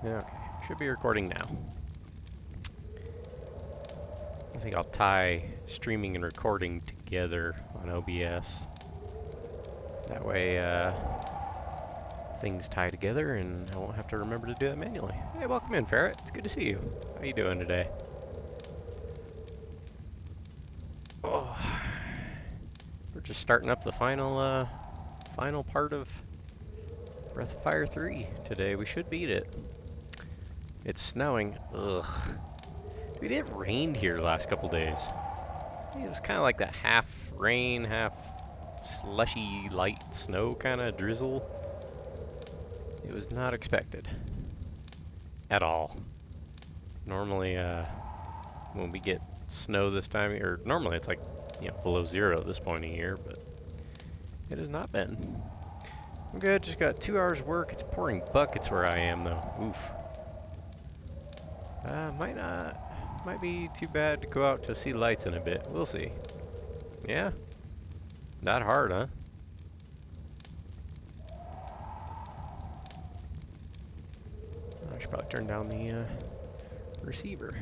Okay, should be recording now. I think I'll tie streaming and recording together on OBS. That way, things tie together and I won't have to remember to do that manually. Hey, welcome in, Ferret. It's good to see you. How you doing today? Oh, we're just starting up the final part of Breath of Fire 3 today. We should beat it. It's snowing. Ugh. Dude, it rained here the last couple days. It was kind of like that half rain, half slushy, light snow kind of drizzle. It was not expected. At all. Normally, when we get snow this time, or normally it's like, below zero at this point of year, but it has not been. I'm good, just got 2 hours of work. It's pouring buckets where I am, though. Oof. Might be too bad to go out to see lights in a bit. We'll see. Yeah? Not hard, huh? I should probably turn down the receiver.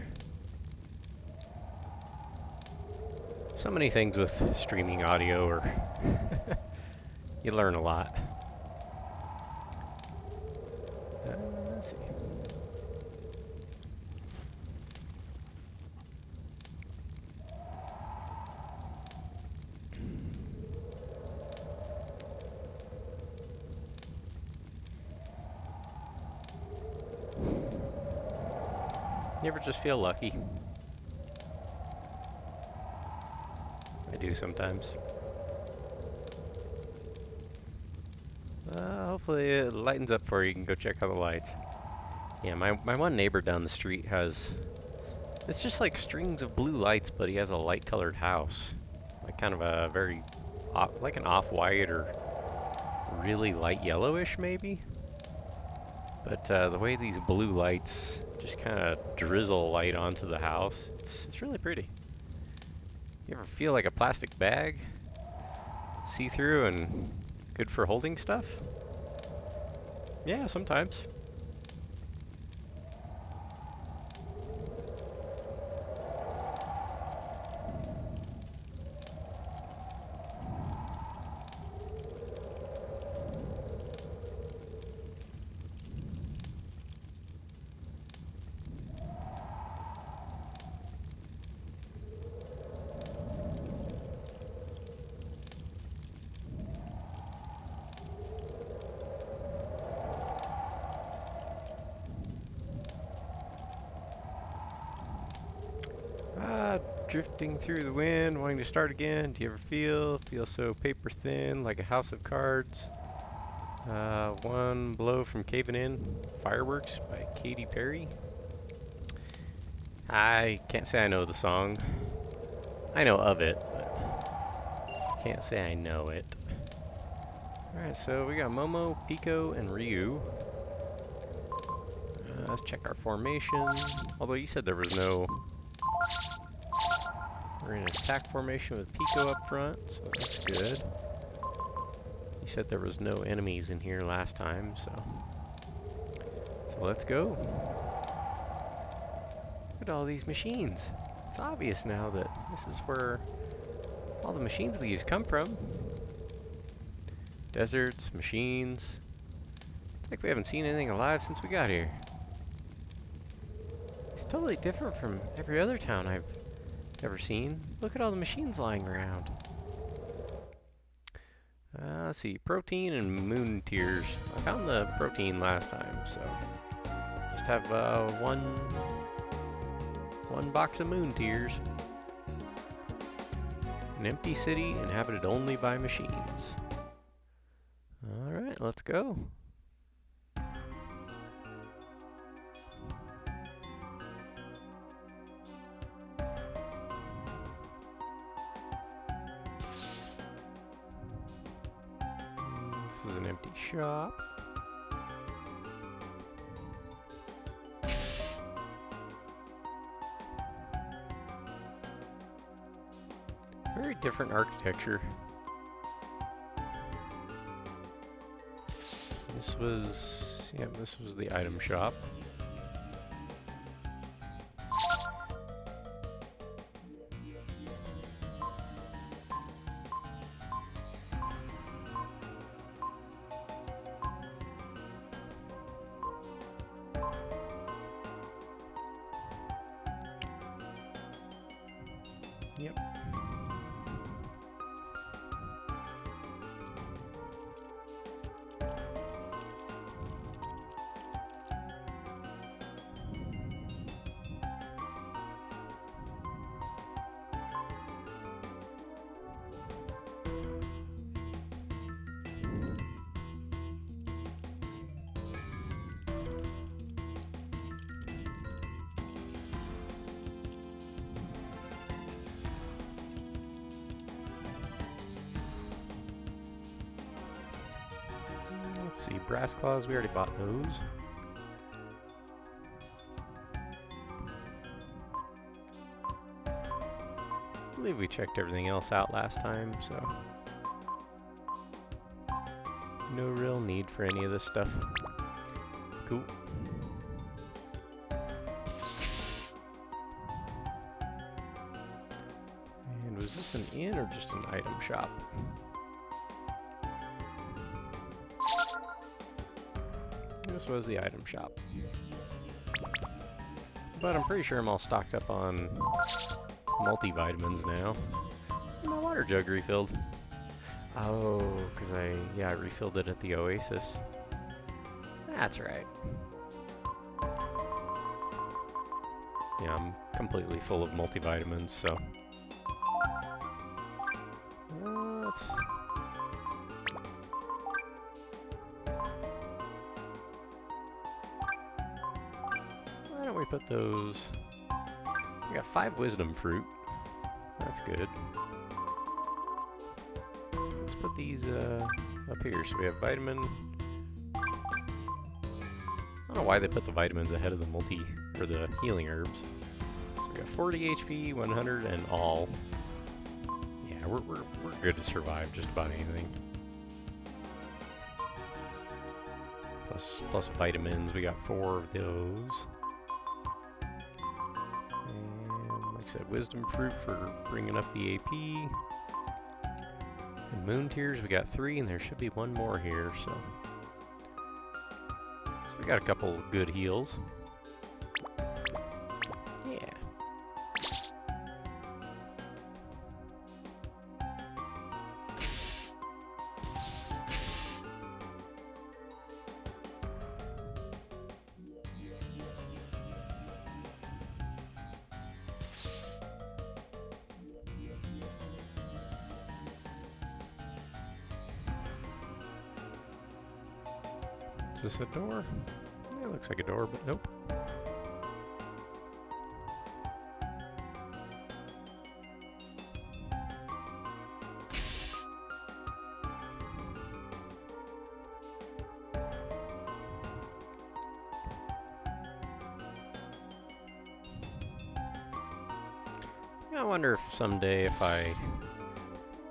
So many things with streaming audio, or you learn a lot. Let's see. You ever just feel lucky? I do sometimes. Hopefully it lightens up for you. You can go check out the lights. Yeah, my one neighbor down the street has... It's just like strings of blue lights, but he has a light-colored house. Like kind of a very... like an off-white or really light yellowish, maybe? But the way these blue lights just kind of drizzle light onto the house, it's really pretty. You ever feel like a plastic bag? See-through and good for holding stuff? Yeah, sometimes. Drifting through the wind, wanting to start again. Do you ever feel so paper thin, like a house of cards? One blow from caving in. Fireworks by Katy Perry. I can't say I know the song. I know of it, but can't say I know it. Alright, so we got Momo, Pico, and Ryu. Let's check our formation. Although you said there was no... We're in attack formation with Pico up front, so that's good. You said there was no enemies in here last time, so let's go. Look at all these machines. It's obvious now that this is where all the machines we use come from. Deserts, machines. It's like we haven't seen anything alive since we got here. It's totally different from every other town I've ever seen. Look at all the machines lying around. Let's see, protein and moon tears. I found the protein last time, so just have one box of moon tears. An empty city inhabited only by machines. All right, let's go. This is an empty shop. Very different architecture. This was the item shop. Yep. Let's see, brass claws, we already bought those. I believe we checked everything else out last time, so no real need for any of this stuff. Cool. And was this an inn or just an item shop? This was the item shop. But I'm pretty sure I'm all stocked up on multivitamins now. And my water jug refilled. Oh, because I refilled it at the Oasis. That's right. Yeah, I'm completely full of multivitamins, so. Let's... Why don't we put those... We got 5 wisdom fruit. That's good. Let's put these up here. So we have vitamin. I don't know why they put the vitamins ahead of the the healing herbs. So we got 40 HP, 100, and all. Yeah, we're good to survive just about anything. Plus vitamins, we got 4 of those. And like I said, wisdom fruit for bringing up the AP. And moon tears, we got 3, and there should be 1 more here, so we got a couple good heals. Yeah. Is this a door? Yeah, it looks like a door, but nope. Yeah, I wonder if someday if I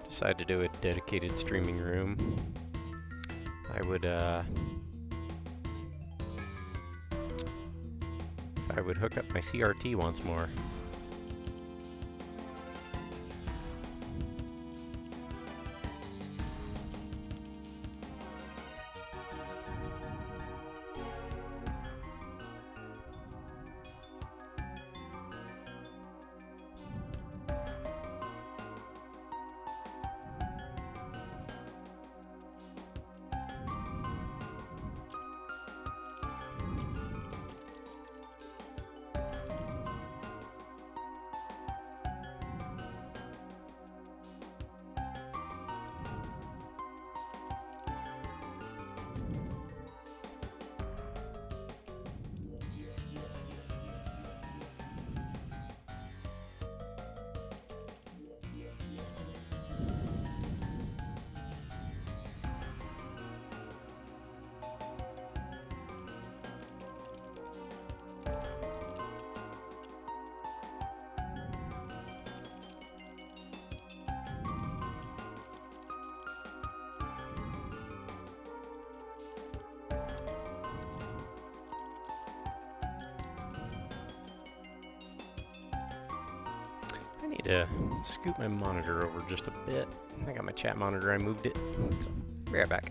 decide to do a dedicated streaming room, I would hook up my CRT once more. I need to scoot my monitor over just a bit. I got my chat monitor, I moved it. So, be right back.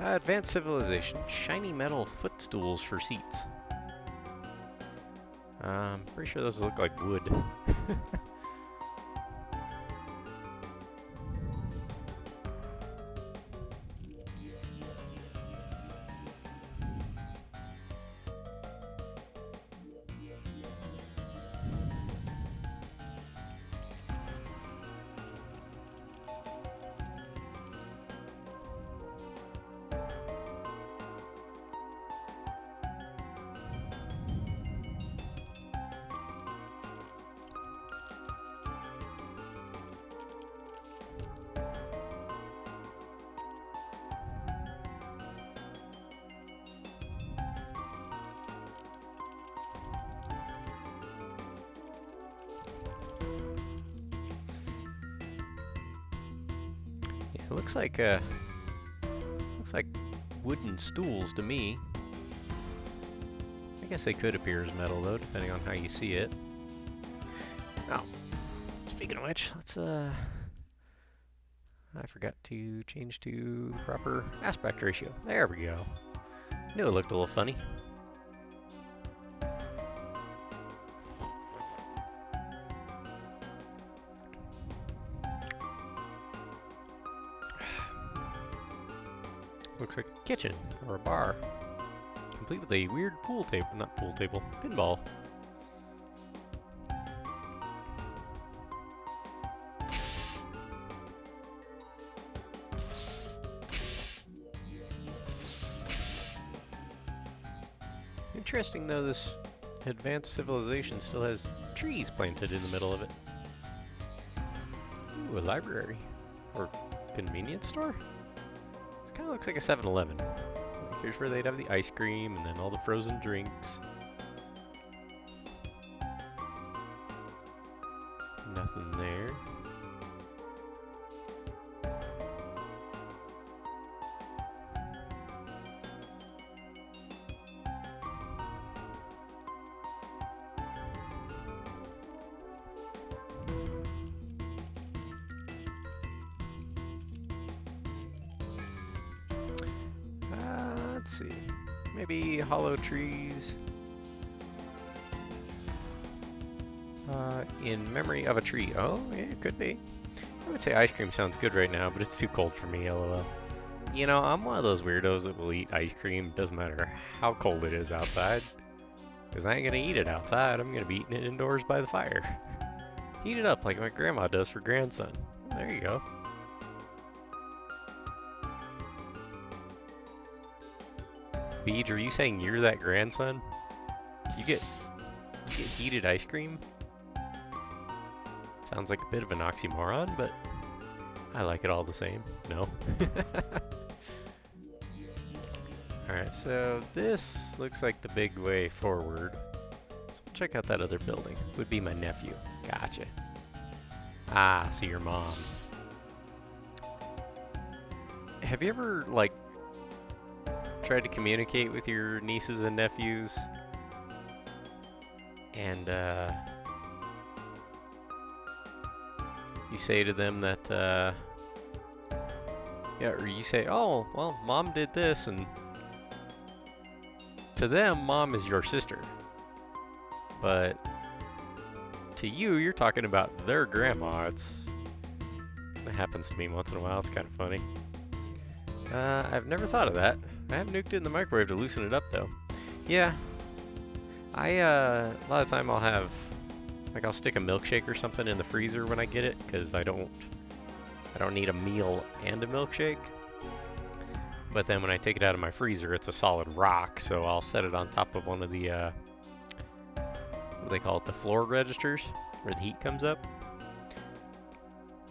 Advanced civilization. Shiny metal footstools for seats. Pretty sure those look like wood. It looks like wooden stools to me. I guess they could appear as metal though, depending on how you see it. Oh, speaking of which, let's I forgot to change to the proper aspect ratio. There we go. Knew it looked a little funny. Looks like a kitchen or a bar, complete with a weird pool table, not pool table, pinball. Interesting though, this advanced civilization still has trees planted in the middle of it. Ooh, a library or convenience store? Kind of looks like a 7-Eleven. Like here's where they'd have the ice cream and then all the frozen drinks. Nothing there. Let's see. Maybe hollow trees. In memory of a tree. Oh, yeah, it could be. I would say ice cream sounds good right now, but it's too cold for me, lol. You know, I'm one of those weirdos that will eat ice cream, doesn't matter how cold it is outside. Because I ain't gonna eat it outside, I'm gonna be eating it indoors by the fire. Heat it up like my grandma does for grandson. There you go. Beej, are you saying you're that grandson? You get heated ice cream? Sounds like a bit of an oxymoron, but I like it all the same. No? Alright, so this looks like the big way forward. So we'll check out that other building. Would be my nephew. Gotcha. Ah, so your mom. Have you ever, like, tried to communicate with your nieces and nephews and you say to them that yeah, or you say, oh well, mom did this, and to them mom is your sister, but to you you're talking about their grandma. It happens to me once in a while. It's kind of funny. I've never thought of that. I have nuked it in the microwave to loosen it up though. Yeah. A lot of time I'll stick a milkshake or something in the freezer when I get it, because I don't need a meal and a milkshake. But then when I take it out of my freezer, it's a solid rock, so I'll set it on top of one of the what do they call it, the floor registers, where the heat comes up.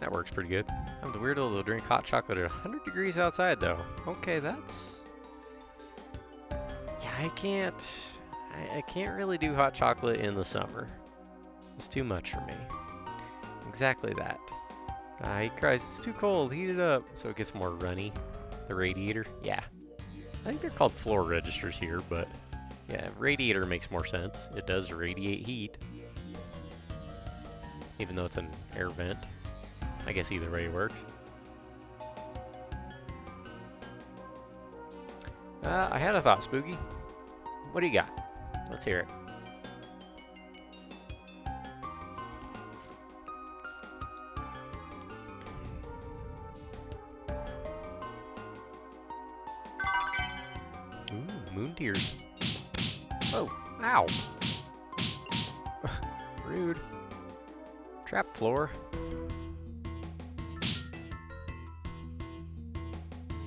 That works pretty good. I'm the weirdo that'll drink hot chocolate at 100 degrees outside though. Okay, that's... Yeah, I can't really do hot chocolate in the summer. It's too much for me. Exactly that. He cries, it's too cold, heat it up. So it gets more runny. The radiator, yeah. I think they're called floor registers here, but yeah, radiator makes more sense. It does radiate heat. Even though it's an air vent. I guess either way it works. I had a thought, Spooky. What do you got? Let's hear it. Ooh, moon tears. Oh, ow. Rude. Trap floor.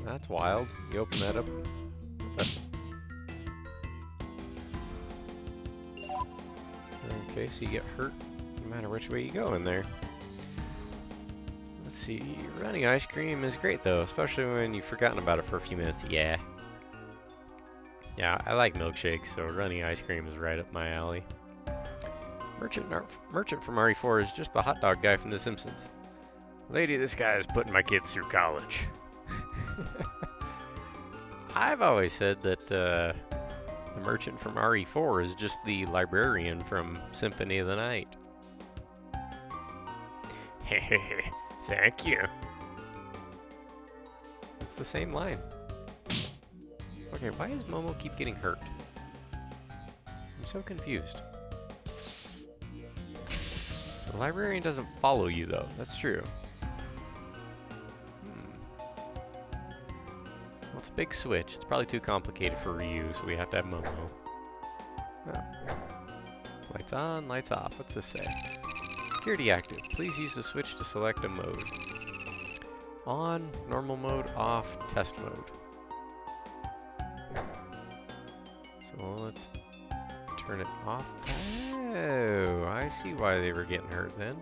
That's wild. You open that up. Okay, so you get hurt no matter which way you go in there. Let's see. Running ice cream is great though, especially when you've forgotten about it for a few minutes. Yeah. Yeah, I like milkshakes, so running ice cream is right up my alley. Merchant from RE4 is just the hot dog guy from The Simpsons. Lady, this guy is putting my kids through college. I've always said that the merchant from RE4 is just the librarian from Symphony of the Night. Hehehe, thank you. It's the same line. Okay, why does Momo keep getting hurt? I'm so confused. The librarian doesn't follow you though, that's true. Well, it's a big switch. It's probably too complicated for Ryu, so we have to have Momo. Oh. Lights on, lights off. What's this say? Security active. Please use the switch to select a mode. On, normal mode, off, test mode. So let's turn it off. Oh, I see why they were getting hurt then.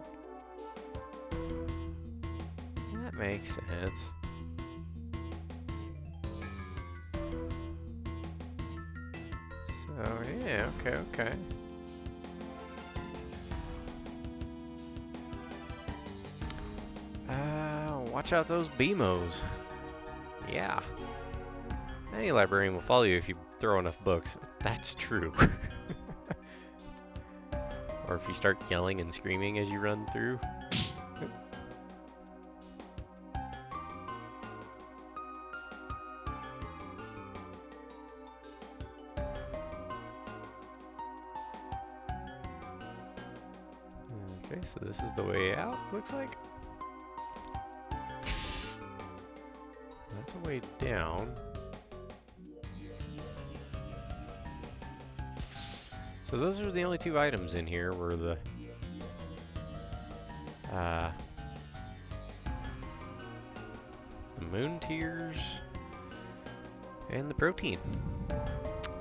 That makes sense. So, yeah, okay. Watch out those BMOs. Yeah. Any librarian will follow you if you throw enough books. That's true. Or if you start yelling and screaming as you run through. Okay, so this is the way out, looks like. That's a way down. So those are the only two items in here were the moon tears and the protein.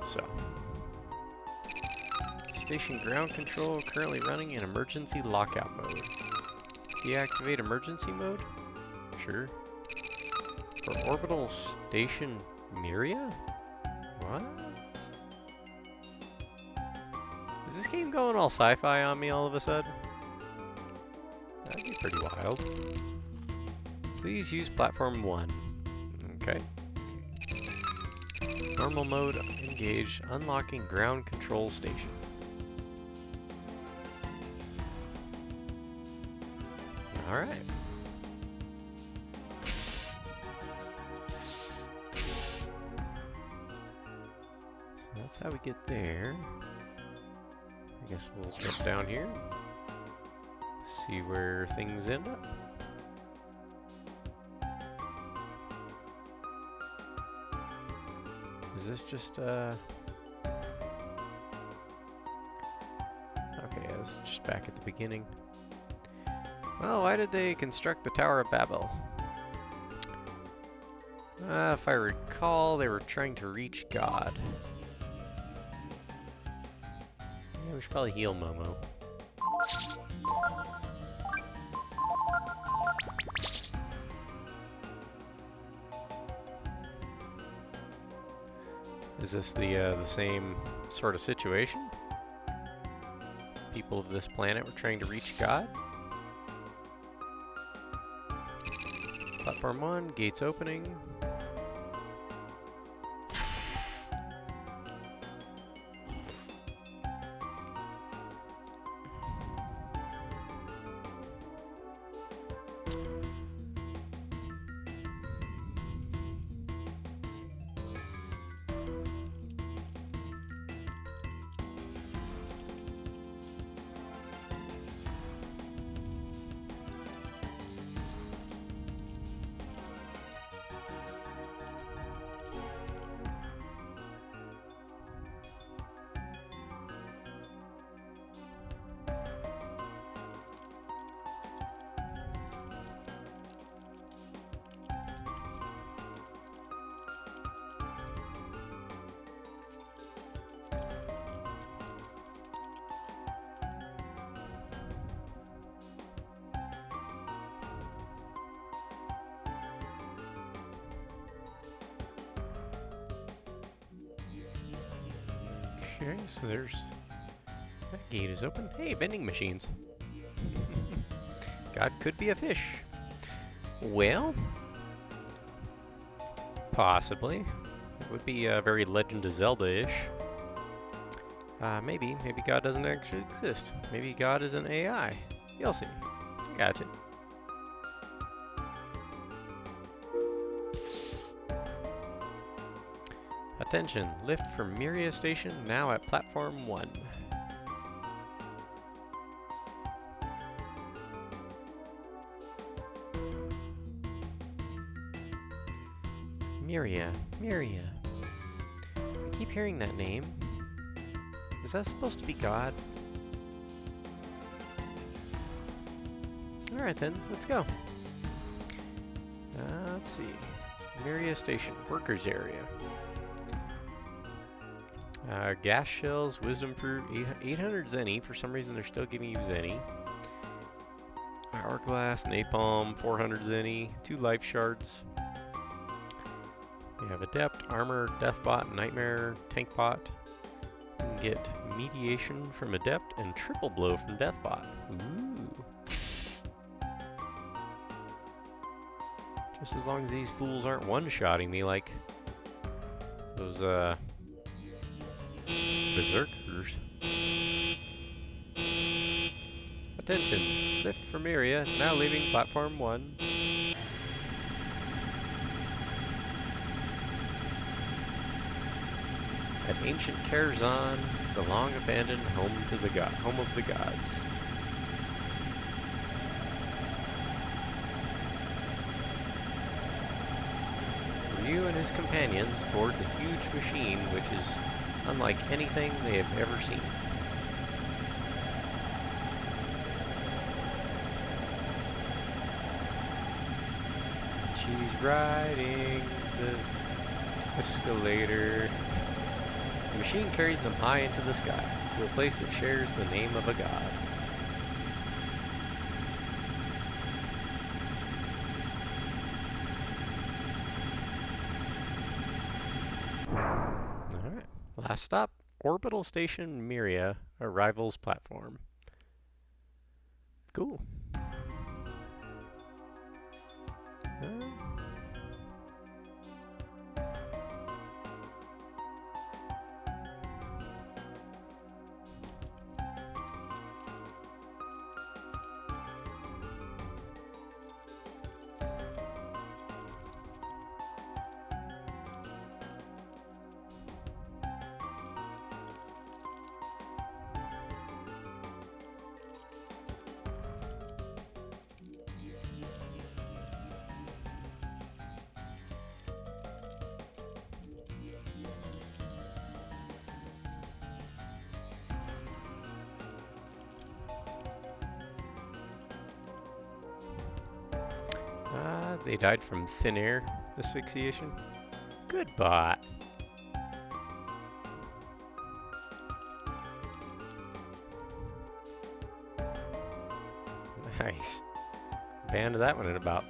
So station ground control currently running in emergency lockout mode. Deactivate emergency mode? Sure. For orbital station Miria? What? Is this game going all sci-fi on me all of a sudden? That'd be pretty wild. Please use platform 1. Okay. Normal mode engaged. Unlocking ground control station. Alright. So that's how we get there. I guess we'll jump down here. See where things end up. Is this just okay, yeah, this is just back at the beginning. Well, why did they construct the Tower of Babel? If I recall, they were trying to reach God. Yeah, we should probably heal Momo. Is this the same sort of situation? People of this planet were trying to reach God? Platform 1, gates opening. Okay, so there's... That gate is open. Hey, vending machines. God could be a fish. Well... Possibly. It would be very Legend of Zelda-ish. Maybe God doesn't actually exist. Maybe God is an AI. You'll see. Gotcha. Attention, lift from Miria Station, now at Platform 1. Miria. I keep hearing that name. Is that supposed to be God? Alright then, let's go. Let's see. Miria Station, workers area. Gas shells, wisdom fruit, 800 zenny. For some reason they're still giving you zenny. Hourglass, napalm, 400 zenny. 2 life shards. We have adept, armor, deathbot, nightmare, tank bot. You can get mediation from adept and triple blow from deathbot. Ooh. Just as long as these fools aren't one-shotting me like those berserkers. Attention, lift from area, now leaving platform 1. At ancient Karazhan, the long-abandoned home of the gods. Ryu and his companions board the huge machine, which is unlike anything they have ever seen. She's riding the escalator. The machine carries them high into the sky, to a place that shares the name of a god. Alright, last stop, Orbital Station Miria, arrivals platform. Cool. They died from thin air asphyxiation. Good bot. Nice. Banned that one in about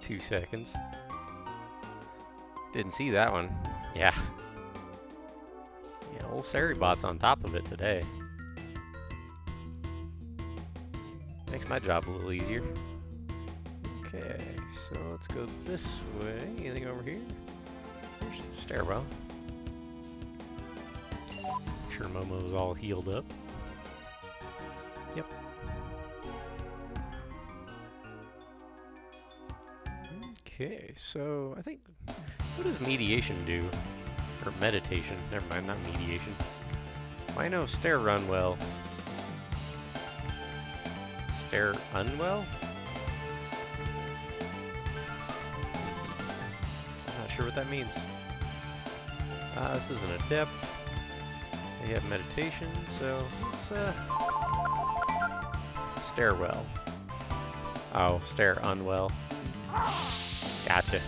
2 seconds. Didn't see that one. Yeah. Yeah, old Saribot's on top of it today. Makes my job a little easier. Okay, so let's go this way. Anything over here? There's a stairwell. Make sure Momo's all healed up. Yep. Okay, so I think... What does mediation do? Or meditation. Never mind, not mediation. I know stair run well. Stair unwell? Sure what that means. This is an adept. They have meditation, so let's stairwell. Oh, stare unwell. Gotcha.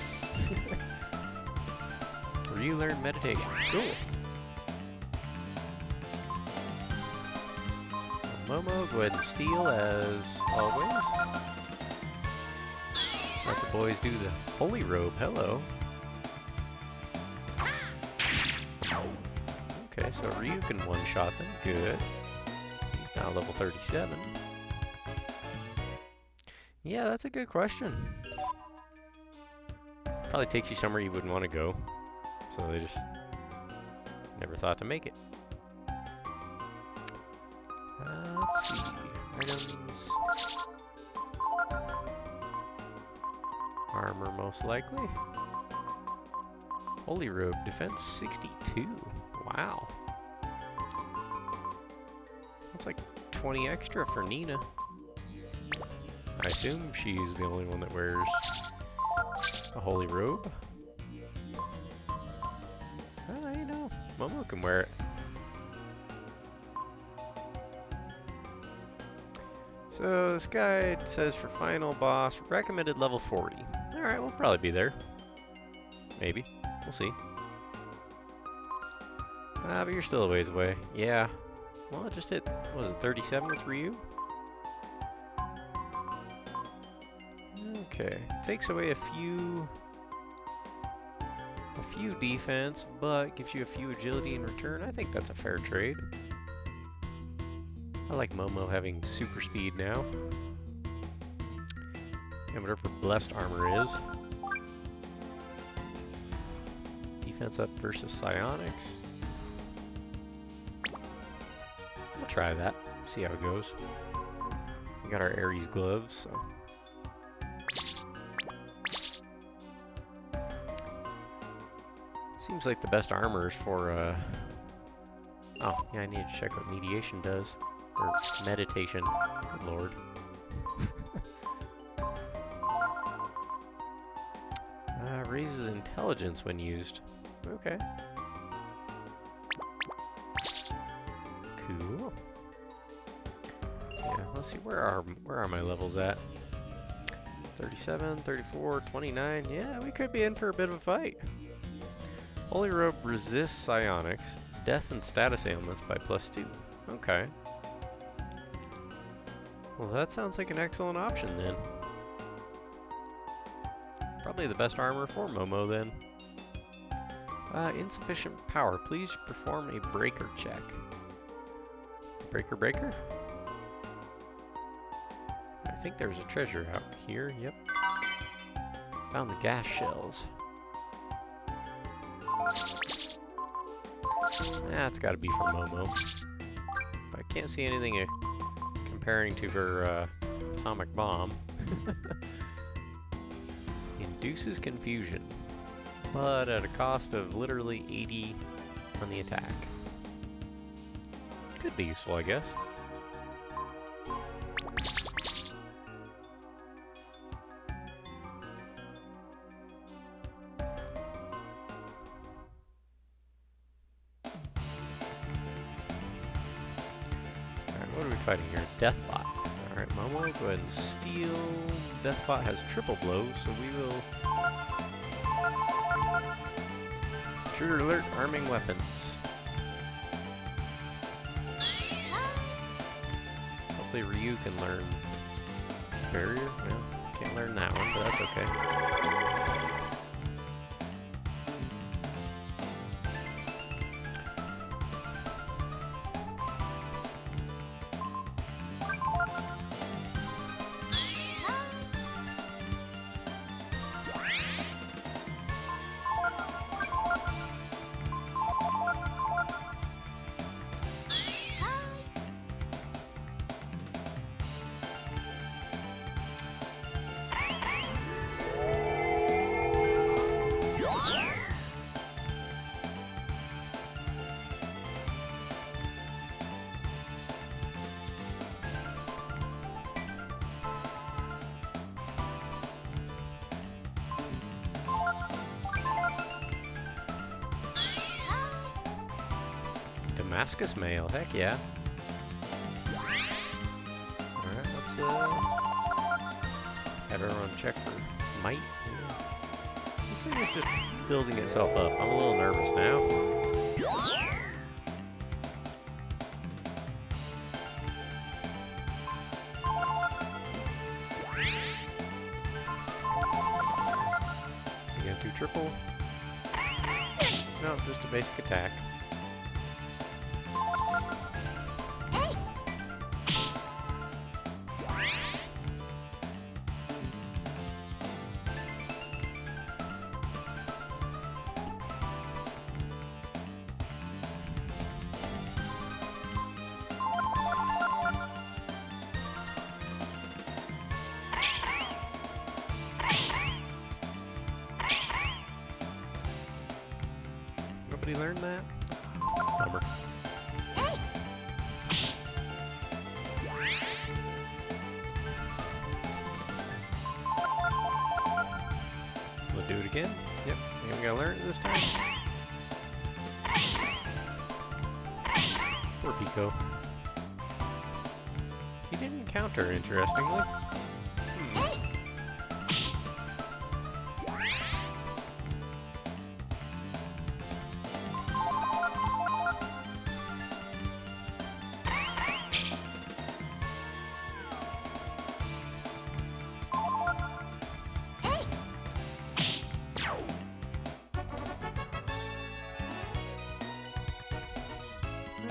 Ryu learn meditation. Cool. Momo, go ahead and steal as always. Let the boys do the holy robe. Hello. Okay, so Ryu can one-shot them. Good. He's now level 37. Yeah, that's a good question. Probably takes you somewhere you wouldn't want to go. So they just never thought to make it. Let's see. Items. Armor, most likely. Holy Robe, defense 62. Wow. That's like 20 extra for Nina. I assume she's the only one that wears a Holy Robe. You know, Momo can wear it. So this guide says for final boss, recommended level 40. Alright, we'll probably be there. Maybe. We'll see. But you're still a ways away. Yeah. Well, it just hit, what was it, 37 with Ryu? Okay. Takes away a few defense, but gives you a few agility in return. I think that's a fair trade. I like Momo having super speed now. And whatever blessed armor is. Defense up versus psionics. We'll try that. See how it goes. We got our Ares gloves, so. Seems like the best armor is for, oh, yeah, I need to check what mediation does. Or meditation. Good lord. Raises intelligence when used. Okay. Cool. Yeah, let's see, where are my levels at? 37, 34, 29. Yeah, we could be in for a bit of a fight. Holy Robe resists psionics, death and status ailments by +2. Okay. Well, that sounds like an excellent option then. Probably the best armor for Momo then. Insufficient power. Please perform a breaker check. Breaker? I think there's a treasure out here. Yep. Found the gas shells. That's gotta be from Momo. I can't see anything comparing to her atomic bomb. Induces confusion, but at a cost of literally 80 on the attack. Could be useful, I guess. Alright, what are we fighting here? Deathbot. Alright, Momo, go ahead and steal. Deathbot has triple blows, so we will... Trigger alert, arming weapons. Hopefully Ryu can learn barrier. No, can't learn that one, but that's okay. Damascus mail, heck yeah. Alright, let's have everyone check for might. Yeah. This thing is just building itself up. I'm a little nervous now. Again, 2 triple. No, just a basic attack. Nobody learned that? Bummer. We'll do it again. Yep, and we gotta learn it this time. Poor Pico. He didn't counter, interestingly.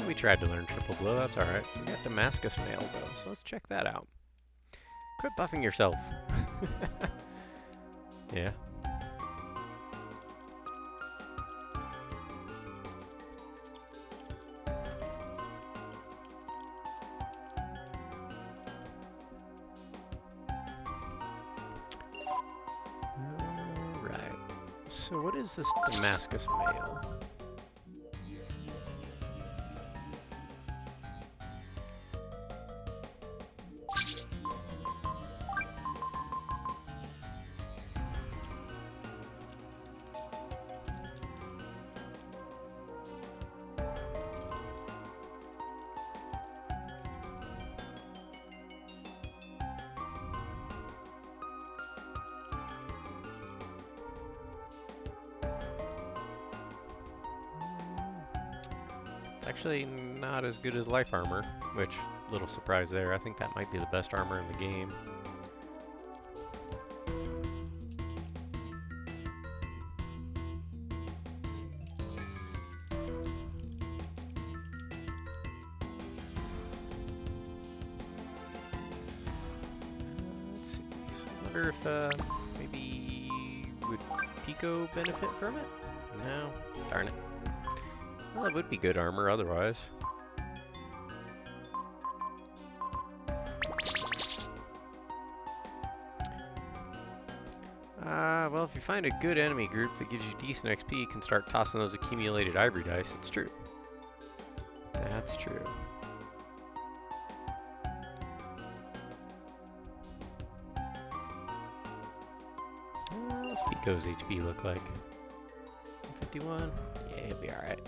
We tried to learn triple blow, that's alright. We got Damascus mail though, so let's check that out. Quit buffing yourself. Yeah. Alright. So what is this Damascus mail? Actually not as good as life armor, which, little surprise there. I think that might be the best armor in the game. Let's see. So I wonder if maybe would Pico benefit from it? No, darn it. Well, it would be good armor otherwise. Well, if you find a good enemy group that gives you decent XP, you can start tossing those accumulated ivory dice. It's true. That's true. What's Pico's HP look like? 51? Yeah, he'll be alright.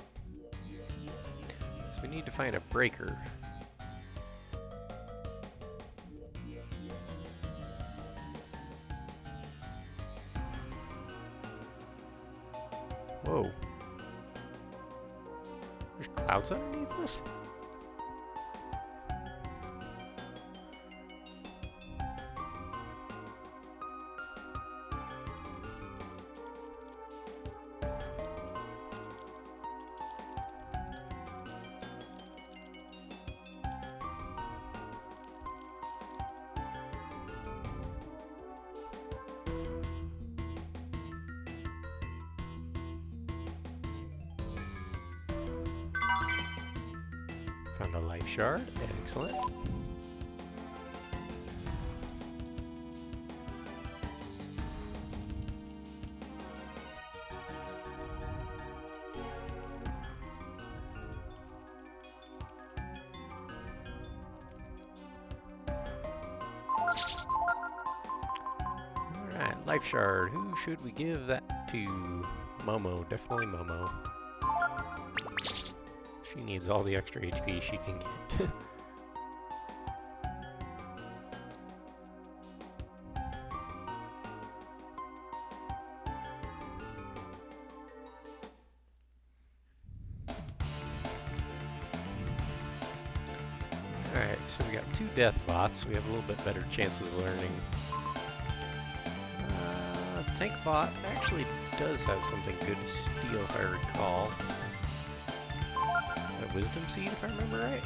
So we need to find a breaker. Whoa. There's clouds underneath this? Found a life shard. Excellent. Alright, life shard. Who should we give that to? Momo. Definitely Momo. She needs all the extra HP she can get. Alright, so we got 2 death bots. We have a little bit better chances of learning. Tank bot actually does have something good to steal if I recall. A wisdom seed if I remember right.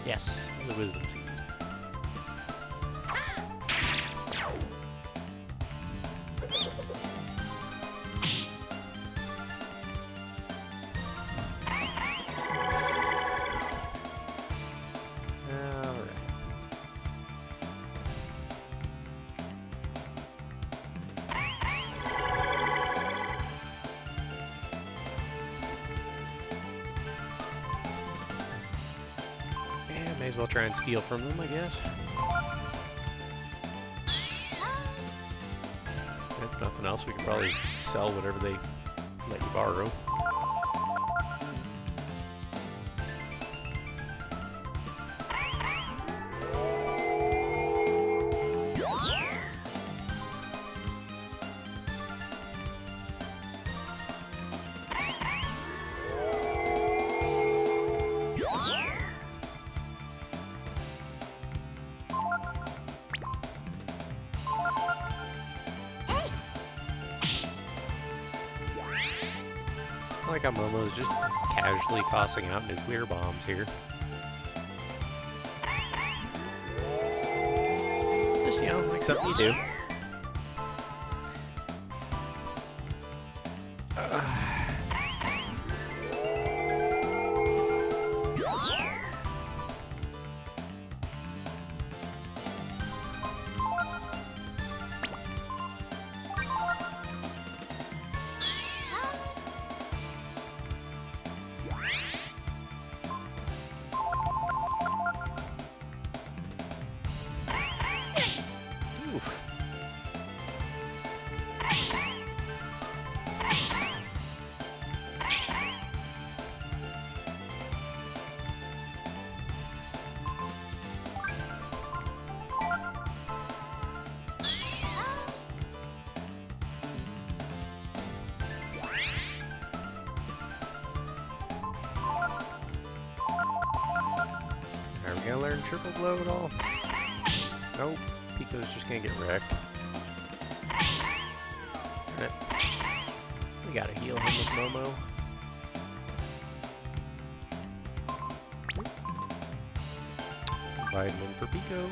Yes, the wisdom seed. May as well try and steal from them, I guess. If nothing else, we could probably sell whatever they let you borrow. I like how Momo's just casually tossing out nuclear bombs here. Just, you know, like something you do. Oof. Are we gonna learn triple blow at all? Nope. Pico's just gonna get wrecked. Alright. We gotta heal him with Momo. Vitamin for Pico.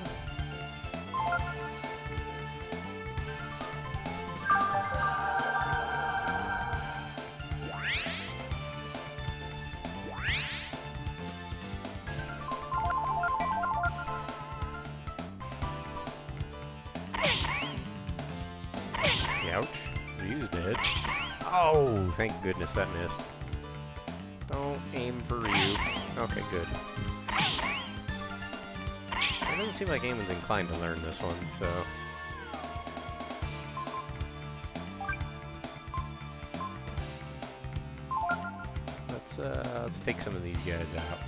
Ouch. Ryu's dead. Oh, thank goodness that missed. Don't aim for Ryu. Okay, good. It doesn't seem like anyone's inclined to learn this one, so... Let's take some of these guys out.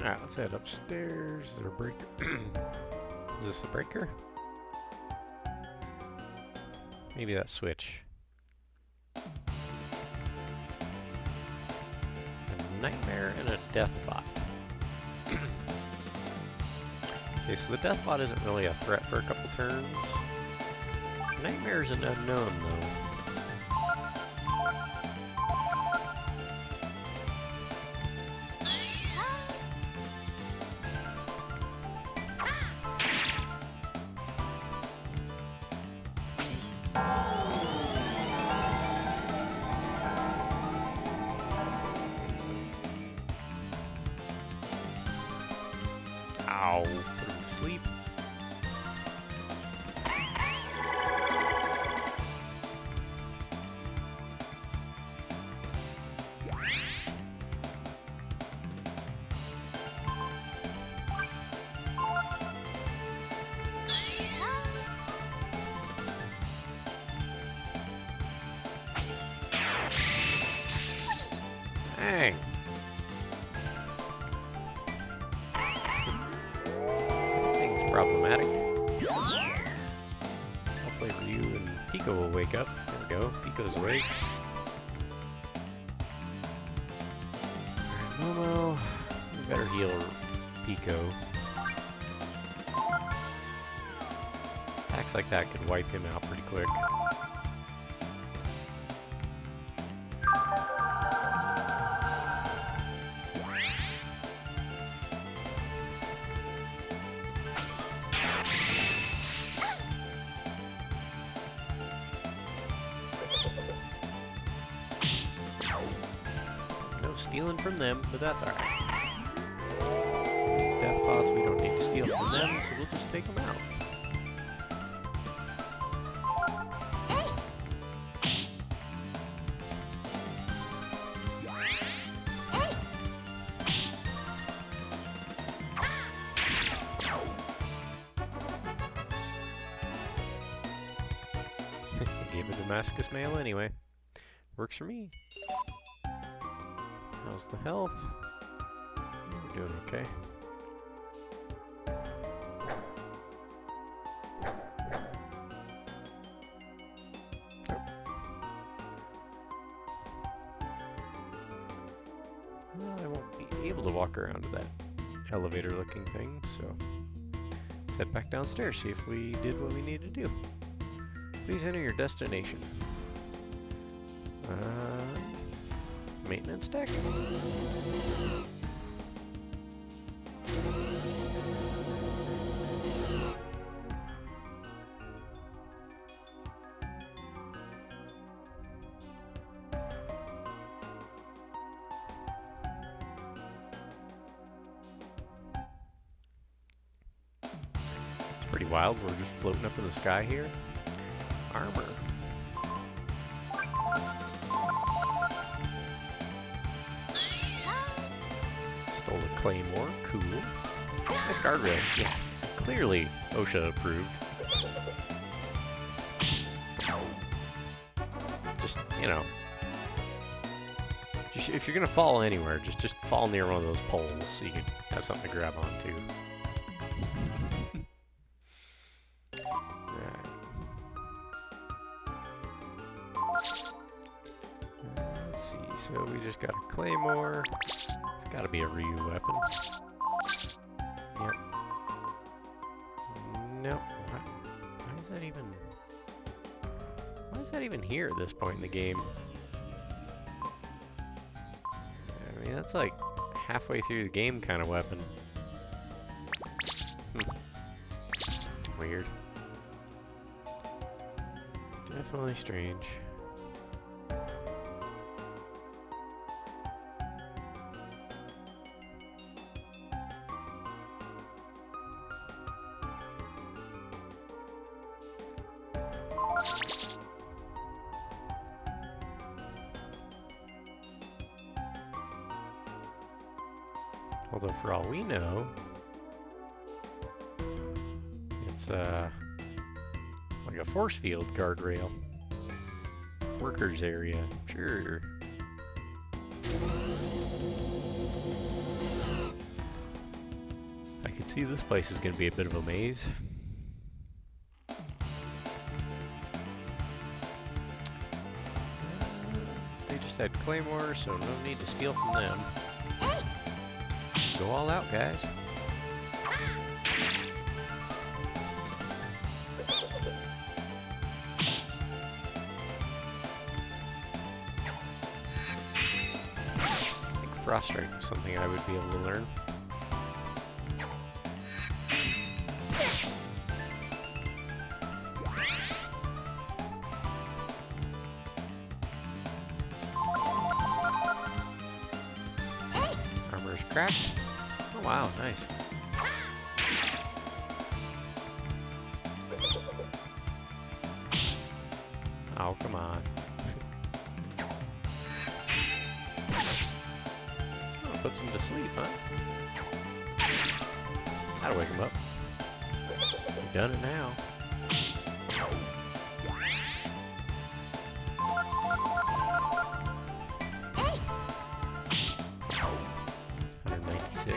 Alright, let's head upstairs. Is there a breaker? Is this a breaker? Maybe that switch. A nightmare and a death bot. Okay, so the death bot isn't really a threat for a couple turns. Nightmare's an unknown, though. Ow, put him to sleep. Hopefully Ryu and Pico will wake up. There we go. Pico's awake. Alright, Momo. We better heal Pico. Attacks like that could wipe him out pretty quick. No stealing from them, but that's alright. These death bots, we don't need to steal from them, so we'll just take them out. Gave a Damascus mail anyway. Works for me. How's the health? We're doing okay. Well, I won't be able to walk around to that elevator-looking thing, so let's head back downstairs, see if we did what we needed to do. Please enter your destination. Maintenance deck? It's pretty wild, we're just floating up in the sky here. Armor. Stole a claymore, cool. Nice guardrails, yeah. Clearly OSHA approved. Just, you know. Just, if you're gonna fall anywhere, just fall near one of those poles so you can have something to grab onto. So we just got a claymore. It's got to be a Ryu weapon. Yep. Nope. Why is that even? Why is that even here at this point in the game? I mean, that's like halfway through the game kind of weapon. Weird. Definitely strange. Although for all we know, it's like a force field guardrail. Workers area, sure. I can see this place is going to be a bit of a maze. They just had claymore, so no need to steal from them. Go all out, guys. I think Frost Strike was something I would be able to learn. Armor's cracked. Oh wow, nice. Oh, come on. Oh, puts him to sleep, huh? That'll wake him up. We've done it now.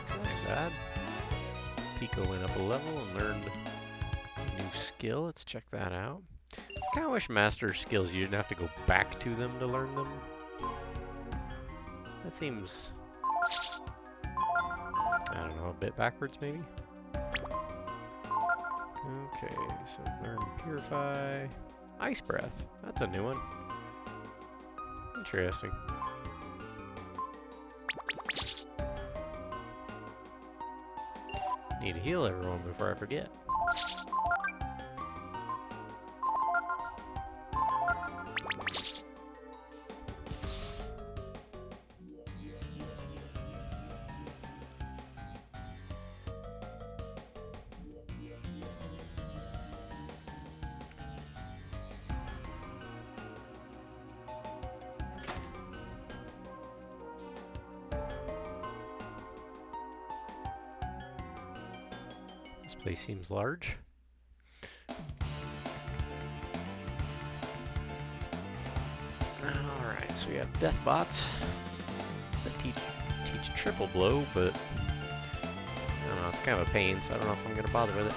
Not bad. Pico went up a level and learned a new skill. Let's check that out. kind of wish master skills you didn't have to go back to them to learn them. That seems, I don't know, a bit backwards maybe? Okay, so learn Purify. Ice Breath. That's a new one. Interesting. Need to heal everyone before I forget. This place seems large. Alright, so we have death bots that teach triple blow, but I don't know, it's kind of a pain, so I don't know if I'm going to bother with it.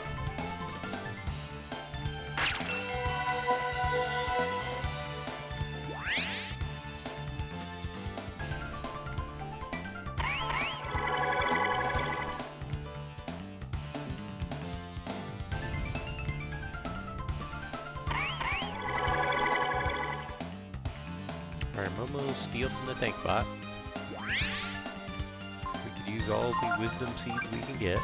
Alright, Momo, steal from the tank bot. We could use all the wisdom seeds we can get.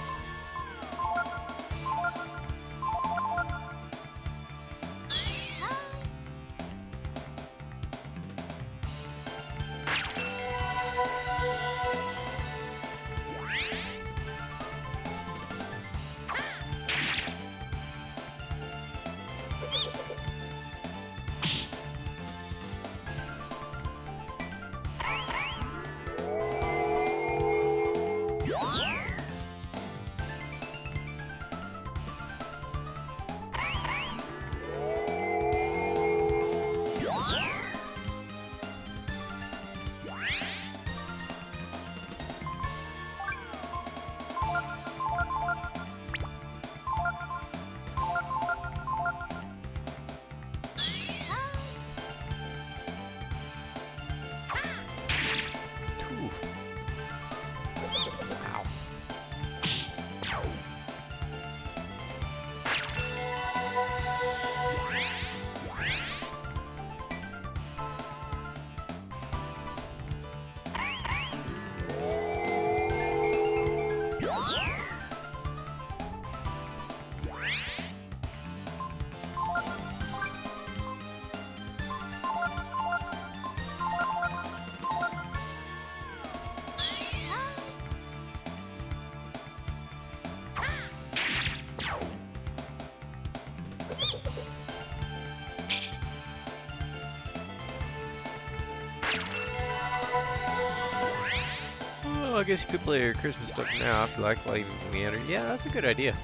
Well, I guess you could play your Christmas stuff now after like while you meander. Yeah, that's a good idea.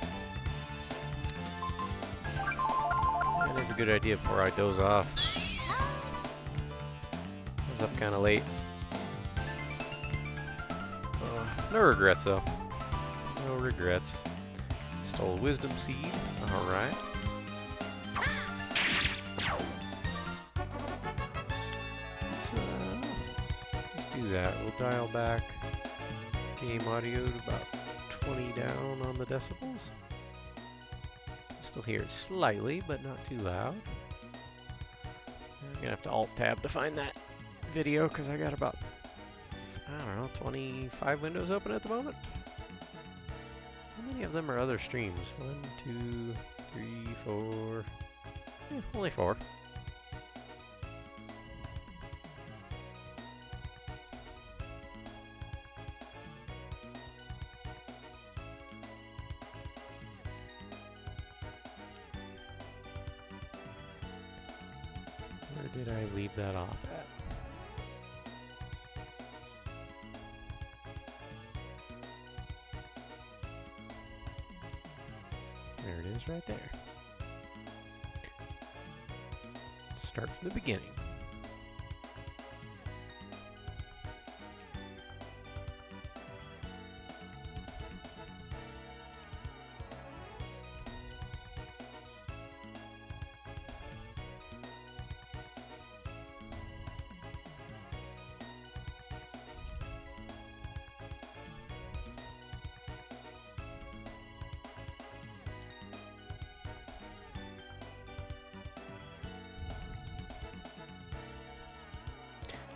That is a good idea before I doze off. I was up kind of late. No regrets though. No regrets. Stole a wisdom seed. Alright. Let's do that. We'll dial back game audio to about 20 down on the decibels. Still hear it slightly, but not too loud. I'm gonna have to alt-tab to find that video because I got about, I don't know, 25 windows open at the moment. How many of them are other streams? 1, 2, 3, 4. Only 4. Where did I leave that off at? There it is right there. Let's start from the beginning.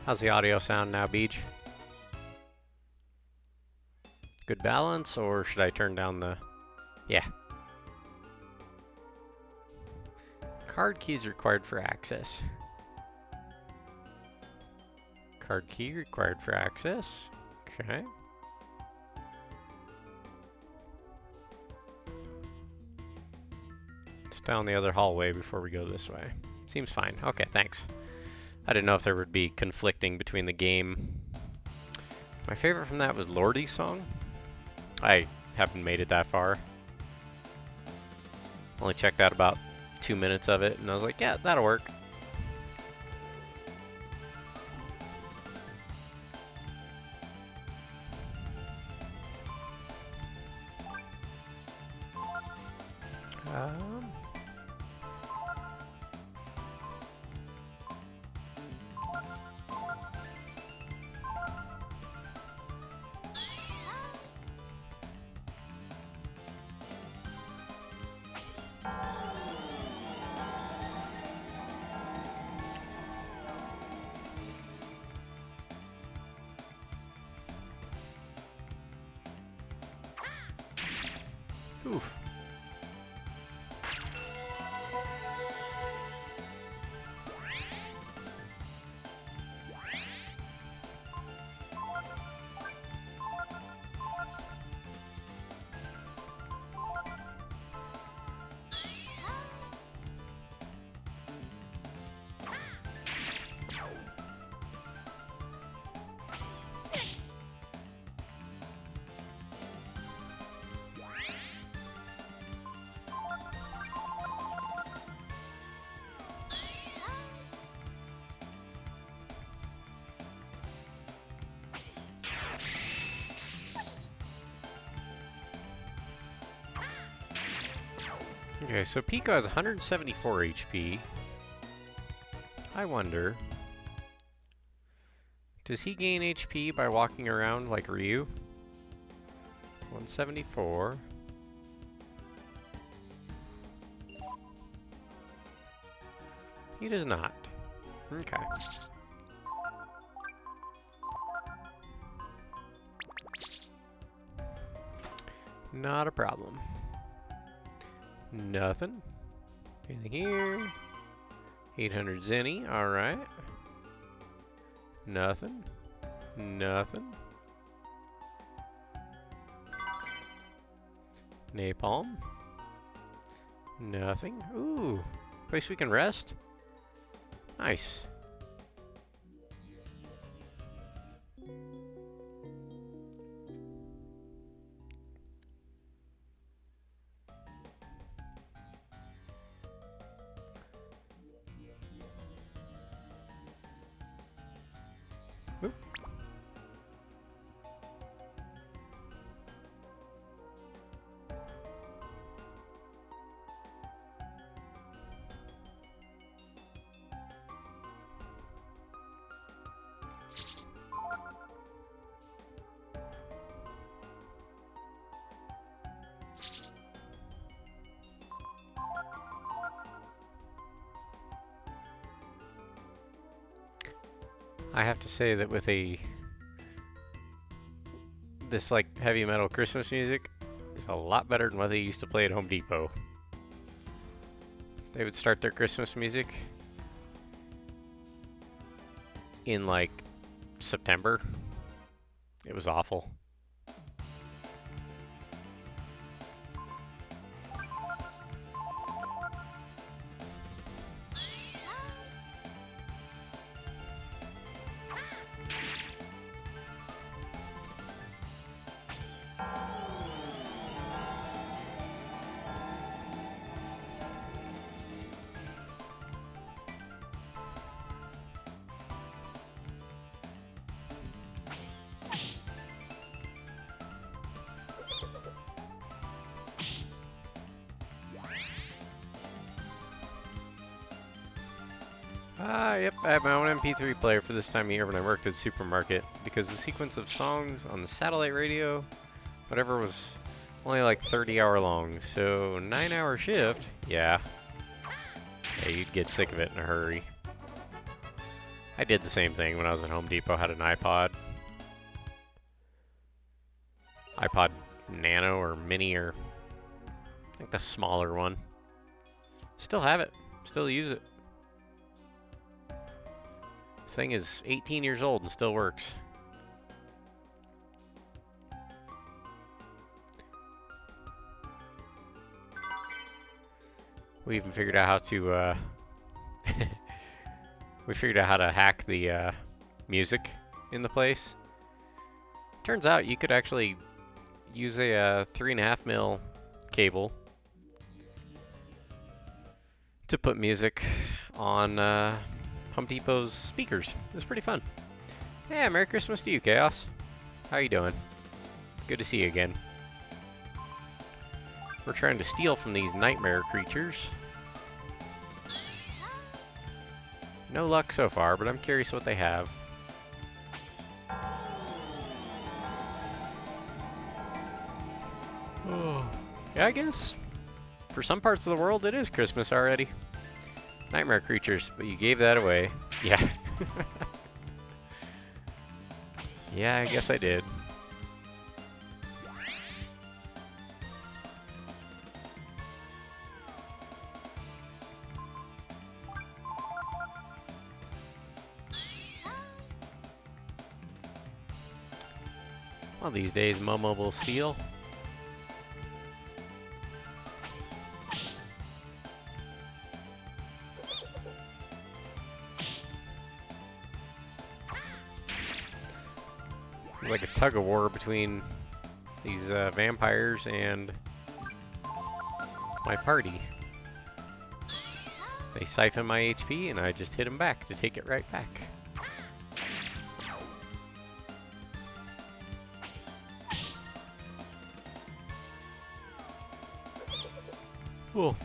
How's the audio sound now, Beach? Good balance, or should I turn down the... Yeah. Card keys required for access. Card key required for access. Okay. It's down the other hallway before we go this way. Seems fine. Okay, thanks. I didn't know if there would be conflicting between the game. My favorite from that was Lordy's song. I haven't made it that far. Only checked out about 2 minutes of it, and I was like, yeah, that'll work. Oof. Okay, so Pico has 174 HP. I wonder, does he gain HP by walking around like Ryu? 174. He does not. Okay. Not a problem. Nothing. Anything here? 800 Zenny, alright. Nothing. Nothing. Napalm. Nothing. Ooh. Place we can rest? Nice. Oop. I have to say that with this like heavy metal Christmas music is a lot better than what they used to play at Home Depot. They would start their Christmas music in like September. It was awful. Yep, I have my own MP3 player for this time of year when I worked at the supermarket, because the sequence of songs on the satellite radio, whatever, was only like 30-hour long, so 9-hour shift, yeah, you'd get sick of it in a hurry. I did the same thing when I was at Home Depot. Had an iPod Nano or Mini, or I think the smaller one. Still have it. Still use it. Thing is 18 years old and still works. We even figured out how to we figured out how to hack the music in the place. Turns out you could actually use a 3.5mm cable to put music on Home Depot's speakers. It was pretty fun. Yeah, Merry Christmas to you, Chaos. How you doing? Good to see you again. We're trying to steal from these nightmare creatures. No luck so far, but I'm curious what they have. Oh. Yeah, I guess for some parts of the world it is Christmas already. Nightmare creatures, but you gave that away. Yeah. Yeah, I guess I did. Well, these days Momo will steal. It's like a tug of war between these vampires and my party. They siphon my HP and I just hit them back to take it right back. Cool.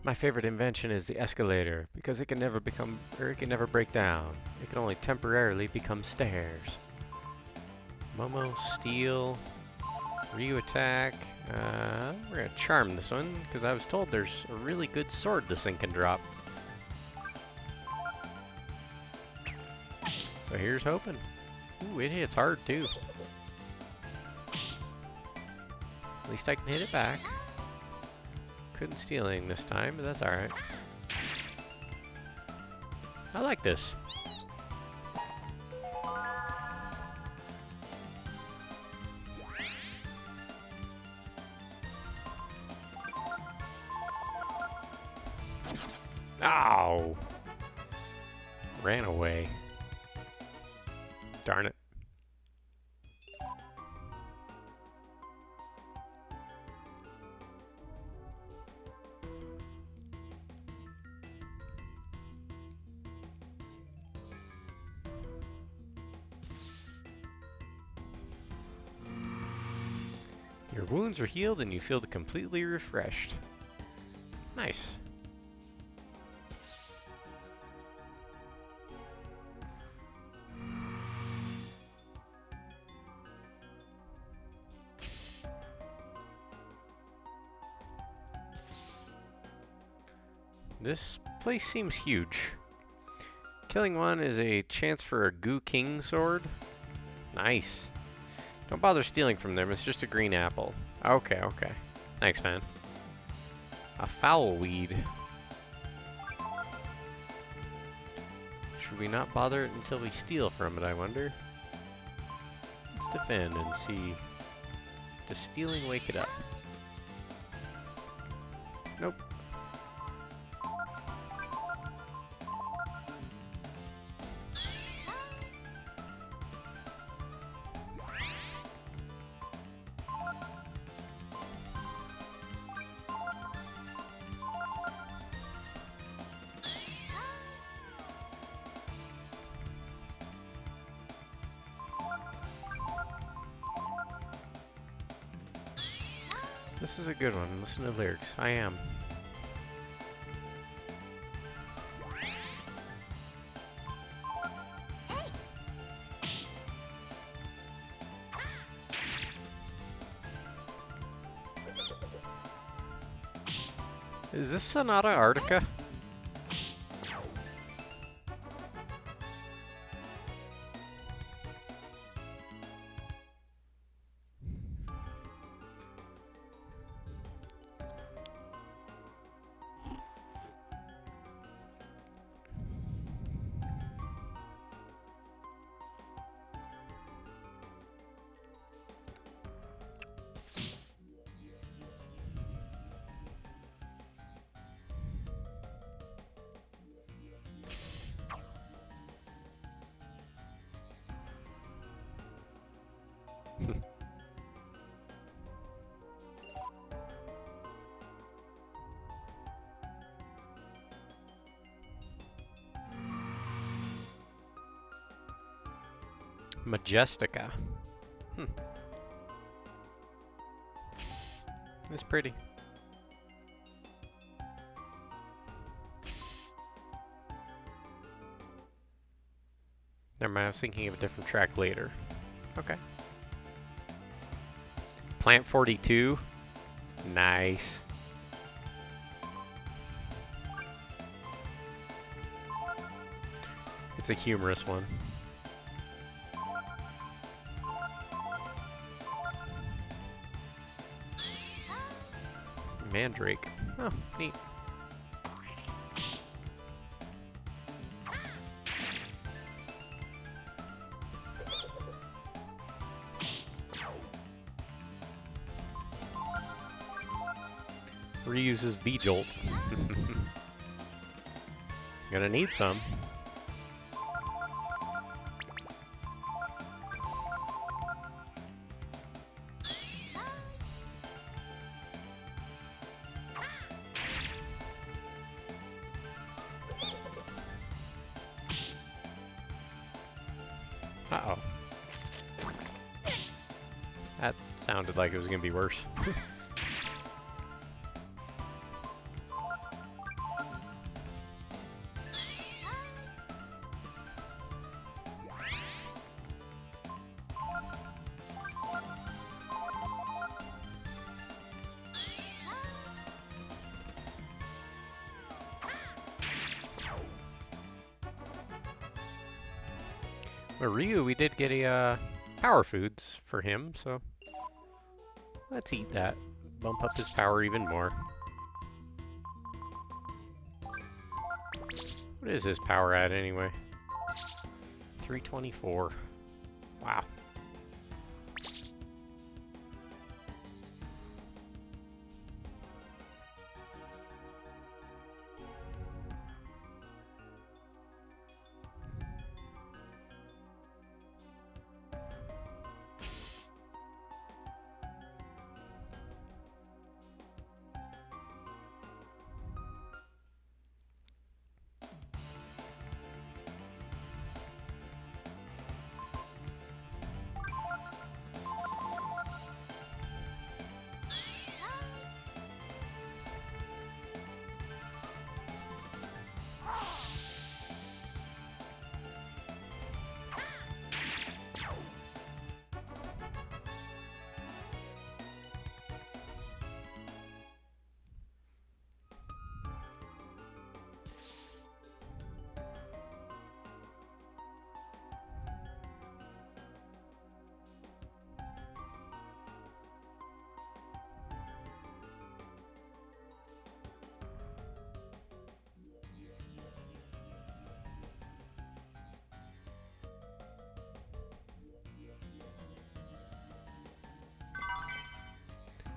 My favorite invention is the escalator, because it can never break down. It can only temporarily become stairs. Momo, steal, Ryu attack. We're gonna charm this one, because I was told there's a really good sword this thing can drop. So here's hoping. Ooh, it hits hard too. At least I can hit it back. Couldn't steal anything this time, but that's alright. I like this. Ow! Ran away. Darn it. Your wounds are healed and you feel completely refreshed. Nice. This place seems huge. Killing one is a chance for a Goo King sword. Nice. Don't bother stealing from them, it's just a green apple. Okay, okay. Thanks, man. A foul weed. Should we not bother it until we steal from it, I wonder? Let's defend and see. Does stealing wake it up? Nope. This is a good one. Listen to the lyrics. I am. Is this Sonata Arctica? Majestica. It's pretty. Never mind, I was thinking of a different track later. Okay. Plant 42. Nice. It's a humorous one. Mandrake. Oh, neat. Reuses V-Jolt. Gonna need some. Uh-oh. That sounded like it was gonna be worse. But Ryu, we did get a power foods for him, so let's eat that. Bump up his power even more. What is his power at anyway? 324. Wow.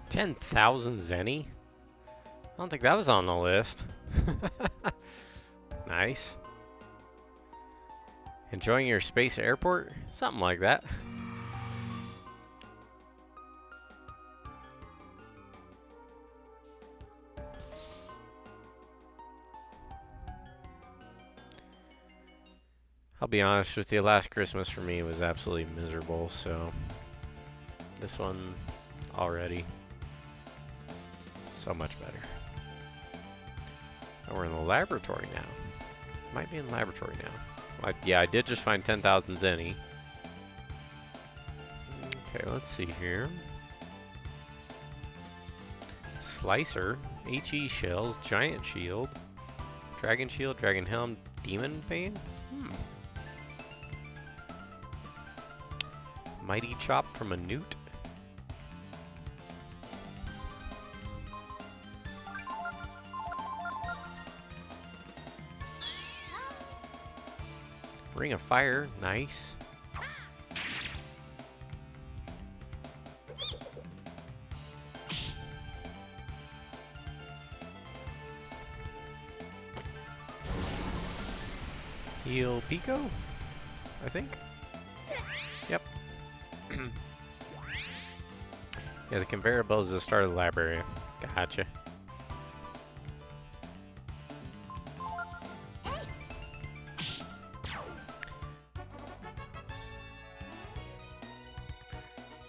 $10,000 Zenny? I don't think that was on the list. Nice. Enjoying your space airport? Something like that. I'll be honest with you, last Christmas for me was absolutely miserable, so this one already. So much better. Oh, we're in the laboratory now. Might be in the laboratory now. Yeah, I did just find 10,000 zenny. Okay, let's see here. Slicer, HE shells, giant shield, dragon shield, dragon helm, demon bane? Mighty chop from a newt. Ring of fire, nice. Heal Pico, I think. Yep. Yeah, the conveyor belt is the start of the library. Gotcha.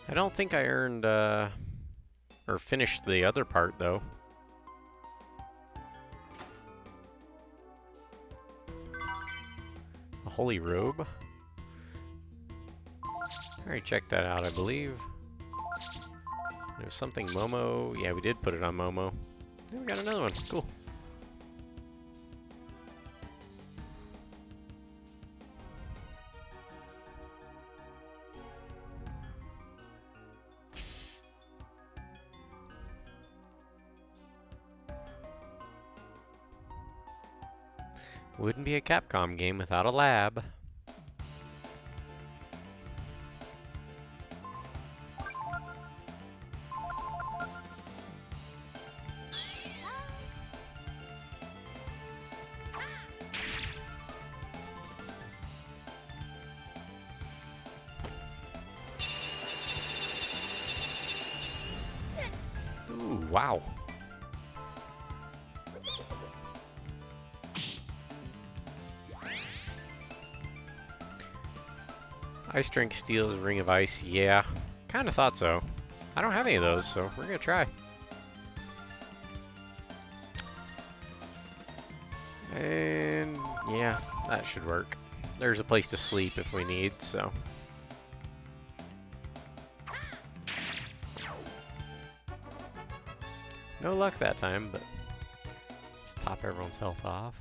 I don't think I earned, or finished the other part, though. A holy robe. I already checked that out, I believe. There's something Momo. Yeah, we did put it on Momo. And we got another one. Cool. Wouldn't be a Capcom game without a lab. Ooh, wow. Ice Drink steals Ring of Ice. Yeah, kind of thought so. I don't have any of those, so we're gonna try. And yeah, that should work. There's a place to sleep if we need, so. No luck that time, but let's top everyone's health off.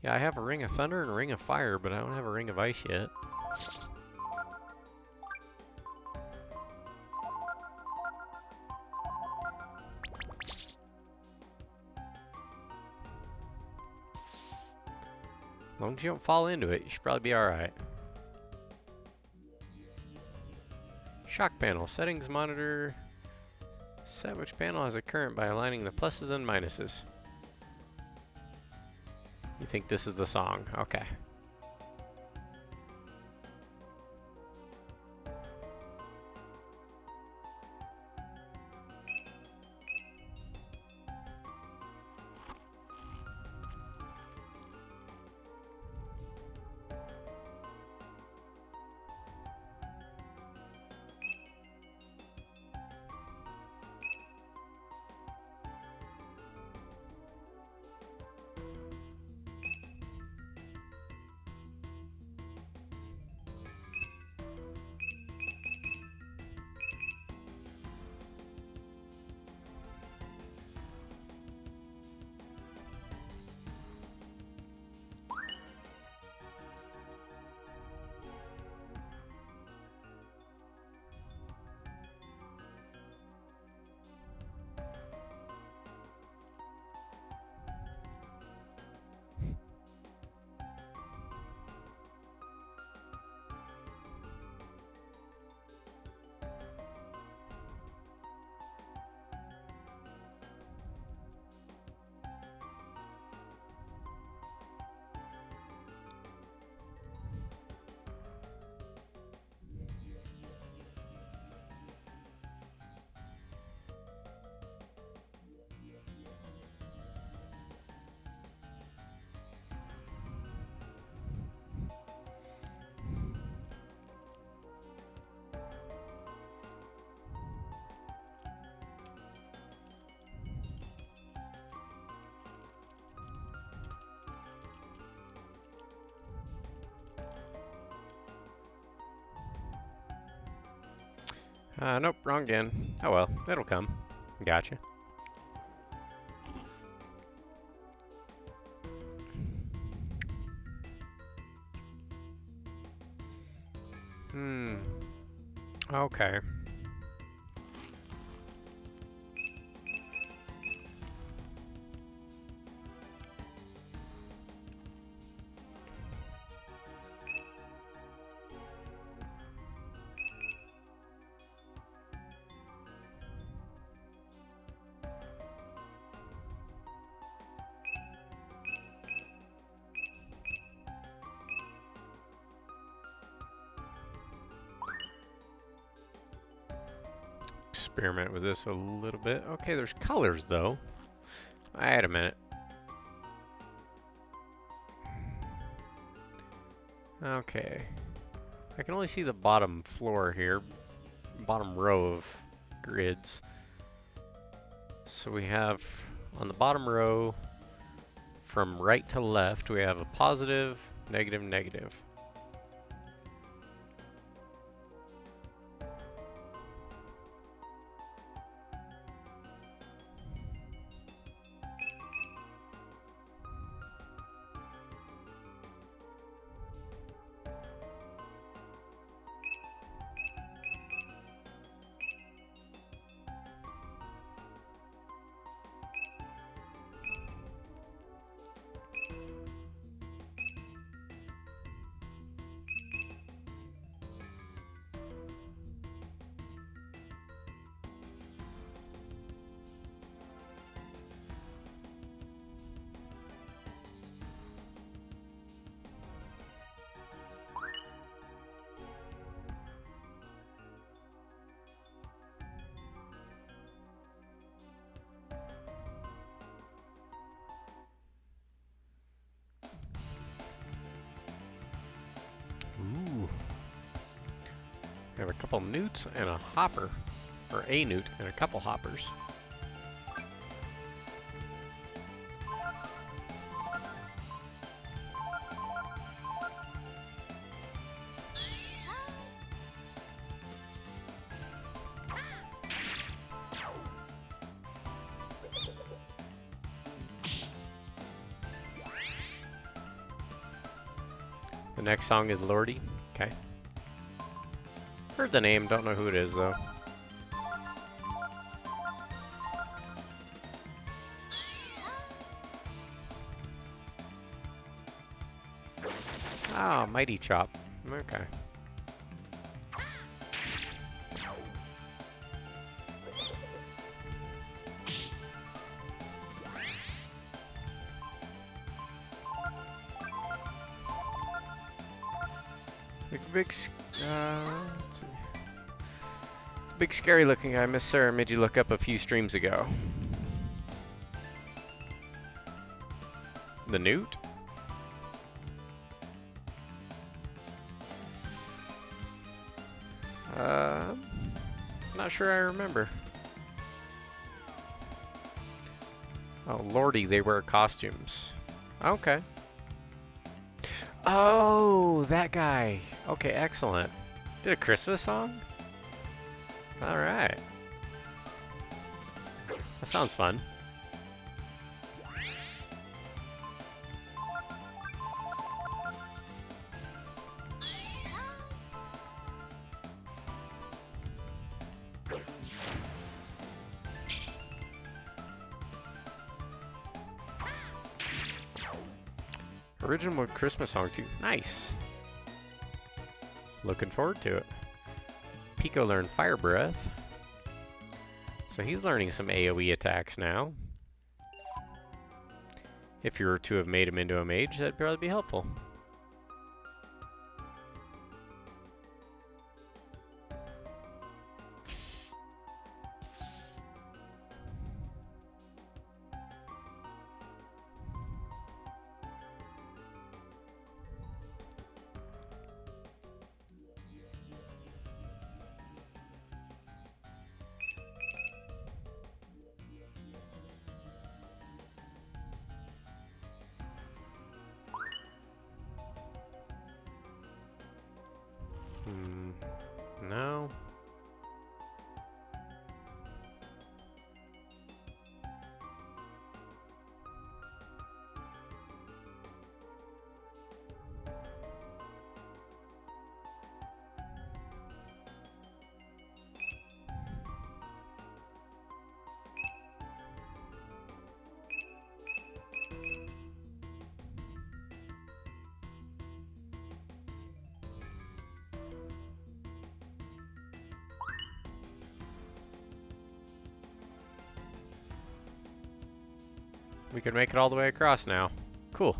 Yeah, I have a Ring of Thunder and a Ring of Fire, but I don't have a Ring of Ice yet. As long as you don't fall into it, you should probably be alright. Shock panel. Settings monitor. Set which panel has a current by aligning the pluses and minuses. You think this is the song? Okay. Nope, wrong again. Oh well, it'll come. Gotcha. Okay. Experiment with this a little bit. Okay, there's colors though. Wait a minute. Okay. I can only see the bottom floor here. Bottom row of grids. So we have on the bottom row from right to left we have a positive, negative, negative. Ooh. We have a couple newts and a hopper. Or a newt and a couple hoppers. The next song is Lordy. Okay. Heard the name, don't know who it is though. Ah, Mighty Chop. Okay. Let's see. Big scary looking guy Miss Sarah made you look up a few streams ago. The newt? Not sure I remember. Oh, Lordy, they wear costumes. Okay. Oh, that guy. Okay, excellent. Did a Christmas song? Alright. That sounds fun. Original Christmas song too. Nice. Looking forward to it. Pico learned Fire Breath. So he's learning some AoE attacks now. If you were to have made him into a mage, that'd probably be helpful. No. We can make it all the way across now. Cool.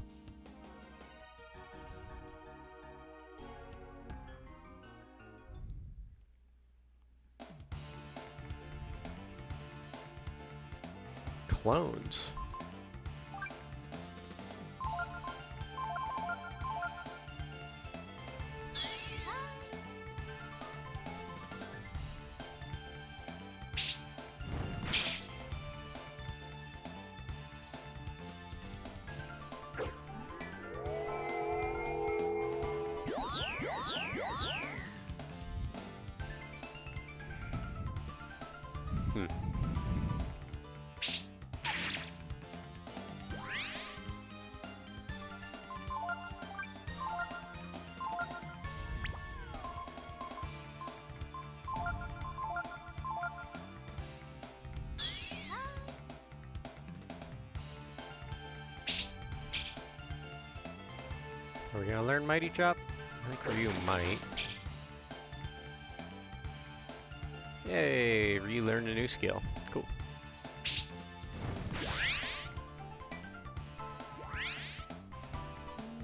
Clones. Are we gonna learn Mighty Chop? I think Ryu might. Yay! Ryu learned a new skill. Cool.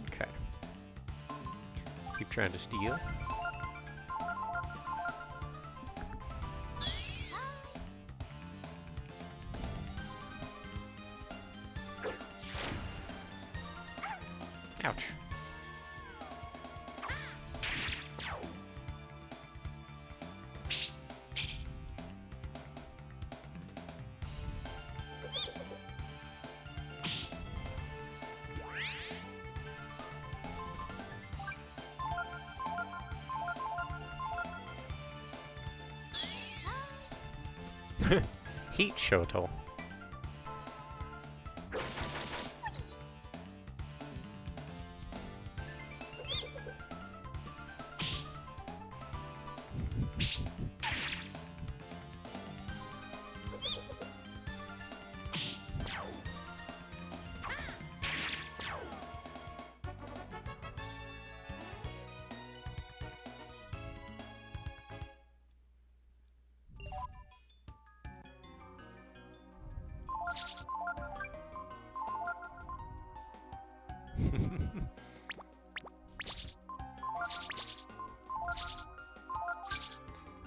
Okay. Keep trying to steal. Ouch. Heat Shoto.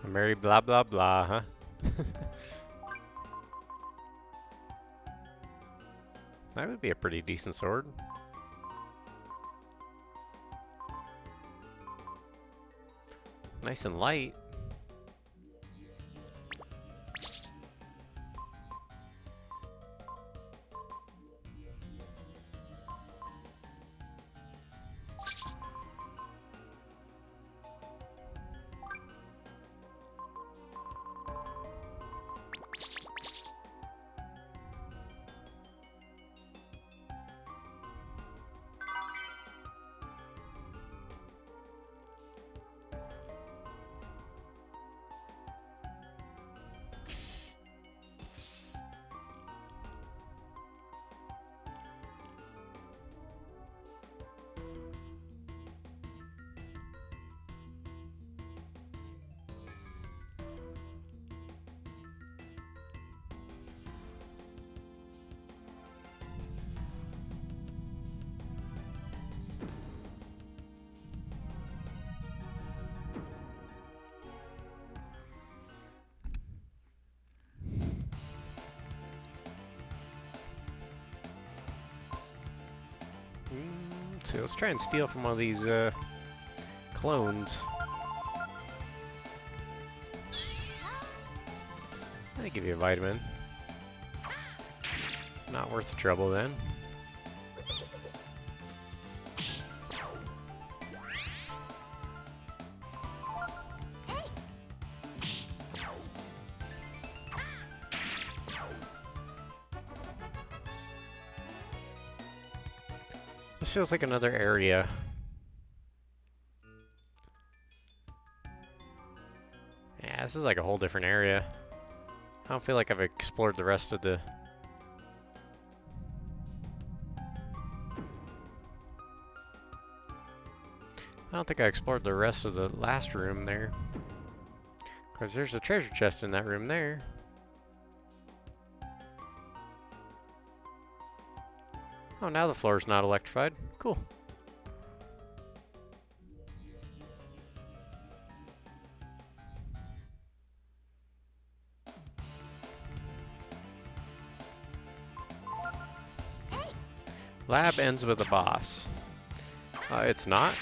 Mary blah blah blah, huh? That would be a pretty decent sword. Nice and light. So let's try and steal from one of these clones. They give you a vitamin. Not worth the trouble then. This feels like another area. Yeah, this is like a whole different area. I don't feel like I've explored the rest of the... I don't think I explored the rest of the last room there. Because there's a treasure chest in that room there. Oh, now the floor's not electrified. Cool. Lab ends with a boss. It's not.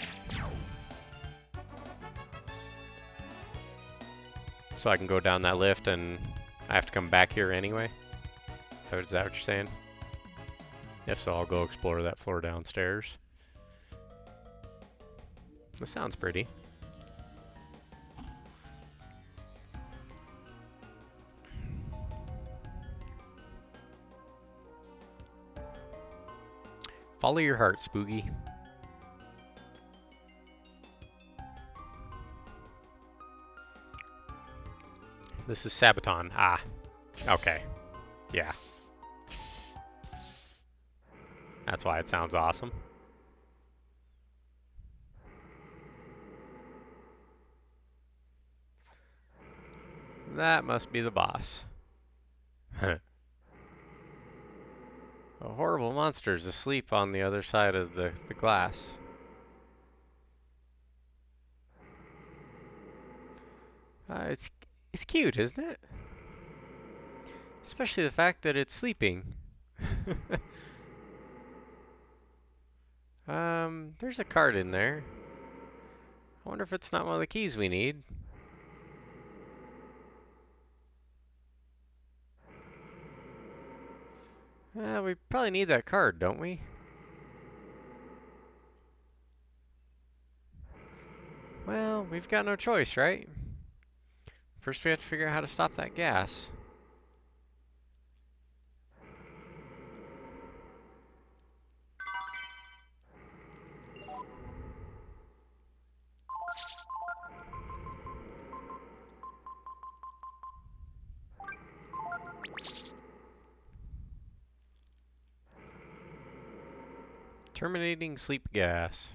So I can go down that lift and I have to come back here anyway? Is that what you're saying? If so, I'll go explore that floor downstairs. This sounds pretty. Follow your heart, Spooky. This is Sabaton. Ah. Okay. Yeah. That's why it sounds awesome. That must be the boss. A horrible monster's asleep on the other side of the glass. It's cute, isn't it? Especially the fact that it's sleeping. There's a card in there. I wonder if it's not one of the keys we need. We probably need that card, don't we? Well, we've got no choice, right? First we have to figure out how to stop that gas. Terminating sleep gas.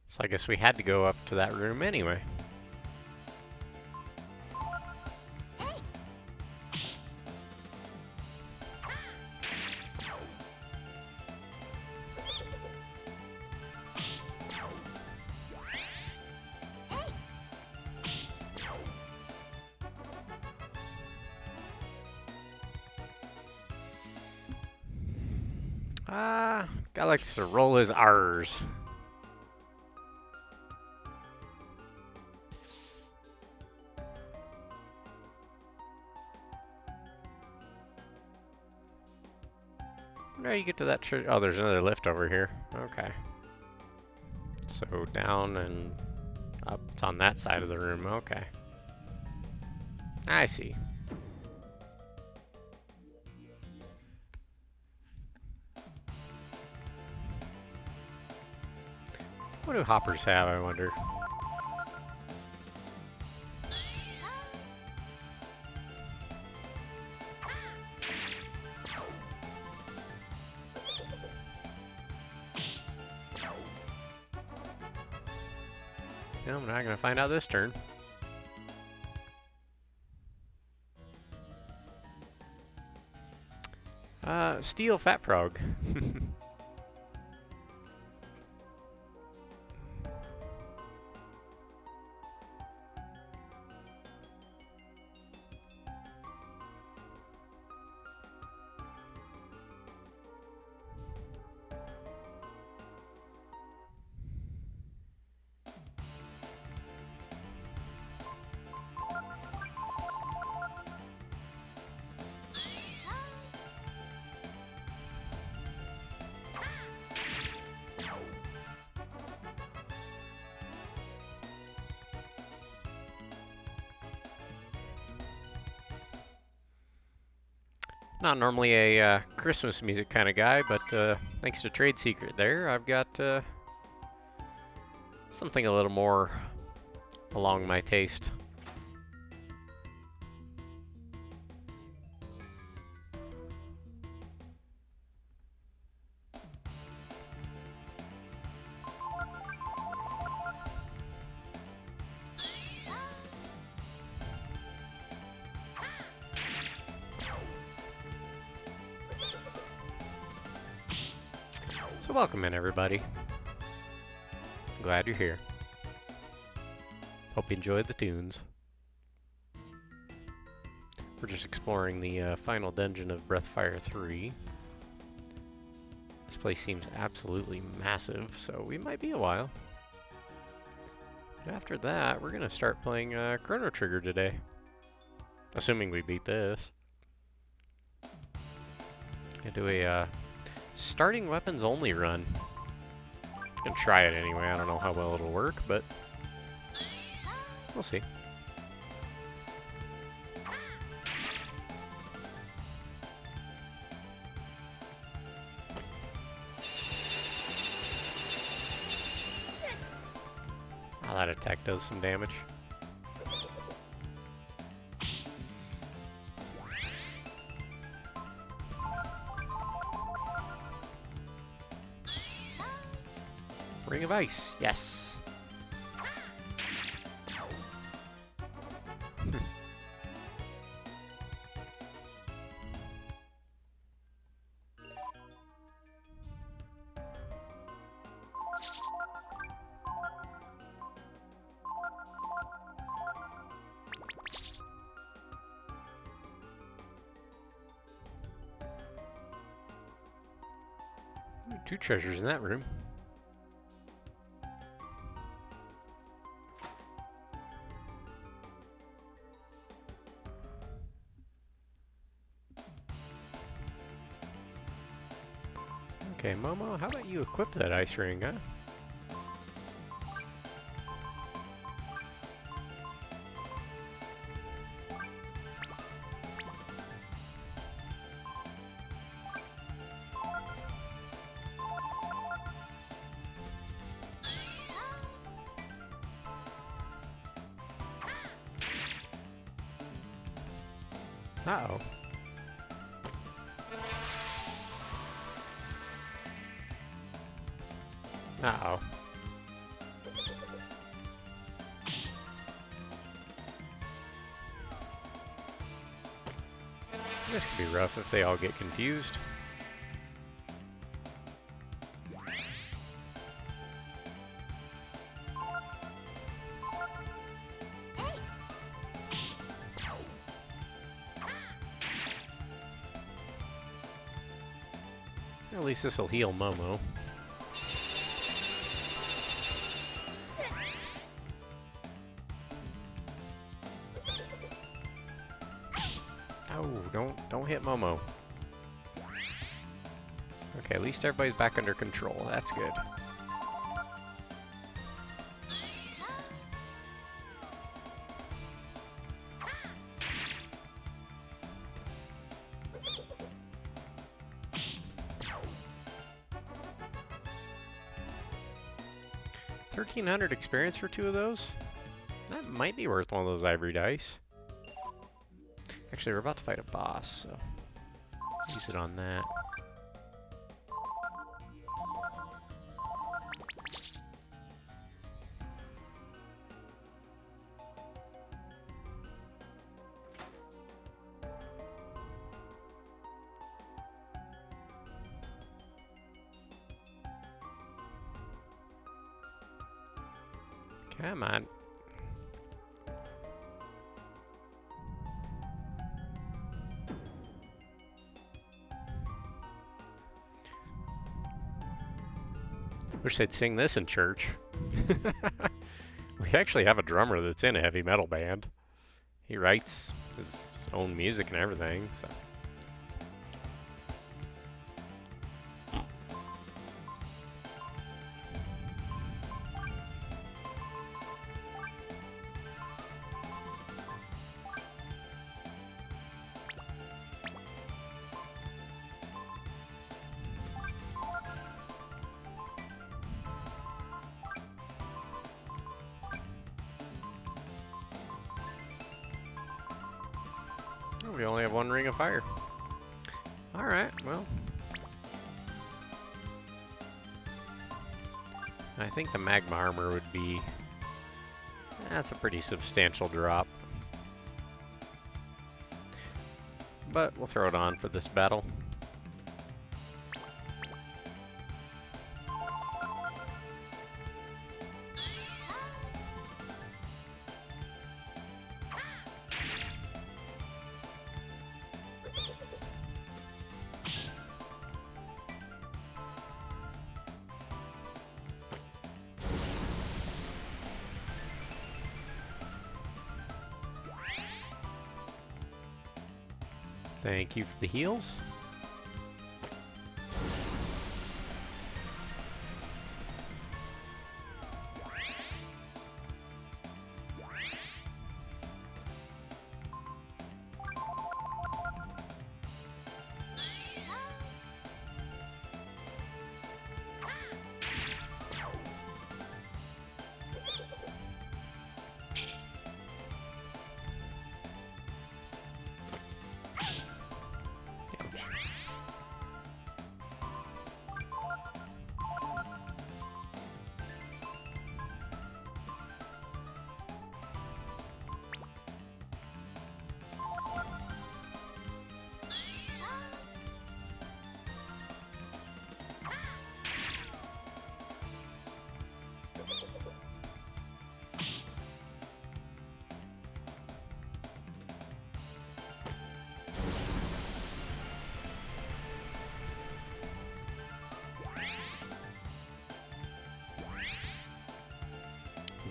So I guess we had to go up to that room anyway. Guy likes to roll his R's. Where do you get to that church? Oh, there's another lift over here. Okay. So down and up. It's on that side of the room. Okay. I see. What do hoppers have, I wonder? No, we're not going to find out this turn. Steel Fat Frog. Not normally a Christmas music kind of guy, but thanks to Trade Secret there, I've got something a little more along my taste. So welcome in, everybody. Glad you're here. Hope you enjoyed the tunes. We're just exploring the final dungeon of Breathfire 3. This place seems absolutely massive, so we might be a while. But after that, we're gonna start playing Chrono Trigger today. Assuming we beat this. Gonna do a starting weapons only run. Gonna try it anyway. I don't know how well it'll work, but we'll see. Oh, that attack does some damage. Ring of Ice, yes. Ooh, 2 treasures in that room. Okay, Momo, how about you equip that ice ring, huh? Uh-oh. Uh-oh. This could be rough if they all get confused. At least this will heal Momo. Oh, don't hit Momo. Okay, at least everybody's back under control. That's good. $1,300 experience for 2 of those? That might be worth one of those ivory dice. Actually, we're about to fight a boss, so use it on that. Come on. Wish they'd sing this in church. We actually have a drummer that's in a heavy metal band. He writes his own music and everything, so. we only have one ring of fire. Alright, well. I think the magma armor would be... That's a pretty substantial drop. But we'll throw it on for this battle. Thank you for the heals.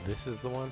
This is the one?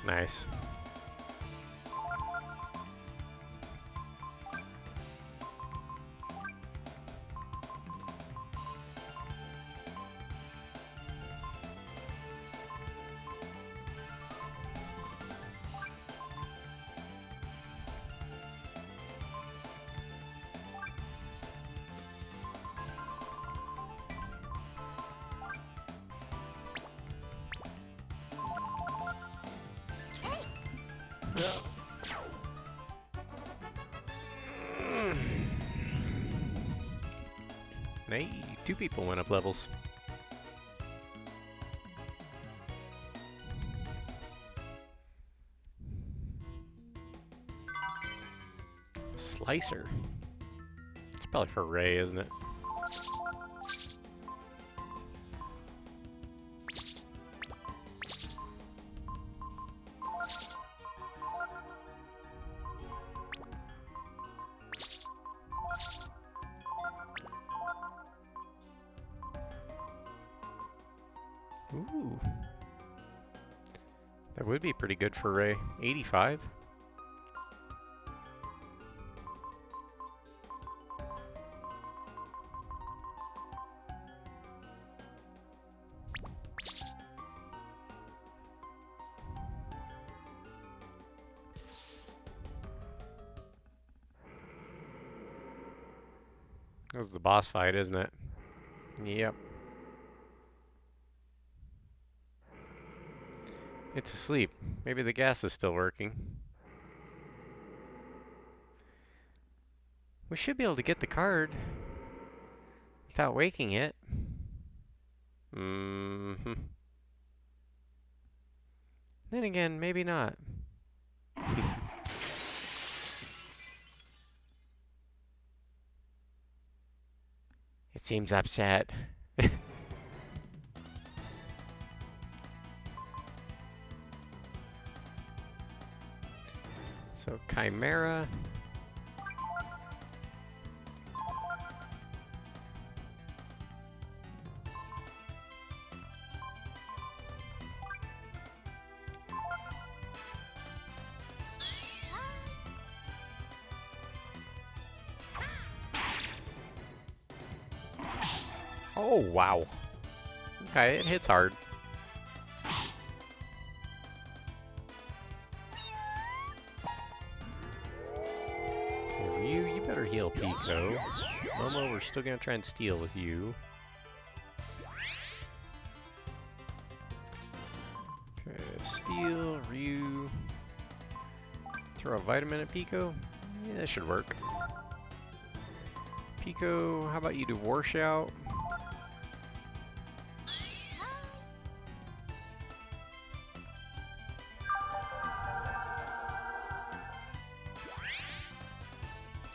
Nice. Hey, 2 people went up levels. Slicer. It's probably for Ray, isn't it? Ooh. That would be pretty good for Ray. 85. This is the boss fight, isn't it? Yep. It's asleep. Maybe the gas is still working. We should be able to get the card without waking it. Mm-hmm. Then again, maybe not. It seems upset. So, Chimera. Oh, wow. Okay, it hits hard. Okay, Ryu, you better heal Pico. Momo, we're still gonna try and steal with you. Okay, steal, Ryu. Throw a vitamin at Pico. Yeah, that should work. Pico, how about you do Warshout?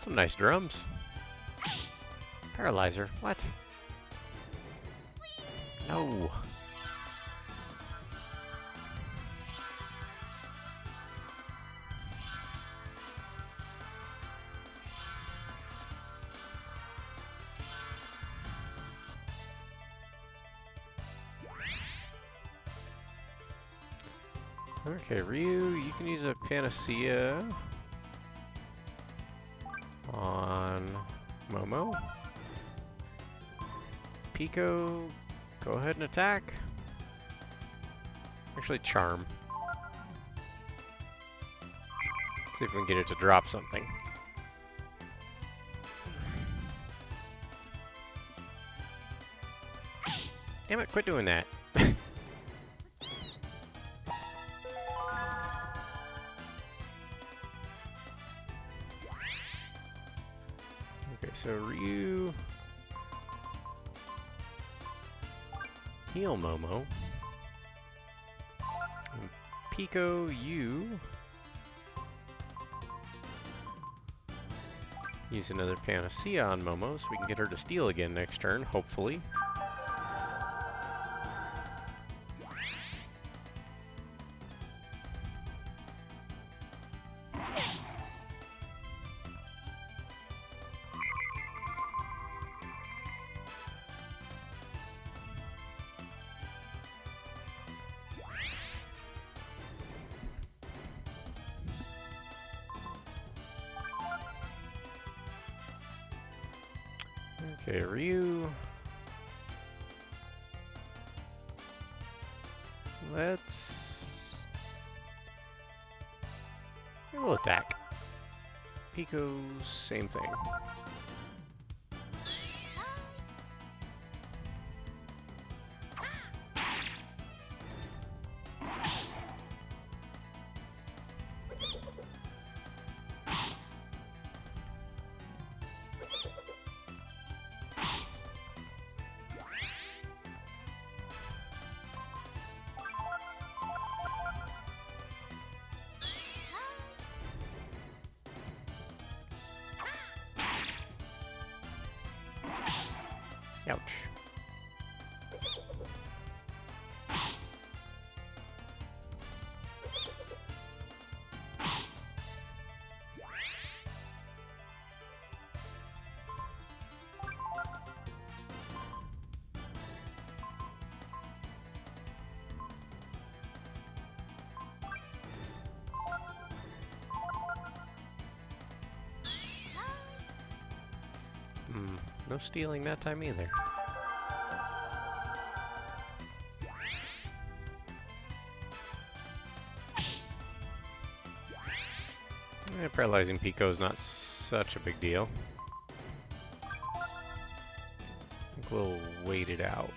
Some nice drums. Paralyzer, what? No. Okay, Ryu, you can use a Panacea on Momo. Pico, go ahead and attack. Actually, Charm. See if we can get it to drop something. Damn it, quit doing that. Okay, so Ryu. Heal Momo. And Pico, you. Use another Panacea on Momo so we can get her to steal again next turn, hopefully. Okay, Ryu. We'll attack. Pico, same thing. Ouch. no stealing that time either. Paralyzing Pico is not such a big deal. I think we'll wait it out.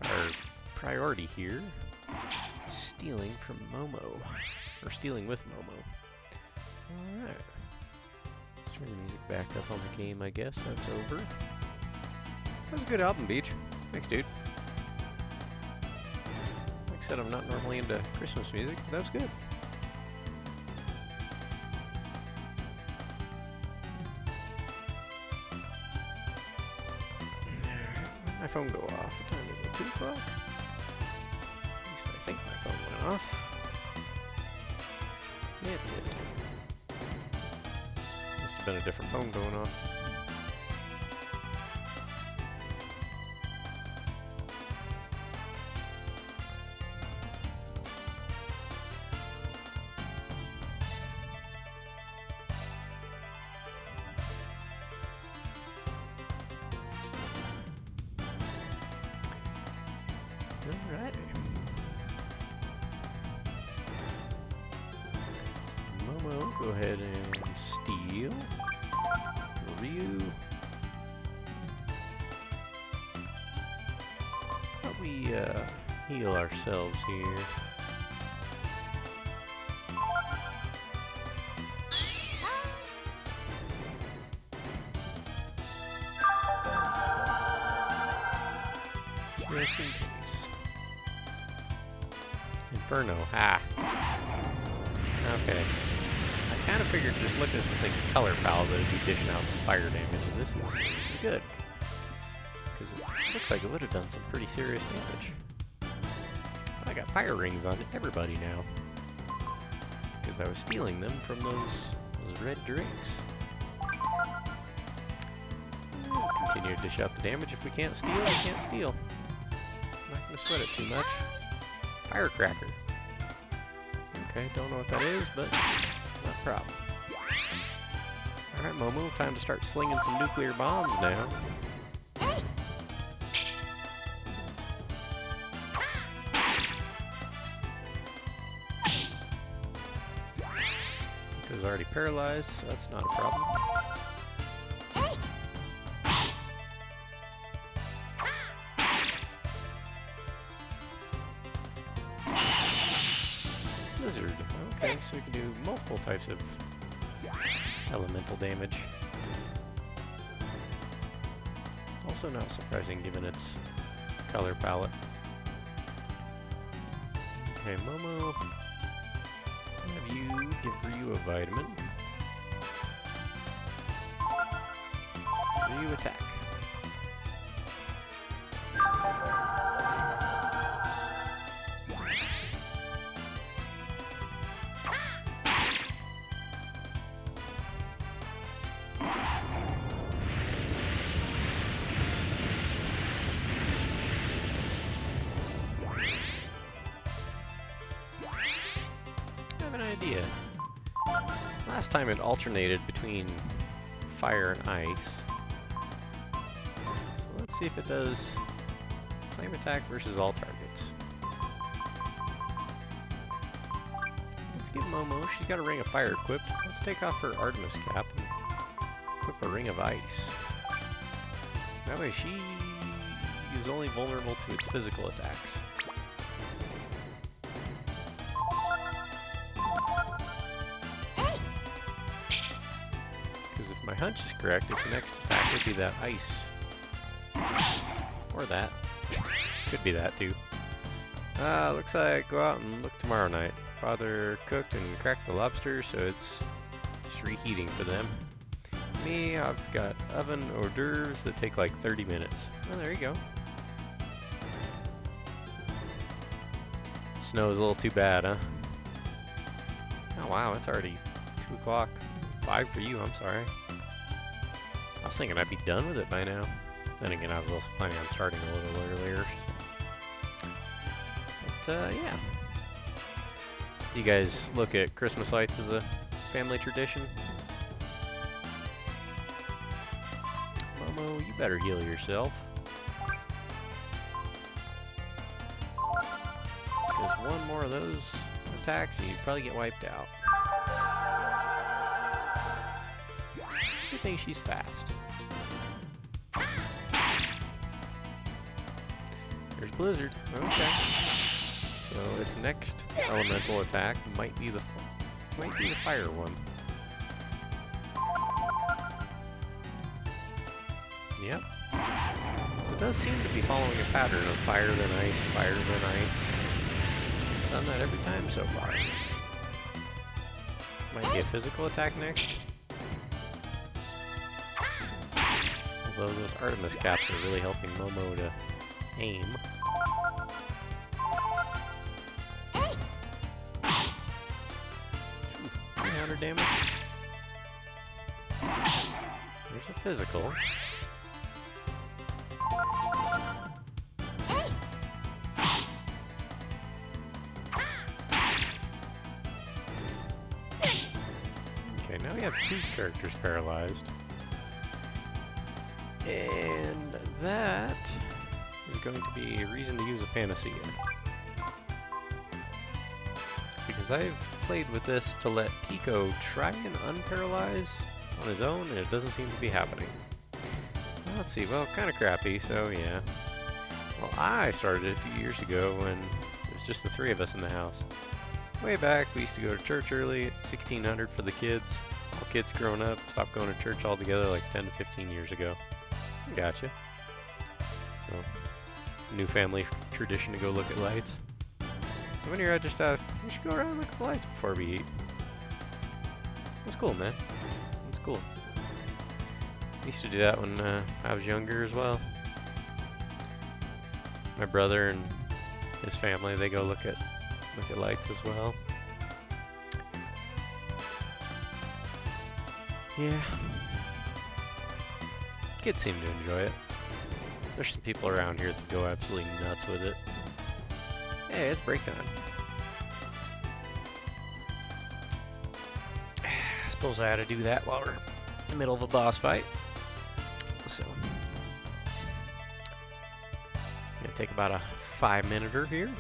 Our priority here is stealing from Momo. Or stealing with Momo. Alright. Let's turn the music back up on the game, I guess. That's over. That was a good album, Beach. Thanks, dude. Like I said, I'm not normally into Christmas music, but that was good. My phone go off. What time is it? 2 o'clock? At least I think my phone went off. It did. Must have been a different phone going off. Alright. Momo, go ahead and steal. Ryu. How about we heal ourselves here? Just in case. Inferno, ha! Okay. I kind of figured just looking at this thing's color palette that it'd be dishing out some fire damage, and this is good. Because it looks like it would have done some pretty serious damage. But I got fire rings on everybody now. Because I was stealing them from those red drakes. We'll continue to dish out the damage. If we can't steal, we can't steal. I'm not going to sweat it too much. Firecracker. Okay, don't know what that is, but not a problem. Alright, Momo, time to start slinging some nuclear bombs now. Pico's already paralyzed, so that's not a problem. Blizzard. Okay, so we can do multiple types of elemental damage. Also not surprising given its color palette. Okay, Momo, have you give Ryu a vitamin. Ryu attack. Idea. Last time it alternated between fire and ice. So let's see if it does flame attack versus all targets. Let's give Momo, she's got a ring of fire equipped. Let's take off her Artemis cap and equip a ring of ice. That way she is only vulnerable to its physical attacks. My hunch is correct, its next attack would be that ice. Or that. Could be that too. Looks like go out and look tomorrow night. Father cooked and cracked the lobster, so it's just reheating for them. Me, I've got oven hors d'oeuvres that take like 30 minutes. Oh, there you go. Snow's a little too bad, huh? Oh wow, it's already 2 o'clock. 5 for you, I'm sorry. I was thinking I'd be done with it by now. Then again, I was also planning on starting a little earlier. So. But, yeah. Do you guys look at Christmas lights as a family tradition? Momo, you better heal yourself. Because one more of those attacks and you'd probably get wiped out. Good thing she's fast. There's Blizzard. Okay. So its next elemental attack might be the fire one. Yep. So it does seem to be following a pattern of fire then ice, fire then ice. It's done that every time so far. Might be a physical attack next. Although those Artemis caps are really helping Momo to aim. 300 damage. There's a physical. Okay, now we have 2 characters paralyzed. And that is going to be a reason to use a Panacea. Because I've played with this to let Pico try and unparalyze on his own, and it doesn't seem to be happening. Well, let's see, well, kind of crappy, so yeah. Well, I started it a few years ago when it was just the 3 of us in the house. Way back, we used to go to church early at 1600 for the kids. All kids growing up, stopped going to church altogether like 10 to 15 years ago. Gotcha. So, new family tradition to go look at lights. So when you're out, just ask, we should go around and look at the lights before we eat. That's cool, man. That's cool. I used to do that when I was younger as well. My brother and his family, they go look at lights as well. Yeah. Kids seem to enjoy it. There's some people around here that go absolutely nuts with it. Hey, it's break time. I suppose I ought to do that while we're in the middle of a boss fight. So, gonna take about a 5-minute here.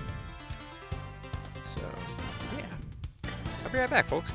So, yeah. I'll be right back, folks.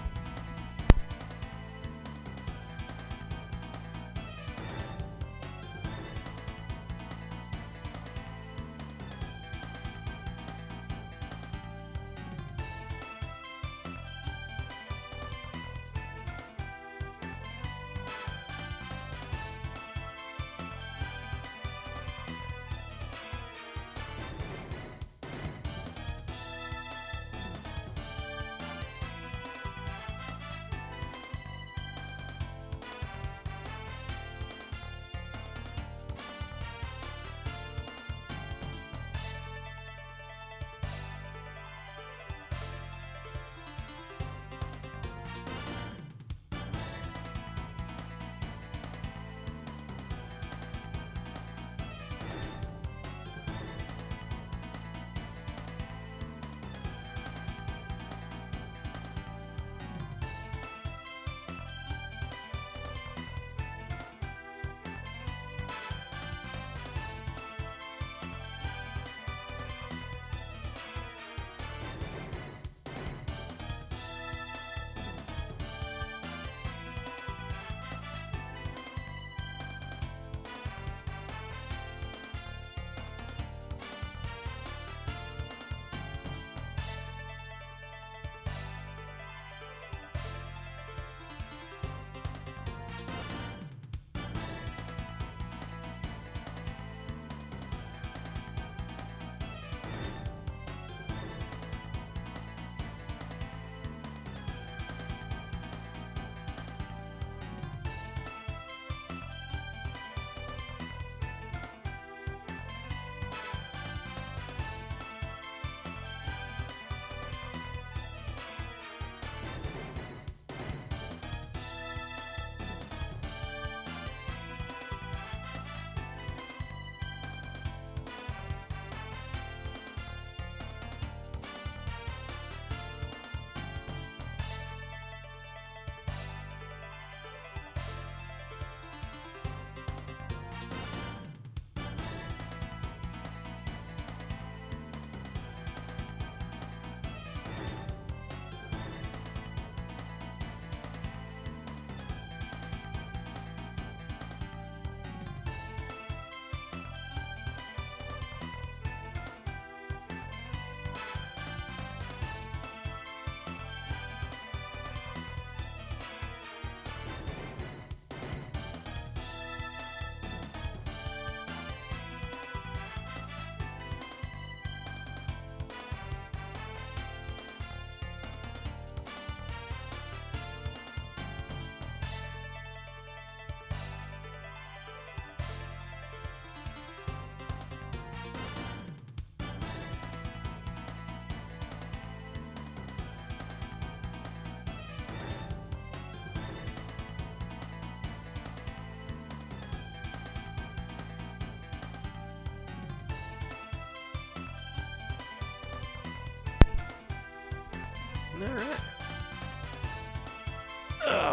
Alright.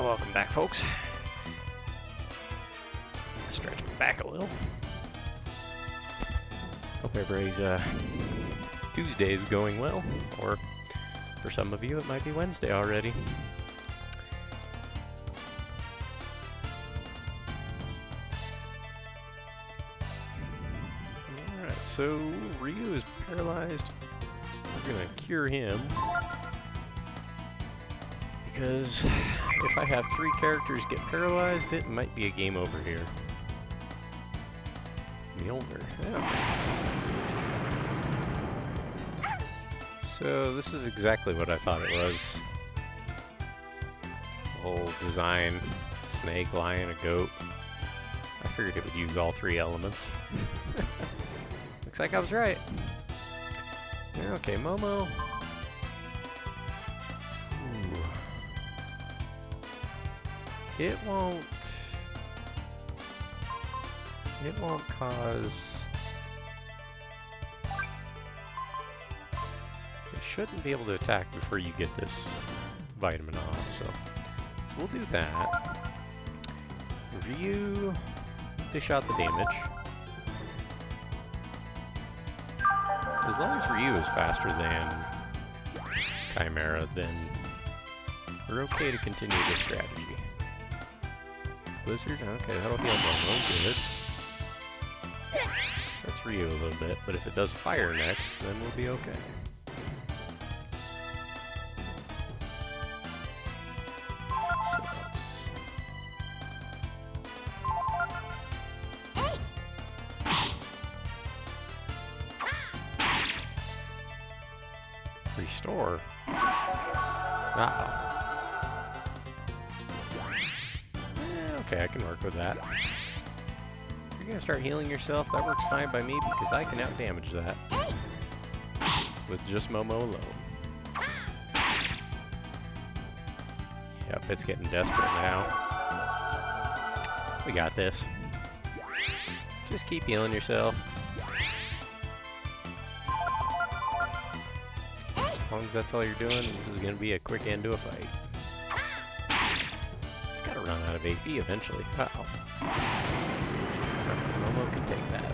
Welcome back, folks. Stretch my back a little. Hope everybody's Tuesday is going well, or for some of you it might be Wednesday already. Alright, so Ryu is paralyzed. We're gonna cure him. Because if I have 3 characters get paralyzed, it might be a game over here. Mjolnir, yeah. So this is exactly what I thought it was. The whole design, snake, lion, a goat. I figured it would use all 3 elements. Looks like I was right. Okay, Momo. Ooh. It won't cause... It shouldn't be able to attack before you get this vitamin off, so we'll do that. Ryu, dish out the damage. As long as Ryu is faster than Chimera, then we're okay to continue this strategy. Blizzard? Okay, that'll heal Momo. Good. That's Ryu a little bit, but if it does fire next, then we'll be okay. So let's... Restore. Okay, I can work with that. If you're gonna start healing yourself, that works fine by me because I can out-damage that with just Momo alone. Yep, it's getting desperate now. We got this. Just keep healing yourself. As long as that's all you're doing, this is gonna be a quick end to a fight. It's gotta run out of AP eventually. Uh-oh. Momo can take that.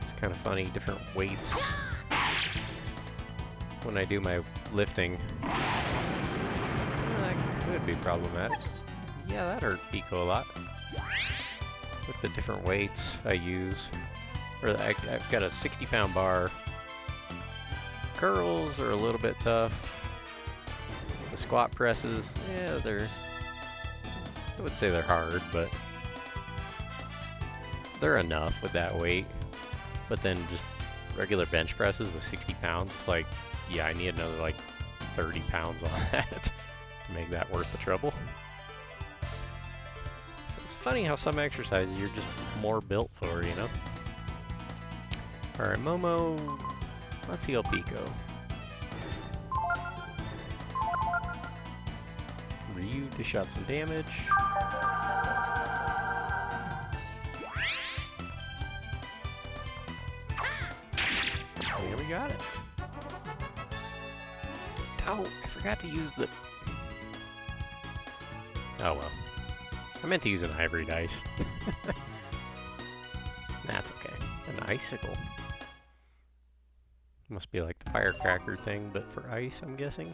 It's kind of funny, different weights. When I do my lifting, that could be problematic. Yeah, that hurt Pico a lot. With the different weights I use. I've got a 60-pound bar. Curls are a little bit tough. The squat presses, yeah, I would say they're hard, but they're enough with that weight. But then just regular bench presses with 60 pounds, it's like, yeah, I need another like 30 pounds on that to make that worth the trouble. So it's funny how some exercises you're just more built for, you know? Alright, Momo, let's heal Pico. Ryu dish out some damage. There we got it. Oh, I forgot to use the... Oh well. I meant to use an ivory dice. That's okay. An icicle. Must be like the firecracker thing, but for ice, I'm guessing.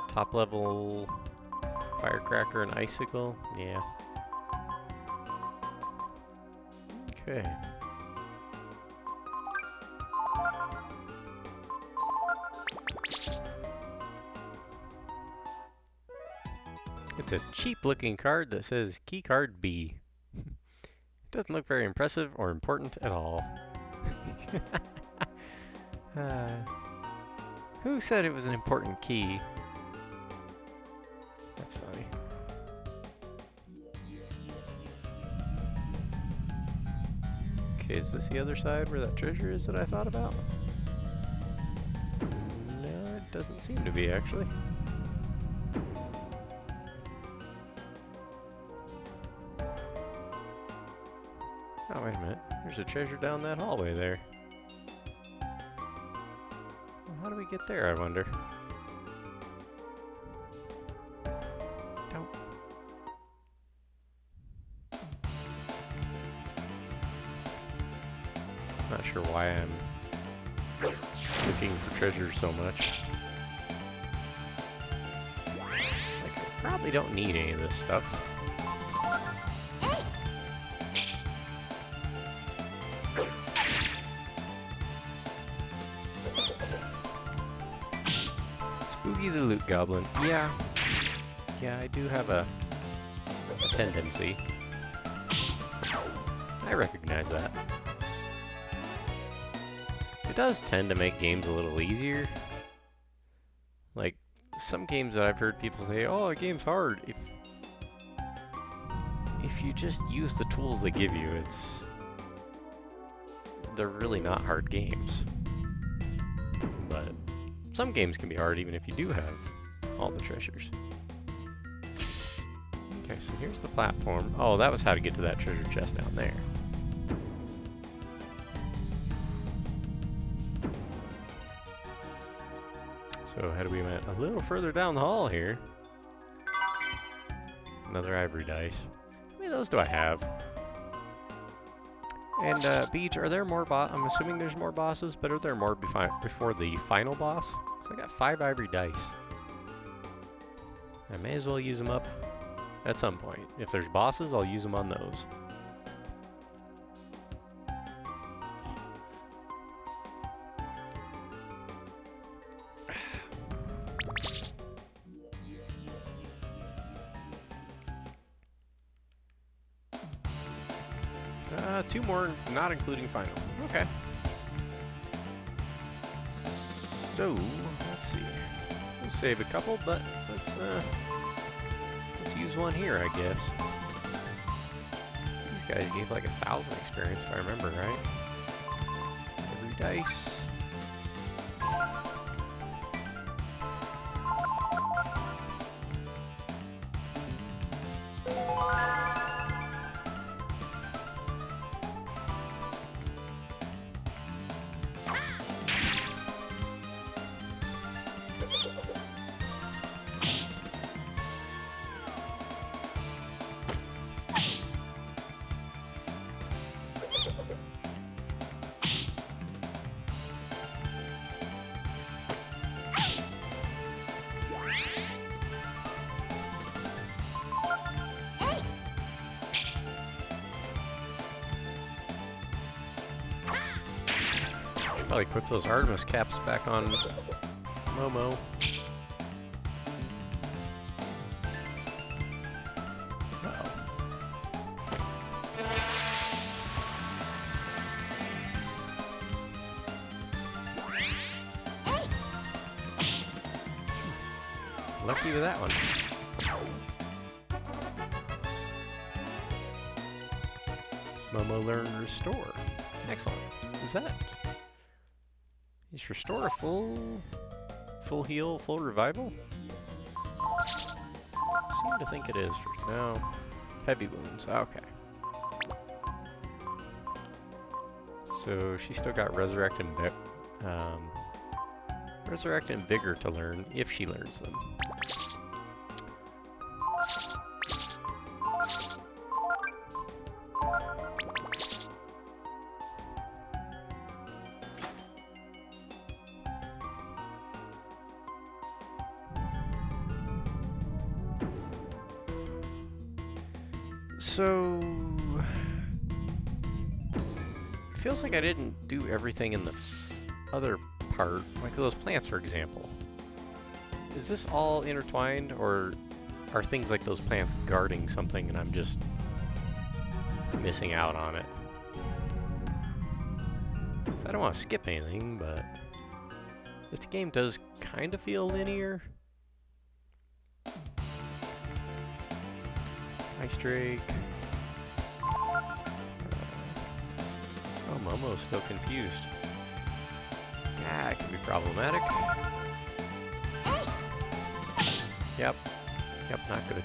Top level firecracker and icicle. Yeah. Okay. It's a cheap-looking card that says Key Card B. It doesn't look very impressive or important at all. Who said it was an important key? That's funny. Okay, is this the other side where that treasure is that I thought about? doesn't seem to be, actually. Oh, wait a minute. There's a treasure down that hallway there. Well, how do we get there, I wonder? Don't. Not sure why I'm looking for treasure so much. Like, I probably don't need any of this stuff. Spooky the Loot Goblin. Yeah. Yeah, I do have a tendency. I recognize that. It does tend to make games a little easier. Like, some games that I've heard people say, oh, a game's hard. If you just use the tools they give you, they're really not hard games. But some games can be hard even if you do have all the treasures. Okay, so here's the platform. Oh, that was how to get to that treasure chest down there. So how do we went? A little further down the hall here. Another ivory dice. How many of those do I have? And Beach, are there more I'm assuming there's more bosses, but are there more before the final boss? So I got 5 ivory dice. I may as well use them up at some point. If there's bosses, I'll use them on those. Two more, not including final. Okay. So, let's see. We'll save a couple, but let's use one here, I guess. These guys gave like 1,000 experience, if I remember right. Every dice. Probably equip those Artemis caps back on Momo. Uh-oh. Lucky with that one. Momo learned Restore. Excellent. What is that? Is Restore a full heal, full revival? I seem to think it is. No. Heavy wounds. Okay. So she still got Resurrect and Resurrect and Vigor to learn if she learns them. So, it feels like I didn't do everything in the other part, like those plants, for example. Is this all intertwined, or are things like those plants guarding something and I'm just missing out on it? I don't want to skip anything, but this game does kind of feel linear. Ice Drake. Oh, Momo's still confused. Ah, it can be problematic. Yep. Yep, not good.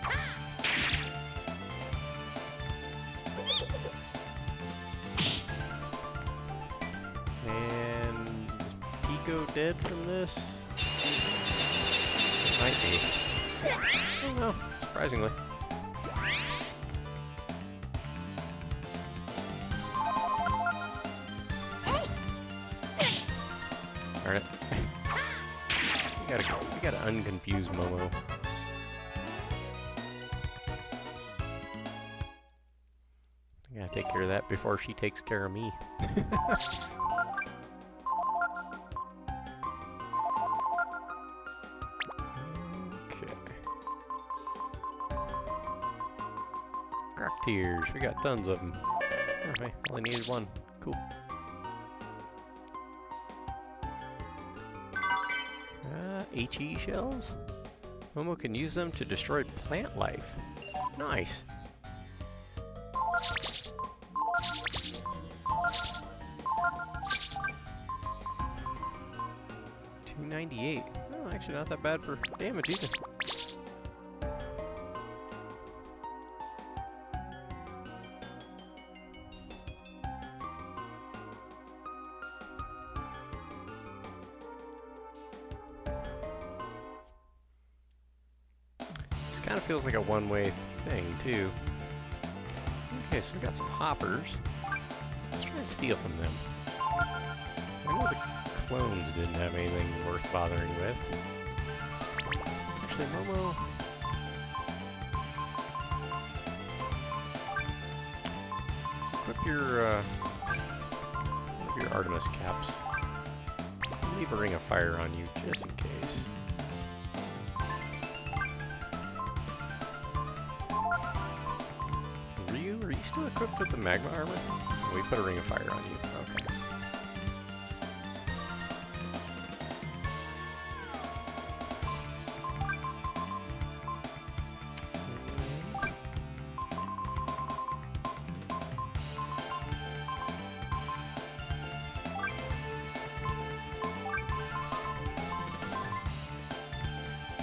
And is Pico dead from this? Might be. Oh no, surprisingly. Darn it. We gotta unconfuse Momo. I gotta take care of that before she takes care of me. Okay. Grocteers, we got tons of them. Okay, only needed one. Cool. HE shells? Momo can use them to destroy plant life. Nice. $298. Oh, actually not that bad for damage either. This kind of feels like a one-way thing, too. Okay, so we got some hoppers. Let's try and steal from them. I know the clones didn't have anything worth bothering with. Actually, Momo... equip your, one of your Artemis caps. Leave a ring of fire on you, just in case. Ryu, are you still equipped with the magma armor? Oh, we put a ring of fire on you. Okay.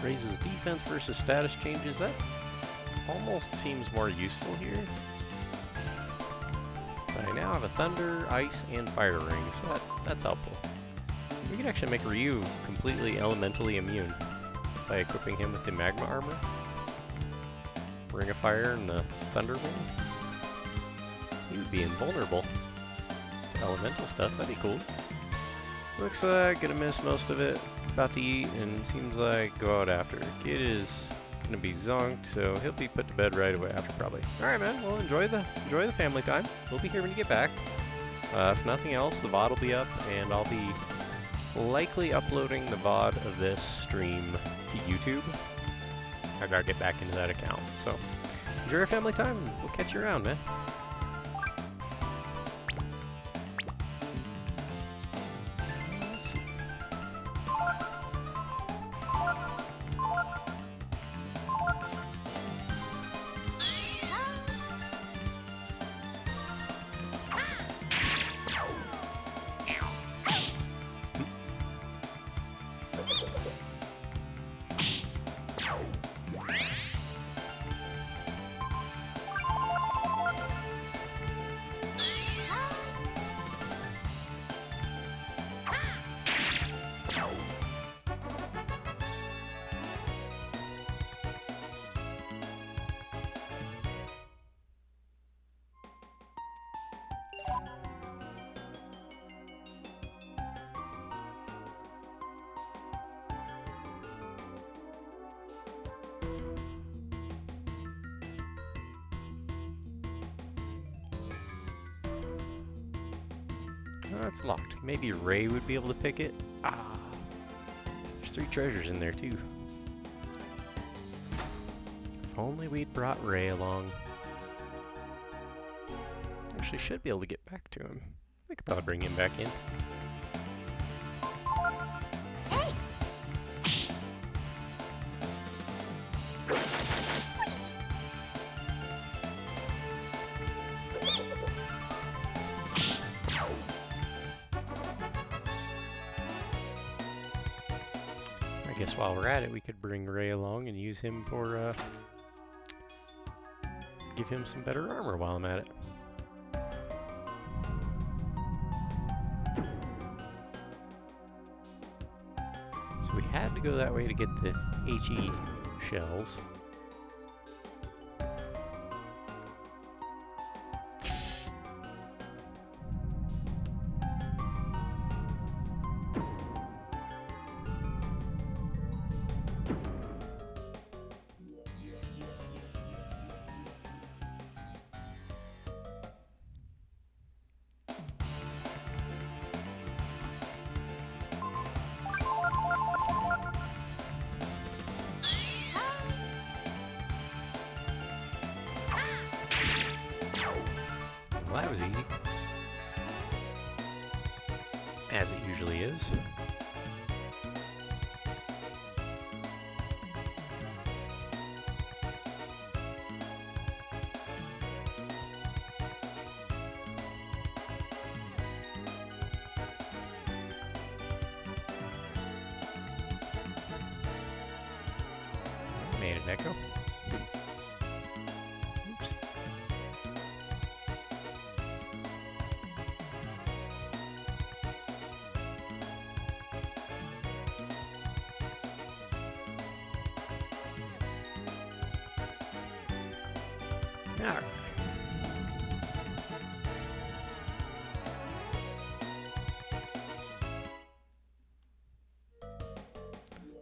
Raises defense versus status changes. That almost seems more useful here. But I now have a thunder, ice, and fire ring, so that's helpful. We can actually make Ryu completely elementally immune by equipping him with the magma armor, ring of fire, and the thunder ring. He would be invulnerable to elemental stuff. That'd be cool. Looks like gonna miss most of it. About to eat, and seems like go out after. Kid is gonna be zonked, so he'll be put to bed right away after probably. All right, man. Well, enjoy the family time. We'll be here when you get back. If nothing else, the VOD will be up, and I'll be likely uploading the VOD of this stream to YouTube. I gotta get back into that account. So enjoy your family time. We'll catch you around, man. Oh, it's locked. Maybe Ray would be able to pick it. Ah, there's 3 treasures in there too. If only we'd brought Ray along. Actually, should be able to get back to him. I could probably bring him back in. I guess while we're at it, we could bring Ray along and use him for, give him some better armor while I'm at it. So we had to go that way to get the HE shells. Well, that was easy. As it usually is. Made an echo. Oops. Alright.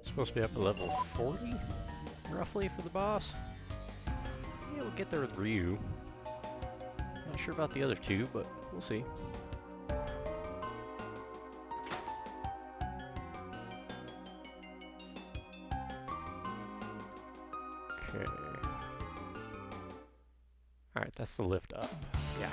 Supposed to be up to level 40, roughly, for the boss. Yeah, we'll get there with Ryu. Not sure about the other two, but we'll see. Okay. Alright, that's the lift up. Yeah.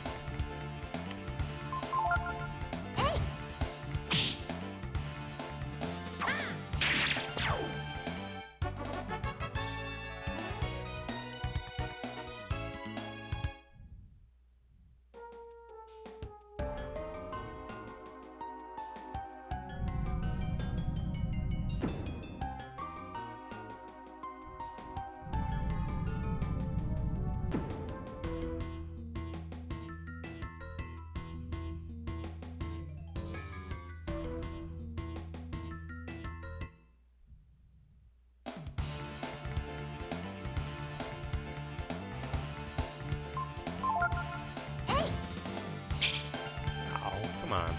Come on.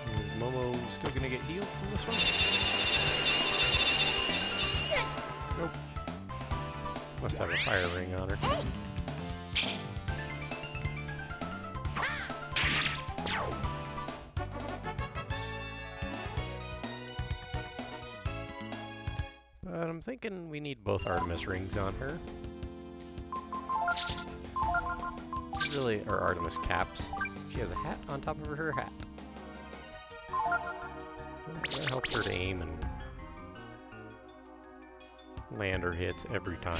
Is Momo still gonna get healed from this one? Nope. Must have a fire ring on her. But I'm thinking we need both Artemis rings on her. Really, or Artemis caps. She has a hat on top of her hat. That helps her to aim and land her hits every time.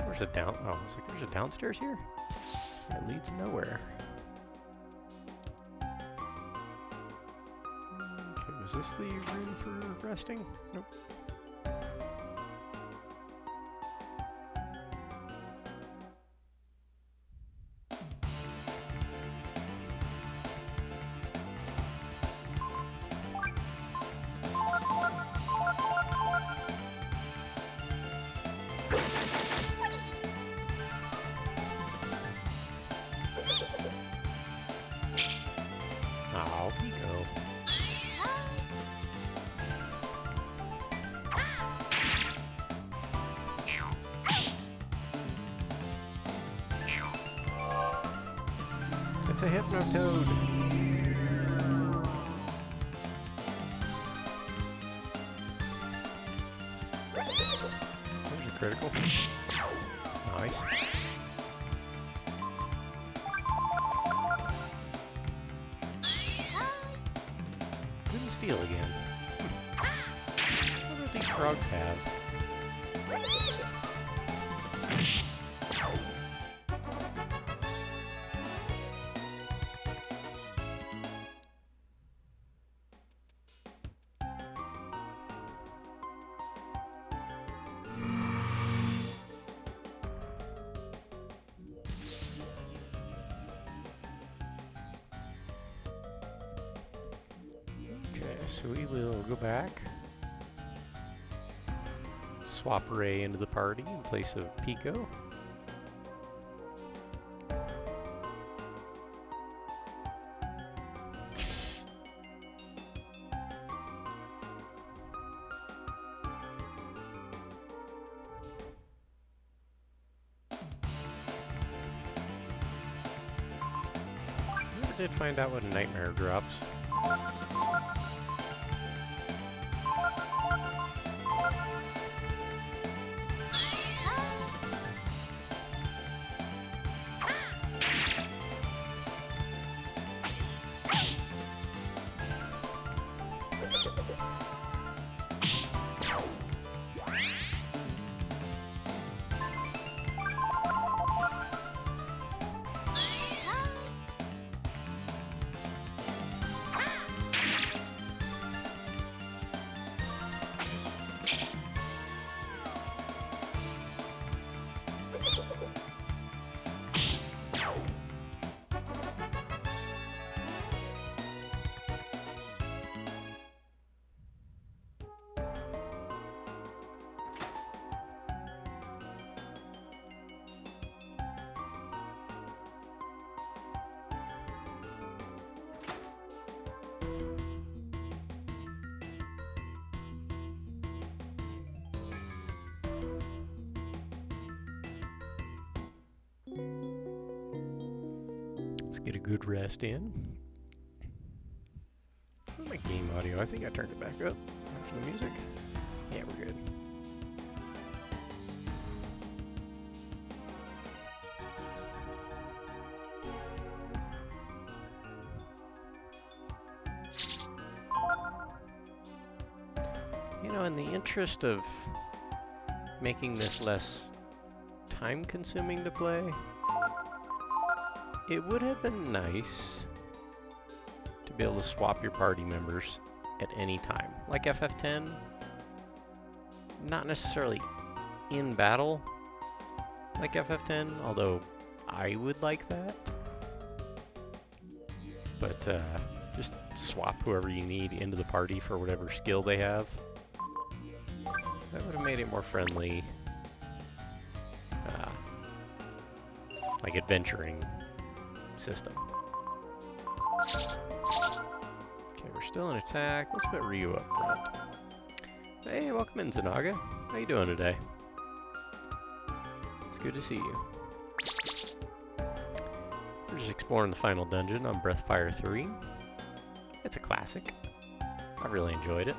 Where's the down? Oh, it's like there's a downstairs here? That leads nowhere. Is this the room for resting? Nope. Oh, Pico. It's a Hypnotoad. There's a critical. Nice. Couldn't steal again. What do these frogs have? So we will go back. Swap Ray into the party in place of Pico. Never did find out what a nightmare drops. Let's get a good rest in. Where's my game audio? I think I turned it back up after the music. Yeah, we're good. You know, in the interest of making this less time-consuming to play, it would have been nice to be able to swap your party members at any time. Like FF10, not necessarily in battle like FF10, although I would like that. But just swap whoever you need into the party for whatever skill they have. That would have made it more friendly, like adventuring system. Okay, we're still in attack. Let's put Ryu up front. Hey, welcome in, Zanaga. How you doing today? It's good to see you. We're just exploring the final dungeon on Breath of Fire 3. It's a classic. I really enjoyed it.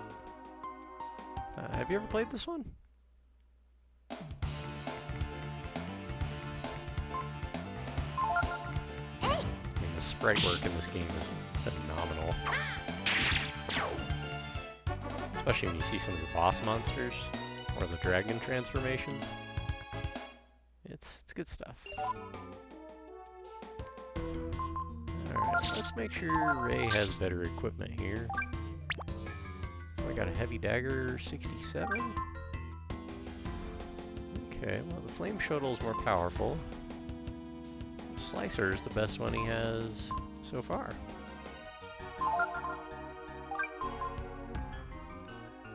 Have you ever played this one? The sprite work in this game is phenomenal. Especially when you see some of the boss monsters or the dragon transformations. It's good stuff. Alright, let's make sure Ray has better equipment here. So I got a heavy dagger 67. Okay, well the flame shuttle is more powerful. Slicer is the best one he has so far.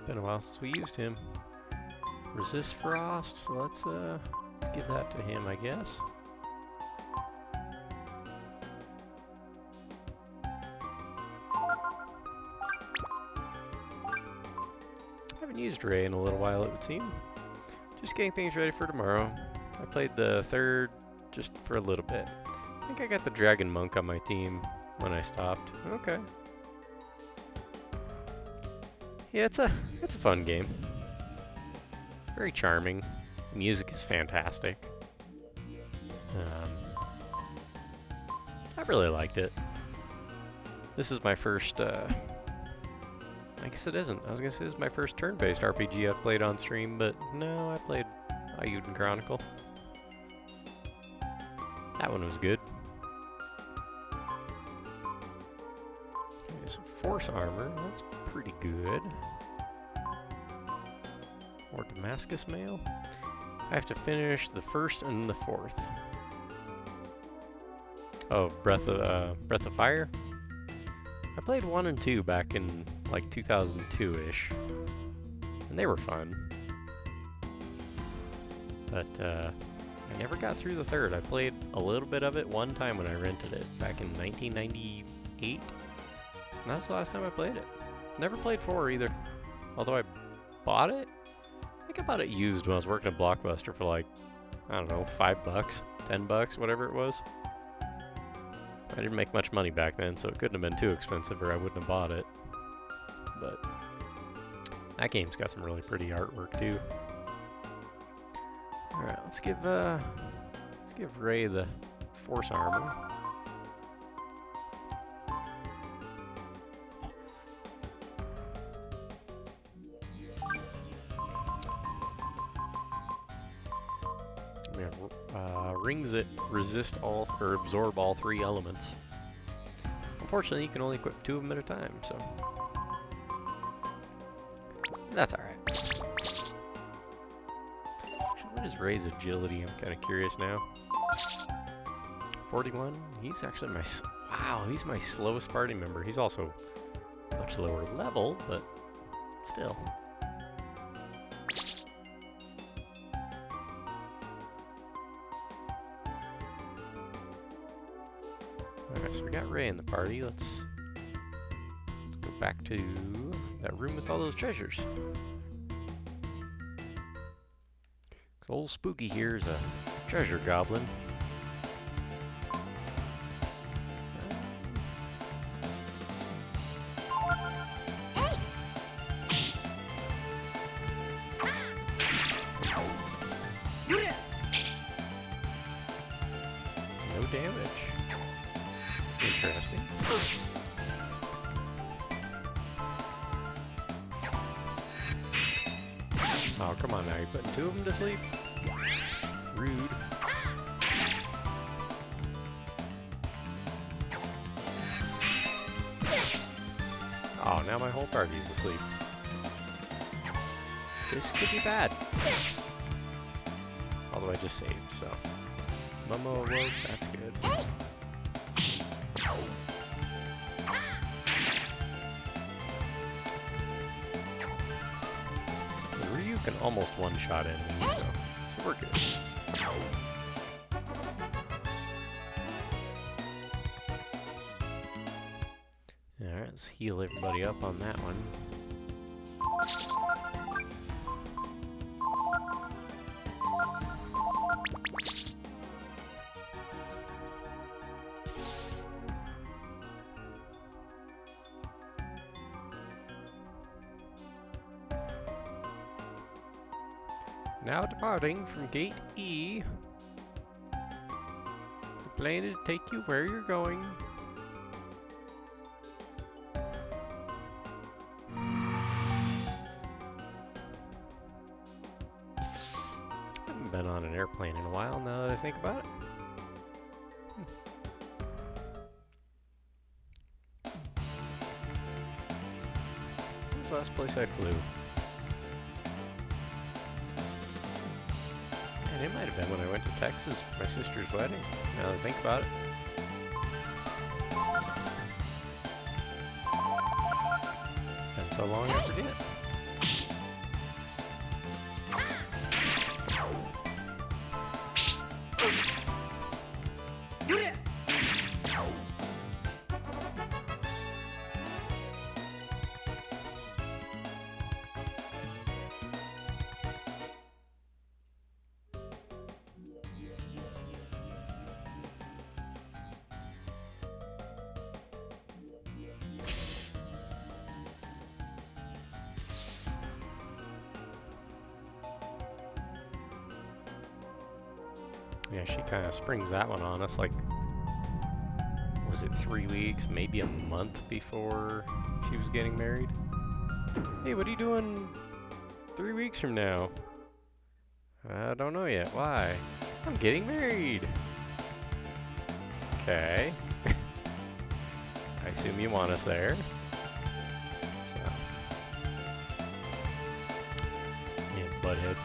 Been a while since we used him. Resist frost, so let's give that to him, I guess. Haven't used Ray in a little while, it would seem. Just getting things ready for tomorrow. I played the third just for a little bit. I think I got the Dragon Monk on my team when I stopped. Okay. Yeah, it's a fun game. Very charming. The music is fantastic. I really liked it. This is my first, I guess it isn't. I was gonna say this is my first turn-based RPG I've played on stream, but no, I played Ayuden Chronicle. That one was good. Okay, so Force Armor, that's pretty good. More Damascus Mail. I have to finish the first and the fourth. Oh, Breath of Fire? I played 1 and 2 back in like 2002-ish, and they were fun. But I never got through the third. I played a little bit of it one time when I rented it back in 1998, and that's the last time I played it. Never played 4 either, although I bought it. I think I bought it used when I was working at Blockbuster for like, I don't know, $5, $10, whatever it was. I didn't make much money back then, so it couldn't have been too expensive or I wouldn't have bought it. But that game's got some really pretty artwork too. Alright, let's give Ray the force armor. We have rings that resist all or absorb all 3 elements. Unfortunately, you can only equip 2 of them at a time, so that's alright. What is Ray's agility? I'm kind of curious now. 41? He's actually my... Wow, he's my slowest party member. He's also much lower level, but still. Alright, so we got Ray in the party. Let's go back to that room with all those treasures. Old Spooky here is a treasure goblin. No damage. Interesting. Oh, come on now. You're putting 2 of them to sleep? Rude. Oh, now my whole party's asleep. This could be bad. Although I just saved, so. Momo awoke, that's good. Ryu can almost one-shot enemies, so we're good. Alright, let's heal everybody up on that one. Now departing from Gate E. The plane to take you where you're going. I haven't been on an airplane in a while now that I think about it. When was the last place I flew? And it might have been when I went to Texas for my sister's wedding, now that I think about it. Been so long I forget. Yeah, she kind of springs that one on us like, was it 3 weeks, maybe a month before she was getting married? Hey, what are you doing 3 weeks from now? I don't know yet. Why? I'm getting married. Okay. I assume you want us there. So. Yeah, butthead.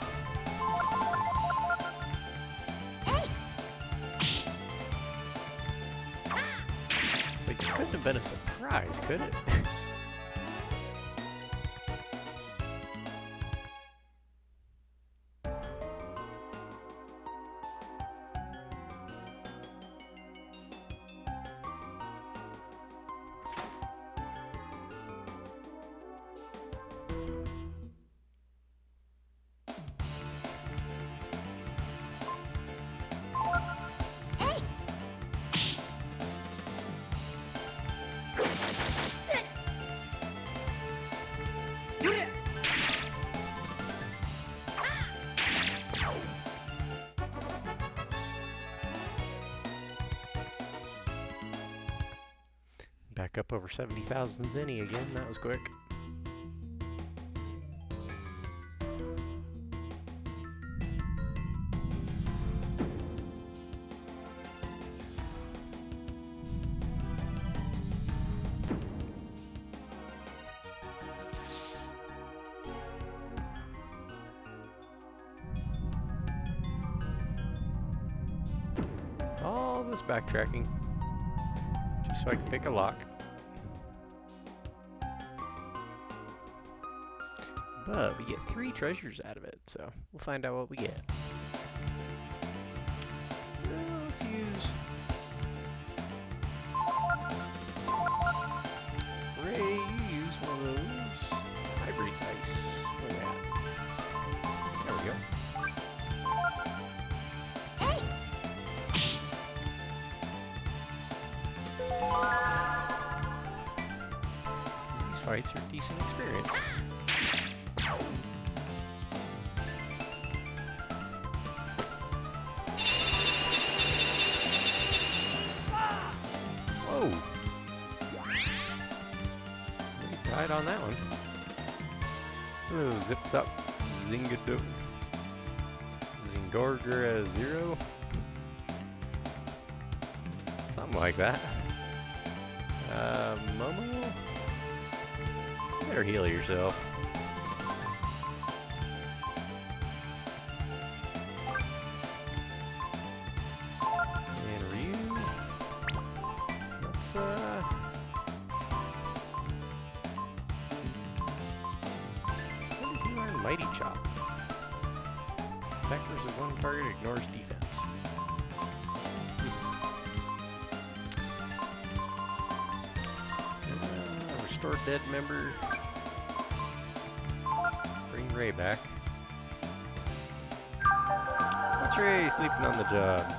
Couldn't have been a surprise, could it? Back up over 70,000 zenny again. That was quick. All this backtracking just so I can pick a lock. But we get 3 treasures out of it, so we'll find out what we get. Let's use Ray. You use one of those hybrid dice. Look at that. There we go. These fights are decent experience. Whoa! We died on that one. Oh, zips up. Zingado. Zingorgra 0. Something like that. Momo? You better heal yourself. And Ryu. Let's, when did you learn Mighty Chop? Attack versus one target ignores defense. Restore dead member. Bring Ray back. What's Ray sleeping on the job?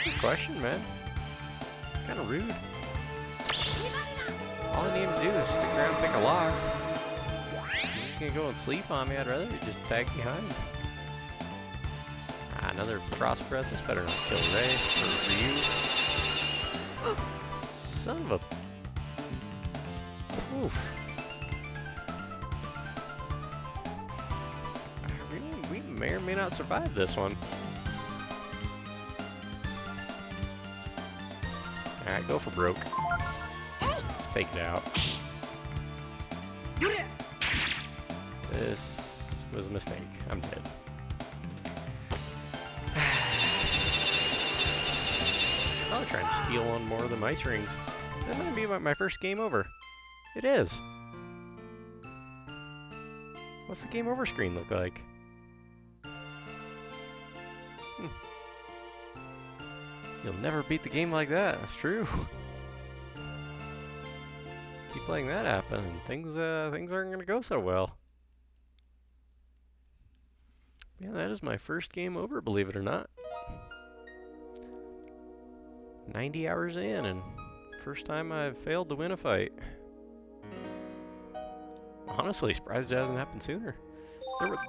Good question, man. It's kind of rude. All I need him to do is stick around and pick a lock. He's just gonna go and sleep on me. I'd rather he just tag behind. Ah, another frost breath. This better not kill Ray or you. Son of a... Oof. We may or may not survive this one. Alright, go for broke. Let's take it out. This was a mistake. I'm dead. I'll try and steal one more of the ice rings. That might be my first game over. It is. What's the game over screen look like? You'll never beat the game like that. That's true. Keep letting that happen, and things aren't gonna go so well. Yeah, that is my first game over, believe it or not. 90 hours in, and first time I've failed to win a fight. Honestly, surprised it hasn't happened sooner.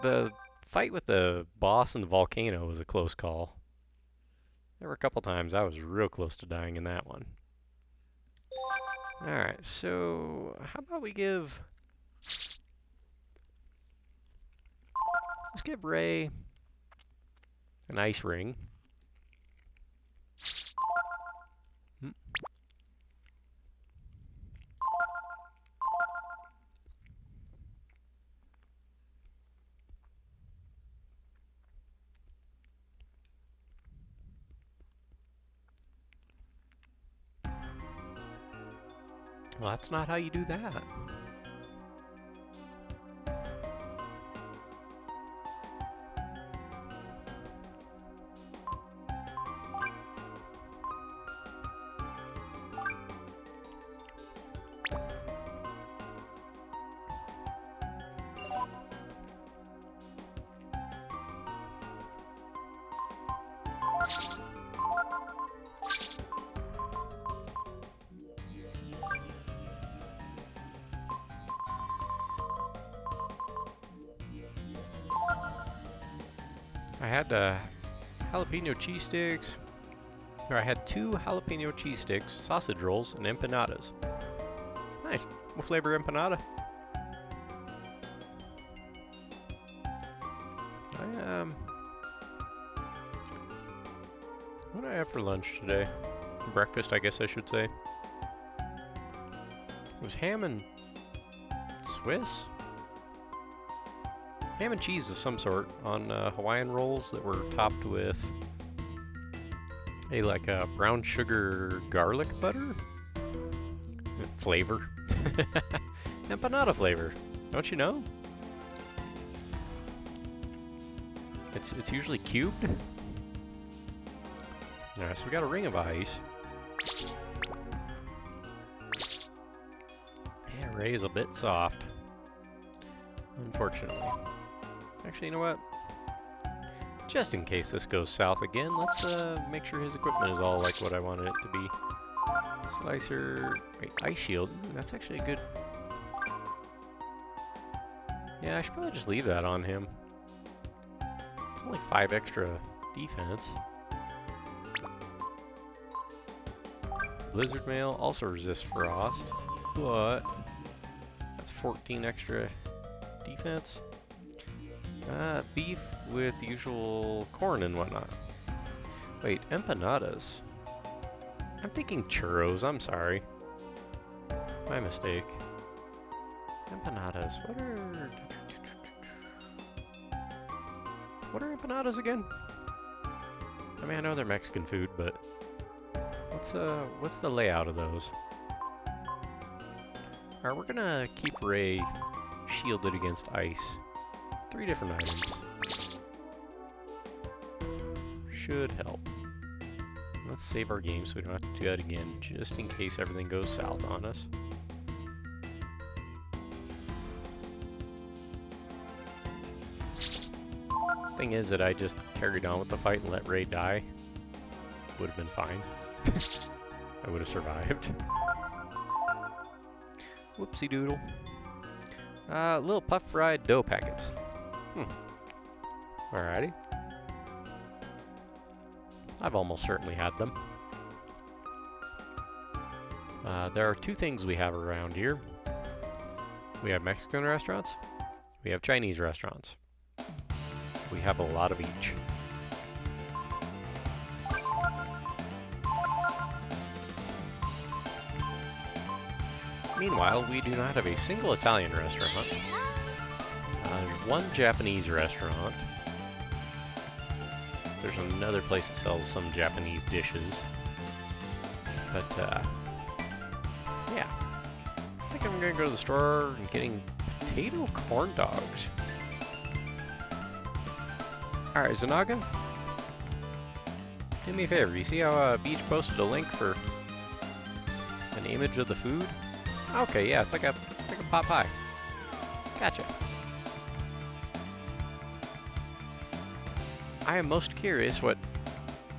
The fight with the boss in the volcano was a close call. There were a couple times I was real close to dying in that one. Alright, so how about we give... Let's give Ray an ice ring. Well, that's not how you do that. I had jalapeno cheese sticks, or I had 2 jalapeno cheese sticks, sausage rolls, and empanadas. Nice. What flavor empanada? What did I have for lunch today? Breakfast, I guess I should say. It was ham and Swiss? Ham and cheese of some sort on Hawaiian rolls that were topped with a brown sugar garlic butter flavor. Empanada flavor. Don't you know? It's usually cubed. Alright, so we got a ring of ice. Yeah, Ray is a bit soft. Unfortunately. Actually, you know what? Just in case this goes south again, let's make sure his equipment is all like what I wanted it to be. Slicer... Wait, ice shield. Ooh, that's actually a good... Yeah, I should probably just leave that on him. It's only 5 extra defense. Blizzard Mail also resists frost, but that's 14 extra defense. Beef with the usual corn and whatnot. Wait, empanadas. I'm thinking churros, I'm sorry. My mistake. Empanadas, what are empanadas again? I mean, I know they're Mexican food, but what's the layout of those? Alright, we're gonna keep Ray shielded against ice. 3 different items. Should help. Let's save our game so we don't have to do that again, just in case everything goes south on us. Thing is that I just carried on with the fight and let Ray die. Would have been fine. I would have survived. Whoopsie doodle. Little puff fried dough packets. Alrighty. I've almost certainly had them. There are 2 things we have around here. We have Mexican restaurants. We have Chinese restaurants. We have a lot of each. Meanwhile, we do not have a single Italian restaurant. There's 1 Japanese restaurant. There's another place that sells some Japanese dishes. But, yeah. I think I'm gonna go to the store and getting potato corn dogs. Alright, Zanaga. Do me a favor, you see how Beach posted a link for an image of the food? Okay, yeah, it's like a pot pie. Gotcha. I am most curious what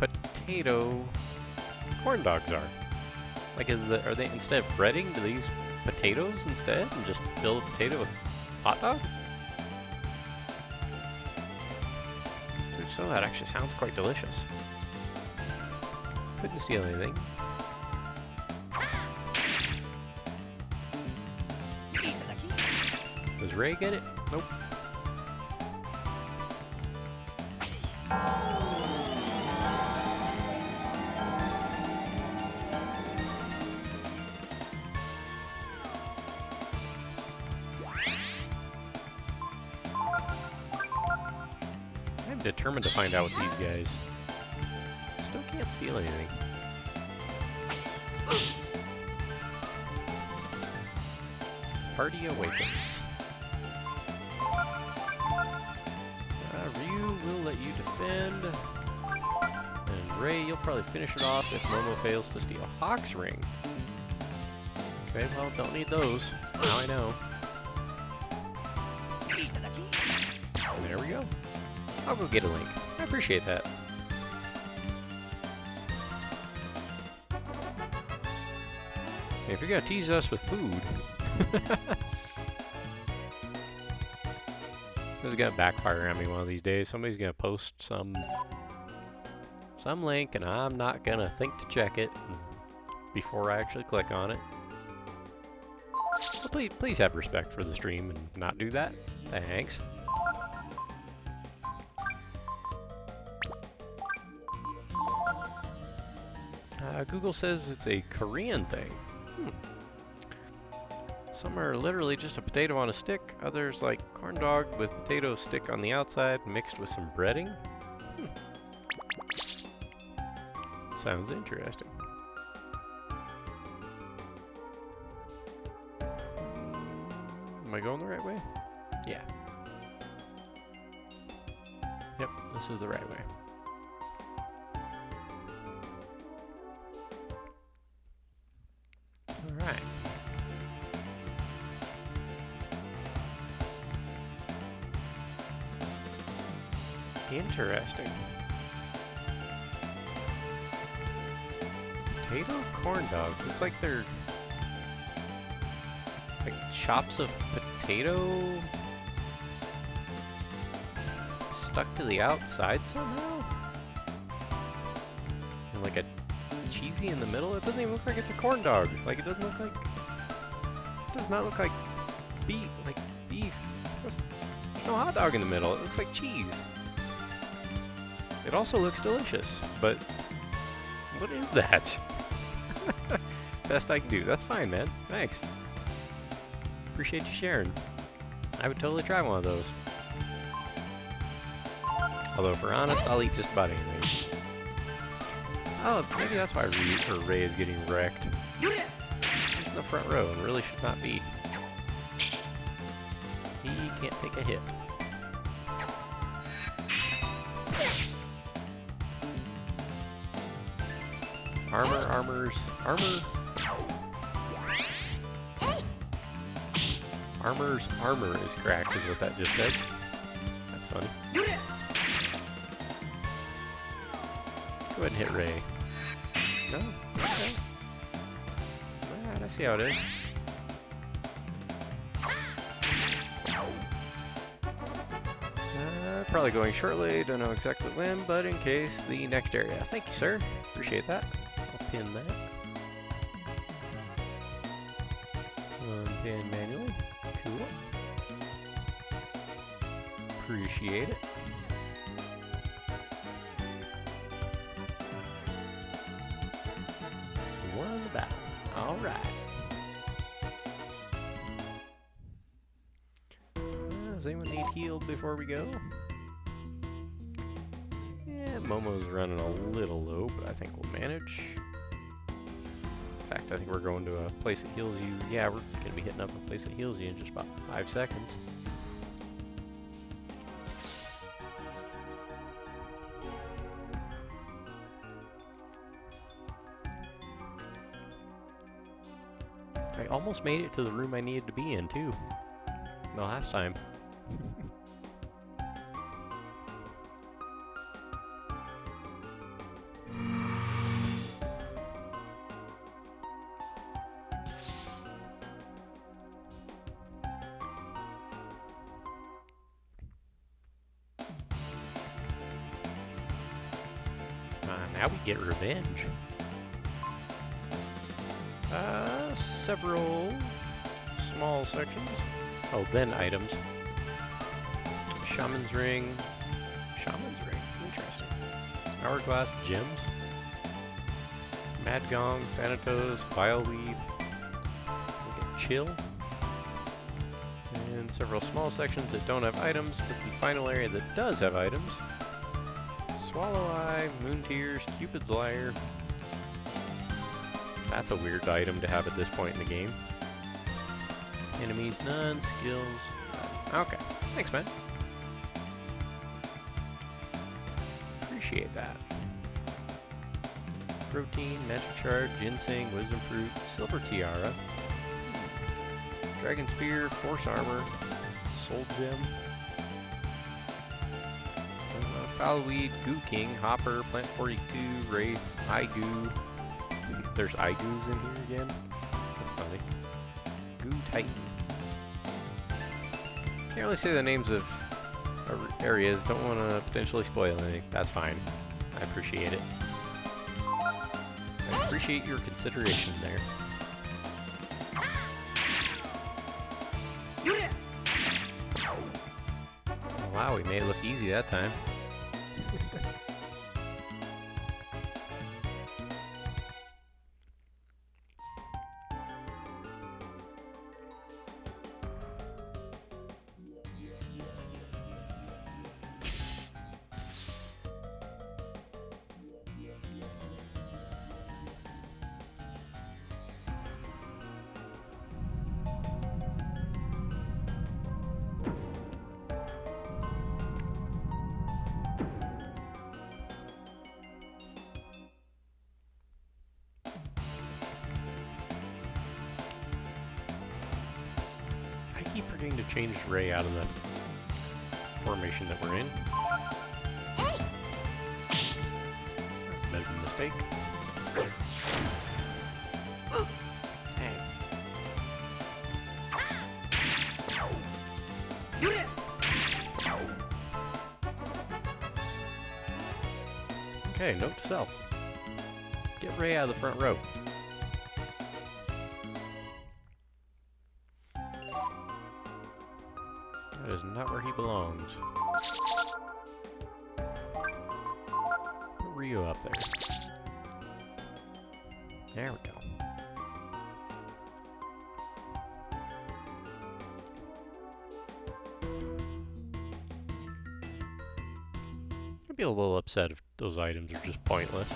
potato corn dogs are. Like, are they, instead of breading, do they use potatoes instead and just fill the potato with hot dog? If so, that actually sounds quite delicious. Couldn't steal anything. Does Ray get it? Nope. I'm determined to find out with these guys. Still can't steal anything. Party awakens. Ryu will let you defend. And Ray, you'll probably finish it off if Momo fails to steal Hawk's ring. Okay, well, don't need those. Now I know. And there we go. I'll go get a link. I appreciate that. Hey, if you're gonna tease us with food, this is gonna backfire on me one of these days. Somebody's gonna post some link, and I'm not gonna think to check it before I actually click on it. So please have respect for the stream and not do that. Thanks. Google says it's a Korean thing. Some are literally just a potato on a stick. Others like corn dog with potato stick on the outside mixed with some breading. Sounds interesting. Am I going the right way? Yeah. Yep, this is the right way. Alright. Interesting. Potato corn dogs. It's like they're like chops of potato stuck to the outside somehow? And like a cheesy in the middle? It doesn't even look like it's a corn dog. Like it doesn't look like... It does not look like beef. Like beef. There's no hot dog in the middle. It looks like cheese. It also looks delicious, but what is that? Best I can do. That's fine, man. Thanks. Appreciate you sharing. I would totally try one of those. Although, if we're honest, I'll eat just about anything. Oh, maybe that's why Ray is getting wrecked. He's in the front row and really should not be. He can't take a hit. Armor. Armor's armor is cracked, is what that just said. That's funny. Go ahead and hit Ray. No? Okay. Alright, I see how it is. Probably going shortly, don't know exactly when, but in case, the next area. Thank you, sir. Appreciate that. I'll pin that. Unpin manually. Cool. Appreciate it. Won the battle. Alright. Does anyone need healed before we go? Yeah, Momo's running a little low, but I think we'll manage. In fact, I think we're going to a place that heals you. Yeah, we're going to be hitting up a place that heals you in just about 5 seconds. I almost made it to the room I needed to be in, too. The last time. Now we get revenge. Several small sections. Oh, then items. Shaman's ring. Shaman's ring. Interesting. Hourglass gems. Mad Gong, Thanatos, Bileweed. We get Chill. And several small sections that don't have items, but the final area that does have items. Swallow Eye, Moon Tears, Cupid's Lyre. That's a weird item to have at this point in the game. Enemies, none. Skills, none. Okay. Thanks, man. Appreciate that. Protein, Magic Shard, Ginseng, Wisdom Fruit, Silver Tiara, Dragon Spear, Force Armor, Soul Gem, Foulweed, Goo King, Hopper, Plant 42, Wraith, Igoo. There's Igoos in here again. That's funny. Goo Titan. Can't really say the names of areas. Don't want to potentially spoil anything. That's fine. I appreciate it. I appreciate your consideration there. Wow, we made it look easy that time. I keep forgetting to change Ray out of the formation that we're in. That's a bit of a mistake. Hey. Okay, note to self. Get Ray out of the front row. That is not where he belongs. Put Rio up there. There we go. I'd be a little upset if those items are just pointless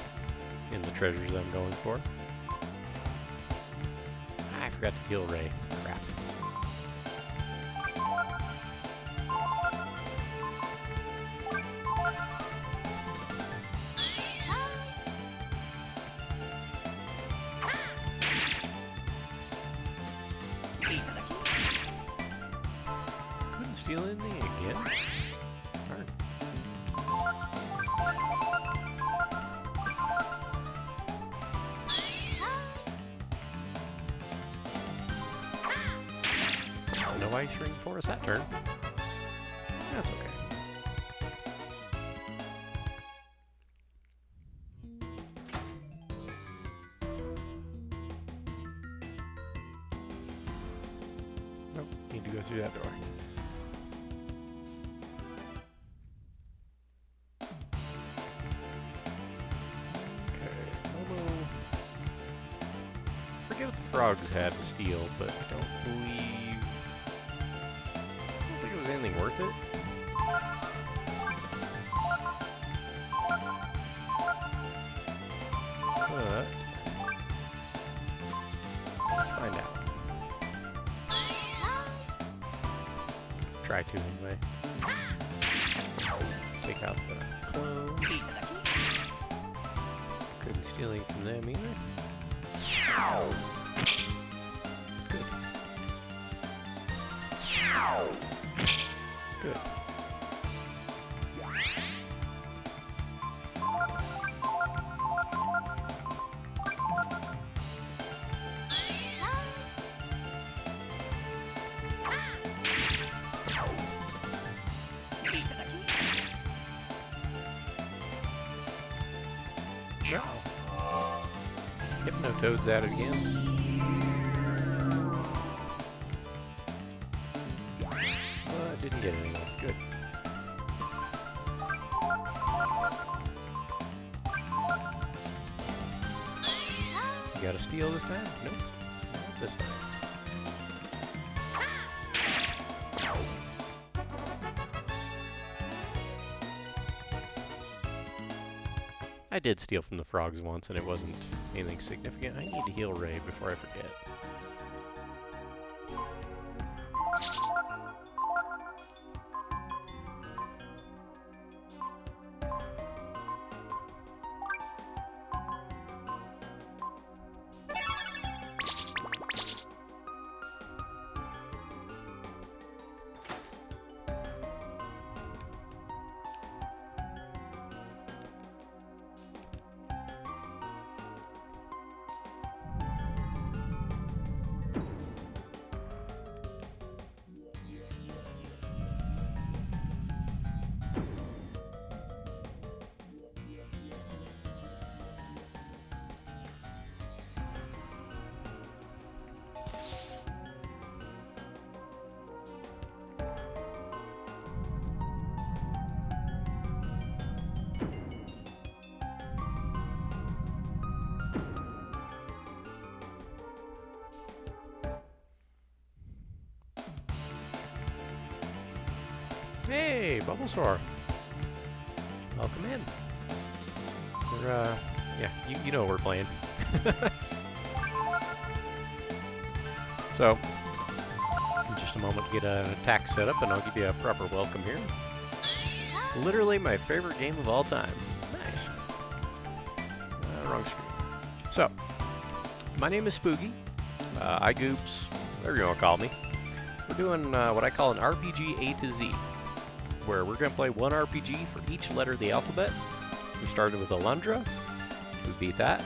in the treasures I'm going for. I forgot to heal Ray. Crap. Couldn't steal anything again? Darn. No ice ring for us that turn. That's okay. Nope, need to go through that door. Okay, Momo. Forget what the frogs had to steal, but I don't think it was anything worth it. But let's find out. Try to anyway. Take out the clone. Couldn't steal anything from them either. Good. Good. No. Hypnotoad's at it again. Didn't get anyone. Good. You got a steal this time? Nope. Not this time. I did steal from the frogs once, and it wasn't anything significant. I need to heal Ray before I forget. Hey, Bulbasaur. Welcome in. We're, yeah, you know what we're playing. So, in just a moment, get an attack set up, and I'll give you a proper welcome here. Literally my favorite game of all time. Nice. Wrong screen. So, my name is Spooky. iGoops, whatever you want to call me. We're doing what I call an RPG A to Z, where we're going to play one RPG for each letter of the alphabet. We started with Alundra. We beat that.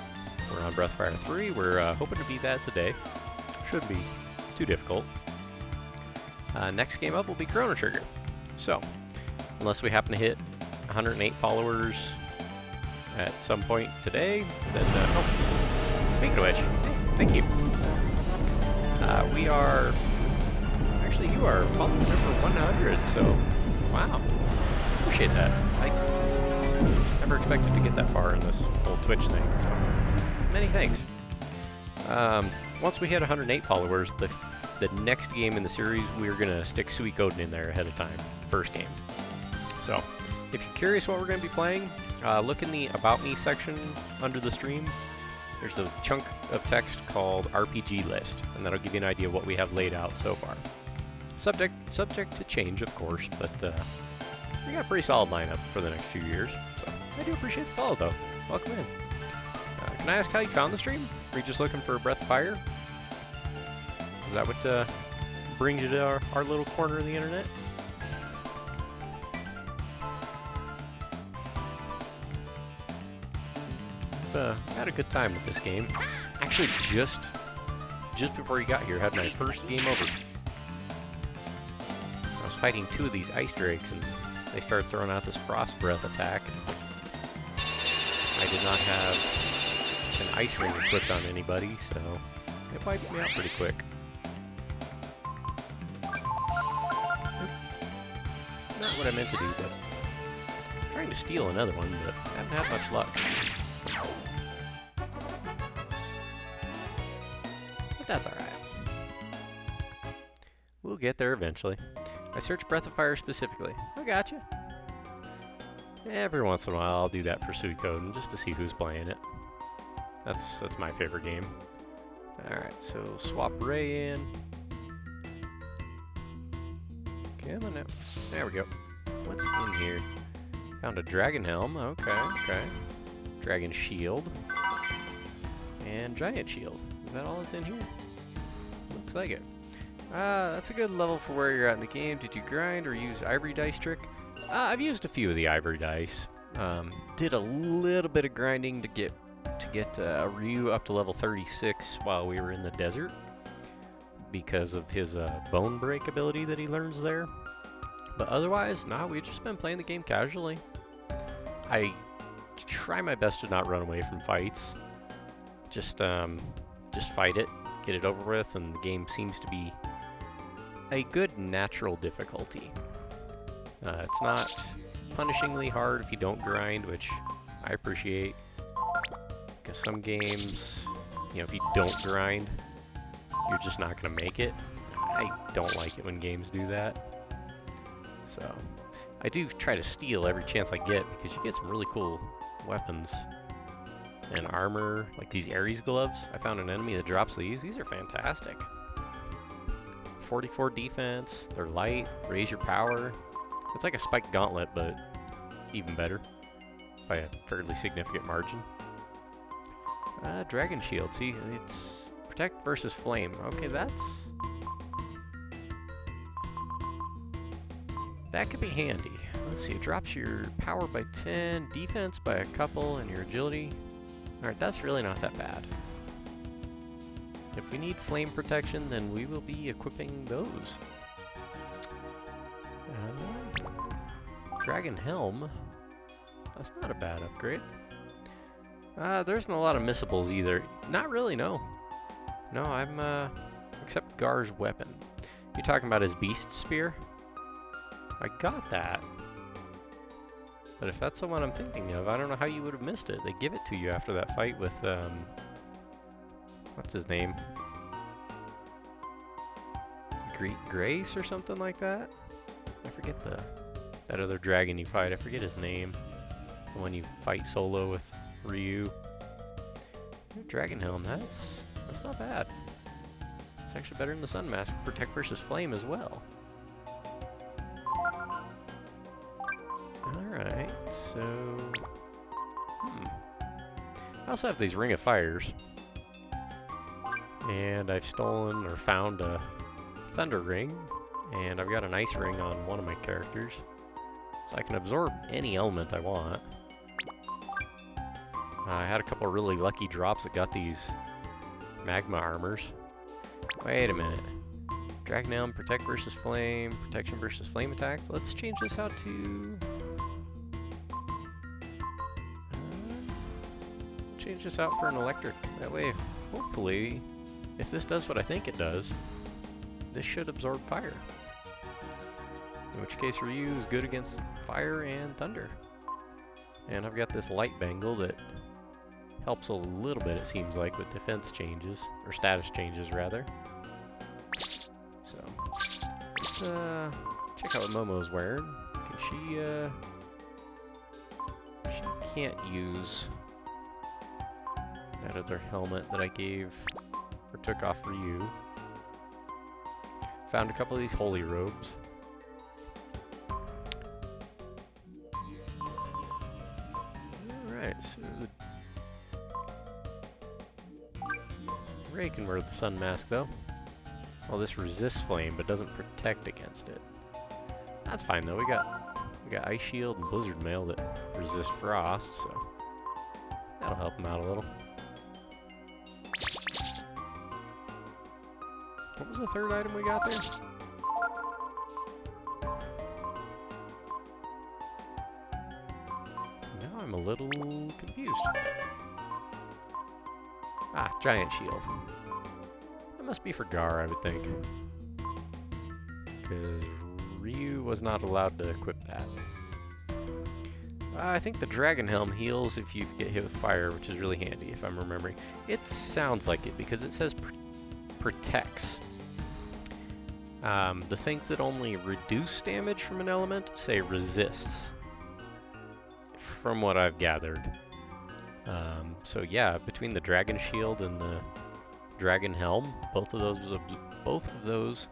We're on Breath of Fire 3. We're hoping to beat that today. Shouldn't be too difficult. Next game up will be Chrono Trigger. So, unless we happen to hit 108 followers at some point today, then, oh, speaking of which, hey, thank you. We are, actually you are follower number 100, so, wow, appreciate that. I never expected to get that far in this whole Twitch thing, so, many thanks. Once we hit 108 followers, the next game in the series, we're going to stick Suikoden in there ahead of time, the first game. So, if you're curious what we're going to be playing, look in the About Me section under the stream. There's a chunk of text called RPG List, and that'll give you an idea of what we have laid out so far. Subject to change, of course, but we got a pretty solid lineup for the next few years, so I do appreciate the follow, though. Welcome in. Can I ask how you found the stream? Were you just looking for Breath of Fire? Is that what brings you to our little corner of the internet? Had a good time with this game. Actually, just before you got here, had my first game over. I was fighting two of these ice drakes, and they started throwing out this frost breath attack. I did not have an ice ring equipped on anybody, so it wiped me out pretty quick. Not what I meant to do, but I'm trying to steal another one, but I haven't had much luck. But that's alright. We'll get there eventually. I searched Breath of Fire specifically. I gotcha. Every once in a while I'll do that for Suikoden just to see who's playing it. That's my favorite game. Alright, so swap Ray in. Come on now. There we go. What's in here? Found a Dragon Helm. Okay. Dragon Shield. And Giant Shield. Is that all that's in here? Looks like it. That's a good level for where you're at in the game. Did you grind or use Ivory Dice trick? I've used a few of the Ivory Dice. Did a little bit of grinding to get Ryu up to level 36 while we were in the desert because of his bone break ability that he learns there. But otherwise, nah, we've just been playing the game casually. I try my best to not run away from fights. Just fight it, get it over with, and the game seems to be a good natural difficulty. It's not punishingly hard if you don't grind, which I appreciate. Because some games, you know, if you don't grind, you're just not going to make it. I don't like it when games do that. So, I do try to steal every chance I get, because you get some really cool weapons and armor, like these Ares gloves. I found an enemy that drops these. These are fantastic. 44 defense, they're light, raise your power. It's like a spiked gauntlet, but even better by a fairly significant margin. Dragon Shield, see, it's protect versus flame. Okay, that could be handy. Let's see, it drops your power by 10, defense by a couple, and your agility. Alright, that's really not that bad. If we need flame protection, then we will be equipping those. Dragon Helm. That's not a bad upgrade. There isn't a lot of missables either. Not really, no. No, I'm, except Gar's weapon. You talking about his Beast Spear? I got that. But if that's the one I'm thinking of, I don't know how you would have missed it. They give it to you after that fight with, what's his name? Grace or something like that? I forget the that other dragon you fight. I forget his name. The one you fight solo with Ryu. Dragon Helm, that's not bad. It's actually better than the Sun Mask. Protect versus Flame as well. Alright, so... I also have these Ring of Fires. And I've stolen or found a Thunder Ring. And I've got an Ice Ring on one of my characters. So I can absorb any element I want. I had a couple of really lucky drops that got these magma armors. Wait a minute. Dragon Helm, Protect versus Flame, Protection versus Flame attacks. Let's change this out to... change this out for an electric. That way, hopefully, if this does what I think it does, this should absorb fire. In which case Ryu is good against fire and thunder. And I've got this light bangle that helps a little bit, it seems like, with defense changes, or status changes, rather. So, let's check out what Momo's wearing. Can she can't use that other helmet that I gave, or took off Ryu. Found a couple of these holy robes. Alright, so Ray can wear the Sun Mask though. Well, this resists flame but doesn't protect against it. That's fine though. We got Ice Shield and Blizzard Mail that resist frost, so that'll help him out a little. What was the third item we got there? Now I'm a little confused. Ah, Giant Shield. That must be for Gar, I would think. Because Ryu was not allowed to equip that. I think the Dragon Helm heals if you get hit with fire, which is really handy, if I'm remembering. It sounds like it, because it says protects. The things that only reduce damage from an element say resists, from what I've gathered. So yeah, between the Dragon Shield and the Dragon Helm, both of those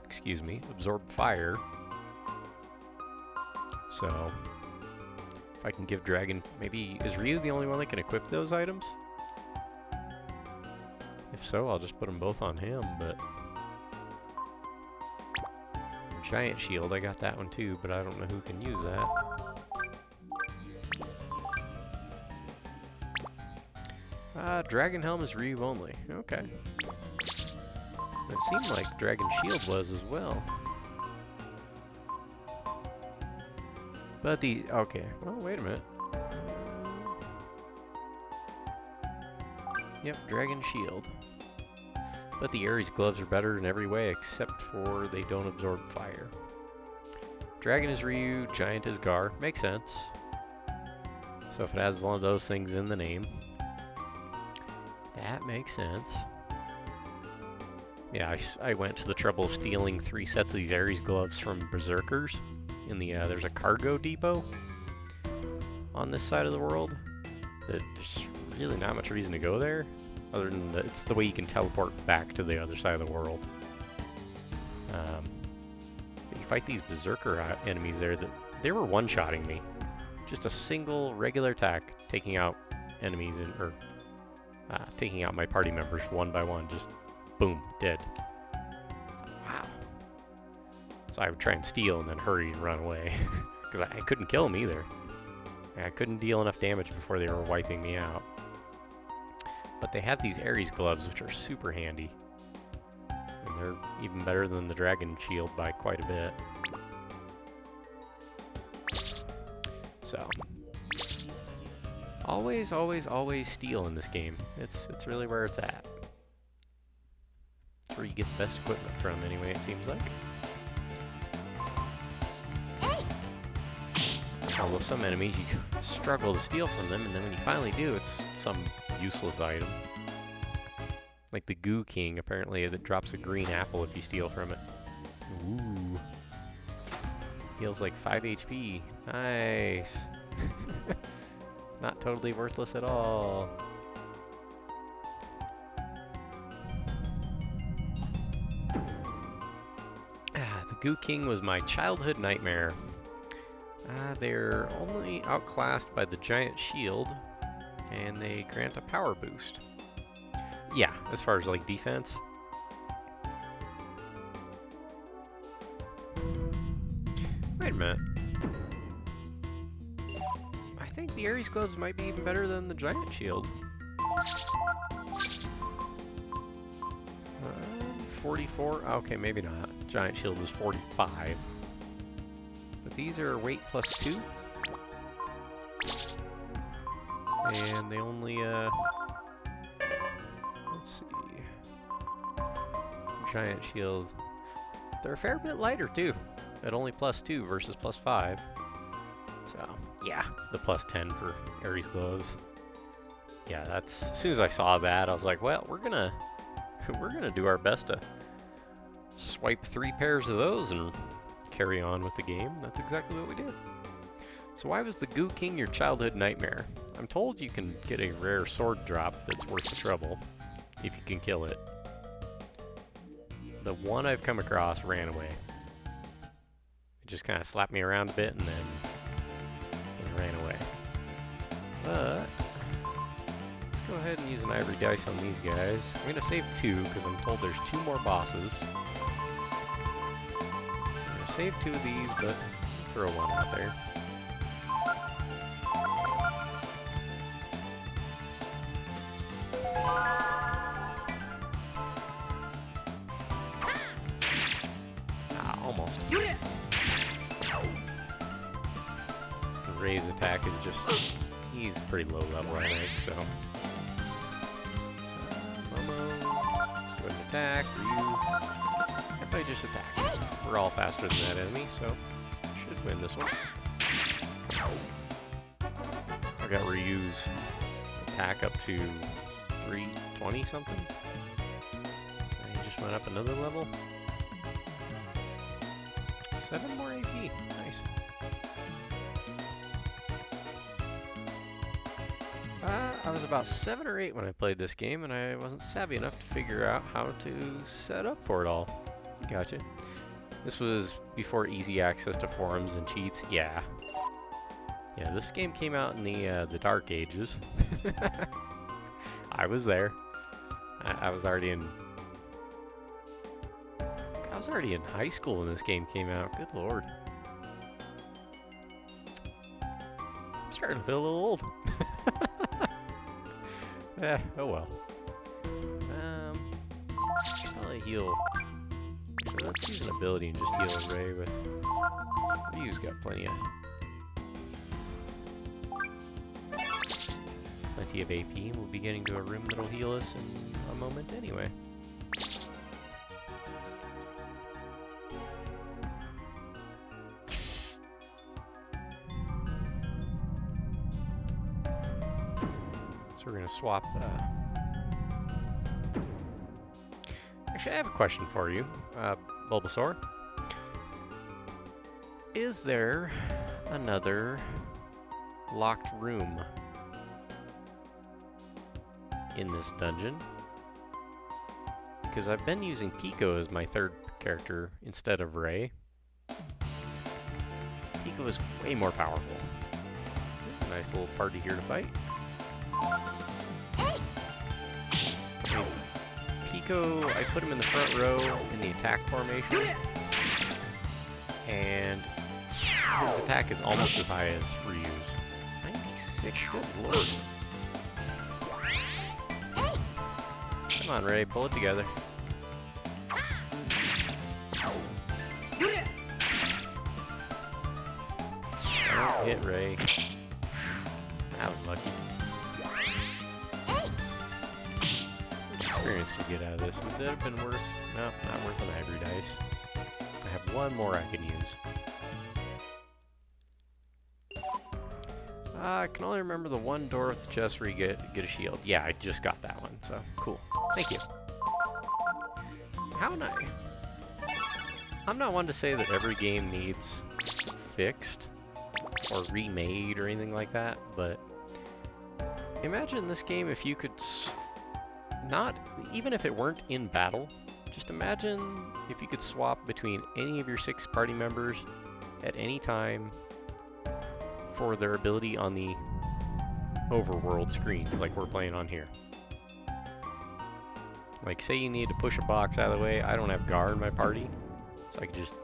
absorb fire. So if I can give Dragon, maybe is Ryu the only one that can equip those items? If so, I'll just put them both on him, but Giant Shield, I got that one too, but I don't know who can use that. Dragon Helm is Ryu only. Okay. It seemed like Dragon Shield was as well. But okay, well, wait a minute. Yep, Dragon Shield. But the Ares gloves are better in every way except for they don't absorb fire. Dragon is Ryu, Giant is Gar. Makes sense. So if it has one of those things in the name, that makes sense. Yeah, I went to the trouble of stealing 3 sets of these Ares gloves from Berserkers. In the there's a cargo depot on this side of the world. There's really not much reason to go there, other than that it's the way you can teleport back to the other side of the world. You fight these Berserker enemies there that they were one-shotting me. Just a single regular attack, taking out enemies or taking out my party members one by one. Just boom, dead. Wow. So I would try and steal and then hurry and run away because I couldn't kill them either. I couldn't deal enough damage before they were wiping me out. But they have these Ares gloves, which are super handy. And they're even better than the Dragon Shield by quite a bit. So, always, always, always steal in this game. It's really where it's at. It's where you get the best equipment from, anyway, it seems like. Although some enemies, you struggle to steal from them, and then when you finally do, it's some useless item. Like the Goo King, apparently, that drops a green apple if you steal from it. Ooh. Heals like 5 HP. Nice. Not totally worthless at all. The Goo King was my childhood nightmare. They're only outclassed by the giant shield, and they grant a power boost. Yeah, as far as like defense. Wait a minute. I think the Ares gloves might be even better than the giant shield. 44? Okay, maybe not. Giant shield is 45. But these are weight plus 2. And they only, let's see. Giant shield. They're a fair bit lighter, too. At only plus 2 versus plus 5. So, yeah, the plus 10 for Ares gloves. Yeah, that's, as soon as I saw that, I was like, well, we're gonna do our best to swipe 3 pairs of those and carry on with the game. That's exactly what we did. So why was the Goo King your childhood nightmare? I'm told you can get a rare sword drop that's worth the trouble if you can kill it. The one I've come across ran away. It just kind of slapped me around a bit and then it ran away. But let's go ahead and use an ivory dice on these guys. I'm going to save 2 because I'm told there's 2 more bosses. So I'm going to save 2 of these, but throw one out there. Almost. Ray's attack is just... he's pretty low level, I think, so... Momo. Let's go ahead and attack. Ryu. Everybody just attack. We're all faster than that enemy, so... should win this one. I got Ryu's attack up to 320 something. And he just went up another level. 7 more AP. Nice. I was about 7 or 8 when I played this game, and I wasn't savvy enough to figure out how to set up for it all. Gotcha. This was before easy access to forums and cheats. Yeah. Yeah, this game came out in the Dark Ages. I was there. I was already in high school when this game came out. Good lord. I'm starting to feel a little old. Oh well. Probably heal. So let's use an ability and just heal Ray with... Ryu's got plenty of AP. We'll be getting to a room that'll heal us in a moment anyway. So we're going to swap... Actually, I have a question for you, Bulbasaur. Is there another locked room in this dungeon? Because I've been using Pico as my third character instead of Ray. Pico is way more powerful. Nice little party here to fight. Pico, I put him in the front row in the attack formation. And his attack is almost as high as Ryu's. 96, good lord. Come on, Ray, pull it together. Don't hit Ray. That was lucky. Which experience do we get out of this? Would that have been worth... No, not worth an ivory dice. I have one more I can use. I can only remember the one door with the chest where you get a shield. Yeah, I just got that one, so cool. Thank you. I'm not one to say that every game needs fixed or remade or anything like that, but imagine this game if you could not, even if it weren't in battle, just imagine if you could swap between any of your 6 party members at any time for their ability on the overworld screens like we're playing on here. Like, say you need to push a box out of the way. I don't have Gar in my party, so I could just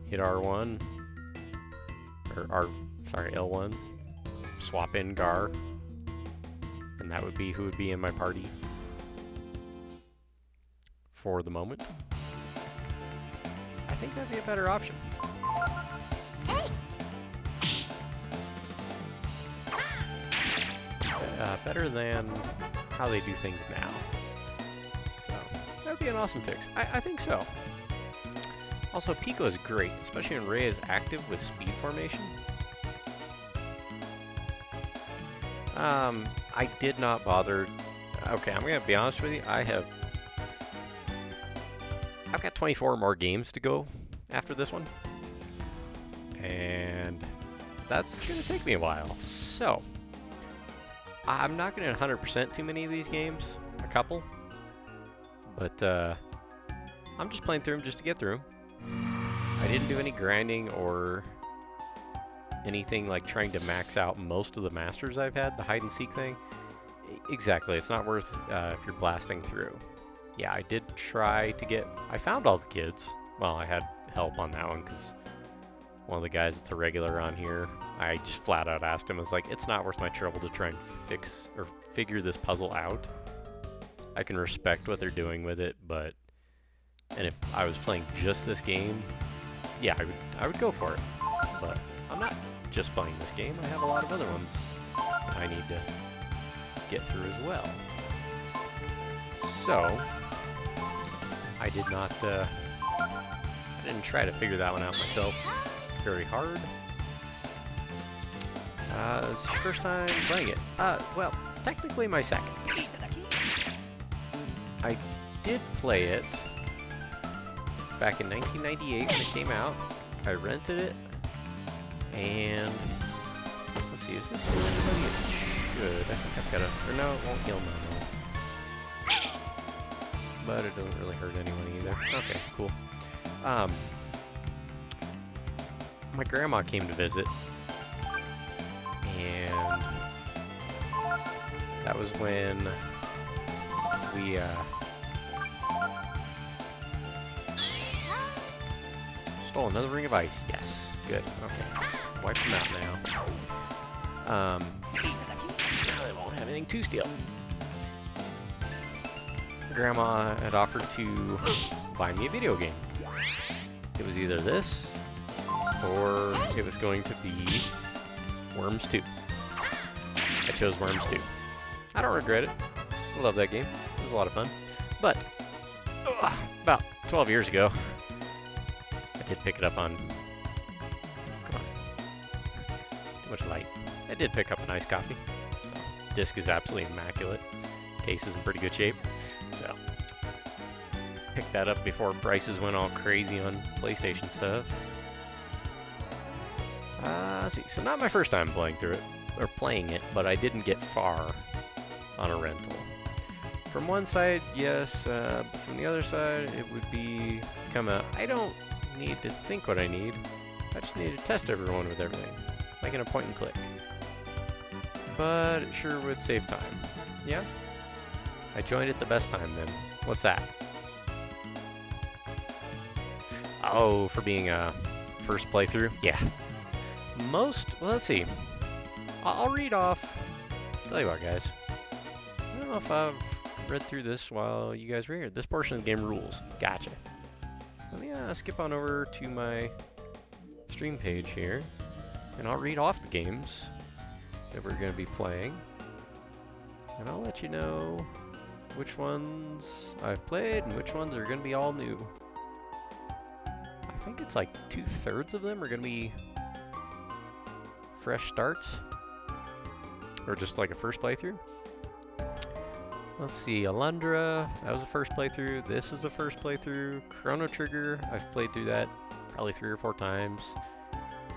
hit R1, or L1, swap in Gar, and that would be who would be in my party for the moment. I think that'd be a better option. Better than how they do things now. So, that would be an awesome fix. I think so. Also, Pico is great, especially when Ray is active with speed formation. I did not bother. Okay, I'm gonna be honest with you. I've got 24 more games to go after this one, and that's gonna take me a while. So, I'm not gonna 100% too many of these games. A couple, but I'm just playing through them just to get through them. I didn't do any grinding or anything like trying to max out most of the masters I've had, the hide and seek thing. Exactly, it's not worth if you're blasting through. Yeah, I did try to get, I found all the kids. Well, I had help on that one because one of the guys that's a regular on here, I just flat out asked him, I was like, it's not worth my trouble to try and fix or figure this puzzle out. I can respect what they're doing with it, but, and if I was playing just this game, yeah, I would go for it. But I'm not just playing this game, I have a lot of other ones that I need to get through as well. So, I did not, I didn't try to figure that one out myself very hard. It's your first time playing it. Well, technically my second. I did play it back in 1998 when it came out. I rented it, and let's see, is this heal anybody? It should. I think I've got a, or no, it won't heal no. But it doesn't really hurt anyone either. Okay, cool. My grandma came to visit, and that was when we stole another ring of ice. Yes, good. Okay, wipe them out now. I won't have anything to steal. Grandma had offered to buy me a video game. It was either this, or it was going to be Worms 2. I chose Worms 2. I don't regret it. I love that game. It was a lot of fun. But, about 12 years ago, I did pick it up on... Come on. Too much light. I did pick up a nice copy. So, disc is absolutely immaculate. Case is in pretty good shape. So, picked that up before prices went all crazy on PlayStation stuff. Let's see. So, not my first time playing through it, or playing it, but I didn't get far on a rental. From one side, yes, but from the other side, it would be I don't need to think what I need. I just need to test everyone with everything, like in a point and click. But it sure would save time. Yeah? I joined at the best time then. What's that? Oh, for being a first playthrough? Yeah. Well, let's see. I'll read off. Tell you what, guys. I don't know if I've read through this while you guys were here. This portion of the game rules. Gotcha. Let me skip on over to my stream page here, and I'll read off the games that we're going to be playing, and I'll let you know which ones I've played and which ones are going to be all new. I think it's like 2/3 of them are going to be fresh starts, or just like a first playthrough. Let's see, Alundra, that was the first playthrough. This is the first playthrough. Chrono Trigger, I've played through that probably 3 or 4 times.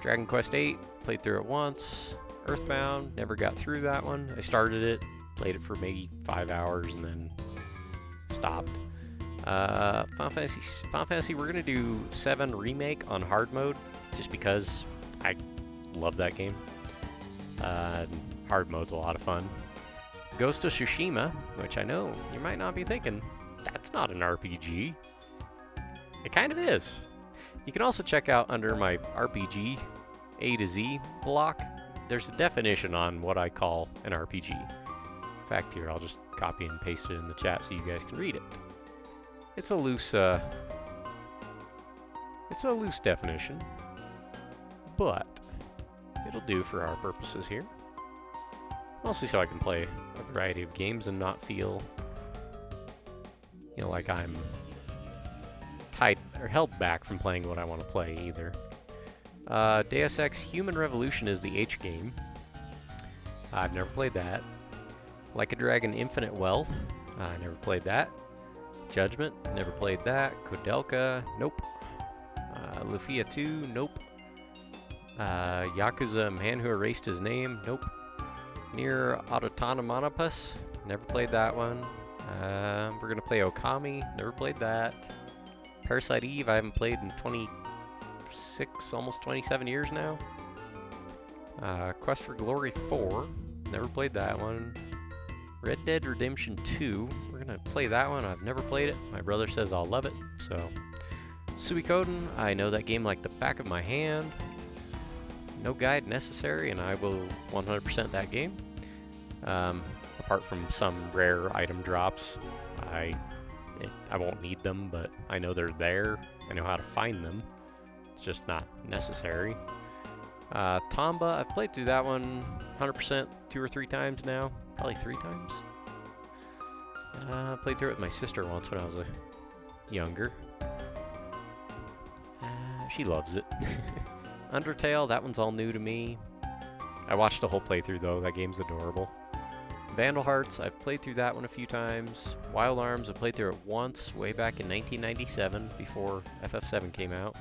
Dragon Quest VIII, played through it once. Earthbound, never got through that one. I started it, played it for maybe 5 hours, and then stopped. Final Fantasy, we're gonna do 7 Remake on hard mode, just because I love that game. Hard mode's a lot of fun. Ghost of Tsushima, which I know you might not be thinking, that's not an RPG. It kind of is. You can also check out under my RPG A to Z block, there's a definition on what I call an RPG. In fact, here, I'll just copy and paste it in the chat so you guys can read it. It's a loose definition, but it'll do for our purposes here. Mostly so I can play a variety of games and not feel, like I'm tied or held back from playing what I want to play either. Deus Ex Human Revolution is the H game. I've never played that. Like a Dragon Infinite Wealth, I never played that. Judgment, never played that. Kodelka, nope. Lufia 2, nope. Yakuza Man Who Erased His Name, nope. Nier Automata, never played that one. We're gonna play Okami, never played that. Parasite Eve, I haven't played in 26, almost 27 years now. Quest for Glory 4, never played that one. Red Dead Redemption 2, we're gonna play that one. I've never played it. My brother says I'll love it, so. Suikoden, I know that game like the back of my hand. No guide necessary, and I will 100% that game. Apart from some rare item drops, I won't need them, but I know they're there. I know how to find them. It's just not necessary. Tomba, I've played through that one 100% 2 or 3 times now. Probably 3 times. Played through it with my sister once when I was younger. She loves it. Undertale, that one's all new to me. I watched the whole playthrough though, that game's adorable. Vandal Hearts, I've played through that one a few times. Wild Arms, I played through it once, way back in 1997, before FF7 came out.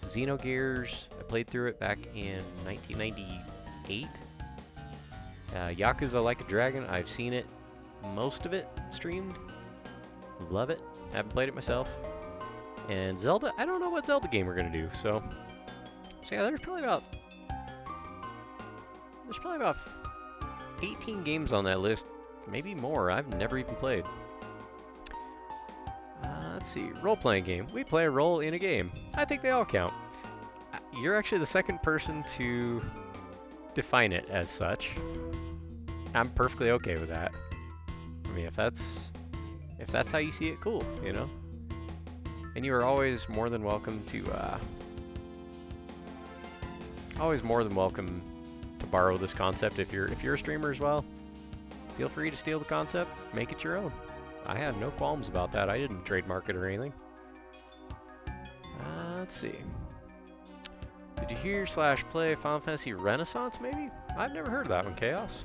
Xenogears, I played through it back in 1998. Yakuza Like a Dragon, I've seen it, most of it streamed. Love it, haven't played it myself. And Zelda, I don't know what Zelda game we're gonna do, so yeah, there's probably about 18 games on that list, maybe more. I've never even played. Let's see, role-playing game. We play a role in a game. I think they all count. You're actually the second person to define it as such. I'm perfectly okay with that. I mean, if that's how you see it, cool, And you are always more than welcome to borrow this concept if you're a streamer as well. Feel free to steal the concept, make it your own. I have no qualms about that. I didn't trademark it or anything. Let's see. Did you hear / play Final Fantasy Renaissance, maybe? I've never heard of that one, Chaos.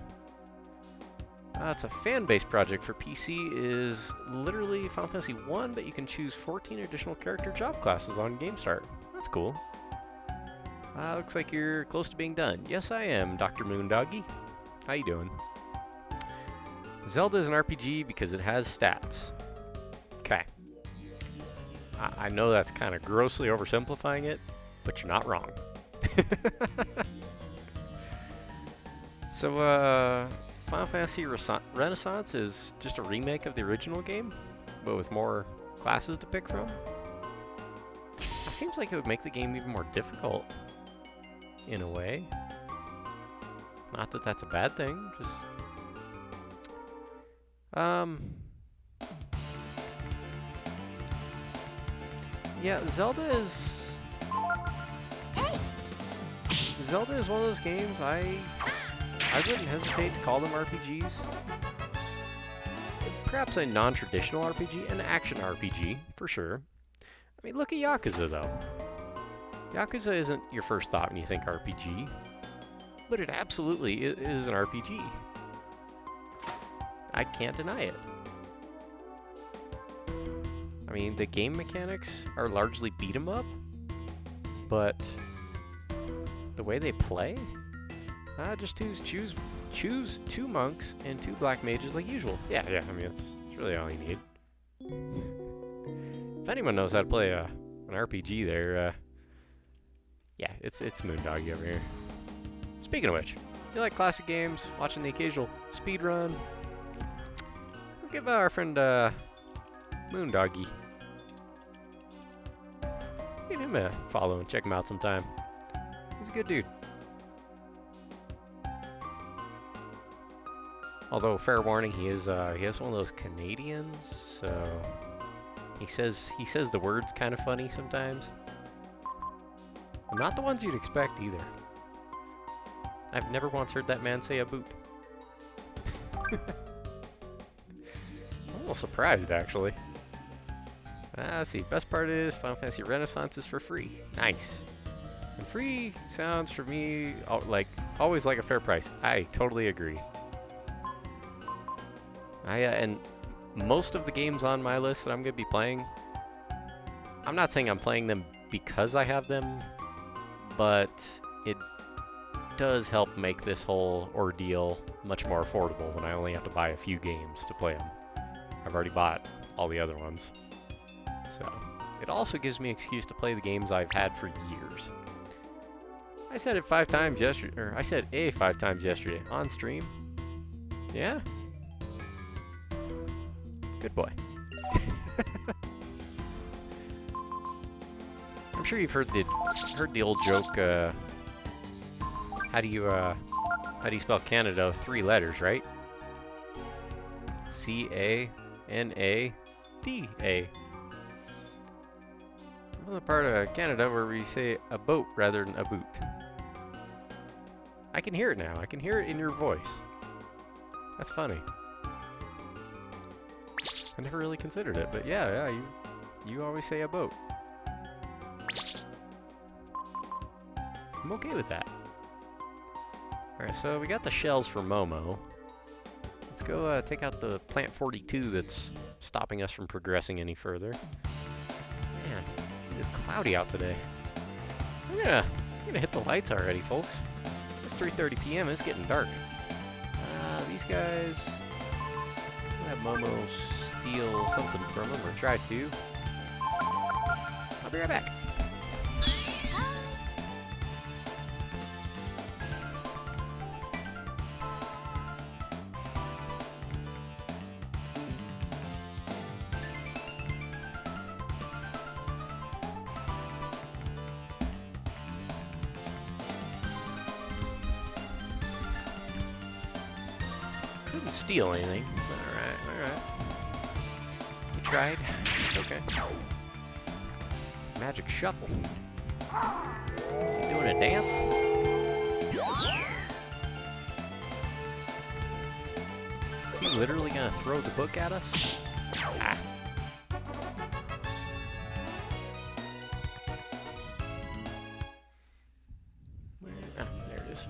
It's a fan-based project for PC. Is literally Final Fantasy 1, but you can choose 14 additional character job classes on Game Start. That's cool. Looks like you're close to being done. Yes, I am, Dr. Moondoggy. How you doing? Zelda is an RPG because it has stats. Okay. I know that's kind of grossly oversimplifying it, but you're not wrong. So, Final Fantasy Renaissance is just a remake of the original game, but with more classes to pick from. It seems like it would make the game even more difficult, in a way. Not that that's a bad thing, just... Yeah, Zelda is one of those games I wouldn't hesitate to call them RPGs. Perhaps a non-traditional RPG, an action RPG, for sure. I mean, look at Yakuza, though. Yakuza isn't your first thought when you think RPG, but it absolutely is an RPG. I can't deny it. I mean, the game mechanics are largely beat 'em up, but the way they play? Just choose 2 monks and 2 black mages like usual. Yeah, I mean, it's really all you need. If anyone knows how to play an RPG there, yeah, it's Moondoggy over here. Speaking of which, you like classic games, watching the occasional speed run, we'll give our friend Moondoggy, give him a follow and check him out sometime. He's a good dude. Although, fair warning, he is one of those Canadians, so he says the words kind of funny sometimes. And not the ones you'd expect either. I've never once heard that man say a boot. I'm almost surprised, actually. Let's see. Best part is Final Fantasy Renaissance is for free. Nice. And free sounds for me always like a fair price. I totally agree. And most of the games on my list that I'm going to be playing, I'm not saying I'm playing them because I have them, but it does help make this whole ordeal much more affordable when I only have to buy a few games to play them. I've already bought all the other ones. So, it also gives me an excuse to play the games I've had for years. I said it 5 times yesterday, or I said A 5 times yesterday on stream. Yeah? Good boy. I'm sure you've heard the old joke. How do you spell Canada? 3 letters, right? C-A-N-A-D-A. I'm the part of Canada where we say a boat rather than a boot. I can hear it now. I can hear it in your voice. That's funny. I never really considered it, but yeah, you always say a boat. I'm okay with that. Alright, so we got the shells for Momo. Let's go take out the Plant 42 that's stopping us from progressing any further. Man, it's cloudy out today. I'm gonna hit the lights already, folks. It's 3:30 p.m. It's getting dark. These guys, I'll have Momo steal something from them, or try to. I'll be right back. Couldn't steal anything. Alright. We tried. It's okay. Magic shuffle. Is he doing a dance? Is he literally gonna throw the book at us? Ah. There it is.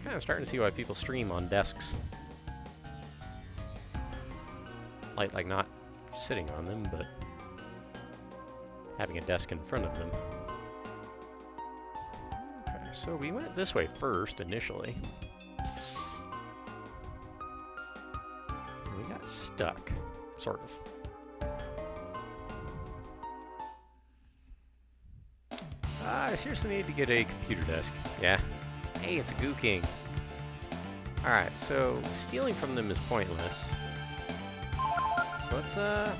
Kind of starting to see why people stream on desks. Like not sitting on them, but having a desk in front of them. Okay, so we went this way first initially. And we got stuck, sort of. I seriously need to get a computer desk. Yeah. Hey, it's a Goo King. Alright, so stealing from them is pointless. So let's, I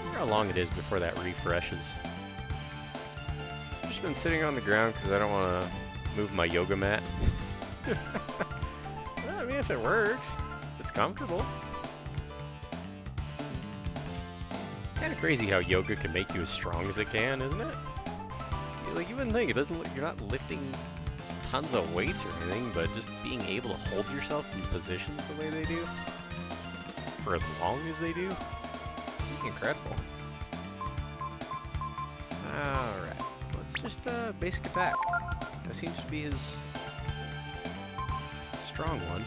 wonder how long it is before that refreshes. I've just been sitting on the ground because I don't want to move my yoga mat. Well, I mean, if it works, if it's comfortable. Kind of crazy how yoga can make you as strong as it can, isn't it? Like, you wouldn't think it doesn't. You're not lifting tons of weights or anything, but just being able to hold yourself in positions the way they do for as long as they do, it's incredible. Alright, let's just basic attack. That seems to be his strong one.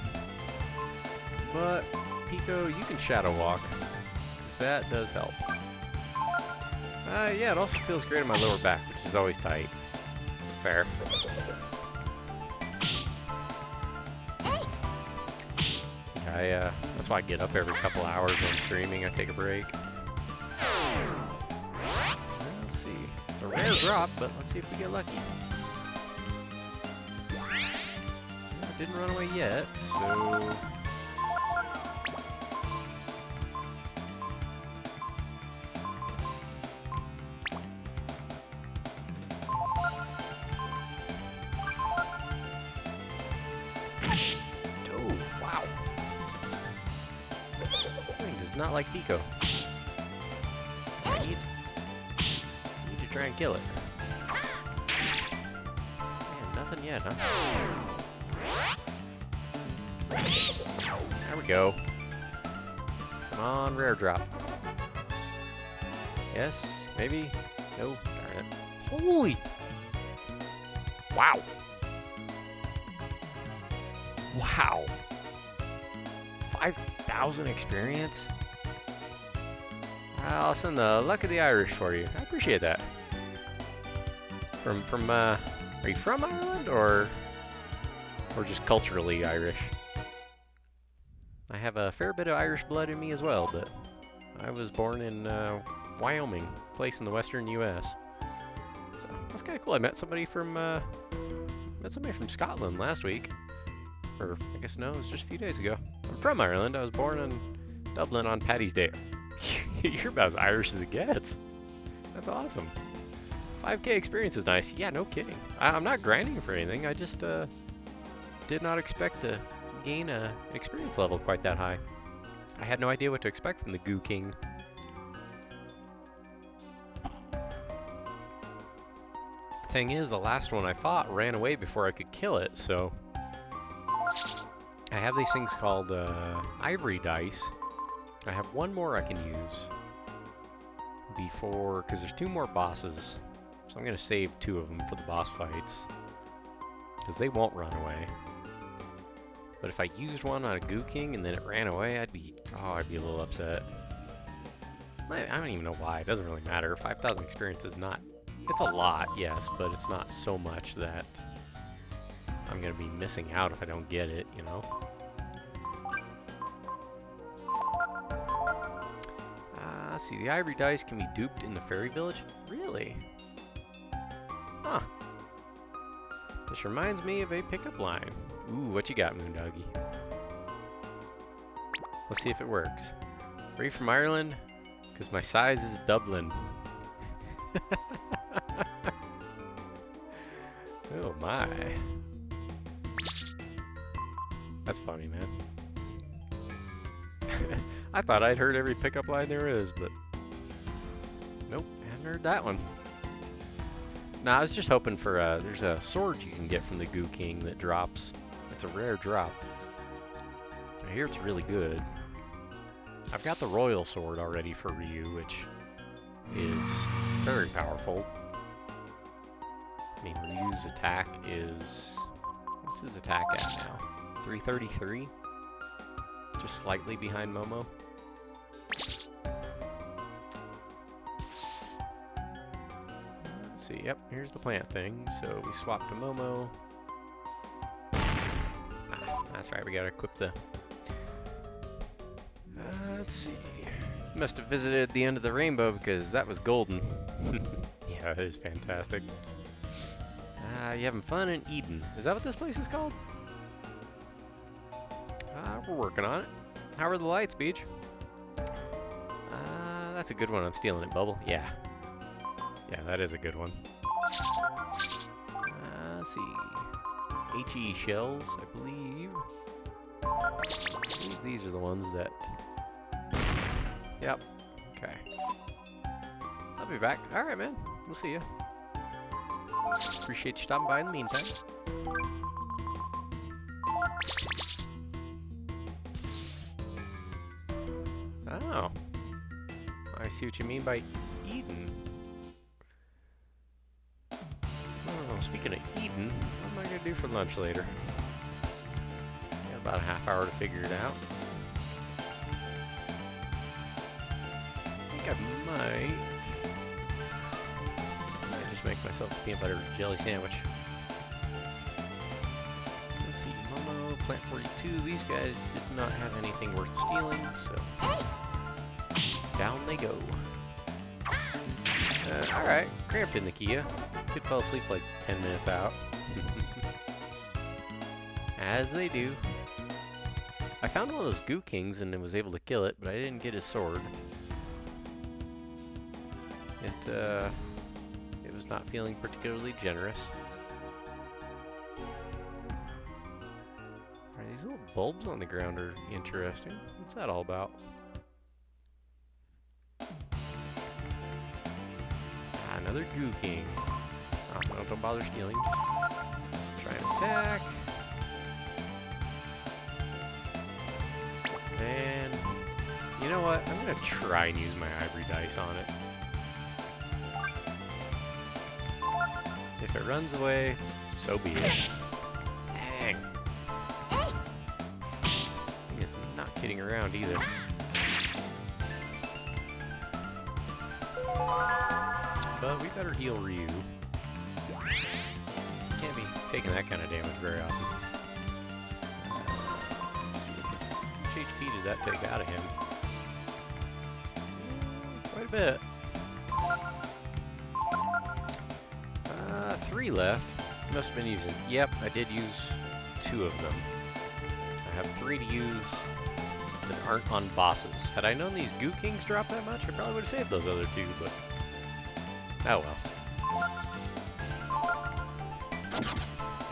But Pico, you can shadow walk, because that does help. Yeah, it also feels great on my lower back, which is always tight. Fair. Yeah, that's why I get up every couple hours when I'm streaming. I take a break. Let's see. It's a rare drop, but let's see if we get lucky. It didn't run away yet, so... Oh, wow. Thing does not like Pico. I need to try and kill it. Man, nothing yet, huh? There we go. Come on, rare drop. Yes, maybe. No, darn it. Holy! Wow! Wow! 5,000 experience? I'll send the luck of the Irish for you. I appreciate that. Are you from Ireland or just culturally Irish? I have a fair bit of Irish blood in me as well, but I was born in Wyoming, a place in the western U.S. So that's kind of cool. I met somebody from Scotland last week, or I guess no, it was just a few days ago. I'm from Ireland. I was born in Dublin on Paddy's Day. You're about as Irish as it gets. That's awesome. 5K experience is nice. Yeah, no kidding. I'm not grinding for anything. I just did not expect to gain an experience level quite that high. I had no idea what to expect from the Goo King. Thing is, the last one I fought ran away before I could kill it, so... I have these things called ivory dice. I have one more I can use before, because there's 2 more bosses. So I'm going to save 2 of them for the boss fights, because they won't run away. But if I used one on a Goo King and then it ran away, I'd be a little upset. I don't even know why. It doesn't really matter. 5,000 experience is not... It's a lot, yes, but it's not so much that I'm going to be missing out if I don't get it, you know? Let's see. The ivory dice can be duped in the fairy village? Really? Huh. This reminds me of a pickup line. Ooh, what you got, Moondoggy? Let's see if it works. Are you from Ireland? Because my size is Dublin. Oh my. That's funny, man. I thought I'd heard every pickup line there is, but nope, haven't heard that one. Nah, I was just hoping for there's a sword you can get from the Goo King that drops. It's a rare drop. I hear it's really good. I've got the royal sword already for Ryu, which is very powerful. I mean, Ryu's attack is... What's his attack at now? 333? Just slightly behind Momo. Let's see, yep, here's the plant thing. So we swap to Momo. That's right, we gotta equip the... let's see. Must have visited the end of the rainbow because that was golden. Yeah, it is fantastic. You having fun in Eden? Is that what this place is called? We're working on it. How are the lights, Beach? That's a good one. I'm stealing it, Bubble. Yeah. Yeah, that is a good one. Let's see. HE shells, I believe. These are the ones that... Yep. Okay. I'll be back. Alright, man. We'll see you. Appreciate you stopping by in the meantime. Oh. I see what you mean by Eden. Oh, speaking of Eden, what am I going to do for lunch later? Got about a half hour to figure it out. I think I might make myself a peanut butter jelly sandwich. Let's see, Momo, Plant 42. These guys did not have anything worth stealing, so down they go. Alright, cramped in the Kia. Kid fell asleep like 10 minutes out. As they do. I found one of those Goo Kings and was able to kill it, but I didn't get his sword. It was not feeling particularly generous. Alright, these little bulbs on the ground are interesting. What's that all about? Another Goo King. Oh, no, don't bother stealing. Just try and attack. And you know what? I'm gonna try and use my ivory dice on it. If it runs away, so be it. Dang. Thing is not kidding around either. But we better heal Ryu. Can't be taking that kind of damage very often. Let's see. How much HP did that take out of him? Quite a bit. 3 left. Must have been using... Yep, I did use 2 of them. I have 3 to use that aren't on bosses. Had I known these Goo Kings drop that much, I probably would have saved those other 2, but... Oh well.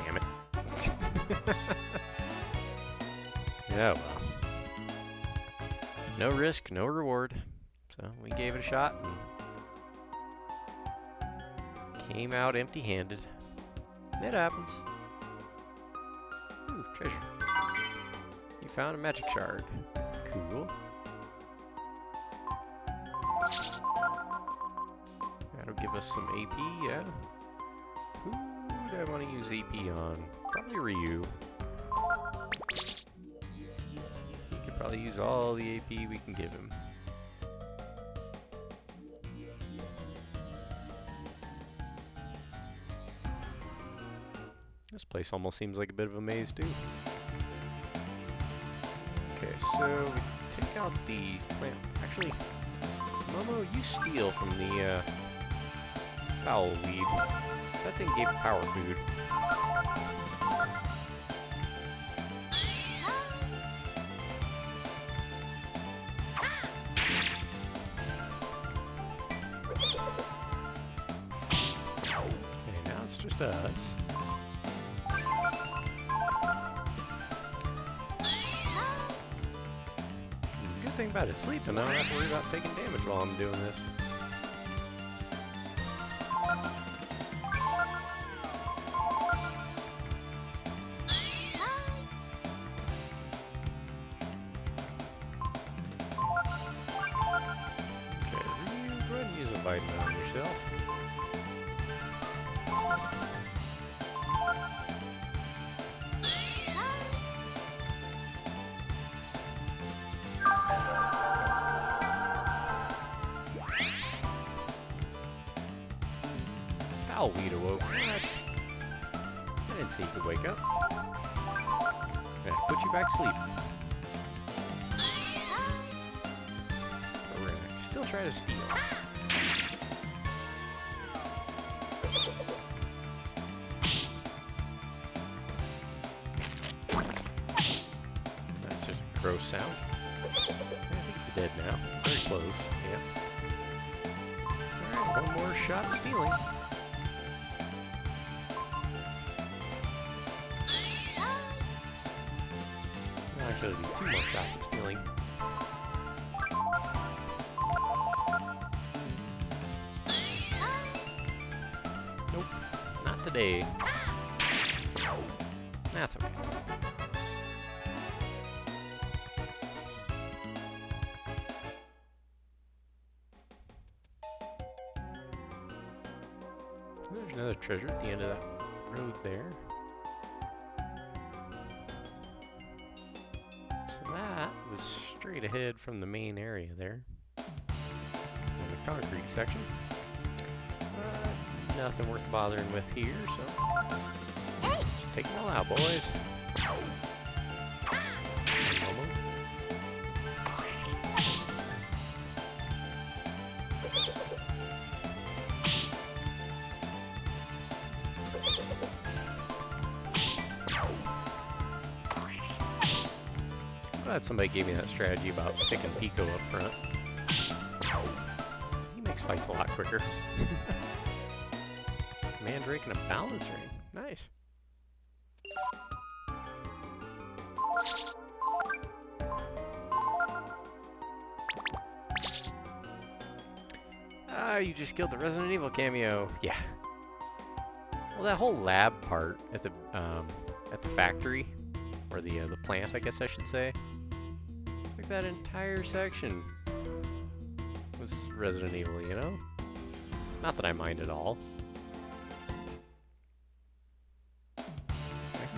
Damn it. Yeah, well. No risk, no reward. So we gave it a shot and came out empty-handed. It happens. Ooh, treasure. You found a magic shard. Cool. That'll give us some AP, yeah. Who do I want to use AP on? Probably Ryu. He could probably use all the AP we can give him. This place almost seems like a bit of a maze, too. Okay, so we take out the plant. Actually, Momo, you steal from the foul weed. So that thing gave power food. Okay, now it's just us. Good thing about it, sleeping, I don't have to worry about taking damage while I'm doing this. Okay, Ryu, go ahead and use a vitamin on yourself. Foul weed awoke. What? I didn't say you could wake up. Okay, put you back to sleep. But we're gonna still try to steal. That's just a gross sound. I think it's dead now. Very close, yeah. Alright, one more shot at stealing. Actually, 2 more shots at stealing. Nope, not today. That's okay. There's another treasure at the end of that road there. So that was straight ahead from the main area there. On the concrete section. nothing worth bothering with here, so just take them all out, boys. Glad somebody gave me that strategy about sticking Pico up front. He makes fights a lot quicker. Mandrake and a balance ring. Nice. Ah, you just killed the Resident Evil cameo. Yeah. Well, that whole lab part at the factory, or the plant, I guess I should say. It's like that entire section was Resident Evil, you know? Not that I mind at all. Like,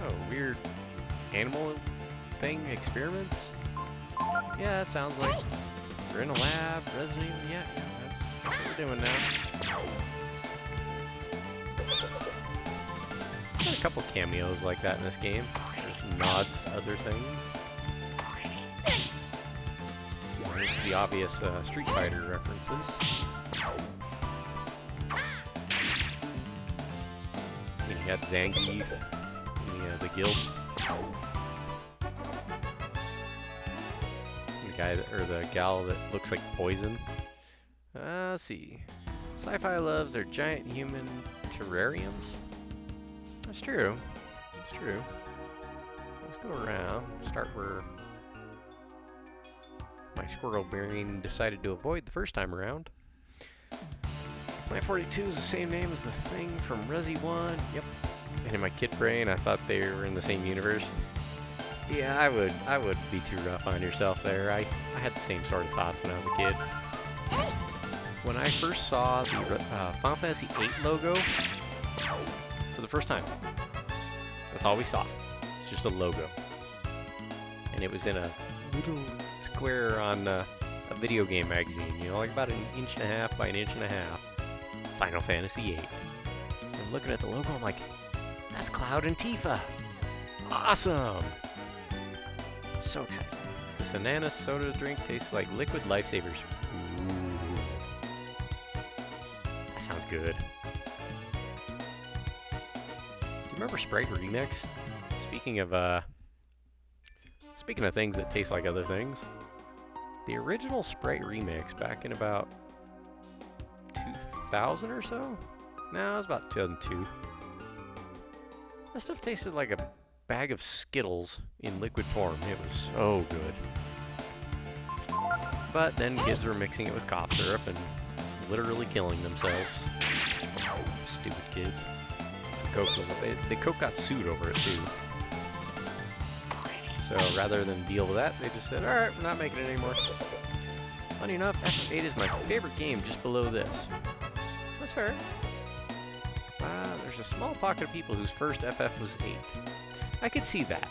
oh, weird animal thing, experiments? Yeah, that sounds like we're in a lab, Resident Evil, yeah, that's what we're doing now. Got a couple cameos like that in this game. There's nods to other things. There's the obvious Street Fighter references. You got Zangief, the guild. The guy that, or the gal that looks like poison. Let's see. Sci-fi loves their giant human terrariums. That's true. That's true. Let's go around. Start where my squirrel brain decided to avoid the first time around. Plant 42 is the same name as the thing from Resi 1. Yep. And in my kid brain, I thought they were in the same universe. Yeah, I would be too rough on yourself there. I had the same sort of thoughts when I was a kid. When I first saw the Final Fantasy VIII logo for the first time, that's all we saw. It's just a logo. And it was in a little square on a video game magazine, you know, like about 1.5 inches by 1.5 inches. Final Fantasy VIII. I'm looking at the logo, I'm like, that's Cloud and Tifa! Awesome! So excited. This ananas soda drink tastes like liquid lifesavers. Ooh. That sounds good. Do you remember Sprite Remix? Speaking of things that taste like other things, the original Sprite Remix back in about 2000 or so? No, it was about 2002. That stuff tasted like a bag of Skittles in liquid form. It was so good. But then kids were mixing it with cough syrup and literally killing themselves. Stupid kids. The Coke got sued over it too. So rather than deal with that, they just said, alright, we're not making it anymore. Funny enough, FF8 is my favorite game just below this. That's fair. There's a small pocket of people whose first FF was 8. I could see that.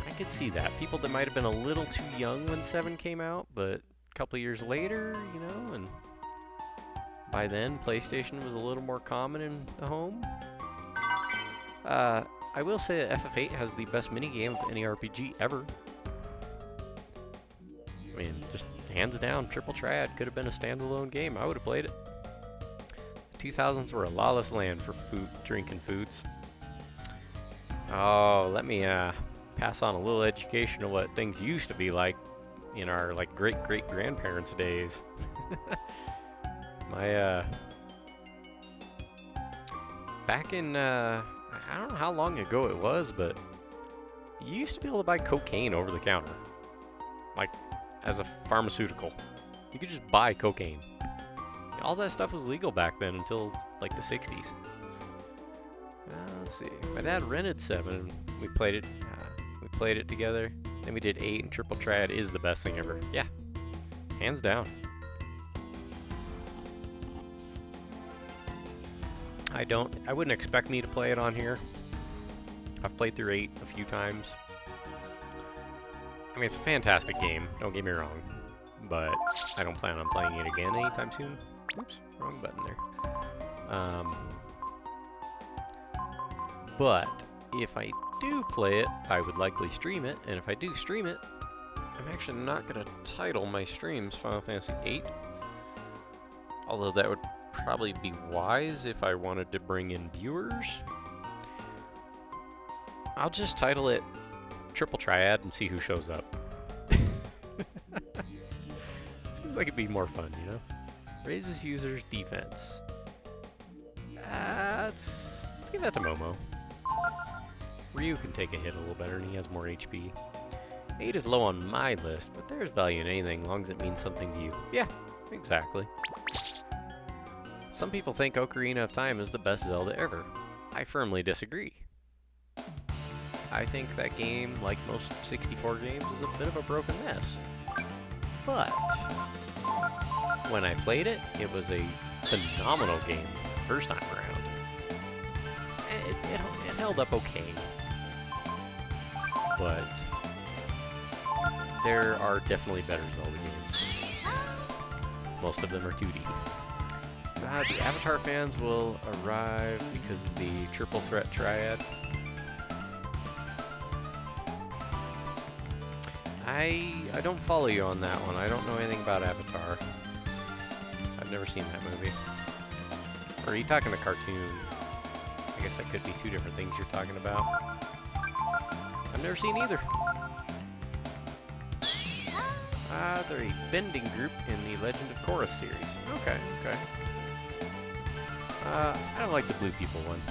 I could see that. People that might have been a little too young when 7 came out, but a couple years later, you know, and by then, PlayStation was a little more common in the home. I will say that FF8 has the best minigame of any RPG ever. I mean, just hands down, triple trad. Could have been a standalone game. I would have played it. The 2000s were a lawless land for food, drinking foods. Oh, let me pass on a little education of what things used to be like in our great-great-grandparents' days. My back in I don't know how long ago it was, but you used to be able to buy cocaine over the counter, like as a pharmaceutical. You could just buy cocaine. All that stuff was legal back then until like the 60s. Let's see. My dad rented 7 and we played it. We played it together. Then we did 8, and triple trad is the best thing ever. Yeah, hands down. I wouldn't expect me to play it on here. I've played through 8 a few times. I mean, it's a fantastic game, don't get me wrong, but I don't plan on playing it again anytime soon. Oops, wrong button there. Um, but if I do play it, I would likely stream it, and if I do stream it, I'm actually not going to title my streams Final Fantasy VIII. Although that would probably be wise if I wanted to bring in viewers. I'll just title it Triple Triad and see who shows up. Seems like it'd be more fun, you know? Raises users' defense. Let's give that to Momo. Ryu can take a hit a little better and he has more HP. 8 is low on my list, but there's value in anything as long as it means something to you. Yeah, exactly. Some people think Ocarina of Time is the best Zelda ever. I firmly disagree. I think that game, like most 64 games, is a bit of a broken mess. But when I played it, it was a phenomenal game the first time around. It held up okay. But there are definitely better Zelda games. Most of them are 2D. The Avatar fans will arrive because of the triple threat triad. I don't follow you on that one. I don't know anything about Avatar. I've never seen that movie. Or are you talking the cartoon? I guess that could be two different things you're talking about. I've never seen either. They're a bending group in the Legend of Korra series. Okay, okay. I don't like the blue people one.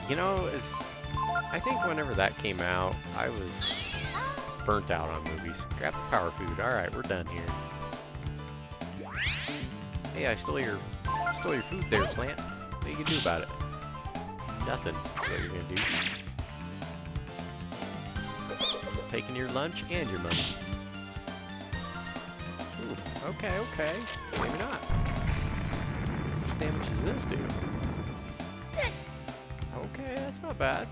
You know, I think whenever that came out, I was burnt out on movies. Grab the power food. All right, we're done here. Hey, I stole your food there, plant. What you can do about it? Nothing. That's what you're gonna do. Taking your lunch and your money. Ooh, okay, okay. Maybe not. How much damage does this do? Okay, that's not bad.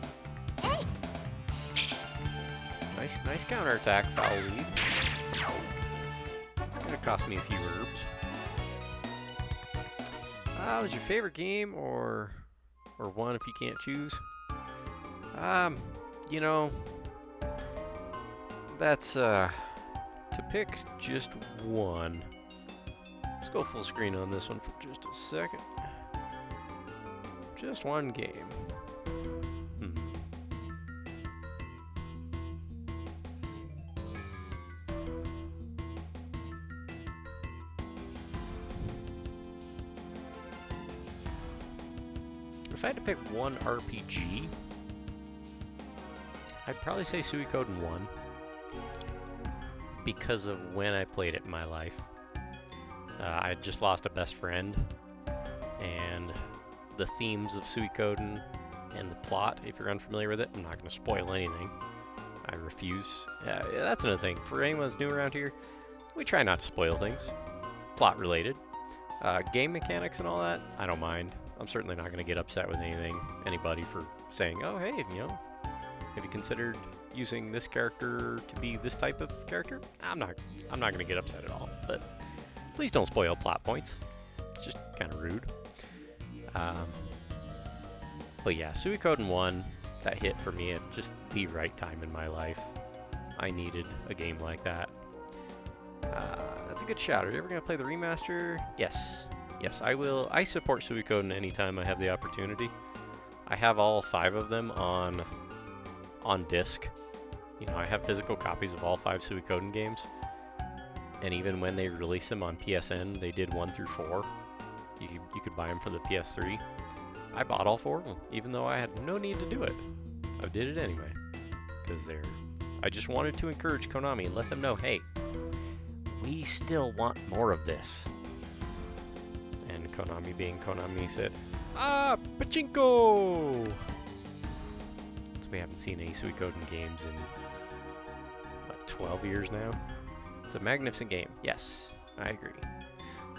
Nice counterattack, foul lead. It's gonna cost me a few herbs. Was your favorite game or one if you can't choose? You know, that's to pick just one. Let's go full screen on this one for just a second. Just one game. If I had to pick one RPG, I'd probably say Suikoden 1 because of when I played it in my life. I had just lost a best friend, and the themes of Suikoden and the plot, if you're unfamiliar with it, I'm not going to spoil anything. I refuse. That's another thing. For anyone that's new around here, we try not to spoil things. Plot related. Game mechanics and all that, I don't mind. I'm certainly not going to get upset with anybody for saying, oh, hey, you know, have you considered using this character to be this type of character? I'm not going to get upset at all, but please don't spoil plot points. It's just kind of rude. But yeah, Suikoden 1, that hit for me at just the right time in my life. I needed a game like that. That's a good shout. Are you ever going to play the remaster? Yes. Yes, I will. I support Suikoden anytime I have the opportunity. I have all 5 of them on disc. You know, I have physical copies of all 5 Suikoden games. And even when they released them on PSN, they did 1 through 4. You could buy them for the PS3. I bought all 4 of them, even though I had no need to do it. I did it anyway, because I just wanted to encourage Konami and let them know, hey, we still want more of this. And Konami being Konami said, pachinko! So we haven't seen any Suikoden games in, 12 years now? It's a magnificent game. Yes, I agree.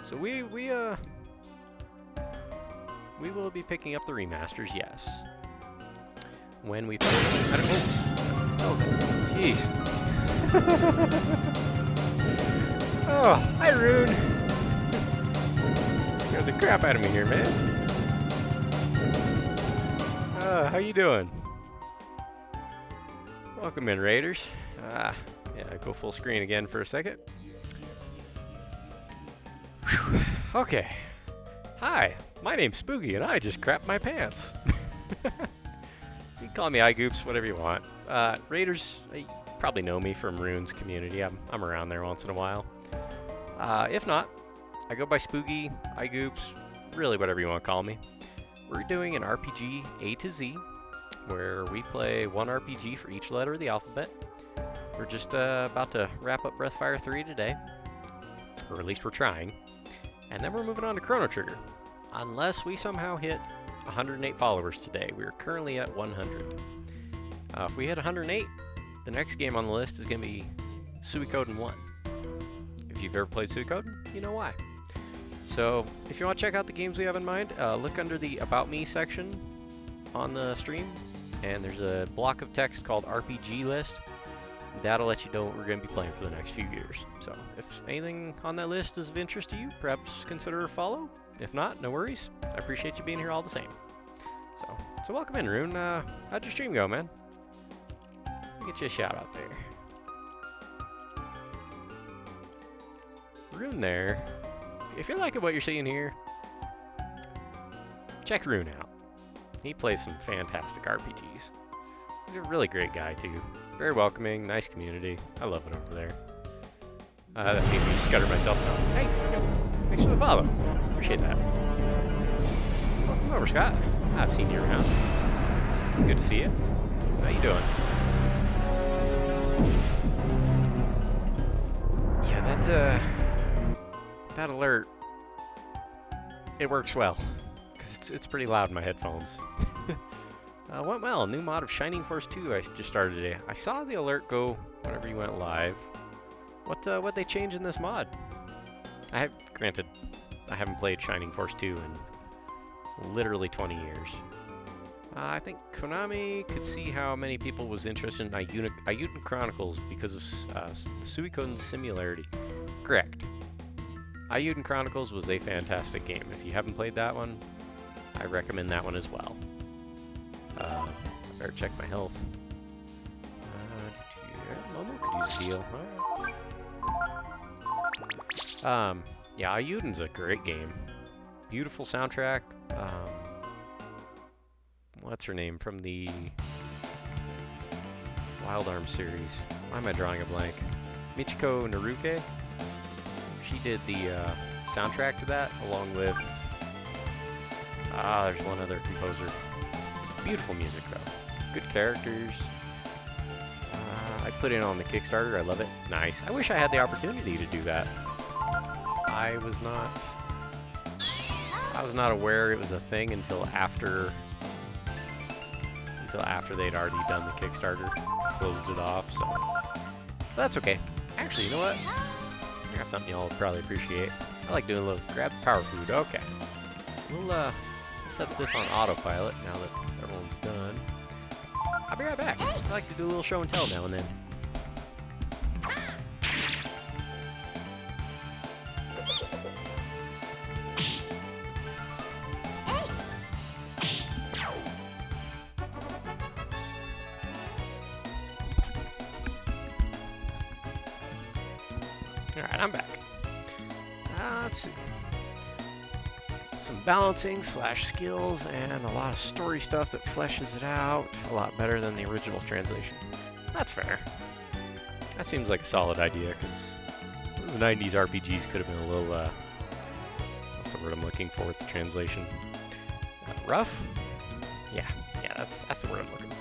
So we will be picking up the remasters, yes. When we play... Jeez. Oh, hi, Rune. Let's Scared the crap out of me here, man. How you doing? Welcome in, Raiders. Yeah, go full screen again for a second. Whew. Okay. Hi, my name's Spooky, and I just crapped my pants. You can call me iGoops, whatever you want. Raiders, you probably know me from Rune's community. I'm around there once in a while. If not, I go by Spooky, iGoops, really whatever you want to call me. We're doing an RPG A to Z, where we play one RPG for each letter of the alphabet. We're just about to wrap up Breathfire 3 today, or at least we're trying, and then we're moving on to Chrono Trigger, unless we somehow hit 108 followers today. We are currently at 100. If we hit 108, the next game on the list is going to be Suikoden 1. If you've ever played Suikoden, you know why. So, if you want to check out the games we have in mind, look under the About Me section on the stream, and there's a block of text called RPG List. That'll let you know what we're going to be playing for the next few years. So, if anything on that list is of interest to you, perhaps consider a follow. If not, no worries. I appreciate you being here all the same. So welcome in, Rune. How'd your stream go, man? Let me get you a shout out there. Rune there. If you're liking what you're seeing here, check Rune out. He plays some fantastic RPGs. He's a really great guy, too. Very welcoming, nice community. I love it over there. That made me scutter myself down. Hey, thanks for the follow. Appreciate that. Welcome over, Scott. I've seen you around. It's good to see you. How you doing? Yeah, that alert, it works well, because it's pretty loud in my headphones. Went well. New mod of Shining Force 2 I just started today. I saw the alert go whenever you went live. What they changed in this mod? Granted, I haven't played Shining Force 2 in literally 20 years. I think Konami could see how many people was interested in Ayuden Chronicles because of Suikoden's similarity. Correct. Ayuden Chronicles was a fantastic game. If you haven't played that one, I recommend that one as well. I better check my health. Momo could use a heal. Alright. Yeah, Ayuden's a great game. Beautiful soundtrack. What's her name from the Wild Arms series? Why am I drawing a blank? Michiko Naruke. She did the soundtrack to that, along with there's one other composer. Beautiful music though. Good characters. I put it on the Kickstarter. I love it. Nice. I wish I had the opportunity to do that. I was not aware it was a thing until after they'd already done the Kickstarter, closed it off, so that's okay. Actually, you know what? I got something y'all will probably appreciate. I like doing a little grab power food. Okay. We'll set this on autopilot now that everyone's done. I'll be right back. I like to do a little show and tell now and then. Alright, I'm back. Let's see. Some balancing / skills and a lot of story stuff that fleshes it out a lot better than the original translation. That's fair. That seems like a solid idea, because those 90s RPGs could have been a little, what's the word I'm looking for with the translation? Rough? Yeah, that's the word I'm looking for.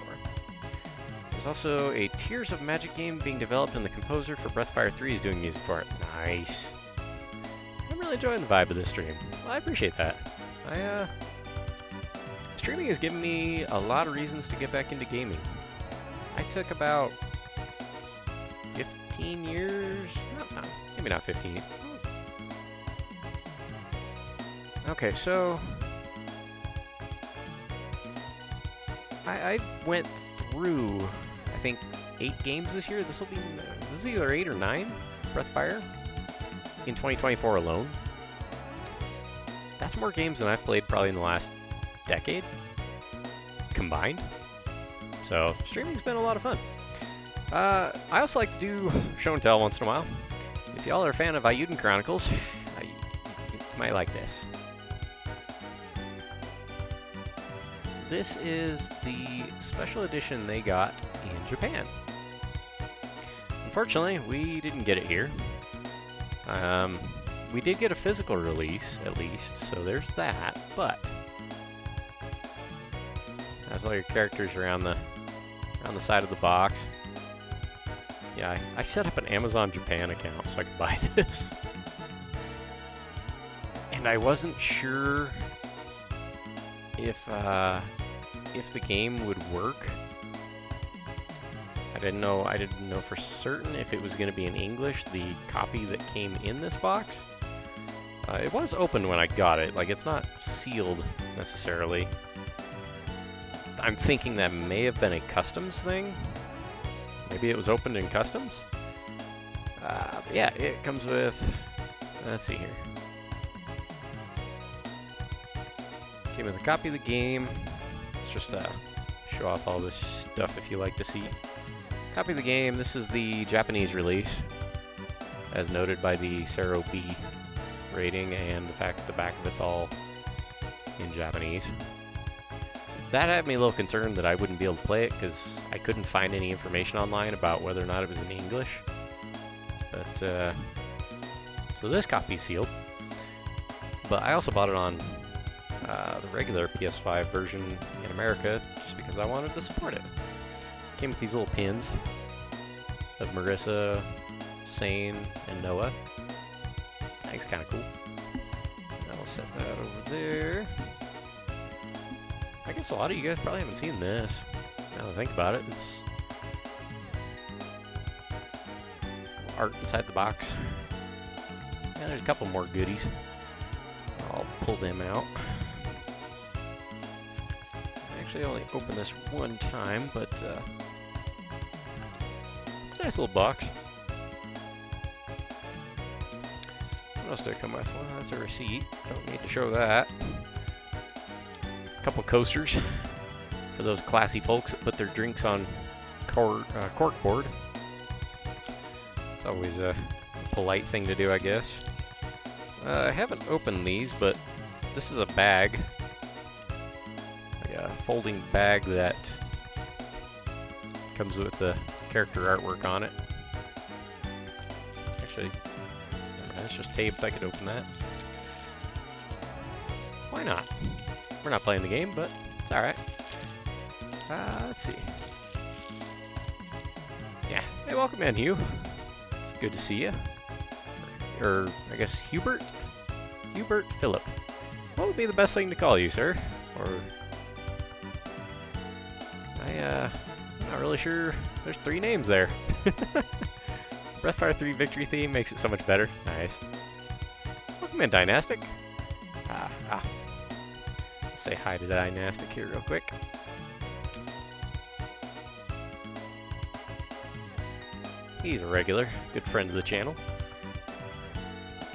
There's also a Tears of Magic game being developed, and the composer for Breathfire 3 is doing music for it. Nice. I'm really enjoying the vibe of this stream. Well, I appreciate that. Streaming has given me a lot of reasons to get back into gaming. I took about 15 years, no, maybe not 15. Okay, so I went through, I think, 8 games this year. This is either 8 or 9 Breathfire in 2024 alone. That's more games than I've played probably in the last decade combined. So streaming's been a lot of fun. I also like to do show and tell once in a while. If y'all are a fan of Ayuden Chronicles, you might like this. This is the special edition they got in Japan. Unfortunately, we didn't get it here. We did get a physical release, at least, so there's that, but has all your characters around the side of the box. Yeah, I set up an Amazon Japan account so I could buy this. And I wasn't sure if the game would work. I didn't know for certain if it was going to be in English, the copy that came in this box. It was open when I got it, like it's not sealed necessarily. I'm thinking that may have been a customs thing. Maybe it was opened in customs? Yeah, it comes with, let's see here. Came with a copy of the game. Let's just show off all this stuff if you like to see. Copy of the game. This is the Japanese release, as noted by the Sero B rating and the fact that the back of it's all in Japanese. So that had me a little concerned that I wouldn't be able to play it because I couldn't find any information online about whether or not it was in English. But so this copy's sealed. But I also bought it on the regular PS5 version in America just because I wanted to support it. Came with these little pins of Marissa, Sane, and Noah. I think it's kind of cool. I'll set that over there. I guess a lot of you guys probably haven't seen this. Now that I think about it, it's art inside the box. And there's a couple more goodies. I'll pull them out. I actually only opened this one time, but it's a nice little box. What else did it come with? Well, that's a receipt. Don't need to show that. A couple coasters for those classy folks that put their drinks on corkboard. It's always a polite thing to do, I guess. I haven't opened these, but this is a bag. Like a folding bag that comes with the character artwork on it. Actually, it's just taped. I could open that. Why not? We're not playing the game, but it's alright. Let's see. Yeah. Hey, welcome in, Hugh. It's good to see you. Or, I guess, Hubert? Hubert Phillip. What would be the best thing to call you, sir? Or... I'm not really sure. There's 3 names there. Breathfire 3 victory theme makes it so much better. Nice. Welcome in, Dynastic. Let's say hi to Dynastic here real quick. He's a regular. Good friend of the channel.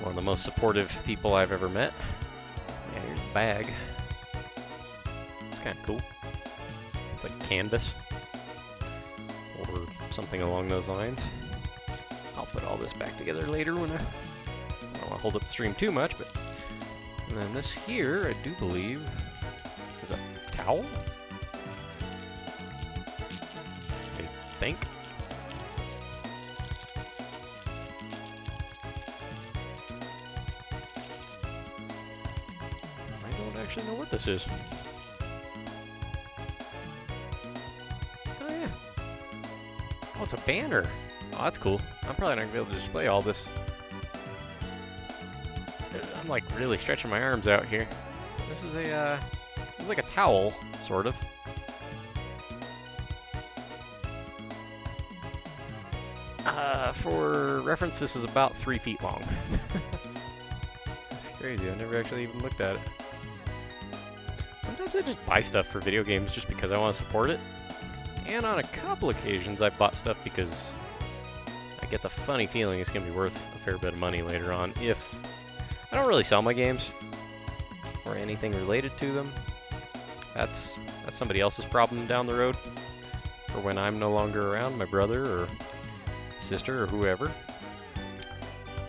One of the most supportive people I've ever met. Yeah, here's the bag. It's kind of cool. It's like canvas. Or something along those lines. I'll put all this back together later when I don't want to hold up the stream too much, but... And then this here, I do believe, is a towel? I think. I don't actually know what this is. Oh yeah. Oh, it's a banner. Oh, that's cool. I'm probably not going to be able to display all this. I'm like really stretching my arms out here. This is a, it's like a towel, sort of. For reference, this is about 3 feet long. That's crazy. I never actually even looked at it. Sometimes I just buy stuff for video games just because I want to support it. And on a couple occasions, I've bought stuff because I get the funny feeling it's going to be worth a fair bit of money later on if... I don't really sell my games. or anything related to them. That's somebody else's problem down the road. For when I'm no longer around, my brother or sister or whoever.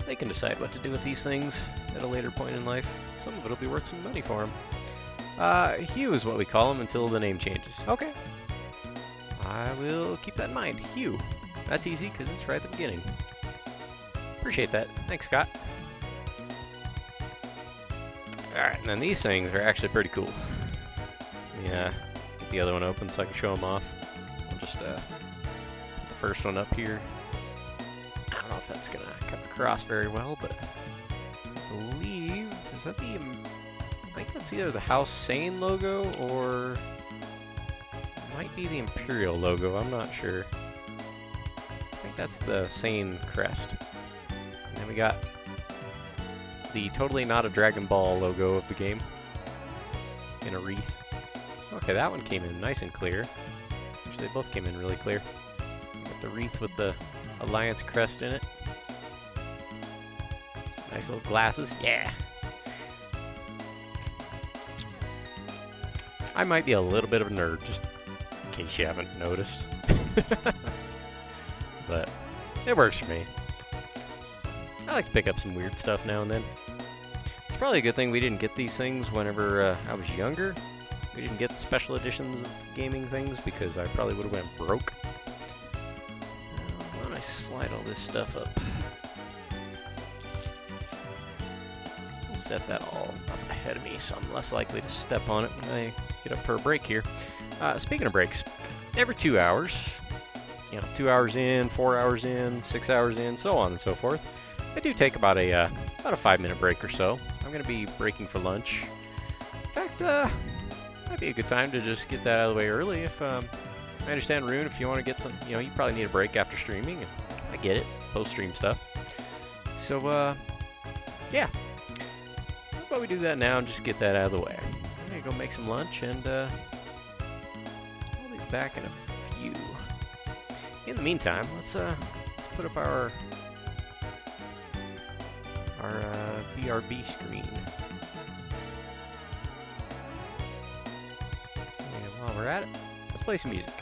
They can decide what to do with these things at a later point in life. Some of it will be worth some money for them. Hugh is what we call him until the name changes. Okay. I will keep that in mind. Hugh. That's easy because it's right at the beginning. Appreciate that. Thanks, Scott. Alright, and then these things are actually pretty cool. Yeah, get the other one open so I can show them off. I'll just put the first one up here. I don't know if that's going to come across very well, but I believe, is that the, I think that's either the House Sane logo or it might be the Imperial logo, I'm not sure. I think that's the Sane crest. And then we got the totally not a Dragon Ball logo of the game in a wreath. Okay, that one came in nice and clear. Actually, they both came in really clear. Got the wreath with the Alliance crest in it. Some nice little glasses. Yeah! I might be a little bit of a nerd, just in case you haven't noticed. But it works for me. I like to pick up some weird stuff now and then. It's probably a good thing we didn't get these things whenever I was younger. We didn't get special editions of gaming things because I probably would have went broke. Why don't I slide all this stuff up? I'll set that all up ahead of me so I'm less likely to step on it when I get up for a break here. Speaking of breaks, every 2 hours, 2 hours in, 4 hours in, 6 hours in, so on and so forth, I do take about a 5-minute break or so. I'm going to be breaking for lunch. In fact, might be a good time to just get that out of the way early. If I understand, Rune, if you want to get some, you probably need a break after streaming. And I get it, post-stream stuff. So, yeah. How about we do that now and just get that out of the way? I'm going to go make some lunch, and I'll be back in a few. In the meantime, let's put up our BRB screen. And while we're at it, let's play some music.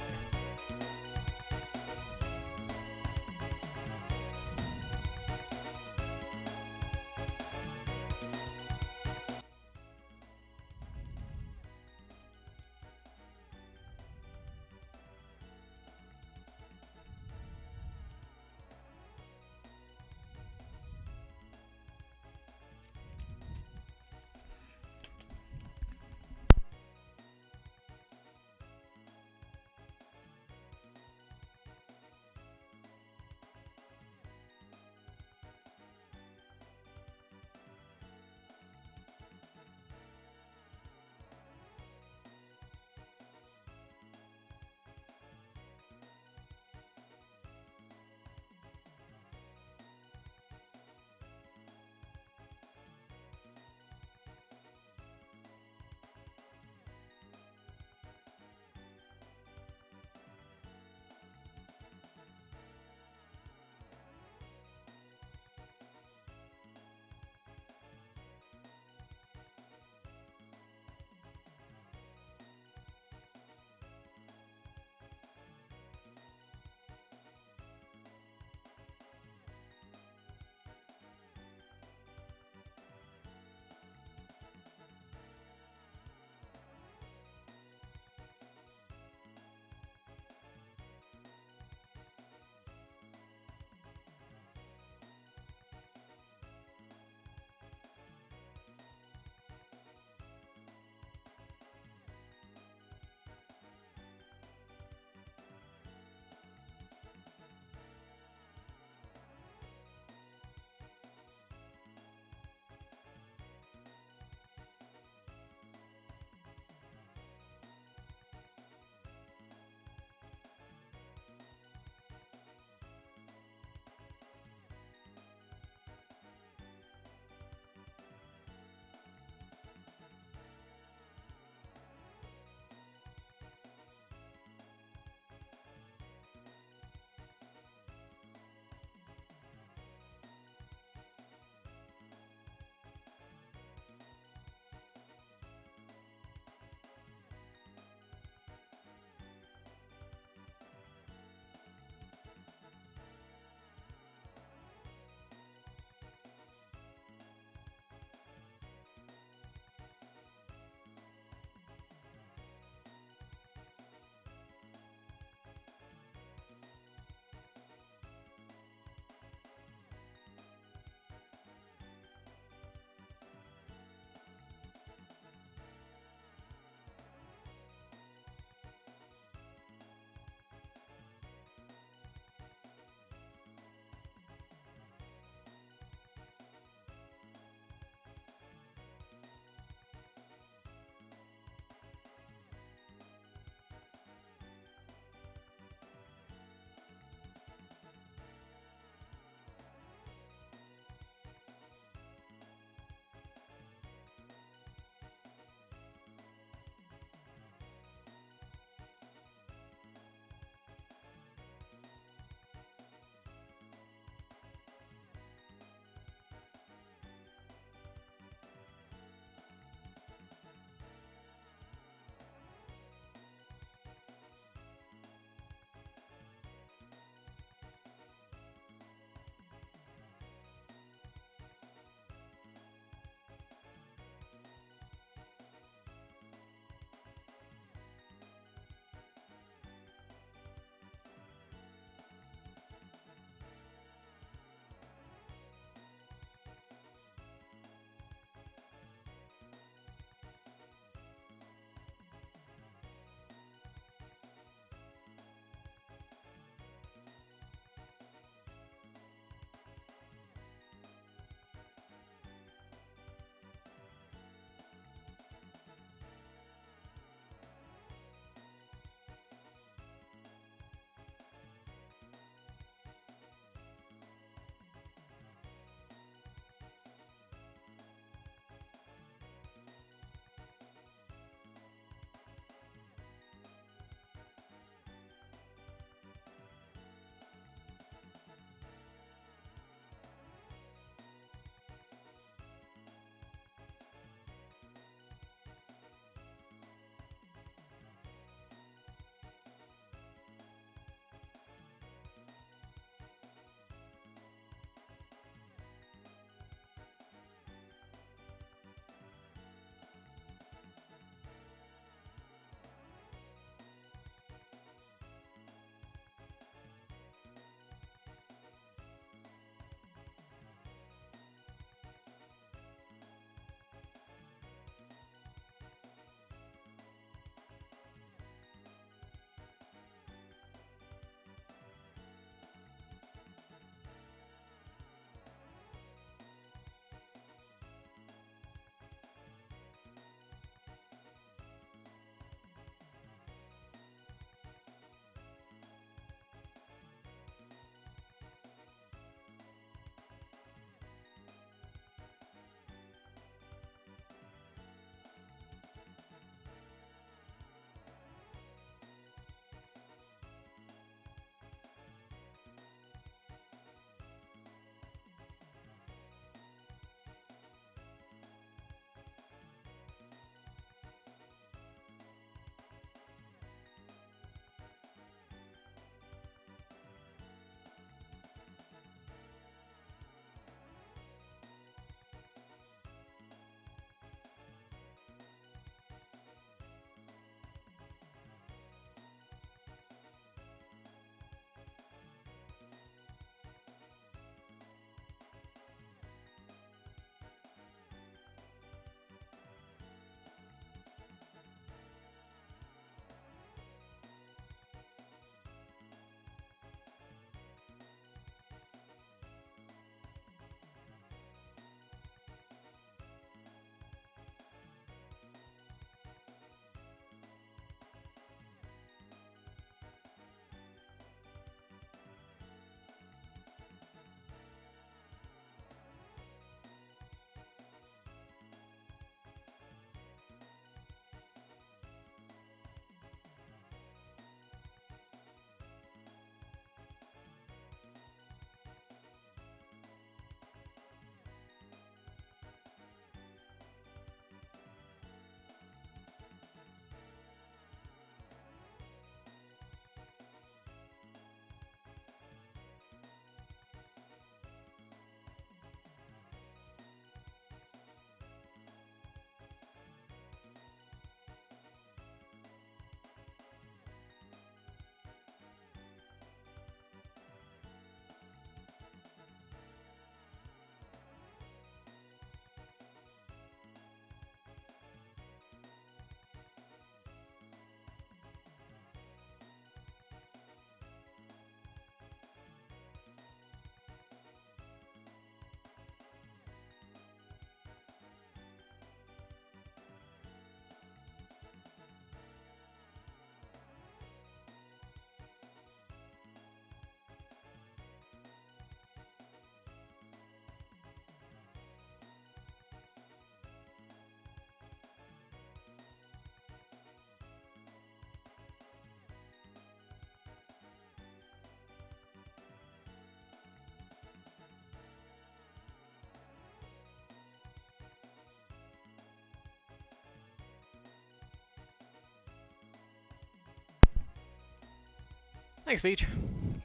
Thanks, Beach.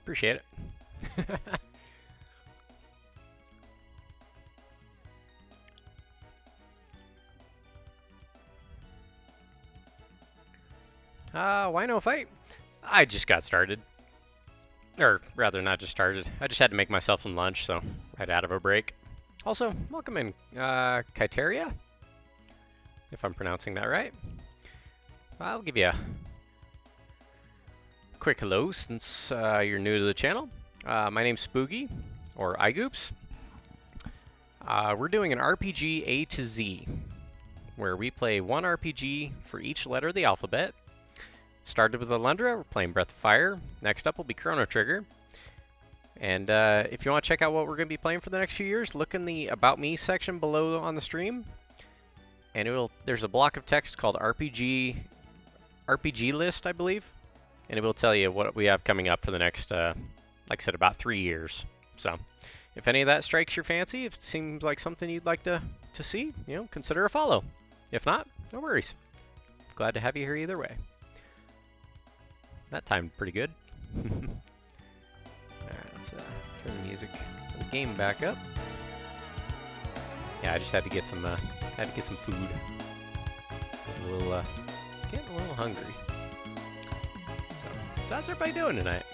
Appreciate it. Why no fight? I just got started. Or rather, not just started. I just had to make myself some lunch, so right out of a break. Also, welcome in, Kyteria, if I'm pronouncing that right. I'll give you a quick hello since you're new to the channel. My name's Spooky, or iGoops. We're doing an RPG A to Z, where we play one RPG for each letter of the alphabet. Started with Alundra, we're playing Breath of Fire. Next up will be Chrono Trigger. And if you want to check out what we're going to be playing for the next few years, look in the About Me section below on the stream. And there's a block of text called RPG list, I believe. And it will tell you what we have coming up for the next, like I said, about 3 years. So if any of that strikes your fancy, if it seems like something you'd like to see, consider a follow. If not, no worries. Glad to have you here either way. That timed pretty good. Alright, let's turn the music for the game back up. Yeah, I just had to get some food. I was getting a little hungry. So how's everybody doing tonight?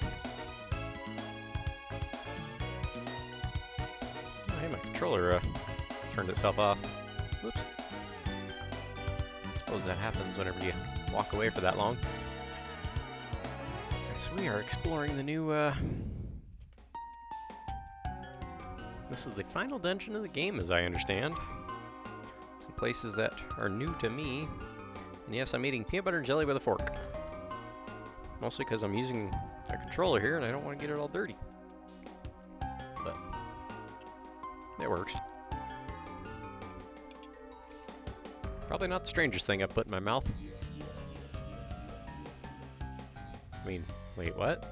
Oh, hey, my controller turned itself off. Whoops. I suppose that happens whenever you walk away for that long. So we are exploring the new, this is the final dungeon of the game, as I understand. Some places that are new to me. And yes, I'm eating peanut butter and jelly with a fork. Mostly because I'm using a controller here and I don't want to get it all dirty. But it works. Probably not the strangest thing I've put in my mouth. I mean, wait, what?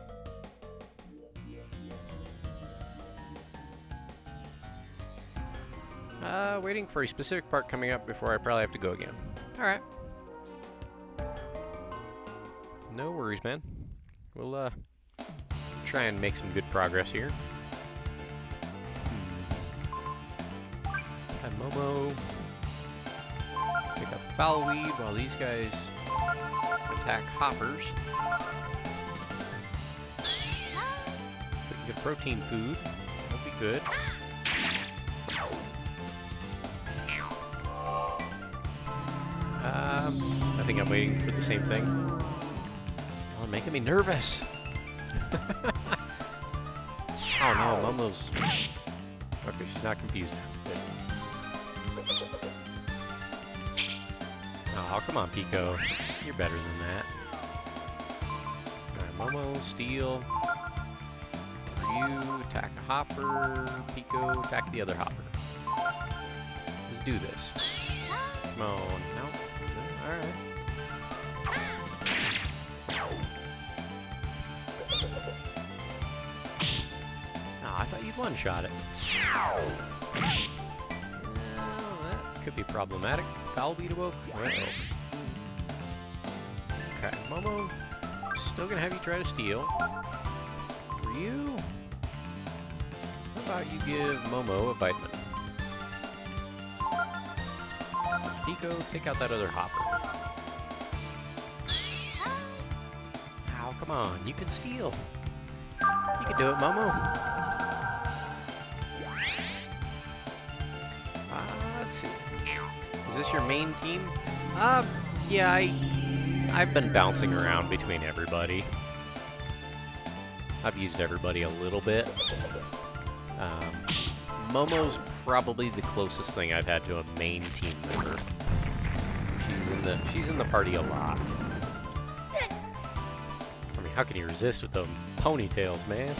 Waiting for a specific part coming up before I probably have to go again. Alright. No worries, man. We'll, try and make some good progress here. Have Momo pick up Foul Weed while these guys attack hoppers. Good protein food. That'll be good. I think I'm waiting for the same thing. Oh, making me nervous. Oh no, Momo's... Okay, she's not confused. Good. Oh, come on, Pico. You're better than that. Alright, Momo, Steel. You attack a hopper. Pico, attack the other hopper. Let's do this. Come on. No. Alright. I thought you'd one-shot it. That could be problematic. Foul Beat awoke. Uh-oh. Okay, Momo. Still gonna have you try to steal. Ryu? How about you give Momo a vitamin? Pico, take out that other hopper. Ow, come on, you can steal. You can do it, Momo. Let's see. Is this your main team? Yeah, I've been bouncing around between everybody. I've used everybody a little bit. Momo's probably the closest thing I've had to a main team member. She's in the party a lot. I mean, how can you resist with them ponytails, man?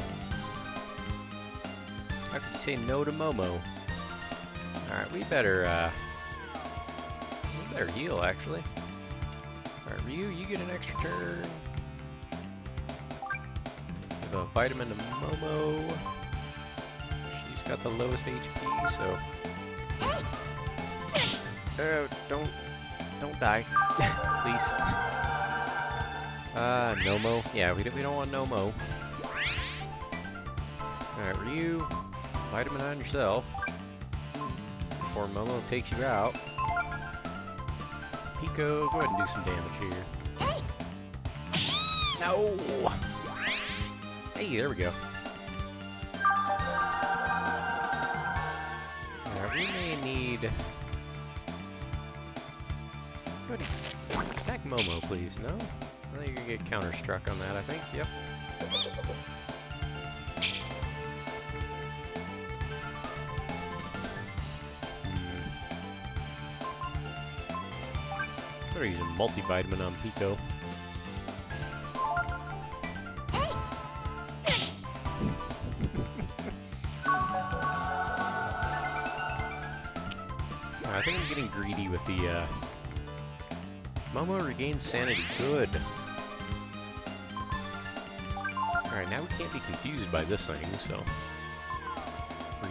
How could you say no to Momo? Alright, we better heal, actually. Alright, Ryu, you get an extra turn. Give a vitamin to Momo. She's got the lowest HP, so... Oh, don't die. Please. Nomo. Yeah, we don't want Nomo. Alright, Ryu, vitamin on yourself before Momo takes you out. Pico, go ahead and do some damage here. No! Hey, there we go. Alright, we may need... Go ahead and attack Momo, please. No? I think you're gonna get counter-struck on that, I think. Yep. They're using multivitamin on Pico. I think I'm getting greedy with the, Momo regains sanity. Good. Alright, now we can't be confused by this thing, so...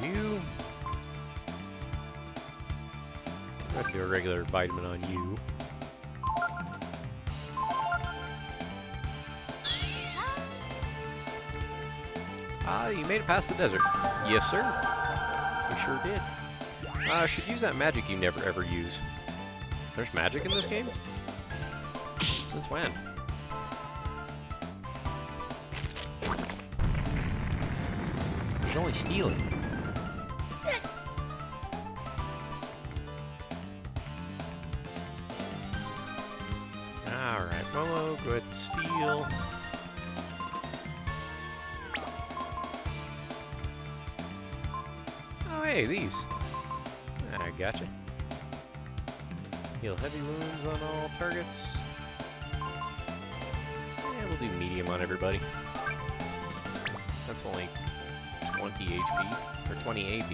Ryu... I'm going to do a regular vitamin on you. Ah, you made it past the desert. Yes, sir. We sure did. I should use that magic you never ever use. There's magic in this game? Since when? There's only stealing. Alright, Momo, go ahead and steal. Oh, hey, these. I gotcha. Heal heavy wounds on all targets. Yeah, we'll do medium on everybody. That's only 20 HP, or 20 AP.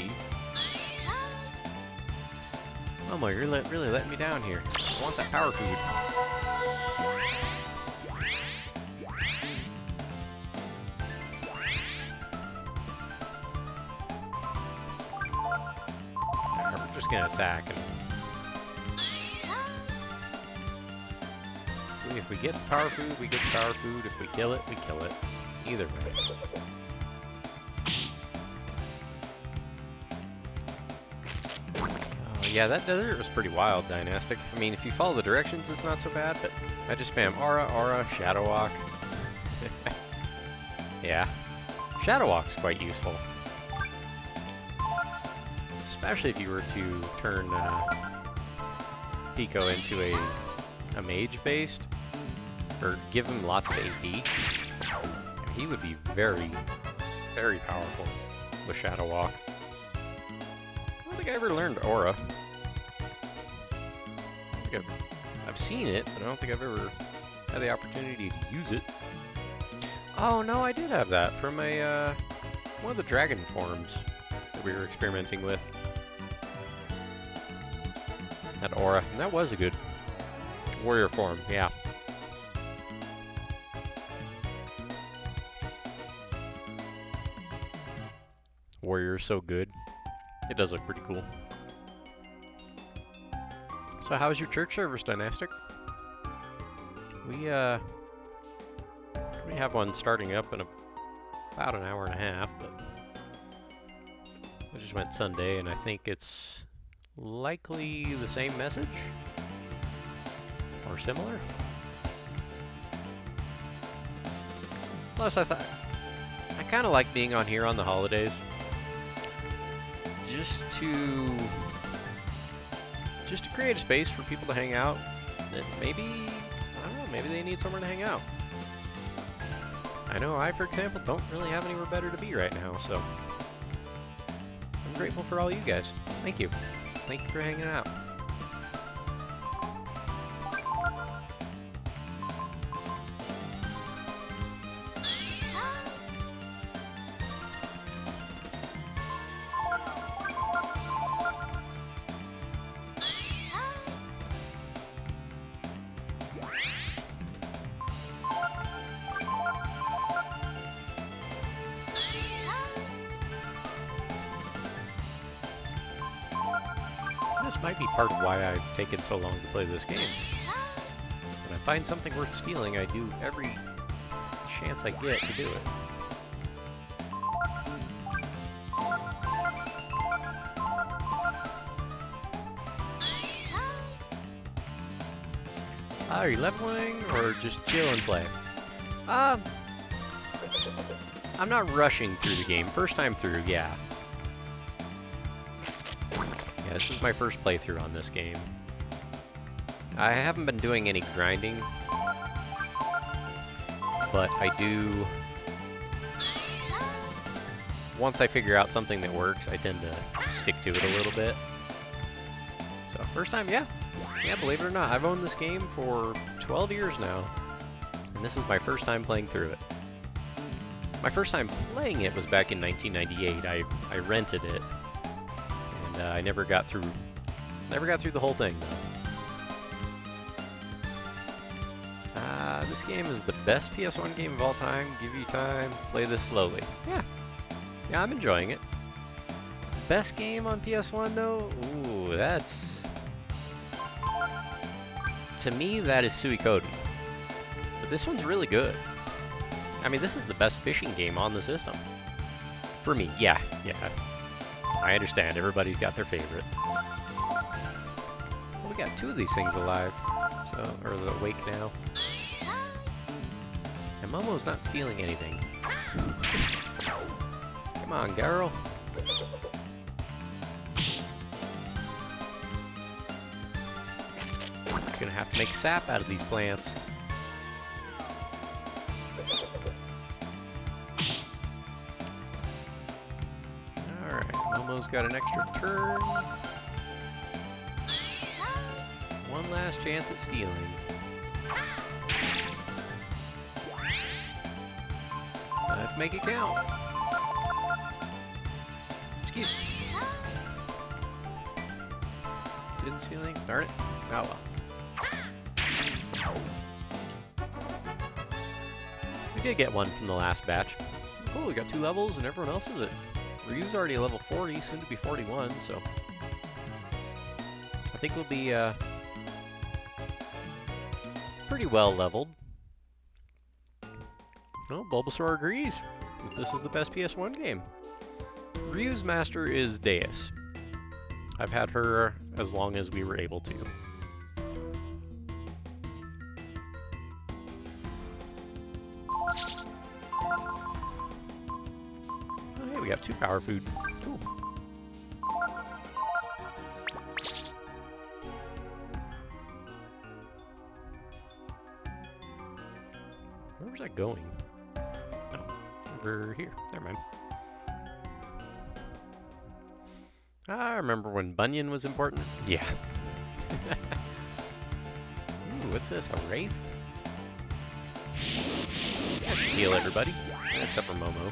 Momo, you're really letting me down here. I want that power food. We're just gonna attack and if we get the power food, we get the power food. If we kill it, we kill it. Either way. Oh, yeah, that desert was pretty wild, Dynastic. I mean, if you follow the directions, it's not so bad, but I just spam Aura, Aura, Shadow Walk. Yeah. Shadow Walk's quite useful. Especially if you were to turn Pico into a mage-based. Or give him lots of AP. He would be very, very powerful with Shadow Walk. I don't think I ever learned Aura. I think I've seen it, but I don't think I've ever had the opportunity to use it. Oh no, I did have that from a one of the dragon forms that we were experimenting with. That Aura, and that was a good warrior form, yeah. Warrior is so good. It does look pretty cool. So how's your church service, Dynastic? We have one starting up in about an hour and a half, but I just went Sunday, and I think it's likely the same message or similar. Plus, I thought I kind of like being on here on the holidays. Just to create a space for people to hang out, and maybe, I don't know, maybe they need somewhere to hang out. I know I, for example, don't really have anywhere better to be right now, so I'm grateful for all you guys. Thank you. Thank you for hanging out. This might be part of why I've taken so long to play this game. When I find something worth stealing, I do every chance I get to do it. Are you leveling or just chill and play? I'm not rushing through the game. First time through, yeah. Yeah, this is my first playthrough on this game. I haven't been doing any grinding, but I do... Once I figure out something that works, I tend to stick to it a little bit. So, first time, yeah. Yeah, believe it or not, I've owned this game for 12 years now, and this is my first time playing through it. My first time playing it was back in 1998. I rented it, and I never got through the whole thing, though. This game is the best PS1 game of all time. Give you time, play this slowly. Yeah, I'm enjoying it. Best game on PS1, though? Ooh, that's... To me, that is Suikoden. But this one's really good. I mean, this is the best fishing game on the system. For me, yeah. I understand, everybody's got their favorite. Well, we got two of these things alive. So, or awake now. And Momo's not stealing anything. Come on, girl. Gonna have to make sap out of these plants. Alright, Momo's got an extra turn. One last chance at stealing. Let's make it count. Excuse me. Didn't steal anything? Darn it. Oh well. We did get one from the last batch. Cool, we got 2 levels and everyone else is at... Ryu's already a level 40, soon to be 41, so... I think we'll be, pretty well leveled. Oh, Bulbasaur agrees. This is the best PS1 game. Ryu's master is Deus. I've had her as long as we were able to. Oh, hey, we got 2 power food. Cool. Where was I going? Over here. Never mind. I remember when Bunyan was important. Yeah. Ooh, what's this? A wraith? That should heal everybody. Except for Momo.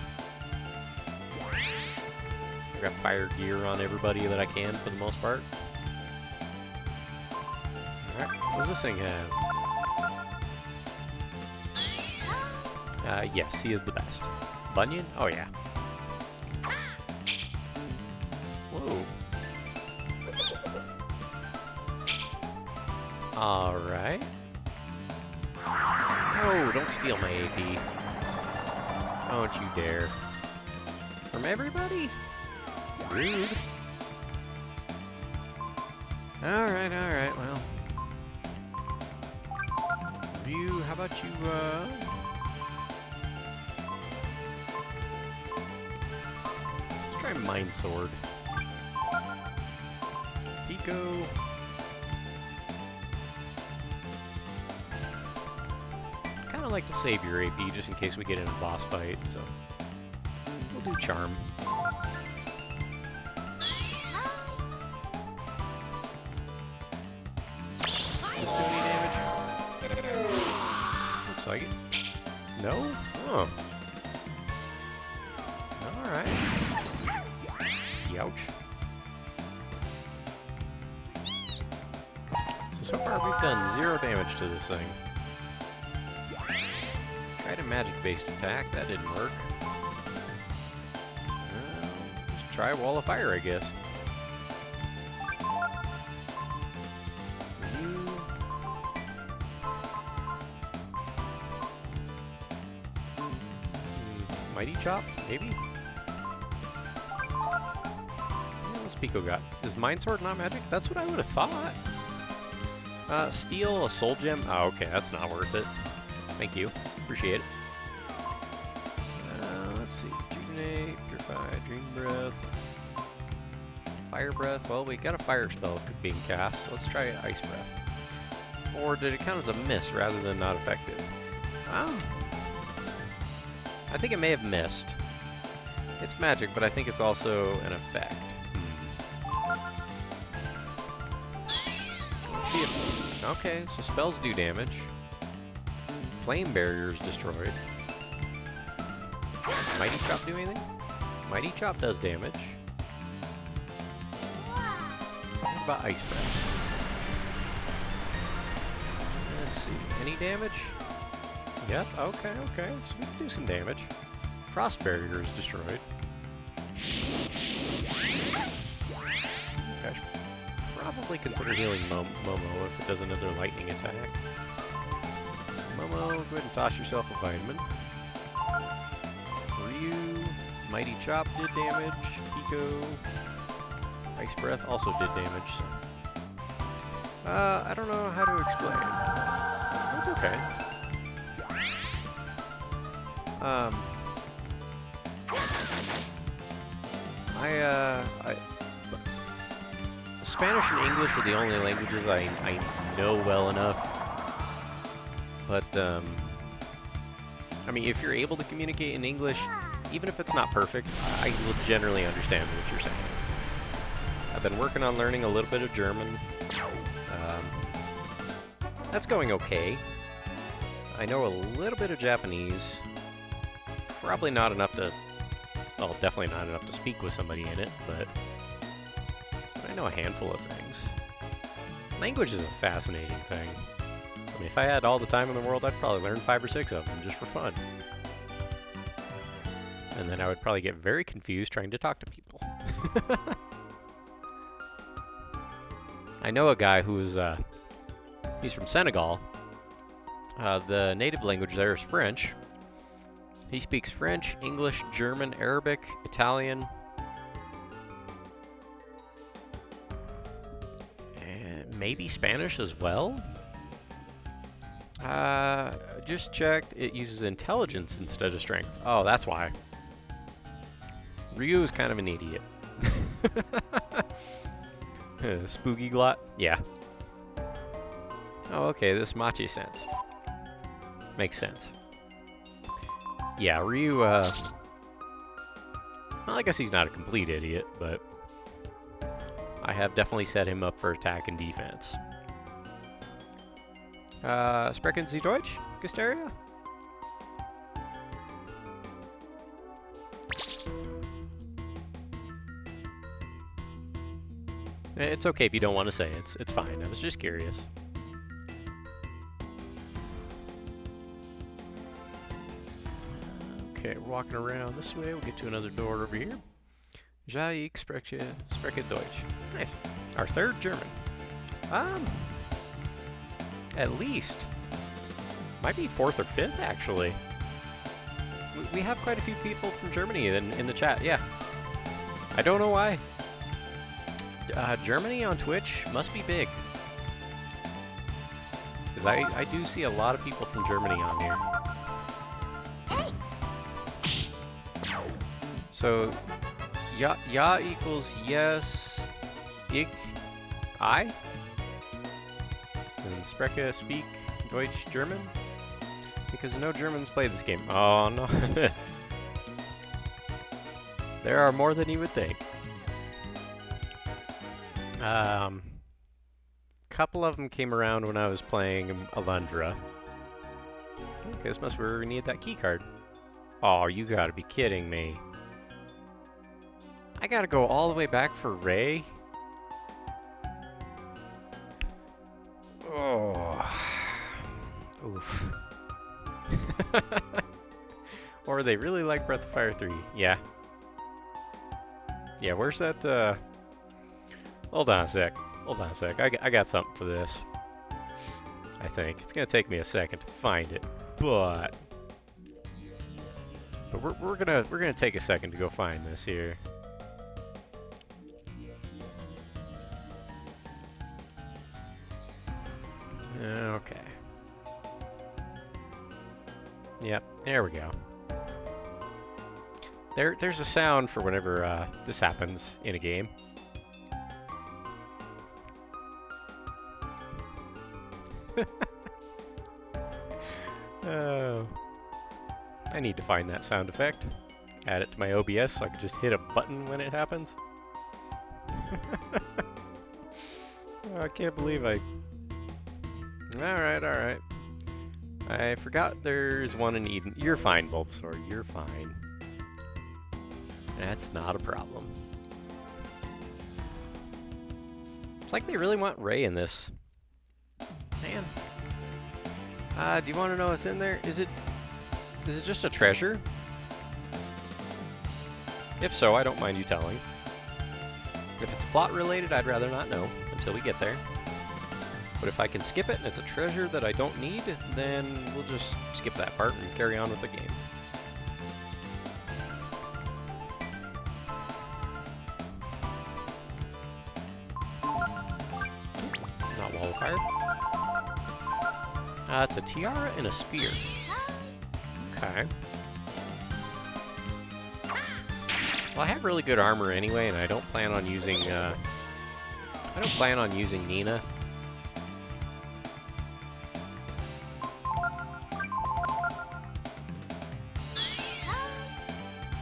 I got fire gear on everybody that I can for the most part. Alright, what does this thing have? Yes, he is the best. Bunyan? Oh, yeah. Whoa. Alright. Oh, don't steal my AP. Don't you dare. From everybody? Rude. Alright, well. Ryu, how about you, let's try Mind Sword. Pico. Kinda like to save your AP just in case we get in a boss fight, so we'll do Charm. Does this do any damage? Looks like it. No? Oh. Alright. Youch. So far we've done 0 damage to this thing. Tried a magic-based attack, that didn't work. Just try Wall of Fire, I guess. Mighty Chop, maybe? What's Pico got? Is Mind Sword not magic? That's what I would have thought. Steal a Soul Gem? Oh, okay, that's not worth it. Thank you. Appreciate it. Let's see. Rejuvenate, Purify, Dream Breath. Fire Breath. Well, we got a fire spell being cast, so let's try Ice Breath. Or did it count as a miss rather than not effective? I think it may have missed. It's magic, but I think it's also an effect. Let's see if... Okay, so spells do damage. Flame Barrier is destroyed. Mighty Chop do anything? Mighty Chop does damage. What about Ice Breath? Let's see. Any damage? Yep, okay. So we can do some damage. Frost Barrier is destroyed. Okay, I should probably consider healing Momo if it does another lightning attack. Momo, go ahead and toss yourself a vitamin. Ryu, Mighty Chop did damage. Pico, Ice Breath also did damage. So. I don't know how to explain. That's okay. Spanish and English are the only languages I know well enough. But, I mean, if you're able to communicate in English, even if it's not perfect, I will generally understand what you're saying. I've been working on learning a little bit of German. That's going okay. I know a little bit of Japanese. Probably not enough to... Well, definitely not enough to speak with somebody in it, but I know a handful of things. Language is a fascinating thing. I mean, if I had all the time in the world, I'd probably learn 5 or 6 of them just for fun. And then I would probably get very confused trying to talk to people. I know a guy who's, he's from Senegal. The native language there is French. He speaks French, English, German, Arabic, Italian, and maybe Spanish as well. Just checked. It uses intelligence instead of strength. Oh, that's why. Ryu is kind of an idiot. Spooky glot? Yeah. Oh, okay, this Machi sense. Makes sense. Yeah, Ryu, well, I guess he's not a complete idiot, but I have definitely set him up for attack and defense. Sprechen Sie Deutsch, Gisteria? It's okay if you don't want to say it. It's fine. I was just curious. Okay, we're walking around this way. We'll get to another door over here. Ja, ich spreche Deutsch. Nice. Our third German. At least. Might be 4th or 5th, actually. We have quite a few people from Germany in the chat, yeah. I don't know why. Germany on Twitch must be big. Because I do see a lot of people from Germany on here. So, ja equals yes, ich, I? And spreche, speak, Deutsch, German? Because no Germans play this game. Oh, no. There are more than you would think. Couple of them came around when I was playing Alundra. Okay, this must be where we need that key card. Oh, you gotta be kidding me. I gotta go all the way back for Ray? Oh. Oof. Or they really like Breath of Fire 3. Yeah. Yeah, where's that, Hold on a sec. Hold on a sec. I got something for this. I think. It's gonna take me a second to find it, but... But we're gonna take a second to go find this here. Okay. Yep, there we go. There's a sound for whenever this happens in a game. Oh. I need to find that sound effect. Add it to my OBS so I can just hit a button when it happens. Oh, I can't believe I... Alright. I forgot there's one in Eden. You're fine, Bulbasaur. You're fine. That's not a problem. It's like they really want Ray in this. Man. Do you want to know what's in there? Is it just a treasure? If so, I don't mind you telling. If it's plot related, I'd rather not know until we get there. But if I can skip it and it's a treasure that I don't need, then we'll just skip that part and carry on with the game. Not wall of fire. It's a tiara and a spear. Okay. Well, I have really good armor anyway, and I don't plan on using Nina.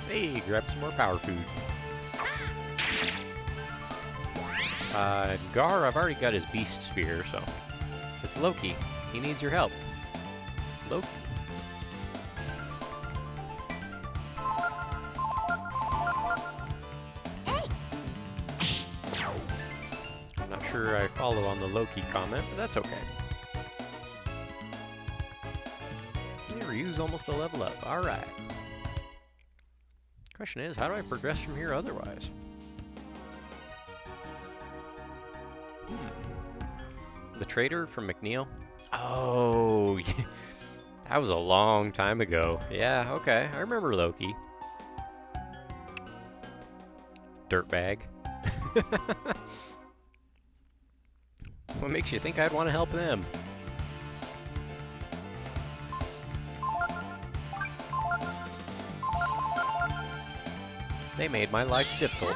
Hey, grab some more power food. Gar, I've already got his beast spear, so it's Loki. He needs your help. Loki. I'm not sure I follow on the Loki comment, but that's okay. Yeah, Ryu's almost a level up. Alright. Question is, how do I progress from here otherwise? The trader from McNeil? Oh, yeah. That was a long time ago. Yeah, okay. I remember Loki. Dirtbag. What makes you think I'd want to help them? They made my life difficult.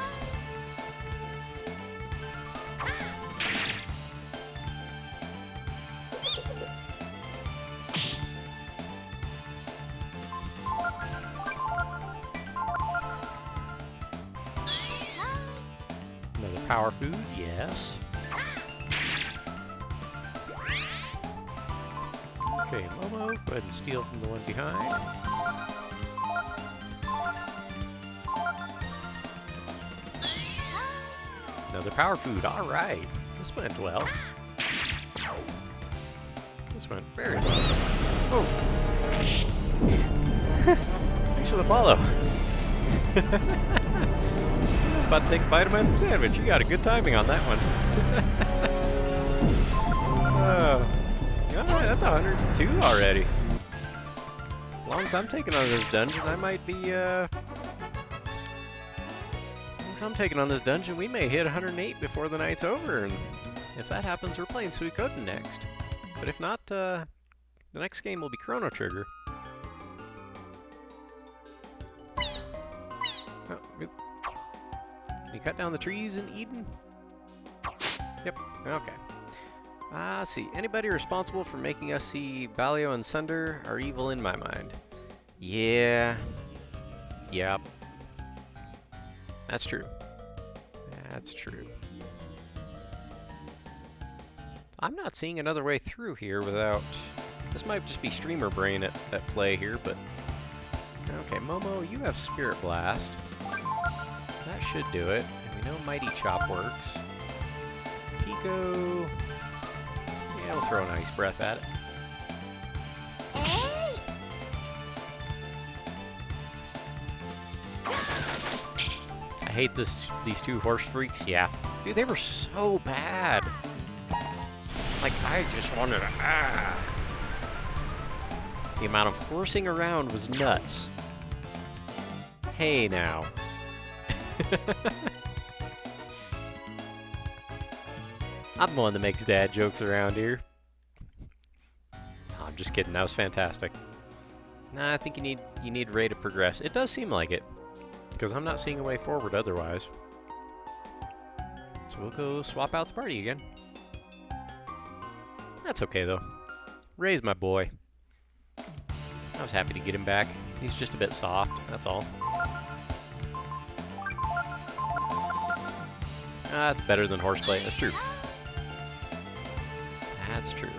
Another power food, yes. Okay, Momo, go ahead and steal from the one behind. Another power food, alright. This went well. This went very well. Oh! Thanks for the follow. I was about to take a bite of my sandwich. You got a good timing on that one. Alright, that's 102 already. As long as I'm taking on this dungeon, I might be, I'm taking on this dungeon, we may hit 108 before the night's over, and if that happens, we're playing Suikoden next. But if not, the next game will be Chrono Trigger. Oh, can you cut down the trees in Eden? Yep, okay. Let's see, anybody responsible for making us see Balio and Sunder are evil in my mind? Yeah. Yep. That's true. That's true. I'm not seeing another way through here without... This might just be streamer brain at play here, but... Okay, Momo, you have Spirit Blast. That should do it. And we know Mighty Chop works. Pico... Yeah, we'll throw an Ice Breath at it. I hate these two horse freaks, yeah. Dude, they were so bad. Like, I just wanted to... The amount of horsing around was nuts. Hey now. I'm the one that makes dad jokes around here. I'm just kidding. That was fantastic. Nah, I think you need Ray to progress. It does seem like it, because I'm not seeing a way forward otherwise. So we'll go swap out the party again. That's okay though. Ray's my boy. I was happy to get him back. He's just a bit soft, that's all. That's better than horseplay. That's true. That's true.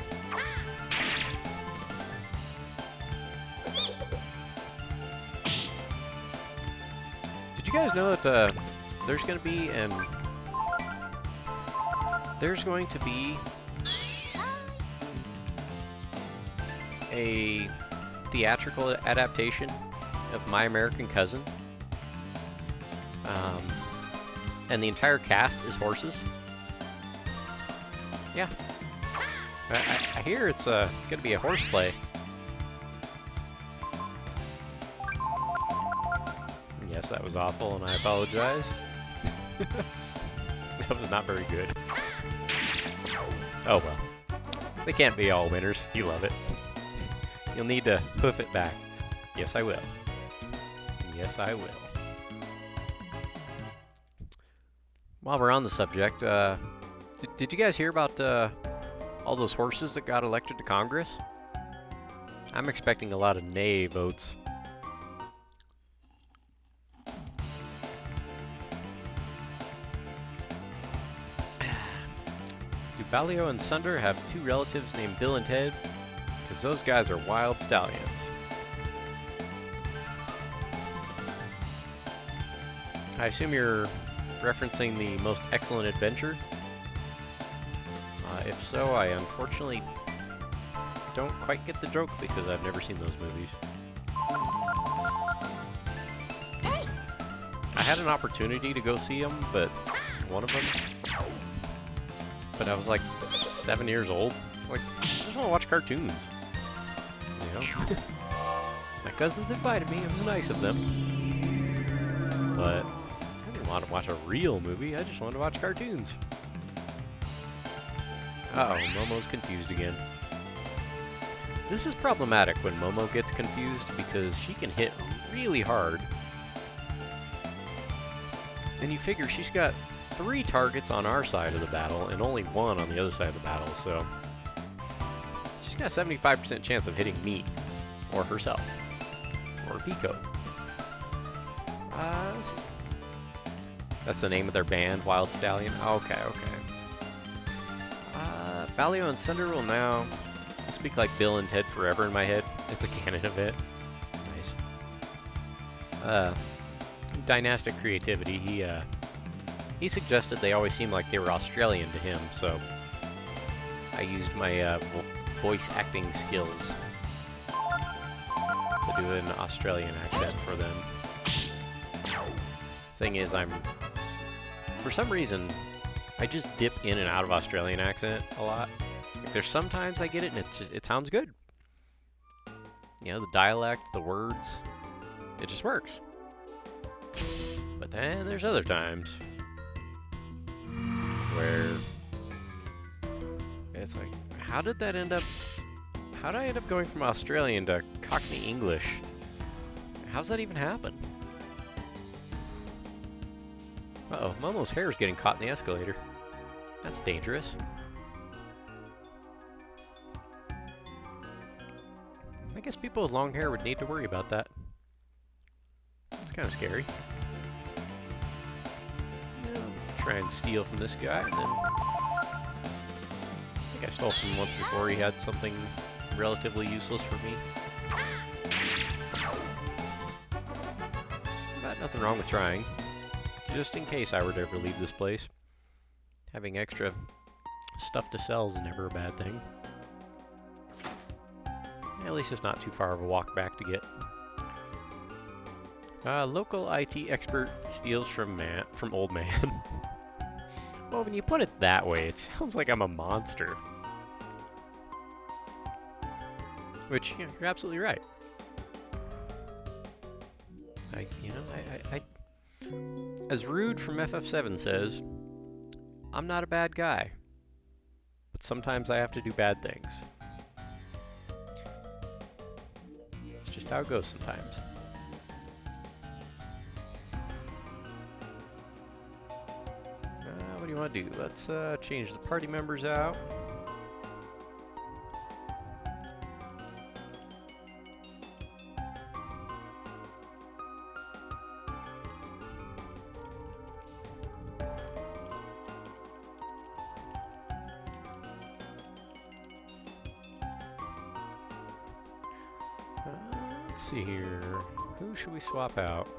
Did you guys know that there's going to be a theatrical adaptation of My American Cousin? And the entire cast is horses. Yeah. I hear it's going to be a horseplay. Yes, that was awful, and I apologize. That was not very good. Oh well. They can't be all winners. You love it. You'll need to hoof it back. Yes, I will. Yes, I will. While we're on the subject, did you guys hear about all those horses that got elected to Congress? I'm expecting a lot of nay votes. Do Balio and Sunder have two relatives named Bill and Ted? Because those guys are wild stallions. I assume you're referencing the Most Excellent Adventure? If so, I unfortunately don't quite get the joke because I've never seen those movies. I had an opportunity to go see them, but one of them, but I was like 7 years old. Like, I just want to watch cartoons. You know? My cousins invited me, it was nice of them. But I didn't want to watch a real movie, I just wanted to watch cartoons. Uh-oh, Momo's confused again. This is problematic when Momo gets confused because she can hit really hard. And you figure she's got 3 targets on our side of the battle and only 1 on the other side of the battle, so she's got a 75% chance of hitting me, or herself, or Pico. Let's see. That's the name of their band, Wild Stallion? Okay, okay. Balio and Sunder will now speak like Bill and Ted forever in my head. It's a canon event. Nice. Dynastic Creativity, he suggested they always seem like they were Australian to him, so I used my voice acting skills to do an Australian accent for them. Thing is, for some reason, I just dip in and out of Australian accent a lot. Like, there's sometimes I get it and it sounds good. You know, the dialect, the words, it just works. But then there's other times where it's like, how did I end up going from Australian to Cockney English? How's that even happen? Uh-oh, Momo's hair is getting caught in the escalator. That's dangerous. I guess people with long hair would need to worry about that. It's kind of scary. Yeah, try and steal from this guy, and then I think I stole from him once before. He had something relatively useless for me. But nothing wrong with trying. Just in case I were to ever leave this place. Having extra stuff to sell is never a bad thing. At least it's not too far of a walk back to get. Local IT expert steals from old man. Well, when you put it that way, it sounds like I'm a monster. Which, you know, you're absolutely right. As Rude from FF7 says, I'm not a bad guy, but sometimes I have to do bad things. It's just how it goes sometimes. What do you want to do? Let's change the party members out. Let's see here. Who should we swap out?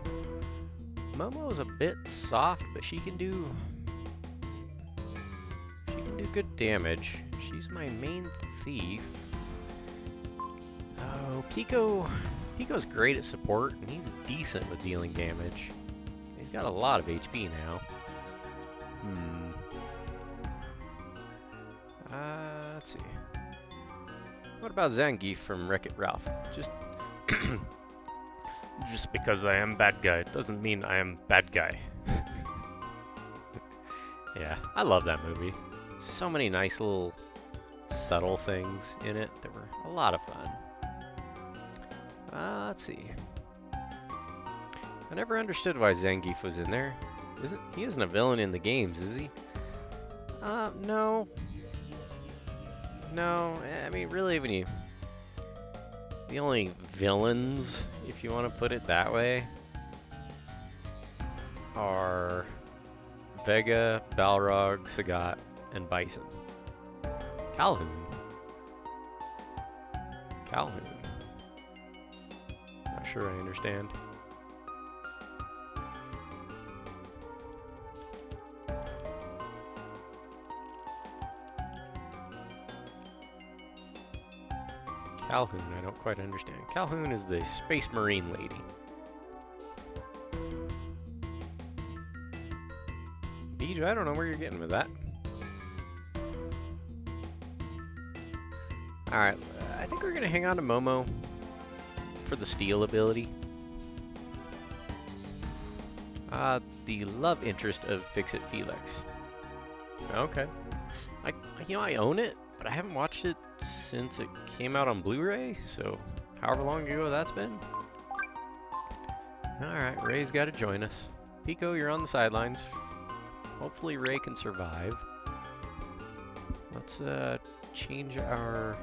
Momo's a bit soft, but she can do good damage. She's my main thief. Oh, Pico's great at support, and he's decent with dealing damage. He's got a lot of HP now. Let's see. What about Zangief from Wreck-It Ralph? Just because I am bad guy doesn't mean I am bad guy. Yeah, I love that movie. So many nice little subtle things in it that were a lot of fun. Let's see. I never understood why Zangief was in there. He isn't a villain in the games, is he? No. No, I mean, really, the only villains, if you want to put it that way, are Vega, Balrog, Sagat, and Bison. Calhoun. Not sure I understand. Calhoun, I don't quite understand. Calhoun is the Space Marine lady. Beej, I don't know where you're getting with that. Alright, I think we're going to hang on to Momo for the steal ability. The love interest of Fix-It Felix. Okay. I own it, but I haven't watched it since it came out on Blu-ray, so however long ago that's been. Alright, Ray's got to join us. Pico, you're on the sidelines. Hopefully Ray can survive. Let's change our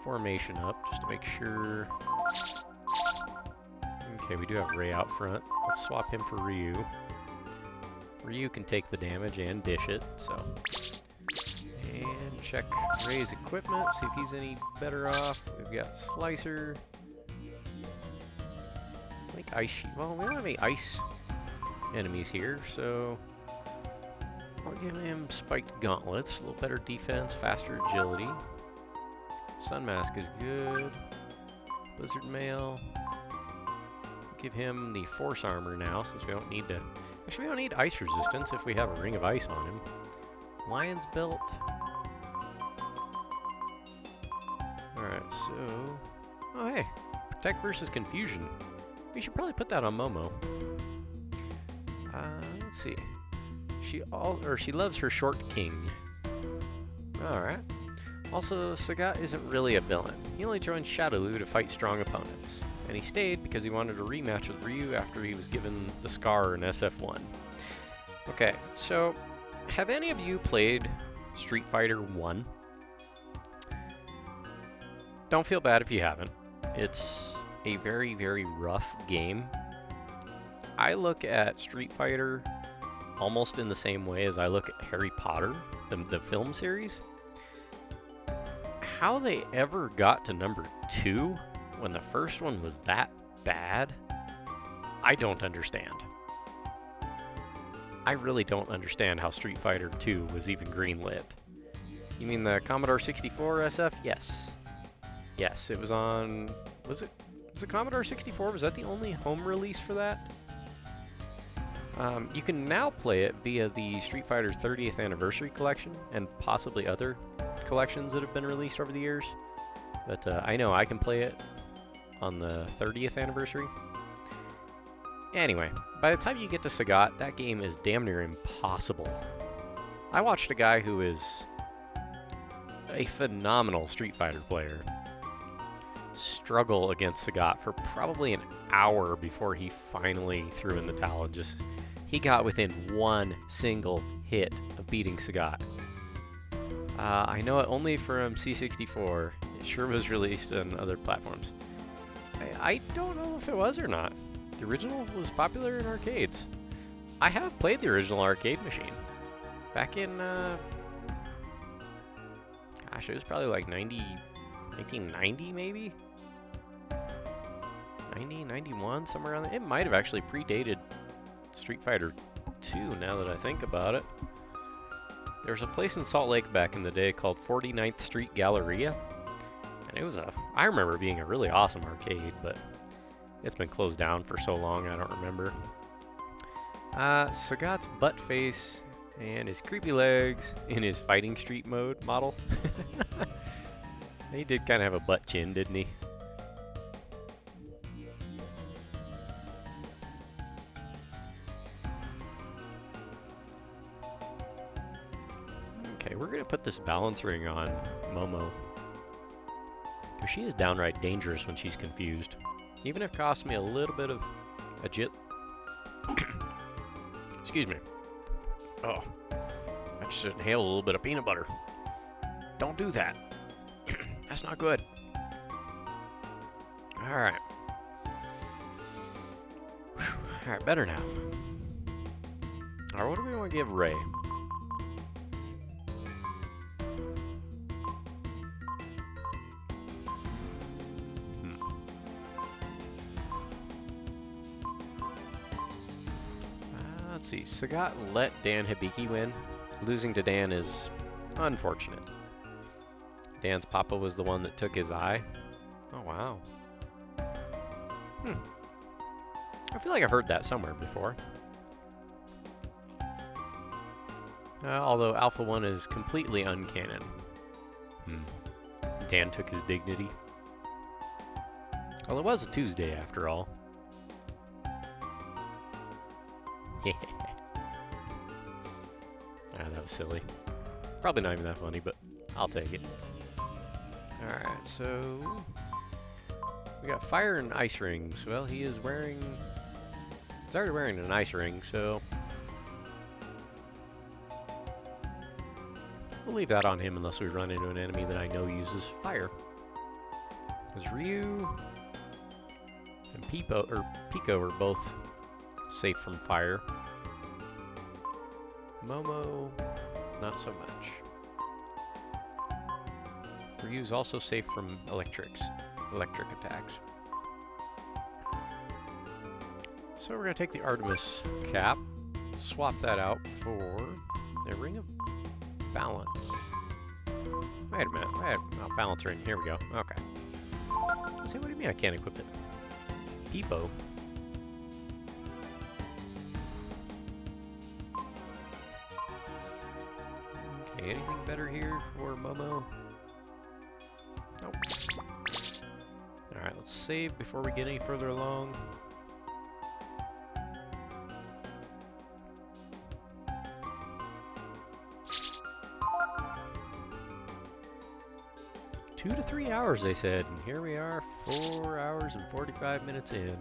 formation up just to make sure. Okay, we do have Ray out front. Let's swap him for Ryu. Ryu can take the damage and dish it, so. And check Ray's equipment, see if he's any better off. We've got Slicer. I think Ice Sheet. Well, we don't have any ice enemies here, so I'll give him Spiked Gauntlets. A little better defense, faster agility. Sun Mask is good. Blizzard Mail. Give him the Force Armor now, since we don't need to. Actually, we don't need ice resistance if we have a Ring of Ice on him. Lion's Belt. Alright, so. Oh, hey. Protect versus Confusion. We should probably put that on Momo. Let's see. She loves her Short King. Alright. Also, Sagat isn't really a villain. He only joined Shadowloo to fight strong opponents. And he stayed because he wanted a rematch with Ryu after he was given the scar in SF1. Okay, so have any of you played Street Fighter 1? Don't feel bad if you haven't. It's a very, very rough game. I look at Street Fighter almost in the same way as I look at Harry Potter, the film series. How they ever got to number 2 when the first one was that bad, I don't understand. I really don't understand how Street Fighter 2 was even greenlit. You mean the Commodore 64 SF? Yes. Yes, it was on... Was it Commodore 64? Was that the only home release for that? You can now play it via the Street Fighter 30th Anniversary Collection and possibly other collections that have been released over the years. But I know I can play it on the 30th anniversary. Anyway, by the time you get to Sagat, that game is damn near impossible. I watched a guy who is a phenomenal Street Fighter player struggle against Sagat for probably an hour before he finally threw in the towel and he got within one single hit of beating Sagat. I know it only from C64. It sure was released on other platforms. I don't know if it was or not. The original was popular in arcades. I have played the original arcade machine. Back in, gosh, it was probably like 1990 maybe? 90, 91, somewhere around there. It might have actually predated Street Fighter 2 now that I think about it. There was a place in Salt Lake back in the day called 49th Street Galleria. And it was I remember it being a really awesome arcade, but it's been closed down for so long I don't remember. Sagat's butt face and his creepy legs in his Fighting Street mode model. He did kind of have a butt chin, didn't he? Okay, we're gonna put this balance ring on Momo, because she is downright dangerous when she's confused. Even if it costs me a little bit of a jit. Excuse me. Oh, I just inhaled a little bit of peanut butter. Don't do that. That's not good. Alright. Alright, better now. Alright, what do we want to give Ray? Let's see. Sagat let Dan Hibiki win. Losing to Dan is unfortunate. Dan's papa was the one that took his eye. Oh, wow. I feel like I've heard that somewhere before. Although Alpha 1 is completely uncanon. Dan took his dignity. Well, it was a Tuesday after all. That was silly. Probably not even that funny, but I'll take it. Alright, so we got fire and ice rings. Well, he's already wearing an ice ring, so we'll leave that on him unless we run into an enemy that I know uses fire. Because Ryu and Pico are both safe from fire. Momo, not so much. Ryu's also safe from electric attacks. So we're going to take the Artemis cap, swap that out for a Ring of Balance. Wait a minute. Oh, balance ring. Here we go. Okay. Let's see, what do you mean I can't equip it? Peepo. Okay, anything better here for Momo? Nope. Alright, let's save before we get any further along. Two to 3 hours, they said, and here we are, 4 hours and 45 minutes in.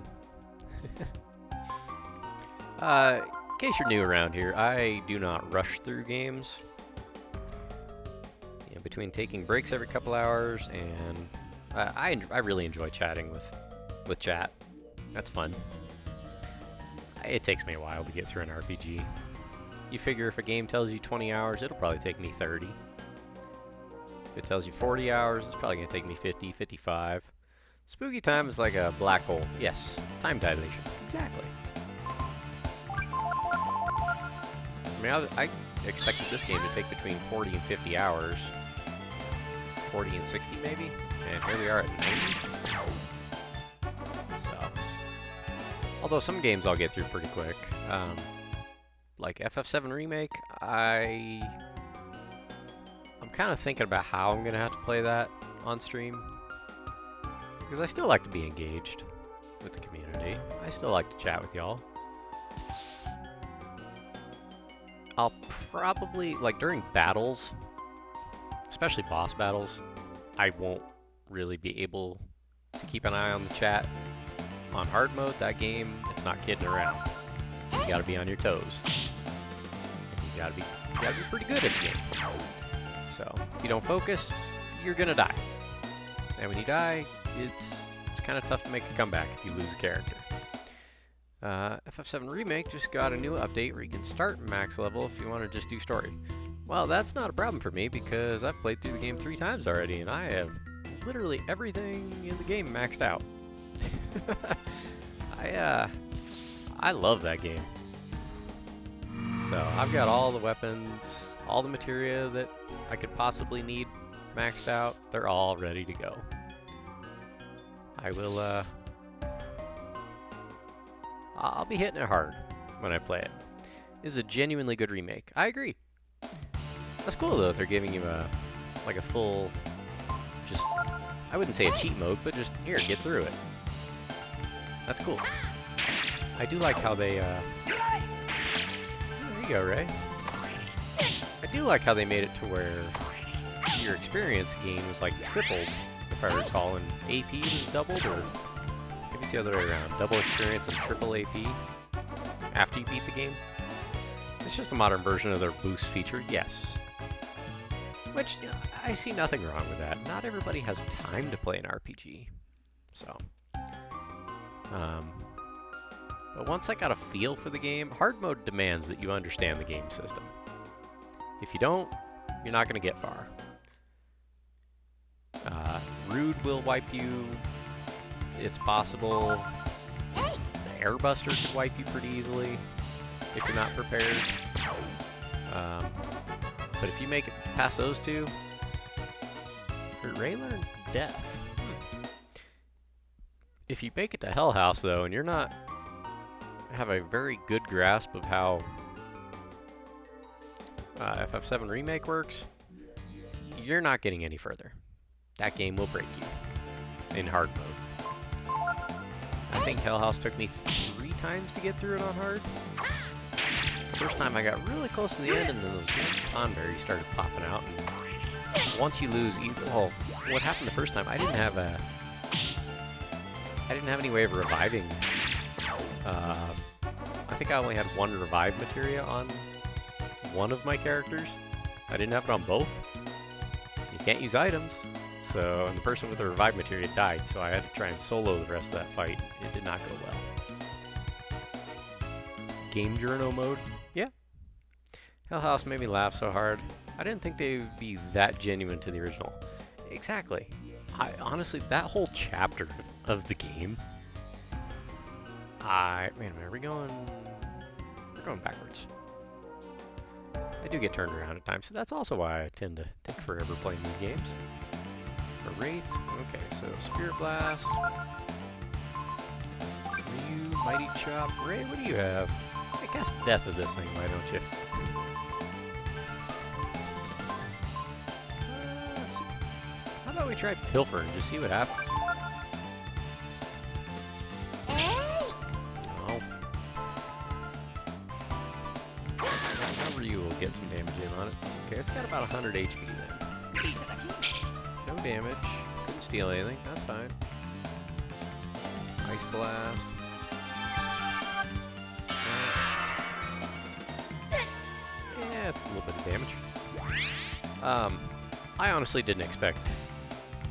In case you're new around here, I do not rush through games. Between taking breaks every couple hours, and I really enjoy chatting with chat. That's fun. It takes me a while to get through an RPG. You figure if a game tells you 20 hours, it'll probably take me 30. If it tells you 40 hours, it's probably going to take me 50, 55. Spooky time is like a black hole. Yes, time dilation. Exactly. I mean, I expected this game to take between 40 and 50 hours. 40 and 60 maybe, and here we are at 90. So, although some games I'll get through pretty quick, like FF7 Remake, I'm kind of thinking about how I'm gonna have to play that on stream, because I still like to be engaged with the community. I still like to chat with y'all. I'll probably, like during battles, especially boss battles, I won't really be able to keep an eye on the chat. On hard mode, that game, it's not kidding around. You gotta be on your toes. You gotta be pretty good at the game. So, if you don't focus, you're gonna die. And when you die, it's kind of tough to make a comeback if you lose a character. FF7 Remake just got a new update where you can start max level if you want to just do story. Well, that's not a problem for me because I've played through the game 3 times already and I have literally everything in the game maxed out. I love that game. So I've got all the weapons, all the materia that I could possibly need maxed out. They're all ready to go. I will, I'll be hitting it hard when I play it. This is a genuinely good remake. I agree. That's cool though, they're giving you a full, just, I wouldn't say a cheat mode, but just, here, get through it. That's cool. I do like how they, there you go, Ray. I do like how they made it to where your experience gain was like tripled, if I recall, and AP was doubled, or maybe it's the other way around. Double experience and triple AP after you beat the game. It's just a modern version of their boost feature, yes. Which, you know, I see nothing wrong with that. Not everybody has time to play an RPG. So, but once I got a feel for the game, hard mode demands that you understand the game system. If you don't, you're not going to get far. Rude will wipe you. It's possible. The Airbuster could wipe you pretty easily if you're not prepared. But if you make it past those two, Ray learned death. If you make it to Hell House though, and you're not have a very good grasp of how FF7 Remake works, you're not getting any further. That game will break you in hard mode. I think Hell House took me 3 times to get through it on hard. First time I got really close to the end, and then those conberries started popping out. And once you lose, well, what happened the first time? I didn't have any way of reviving. I think I only had 1 revive materia on one of my characters. I didn't have it on both. You can't use items. So, and the person with the revive materia died, so I had to try and solo the rest of that fight. It did not go well. Game journal mode? Yeah. Hell House made me laugh so hard. I didn't think they would be that genuine to the original. Exactly. Honestly, that whole chapter of the game, wait a minute, we're going backwards. I do get turned around at times, so that's also why I tend to take forever playing these games. A Wraith, okay, so Spirit Blast, Ryu, Mighty Chop, Ray, what do you have? I guess death of this thing, why don't you? Let's see. How about we try Pilfer and just see what happens? Oh. Ryu will get some damage in on it. Okay, it's got about 100 HP then. No damage. Couldn't steal anything. That's fine. Ice Blast. Yeah, it's a little bit of damage. I honestly didn't expect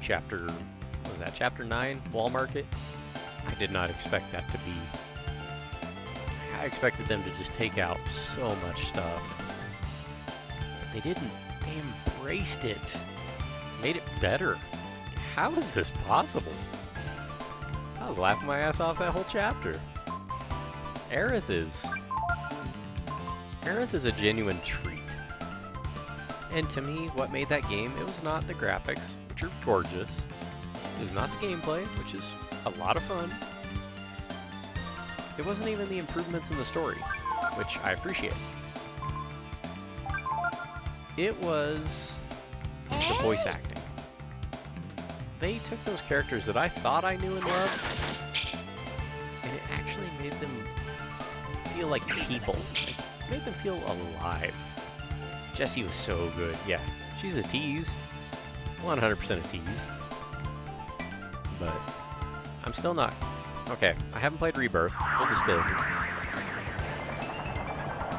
Chapter 9? Wall Market? I did not expect that to be... I expected them to just take out so much stuff. But they didn't. They embraced it. Made it better. How is this possible? I was laughing my ass off that whole chapter. Aerith is a genuine treat. And to me, what made that game, it was not the graphics, which are gorgeous. It was not the gameplay, which is a lot of fun. It wasn't even the improvements in the story, which I appreciate. It was the voice acting. They took those characters that I thought I knew and loved, and it actually made them feel like people. Made them feel alive. Jessie was so good. Yeah, she's a tease. 100% a tease. But I'm still not. Okay, I haven't played Rebirth. Full disclosure.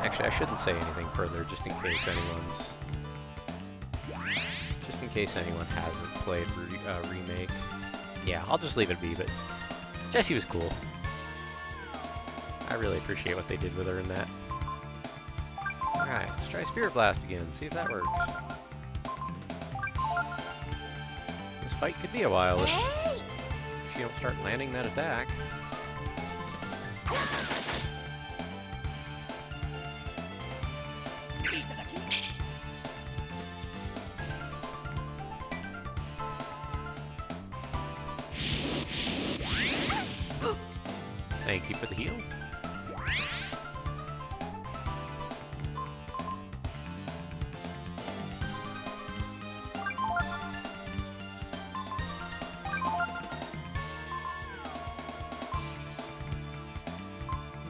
Actually, I shouldn't say anything further, just in case anyone hasn't played Remake. Yeah, I'll just leave it be, but Jessie was cool. I really appreciate what they did with her in that. Alright, let's try Spirit Blast again, see if that works. This fight could be a while if you don't start landing that attack. Thank you for the heal.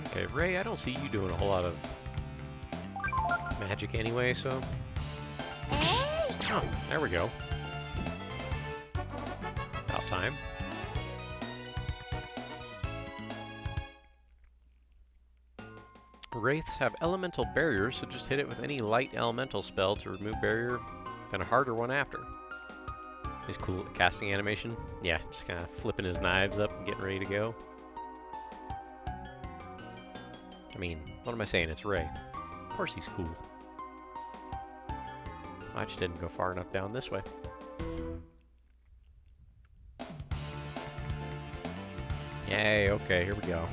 Okay, Ray, I don't see you doing a whole lot of magic anyway, so... Oh, there we go. About time. Wraiths have elemental barriers, so just hit it with any light elemental spell to remove barrier, then a harder one after. His cool casting animation. Yeah, just kind of flipping his knives up and getting ready to go. I mean, what am I saying? It's Ray. Of course he's cool. I just didn't go far enough down this way. Yay, okay, here we go.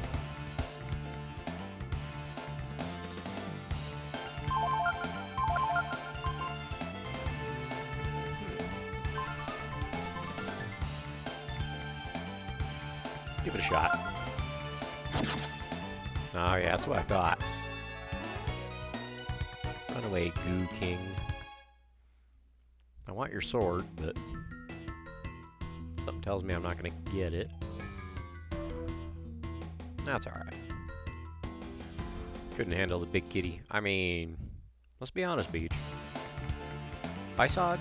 Give it a shot. Oh yeah, that's what I thought. Run away, Goo King. I want your sword, but something tells me I'm not gonna get it. That's alright. Couldn't handle the big kitty. I mean, let's be honest, Beach. If I saw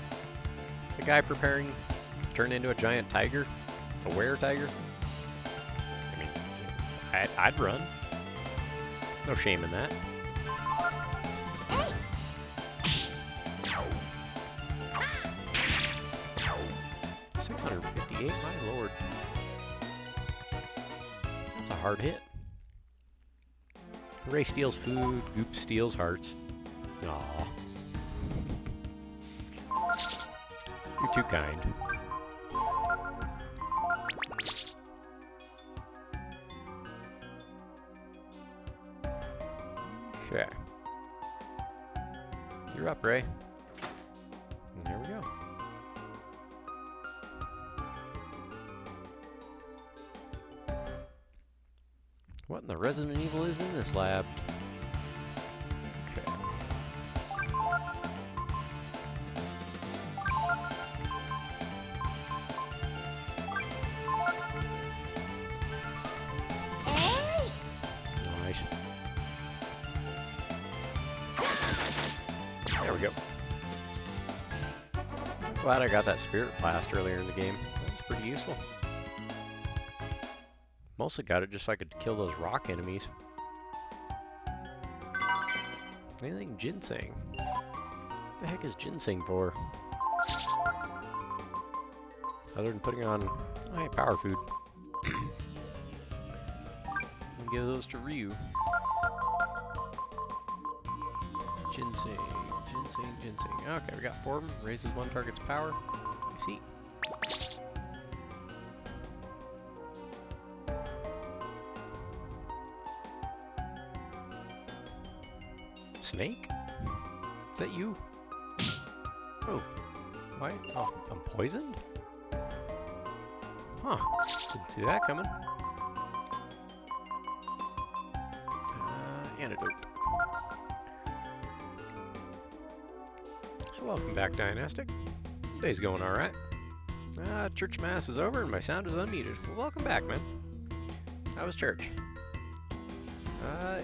the guy preparing to turn into a giant tiger, a were-tiger, I'd run. No shame in that. $658, my lord. That's a hard hit. Ray steals food, Goop steals hearts. Aww. You're too kind. Okay. You're up, Ray. And there we go. What in the Resident Evil is in this lab? Okay. Nice. There we go. Glad I got that Spirit Blast earlier in the game. That's pretty useful. Mostly got it just so I could kill those rock enemies. Anything ginseng? What the heck is ginseng for? Other than putting on power food. I'll give those to Ryu. Ginseng, ginseng, ginseng. Okay, we got 4 of them. Raises one target's power. I see. Snake? Is that you? Oh. Why? Oh, I'm poisoned? Huh. Didn't see that coming. Antidote. Welcome back, Dynastic. Day's going alright. Church mass is over and my sound is unmuted. Well, welcome back, man. How was church?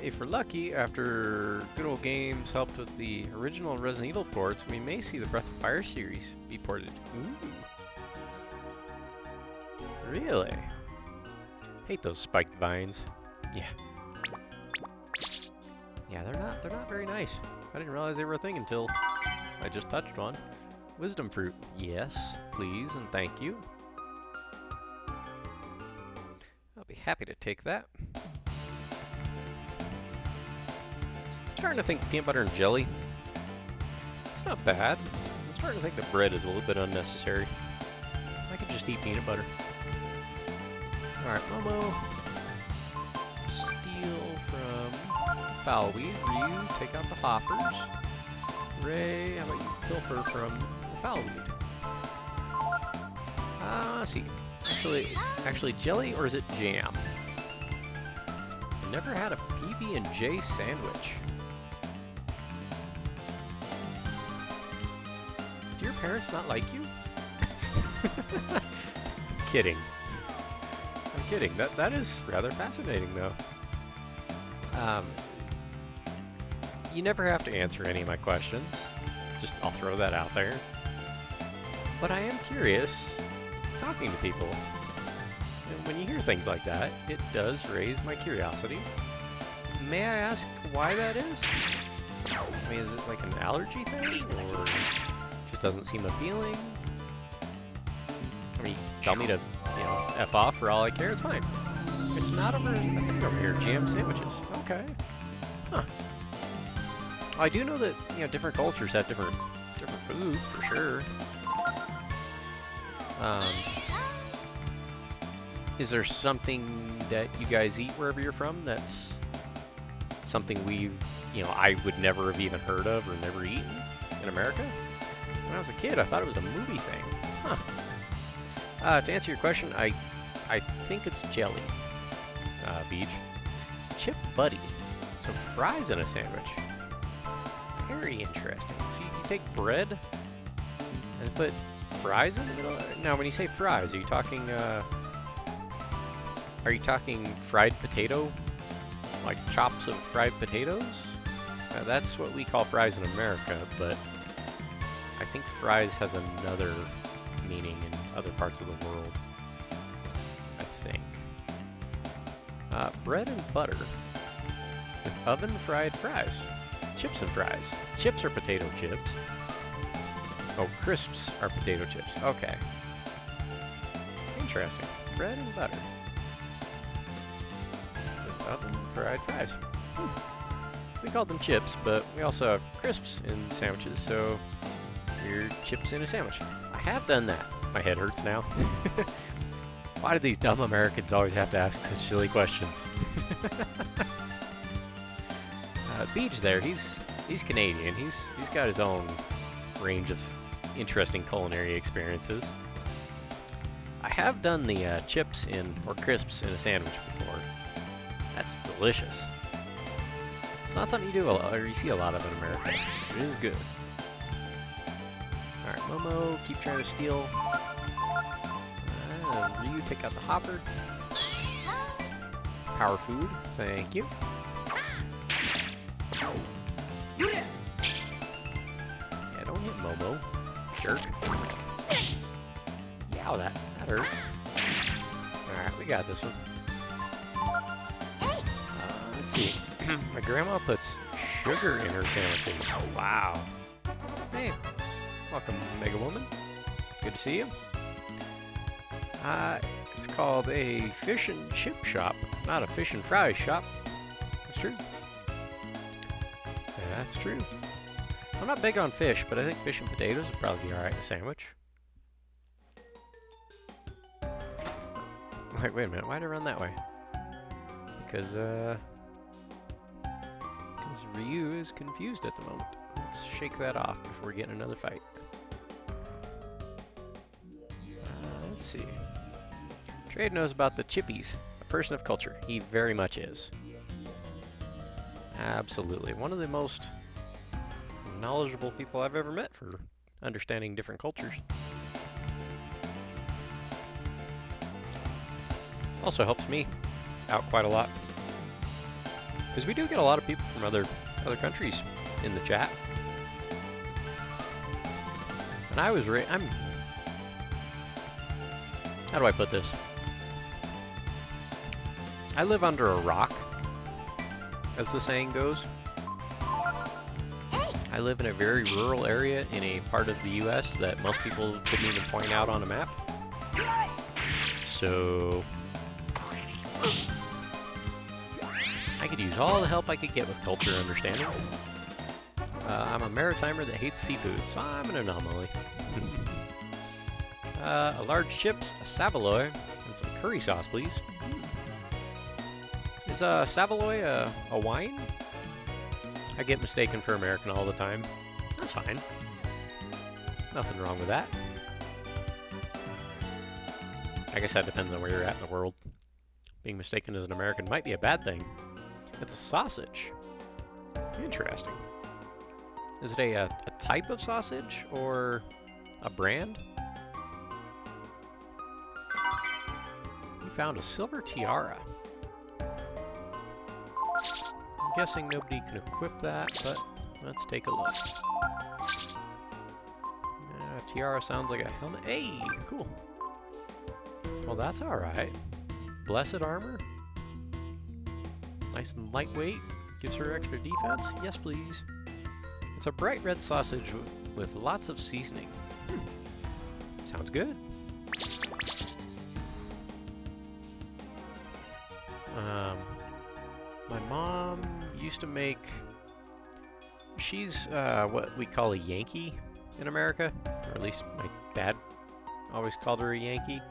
If we're lucky, after Good Old Games helped with the original Resident Evil ports, we may see the Breath of Fire series be ported. Ooh. Really? Hate those spiked vines. Yeah. Yeah, they're not very nice. I didn't realize they were a thing until I just touched one. Wisdom fruit. Yes, please and thank you. I'll be happy to take that. Starting to think peanut butter and jelly. It's not bad. I'm starting to think the bread is a little bit unnecessary. I could just eat peanut butter. Alright, Momo. Steal from Foulweed. Ryu, take out the hoppers. Ray, how about you pilfer from the Foulweed? Let's see. Actually, jelly or is it jam? Never had a PB&J sandwich. Do your parents not like you? Kidding. I'm kidding. That is rather fascinating, though. You never have to answer any of my questions. Just I'll throw that out there. But I am curious, talking to people. And when you hear things like that, it does raise my curiosity. May I ask why that is? I mean, is it like an allergy thing, or just doesn't seem appealing? I mean, tell me to, you know, F off for all I care, it's fine. It's not over a thing over here, jam sandwiches. Okay. Huh. I do know that, you know, different cultures have different food, for sure. Is there something that you guys eat wherever you're from that's something I would never have even heard of or never eaten in America? When I was a kid, I thought it was a movie thing. Huh. To answer your question, I think it's jelly, Beach. Chip Buddy. So fries in a sandwich. Very interesting. So you take bread and put fries in the middle? Now, when you say fries, are you talking fried potato? Like chops of fried potatoes? That's what we call fries in America, but I think fries has another meaning in other parts of the world. I think. Bread and butter with oven-fried fries. Chips and fries. Chips are potato chips. Oh, crisps are potato chips. Okay. Interesting. Bread and butter. With oven-fried fries. We called them chips, but we also have crisps in sandwiches, so weird chips in a sandwich. I have done that. My head hurts now. Why do these dumb Americans always have to ask such silly questions? Beach there, he's Canadian. He's got his own range of interesting culinary experiences. I have done the chips or crisps in a sandwich before. That's delicious. It's not something you do or you see a lot of in America. It is good. Alright, Momo, keep trying to steal. Ryu, take out the hopper. Power food, thank you. Yeah, don't hit Momo, jerk. Yow, that hurt. Alright, we got this one. Let's see. My grandma puts sugar in her sandwiches. Wow. Hey, welcome, Mega Woman. Good to see you. It's called a fish and chip shop, not a fish and fries shop. That's true. That's true. I'm not big on fish, but I think fish and potatoes would probably be alright in a sandwich. Like, wait a minute, why'd I run that way? Because Ryu is confused at the moment. Let's shake that off before we get in another fight. Let's see. Trade knows about the chippies. A person of culture. He very much is. Absolutely. One of the most knowledgeable people I've ever met for understanding different cultures. Also helps me out quite a lot. Because we do get a lot of people from other countries in the chat. And I was how do I put this? I live under a rock, as the saying goes. I live in a very rural area in a part of the US that most people couldn't even point out on a map. So I could use all the help I could get with culture understanding. I'm a maritimer that hates seafood, so I'm an anomaly. A large chips, a saveloy, and some curry sauce, please. Is saveloy a wine? I get mistaken for American all the time. That's fine. Nothing wrong with that. I guess that depends on where you're at in the world. Being mistaken as an American might be a bad thing. It's a sausage. Interesting. Is it a type of sausage or a brand? We found a silver tiara. I'm guessing nobody can equip that, but let's take a look. Tiara sounds like a helmet. Hey, cool. Well, that's alright. Blessed armor. Nice and lightweight. Gives her extra defense. Yes, please. It's a bright red sausage with lots of seasoning. Sounds good. My mom used to make... She's what we call a Yankee in America. Or at least my dad always called her a Yankee.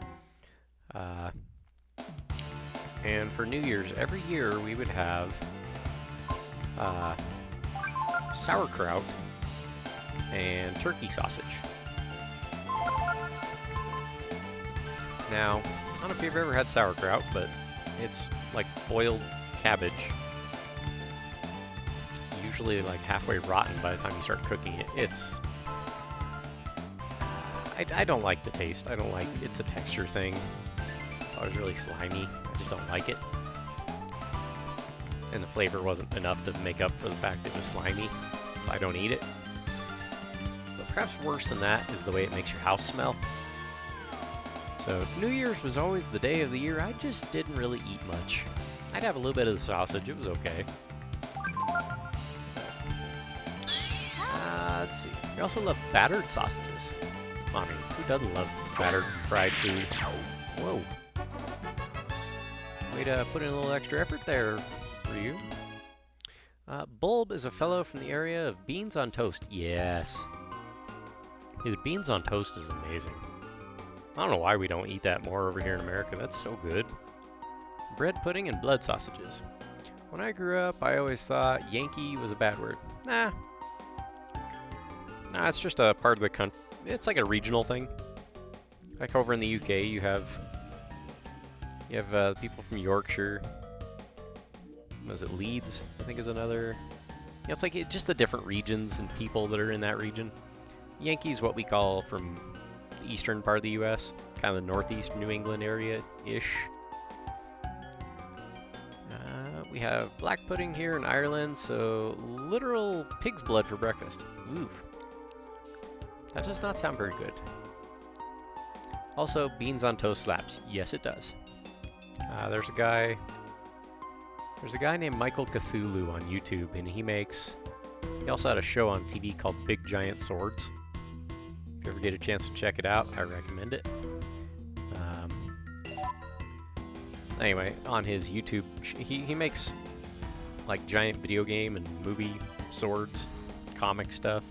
And for New Year's, every year we would have sauerkraut and turkey sausage. Now, I don't know if you've ever had sauerkraut, but it's like boiled cabbage. Usually like halfway rotten by the time you start cooking it. I don't like the taste. I don't like, it's a texture thing. It's always really slimy. I just don't like it. And the flavor wasn't enough to make up for the fact it was slimy, so I don't eat it. But perhaps worse than that is the way it makes your house smell. So New Year's was always the day of the year I just didn't really eat much. I'd have a little bit of the sausage, it was okay. Let's see. We also love battered sausages. I mean, who doesn't love battered fried food? Whoa. Way to put in a little extra effort there for you. Bulb is a fellow from the area of beans on toast. Yes. Dude, beans on toast is amazing. I don't know why we don't eat that more over here in America. That's so good. Bread pudding and blood sausages. When I grew up, I always thought Yankee was a bad word. Nah, it's just a part of the country. It's like a regional thing. Like over in the UK, you have people from Yorkshire. Was it Leeds? I think is another. Yeah, it's like just the different regions and people that are in that region. Yankee is what we call from the eastern part of the U.S., kind of the northeast New England area-ish. We have black pudding here in Ireland, so literal pig's blood for breakfast. Ooh. That does not sound very good. Also, beans on toast slaps. Yes, it does. There's a guy named Michael Cthulhu on YouTube, and he also had a show on TV called Big Giant Swords. If you ever get a chance to check it out, I recommend it. Anyway, on his YouTube, he makes like giant video game and movie swords, comic stuff,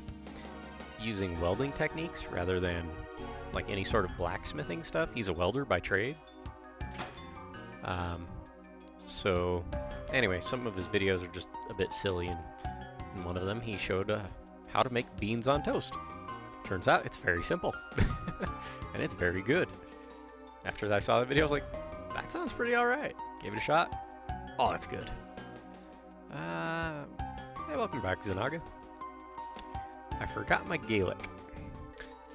using welding techniques rather than like any sort of blacksmithing stuff. He's a welder by trade. So anyway, some of his videos are just a bit silly, and in one of them he showed how to make beans on toast. Turns out it's very simple, and it's very good. After I saw the video, I was like, that sounds pretty alright. Gave it a shot. Oh, that's good. Hey, welcome back, Zanaga. I forgot my Gaelic.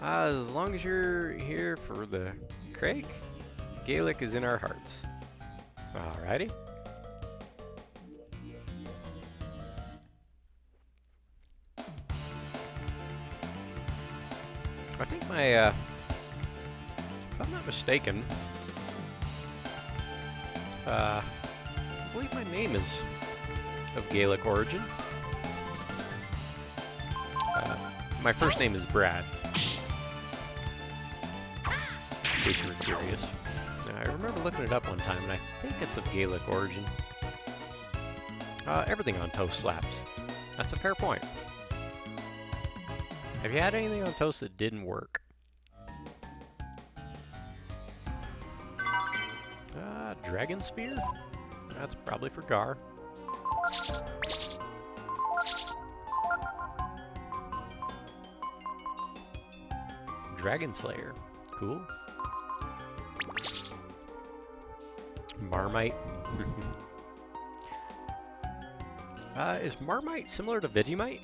As long as you're here for the Craig, Gaelic is in our hearts. Alrighty. I think my, if I'm not mistaken, I believe my name is of Gaelic origin. My first name is Brad, in case you were curious. I remember looking it up one time, and I think it's of Gaelic origin. Everything on toast slaps. That's a fair point. Have you had anything on toast that didn't work? Dragon Spear? That's probably for Gar. Dragon Slayer. Cool. Marmite. Is Marmite similar to Vegemite?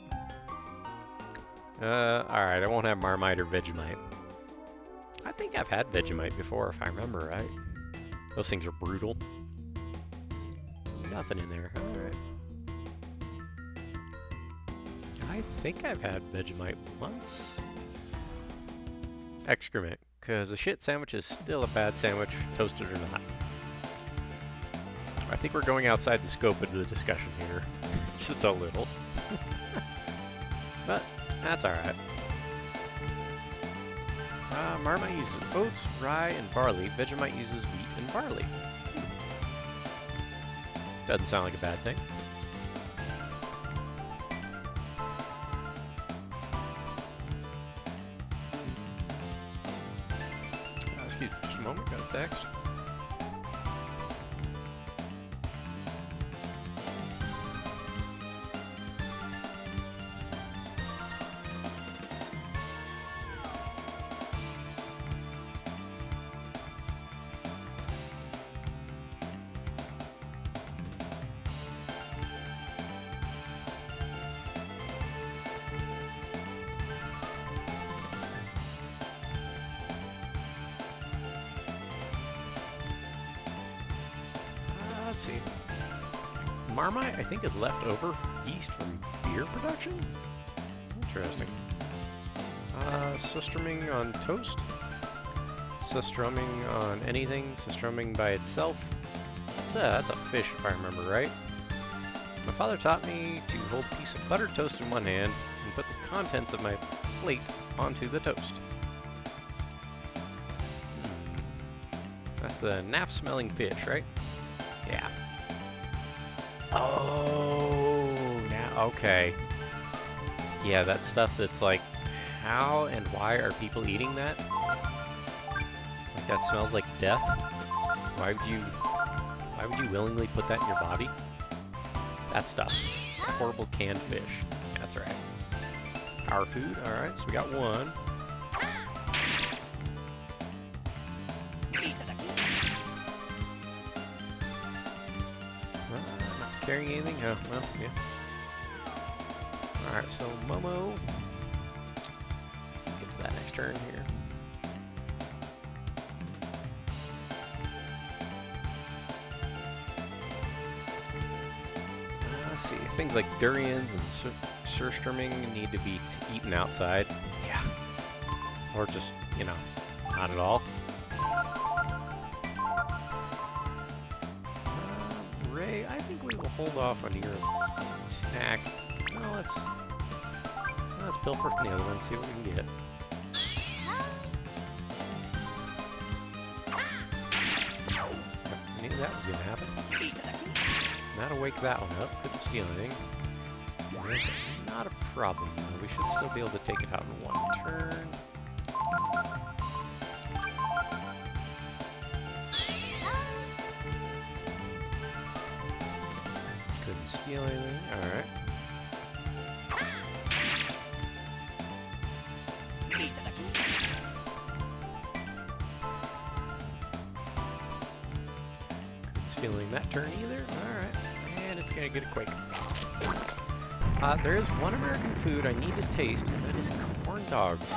Alright, I won't have Marmite or Vegemite. I think I've had Vegemite before, if I remember right. Those things are brutal. Nothing in there. Alright. I think I've had Vegemite once. Excrement, because a shit sandwich is still a bad sandwich, toasted or not. I think we're going outside the scope of the discussion here. Just a little. But that's alright. Marmite uses oats, rye, and barley. Vegemite uses wheat and barley. Doesn't sound like a bad thing. Excuse me, just a moment, got a text. Let's see. Marmite, I think, is leftover yeast from beer production? Interesting. Sustrumming on toast. Sustrumming on anything. Sustrumming by itself. That's a fish, if I remember right. My father taught me to hold a piece of buttered toast in one hand and put the contents of my plate onto the toast. That's the naff-smelling fish, right? Yeah. Oh, now, okay. Yeah, that stuff that's like, how and why are people eating that? Like, that smells like death. Why would you willingly put that in your body? That stuff. Horrible canned fish. That's right. Power food, alright, so we got one. Not carrying anything? Oh, well, yeah. Alright, so Momo. Get to that next turn here. Let's see, things like durians and surströmming need to be eaten outside. Yeah. Or just, you know, not at all. Ray, I think we will hold off on your attack. Well, let's pilfer from the other one, see what we can get. I knew that was going to happen. That'll wake that one up. Couldn't steal anything. Not a problem, though. We should still be able to take it out in one turn. Couldn't steal anything. Alright. Couldn't steal anything that turn either. Alright. And it's gonna get a quake. There is one American food I need to taste, and that is corn dogs.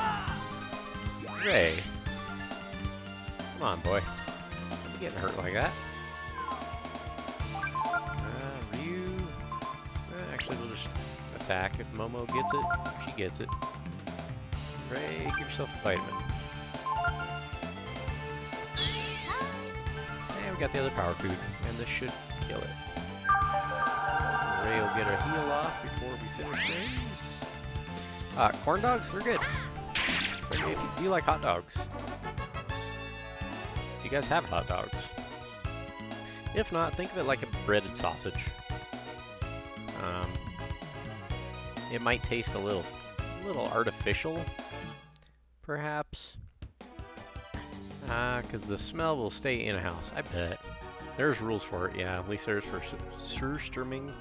Ray. Come on, boy. Don't be getting hurt like that. Ryu. Actually, we'll just attack if Momo gets it. She gets it. Ray, give yourself a vitamin. And we got the other power food, and this should kill it. Ray will get a heal off before we finish things. Corn dogs, they're good. Do you like hot dogs? Do you guys have hot dogs? If not, think of it like a breaded sausage. It might taste a little artificial, perhaps. Because the smell will stay in a house, I bet. There's rules for it, yeah. At least there's for Surströmming.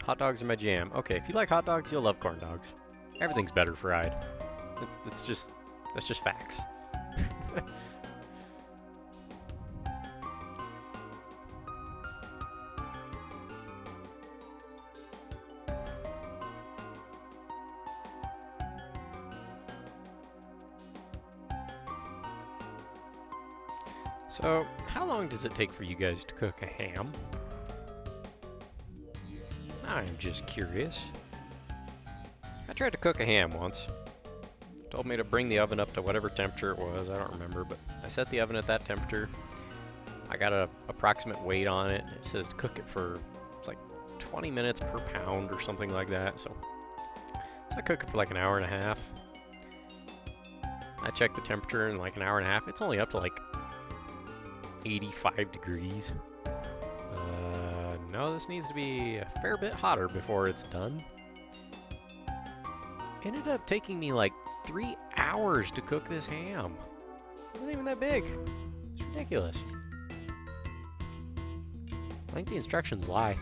Hot dogs are my jam. Okay, if you like hot dogs, you'll love corn dogs. Everything's better fried. That's just facts. So, how long does it take for you guys to cook a ham? I'm just curious. I tried to cook a ham once. Told me to bring the oven up to whatever temperature it was, I don't remember, but I set the oven at that temperature. I got an approximate weight on it. It says to cook it for, it's like 20 minutes per pound or something like that. So I cook it for like an hour and a half. I checked the temperature in like an hour and a half. It's only up to like 85 degrees. No, this needs to be a fair bit hotter before it's done. Ended up taking me like 3 hours to cook this ham. It wasn't even that big. It's ridiculous. I think the instructions lie.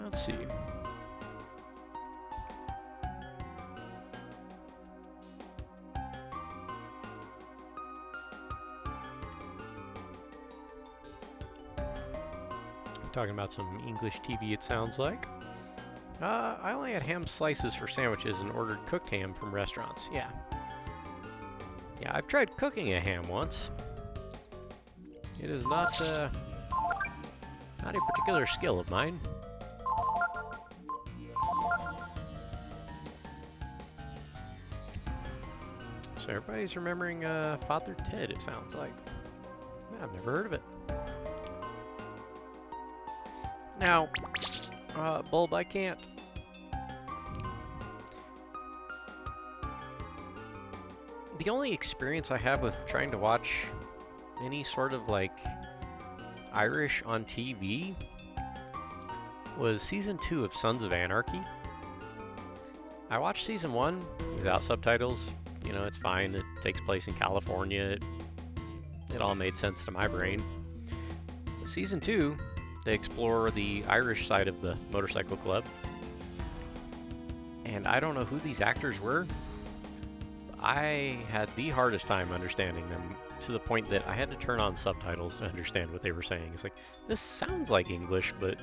Let's see. Talking about some English TV, it sounds like. I only had ham slices for sandwiches and ordered cooked ham from restaurants. Yeah, I've tried cooking a ham once. It is not a particular skill of mine. So everybody's remembering Father Ted, it sounds like. I've never heard of it. Now, Bulb, I can't. The only experience I have with trying to watch any sort of like Irish on TV was season 2 of Sons of Anarchy. I watched season 1 without subtitles. You know, it's fine. It takes place in California. It all made sense to my brain. Season 2, they explore the Irish side of the motorcycle club. And I don't know who these actors were. I had the hardest time understanding them, to the point that I had to turn on subtitles to understand what they were saying. It's like, this sounds like English, but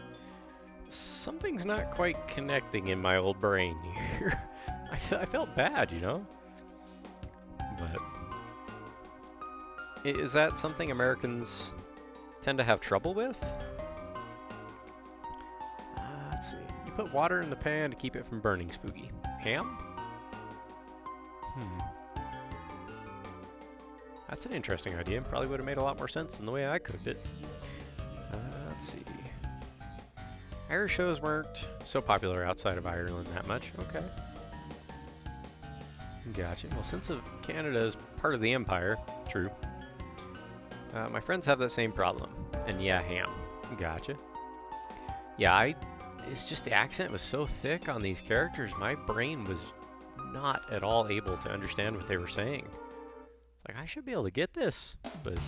something's not quite connecting in my old brain here. I felt bad, you know? But is that something Americans tend to have trouble with? Let's see. You put water in the pan to keep it from burning, Spooky. Ham? That's an interesting idea. Probably would have made a lot more sense than the way I cooked it. Let's see. Irish shows weren't so popular outside of Ireland that much. Okay. Gotcha. Well, since Canada is part of the Empire, true. My friends have that same problem. And yeah, ham. Gotcha. Yeah, it's just the accent was so thick on these characters, my brain was not at all able to understand what they were saying. It's like, I should be able to get this, but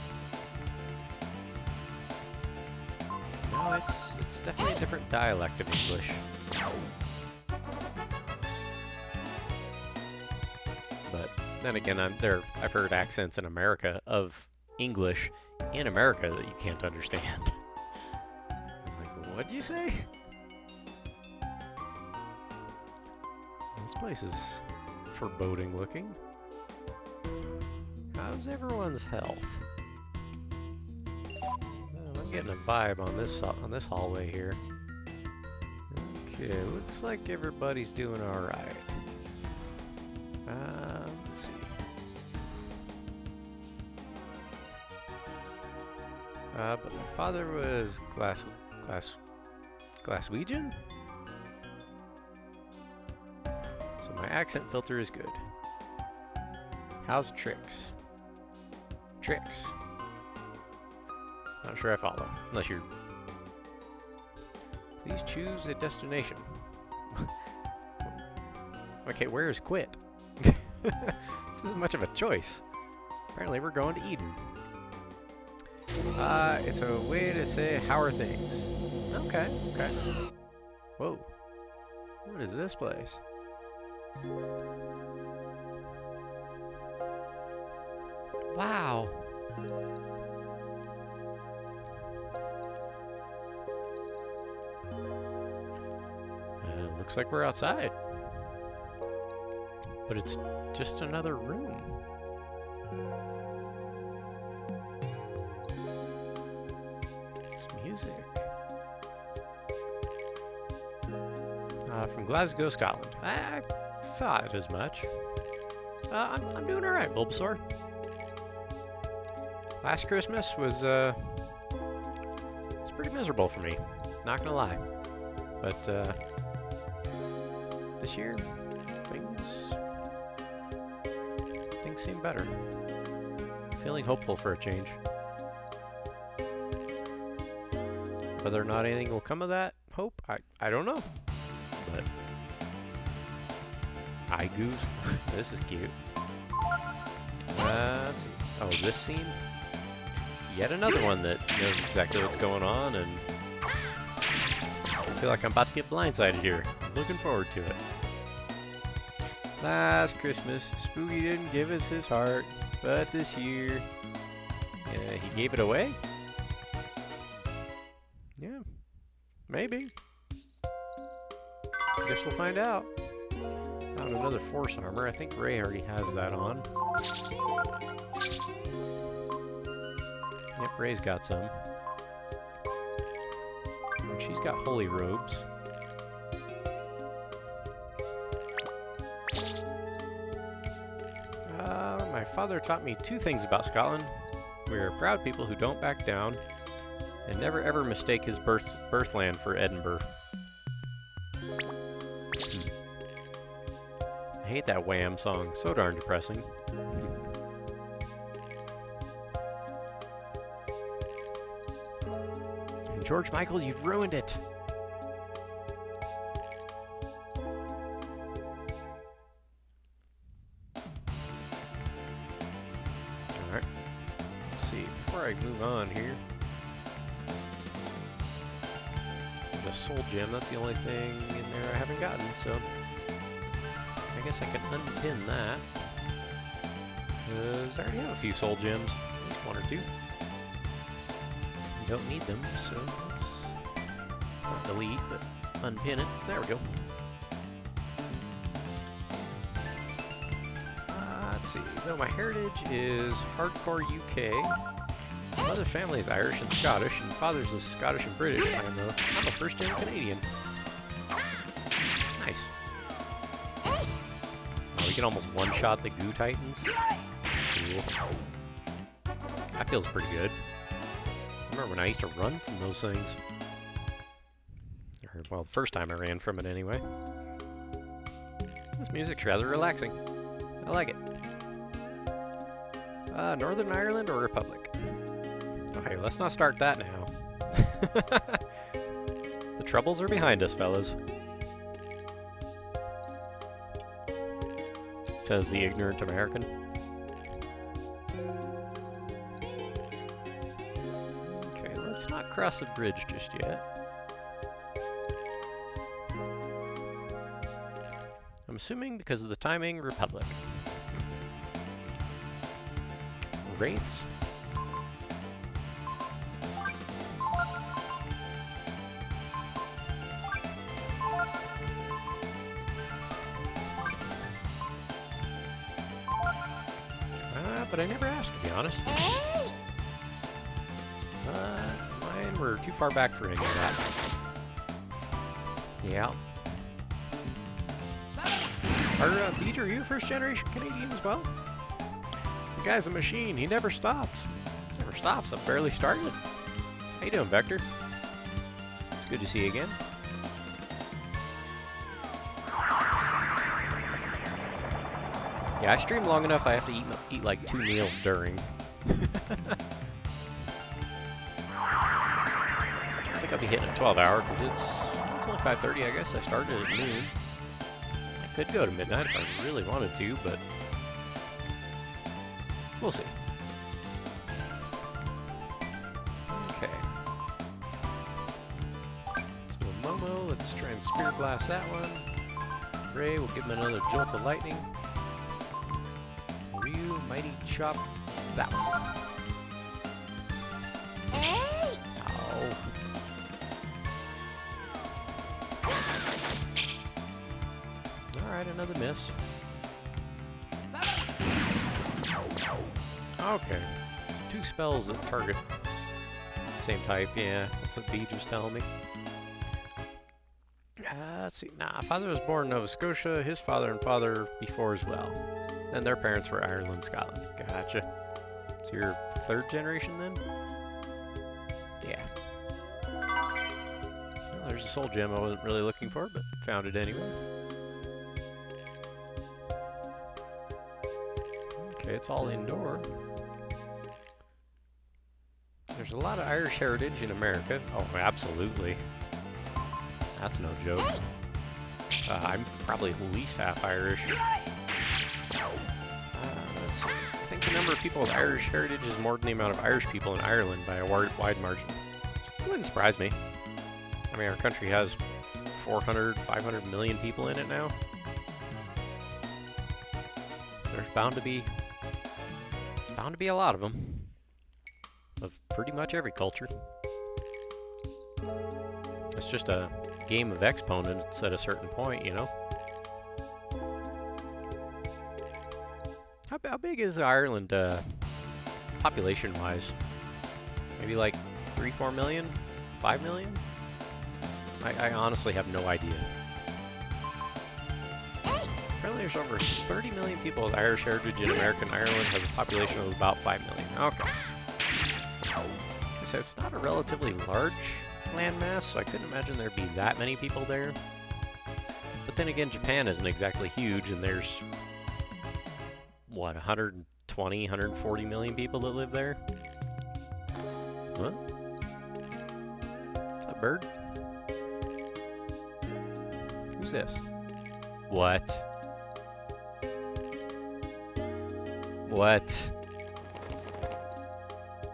no, it's definitely a different dialect of English. But then again, I've heard accents in America of English in America that you can't understand. I was like, what'd you say? This place is foreboding looking. How's everyone's health? I'm getting a vibe on this hallway here. Okay, looks like everybody's doing all right. Let's see. But my father was Glaswegian? So my accent filter is good. How's Trix? Trix. Not sure I follow, unless you're... Please choose a destination. Okay, where is Quit? This isn't much of a choice. Apparently we're going to Eden. It's a way to say, how are things? Okay, okay. Whoa. What is this place? Wow. It looks like we're outside. But it's just another room. It's music. From Glasgow, Scotland. I thought as much. I'm doing alright, Bulbasaur. Last Christmas was pretty miserable for me, not gonna lie. But this year, things seem better. Feeling hopeful for a change. Whether or not anything will come of that hope, I don't know. But goose. This is cute. Let's see. Oh, this scene. Yet another one that knows exactly what's going on, and I feel like I'm about to get blindsided here. Looking forward to it. Last Christmas, Spooky didn't give us his heart, but this year, he gave it away? Yeah, maybe. Guess we'll find out. Found another Force armor. I think Ray already has that on. Yep, Ray's got some. And she's got holy robes. My father taught me two things about Scotland. We are proud people who don't back down, and never ever mistake his birthland for Edinburgh. I hate that Wham song, so darn depressing. And George Michael, you've ruined it! Alright, let's see, before I move on here. The soul gem, that's the only thing in there I haven't gotten, so I guess I can unpin that. Because I already have a few soul gems, at least one or two. Don't need them, so let's not delete, but unpin it. There we go. Let's see, though my heritage is hardcore UK, my mother's family is Irish and Scottish, and father's is Scottish and British. I'm a first-gen Canadian. Nice. Oh, we can almost one-shot the Goo Titans. Cool. That feels pretty good. I remember when I used to run from those things. Or, well, the first time I ran from it anyway. This music's rather relaxing. I like it. Northern Ireland or Republic? Okay, let's not start that now. The troubles are behind us, fellas. Says the ignorant American. Okay, let's not cross the bridge just yet. I'm assuming because of the timing, Republic. Wraiths. but I never asked, to be honest. Mine were too far back for any of that. Yeah. Are Beach, are you first generation Canadian as well? The guy's a machine. He never stops. Never stops. I've barely started. How you doing, Vector? It's good to see you again. Yeah, I stream long enough I have to eat like 2 meals during. I think I'll be hitting a 12-hour because it's only 5:30. I guess I started at noon. I could go to midnight if I really wanted to, but we'll see. Okay. So Momo, let's try and Spirit Blast that one. Ray, we'll give him another Jolt of Lightning. Ryu, Mighty Chop that one. Hey! Ow. Alright, another miss. Okay. So 2 spells that target the same type, yeah. That's what Beej was telling me. Let's see. Nah, father was born in Nova Scotia, his father and father before as well. And their parents were Ireland, Scotland. Gotcha. So you're 3rd generation then? Yeah. Well, there's a soul gem I wasn't really looking for, but found it anyway. Okay, it's all indoor. There's a lot of Irish heritage in America. Oh, absolutely. That's no joke. I'm probably at least half Irish. Let's see. I think the number of people with Irish heritage is more than the amount of Irish people in Ireland by a wide margin. It wouldn't surprise me. I mean, our country has 400, 500 million people in it now. There's bound to be a lot of them. Of pretty much every culture. It's just a game of exponents at a certain point, you know? How big is Ireland, population-wise? Maybe like 3, 4 million? 5 million? I honestly have no idea. Apparently there's over 30 million people with Irish heritage in America, and Ireland has a population of about 5 million. Okay. So it's not a relatively large landmass, so I couldn't imagine there'd be that many people there. But then again, Japan isn't exactly huge, and there's, what, 120, 140 million people that live there? Huh? Is that a bird? Who's this? What? What?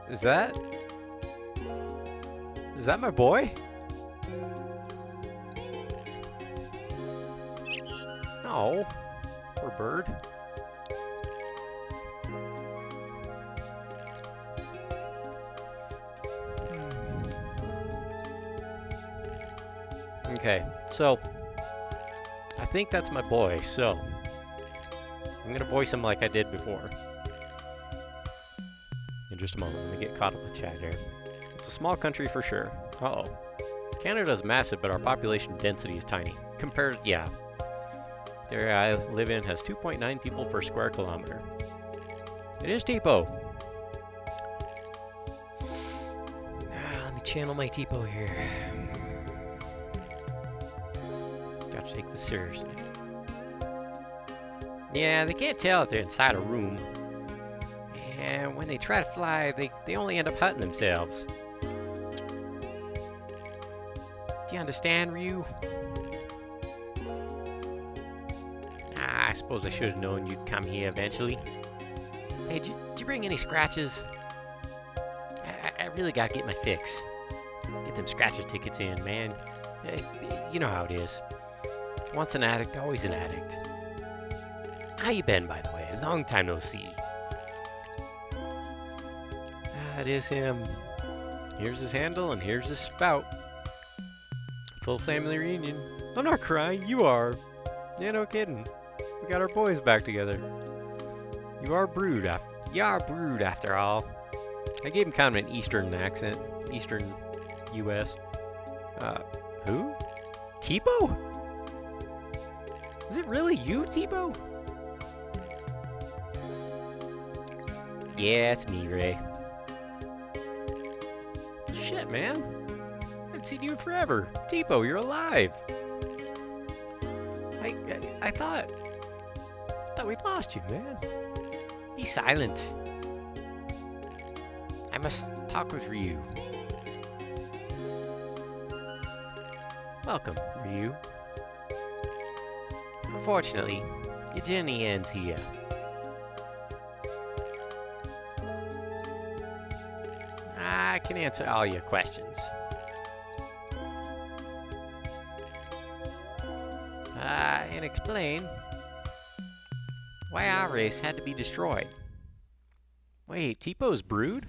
Is that my boy? No. Poor bird. Okay, so I think that's my boy, so I'm gonna voice him like I did before. In just a moment, let me get caught up with chat here. It's a small country for sure. Uh-oh. Canada's massive, but our population density is tiny. Compared, yeah. The area I live in has 2.9 people per square kilometer. It is Tipo. Let me channel my Tipo here. Gotta take this seriously. Yeah, they can't tell if they're inside a room. And when they try to fly, they only end up hurting themselves. Do you understand, Ryu? I suppose I should have known you'd come here eventually. Hey, did you bring any scratches? I really gotta get my fix. Get them scratcher tickets in, man. You know how it is. Once an addict, always an addict. How you been, by the way? Long time no see. That is him. Here's his handle, and here's his spout. Full family reunion. I'm not crying, you are. Yeah, no kidding. We got our boys back together. You are brood, You're a brood after all. I gave him kind of an Eastern accent. Eastern U.S. Who? Tipo? Is it really you, Tipo? Yeah, it's me, Ray. Shit, man. I haven't seen you in forever. Tipo, you're alive. I thought we'd lost you, man. Be silent. I must talk with Ryu. Welcome, Ryu. Unfortunately, your journey ends here. I can answer all your questions. And explain why our race had to be destroyed. Wait, Tipo's brood?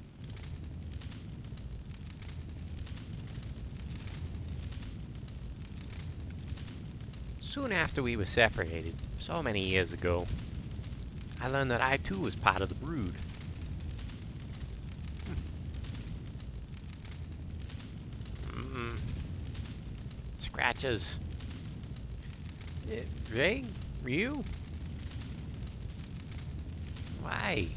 Soon after we were separated, so many years ago, I learned that I too was part of the brood. Scratches. Ray? Ryu? Why?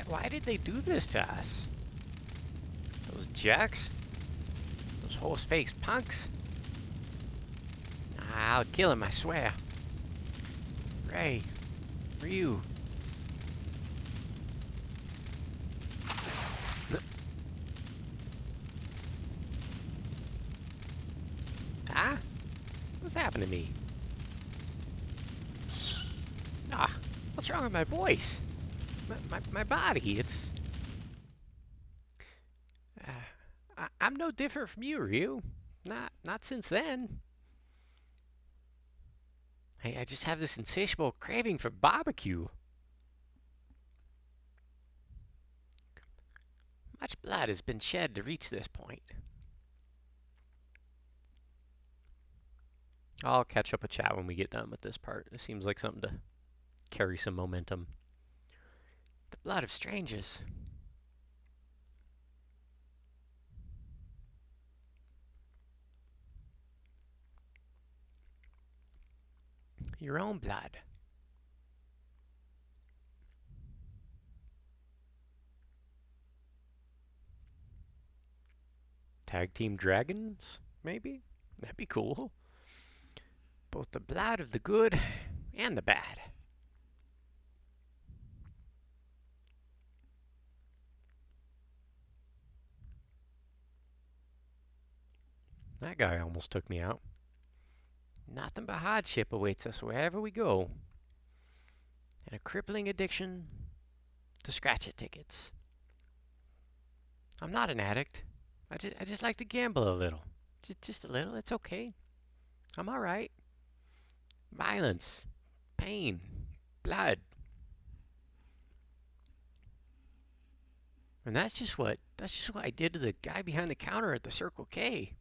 Why did they do this to us? Those jerks? Those horse-faced punks? I'll kill him, I swear. Ray. Ryu. Ah? What's happened to me? What's wrong with my voice? My body, it's... I'm no different from you, Ryu. Not since then. I just have this insatiable craving for barbecue. Much blood has been shed to reach this point. I'll catch up a chat when we get done with this part. It seems like something to carry some momentum. The blood of strangers. Your own blood. Tag Team Dragons, maybe? That'd be cool. Both the blood of the good and the bad. That guy almost took me out. Nothing but hardship awaits us wherever we go. And a crippling addiction to scratch-it tickets. I'm not an addict. I just like to gamble a little. Just a little, it's okay. I'm alright. Violence, pain, blood. And that's just what I did to the guy behind the counter at the Circle K.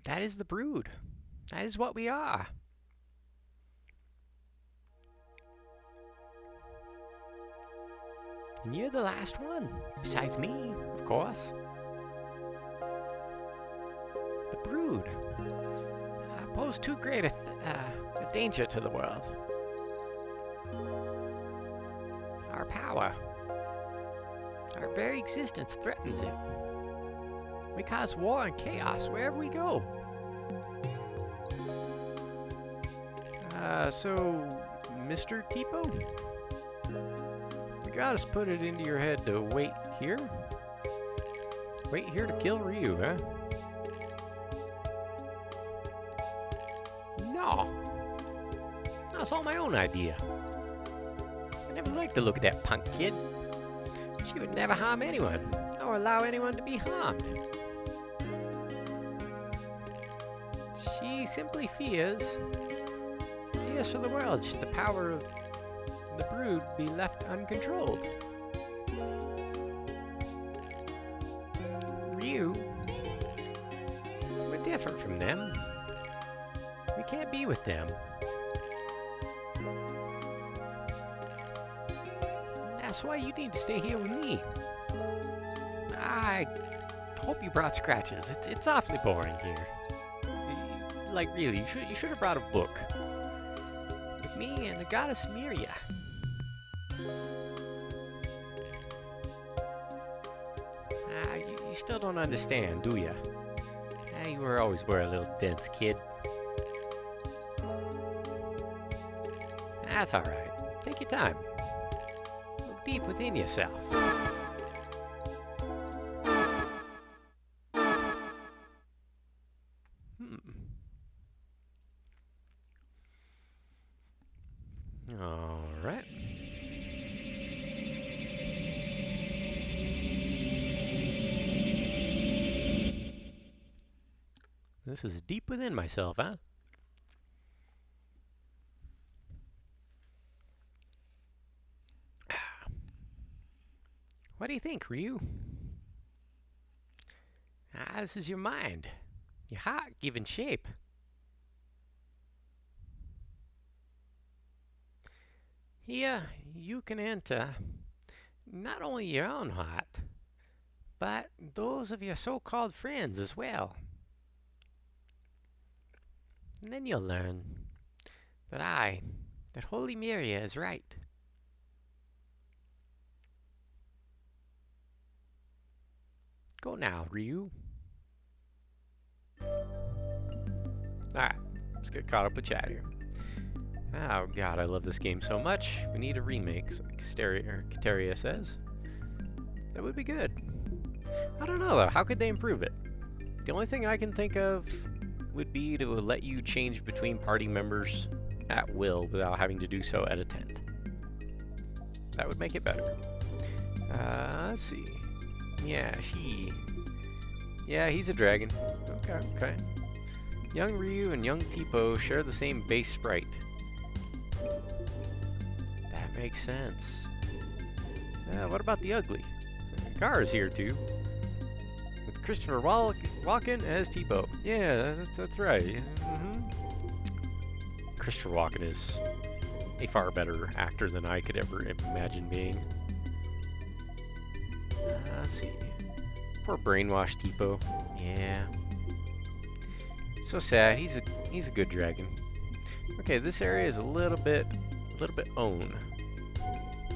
That is the brood. That is what we are. And you're the last one, besides me, of course. The brood pose too great a danger to the world. Our power, our very existence threatens it. We cause war and chaos wherever we go. So, Mr. Tipo? You gotta put it into your head to wait here? Wait here to kill Ryu, huh? No. That's all my own idea. I never liked the look of that punk kid. She would never harm anyone, or allow anyone to be harmed. She simply fears for the world should the power of the brood be left uncontrolled. Ryu, we're different from them. We can't be with them. That's why you need to stay here with me. I hope you brought scratches. It's awfully boring here. Like, really, you should have brought a book. With me and the goddess Miria. You still don't understand, do ya? You were always a little dense, kid. That's alright. Take your time. Look deep within yourself. Alright. This is deep within myself, huh? What do you think, Ryu? This is your mind. Your heart giving shape. Here, you can enter not only your own heart, but those of your so-called friends as well. And then you'll learn that Holy Miria is right. Go now, Ryu. Alright, let's get caught up with chat here. Oh god, I love this game so much. We need a remake, so Kateria says. That would be good. I don't know though, how could they improve it? The only thing I can think of would be to let you change between party members at will without having to do so at a tent. That would make it better. Let's see. Yeah, he's a dragon. Okay. Young Ryu and young Tipo share the same base sprite. That makes sense. What about the ugly? Kara's here too. With Christopher Walken as Tipo. Yeah, that's right. Christopher Walken is a far better actor than I could ever imagine being. Let's see. Poor brainwashed Tipo. Yeah. So sad. He's a good dragon. Okay, this area is a little bit own.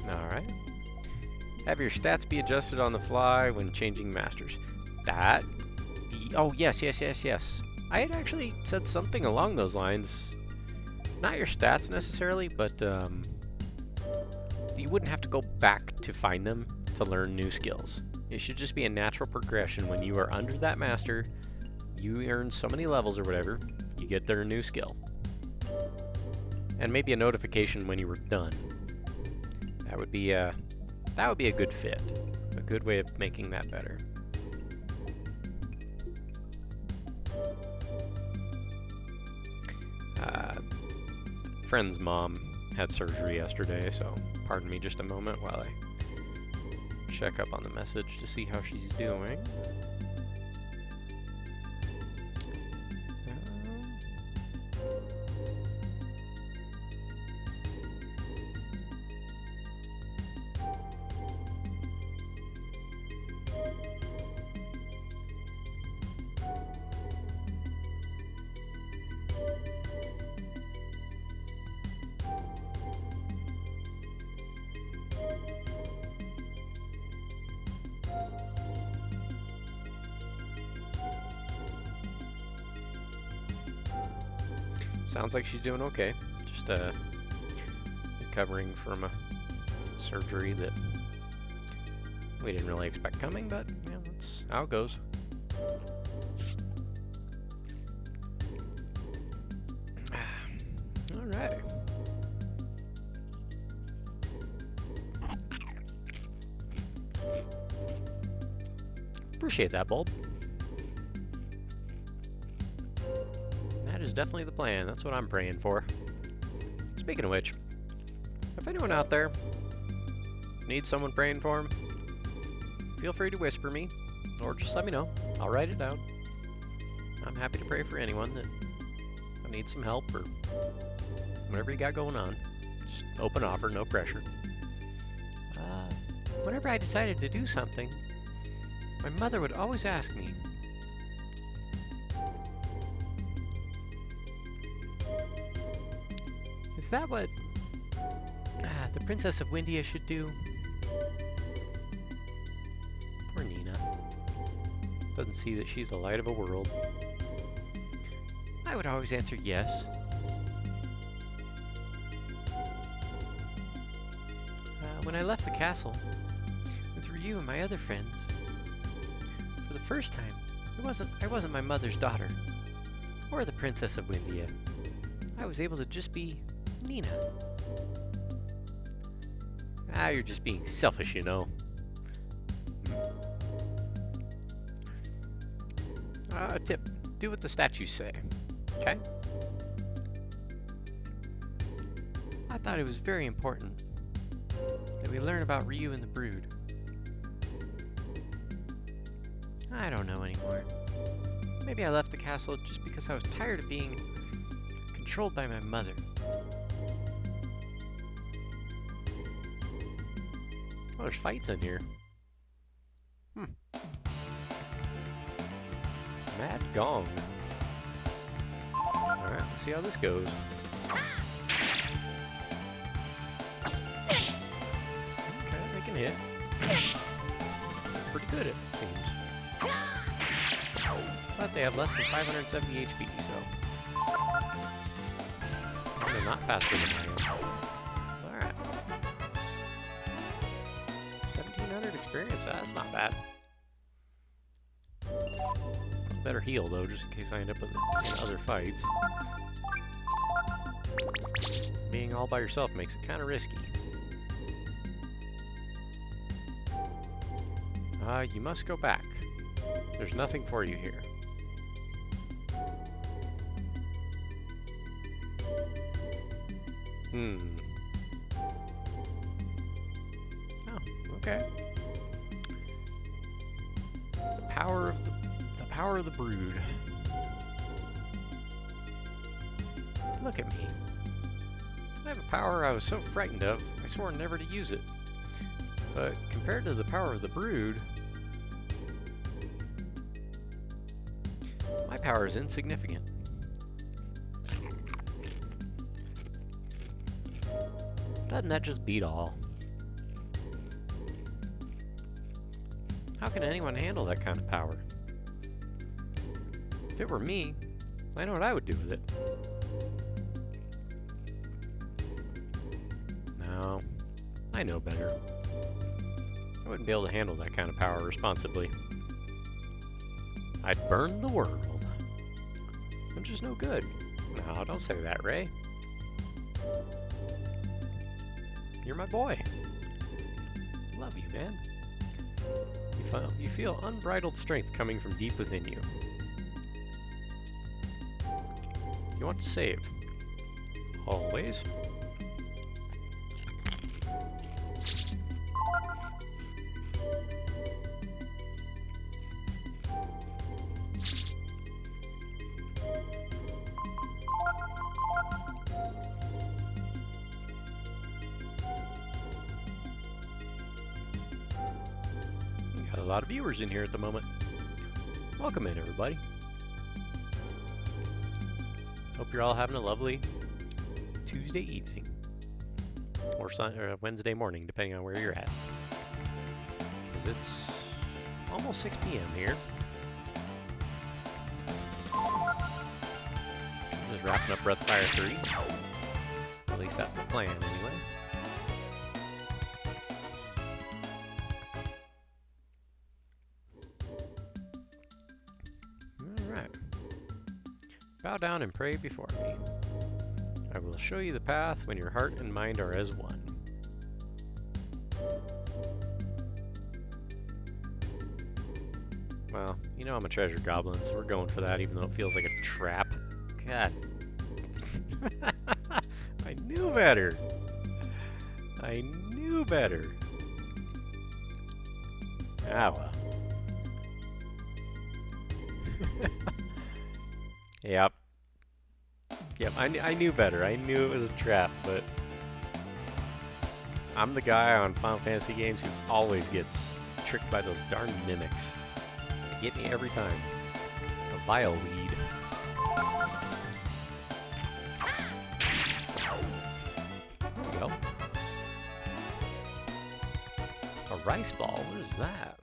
Alright. Have your stats be adjusted on the fly when changing masters. Oh, yes. I had actually said something along those lines. Not your stats necessarily, but you wouldn't have to go back to find them to learn new skills. It should just be a natural progression. When you are under that master, you earn so many levels or whatever, you get their new skill. And maybe a notification when you were done. That would be a good fit. A good way of making that better. Friend's mom had surgery yesterday, so pardon me just a moment while I check up on the message to see how she's doing. Sounds like she's doing okay. Just recovering from a surgery that we didn't really expect coming, but yeah, that's how it goes. Alright. Appreciate that, Bulb. That is definitely the plan. That's what I'm praying for. Speaking of which, if anyone out there needs someone praying for him, feel free to whisper me, or just let me know. I'll write it down. I'm happy to pray for anyone that needs some help or whatever you got going on. Just open offer, no pressure. Whenever I decided to do something, my mother would always ask me, "Is that what the Princess of Windia should do?" Poor Nina. Doesn't see that she's the light of a world. I would always answer yes. When I left the castle with Ryu and my other friends, for the first time, I wasn't my mother's daughter, or the Princess of Windia. I was able to just be Nina. Ah, you're just being selfish, you know. Tip, do what the statues say, okay? I thought it was very important that we learn about Ryu and the Brood. I don't know anymore. Maybe I left the castle just because I was tired of being controlled by my mother. Oh, there's fights in here. Mad Gong. Alright, let's see how this goes. Okay, they can hit. Pretty good, it seems. But they have less than 570 HP, so... they're not faster than I am. Alright. 1700 experience, that's not bad. Better heal, though, just in case I end up in other fights. Being all by yourself makes it kind of risky. You must go back. There's nothing for you here. Oh, okay. The power of the Brood. Look at me. I have a power I was so frightened of, I swore never to use it. But compared to the power of the Brood, my power is insignificant. Doesn't that just beat all? How can anyone handle that kind of power? If it were me, I know what I would do with it. No, I know better. I wouldn't be able to handle that kind of power responsibly. I'd burn the world. I'm just no good. No, don't say that, Ray. You're my boy. Love you, man. You feel unbridled strength coming from deep within you. You want to save. Always. Got a lot of viewers in here at the moment. Welcome in, everybody. Hope you're all having a lovely Tuesday evening. Or Wednesday morning, depending on where you're at. Because it's almost 6 p.m. here. Just wrapping up Breath of Fire 3. At least that's the plan, anyway. Bow down and pray before me. I will show you the path when your heart and mind are as one. Well, you know I'm a treasure goblin, so we're going for that even though it feels like a trap. God. I knew better. I knew better. Ah, well. Yep. Yep, I knew better. I knew it was a trap, but I'm the guy on Final Fantasy games who always gets tricked by those darn mimics. They get me every time. A vile lead. There we go. A rice ball? What is that?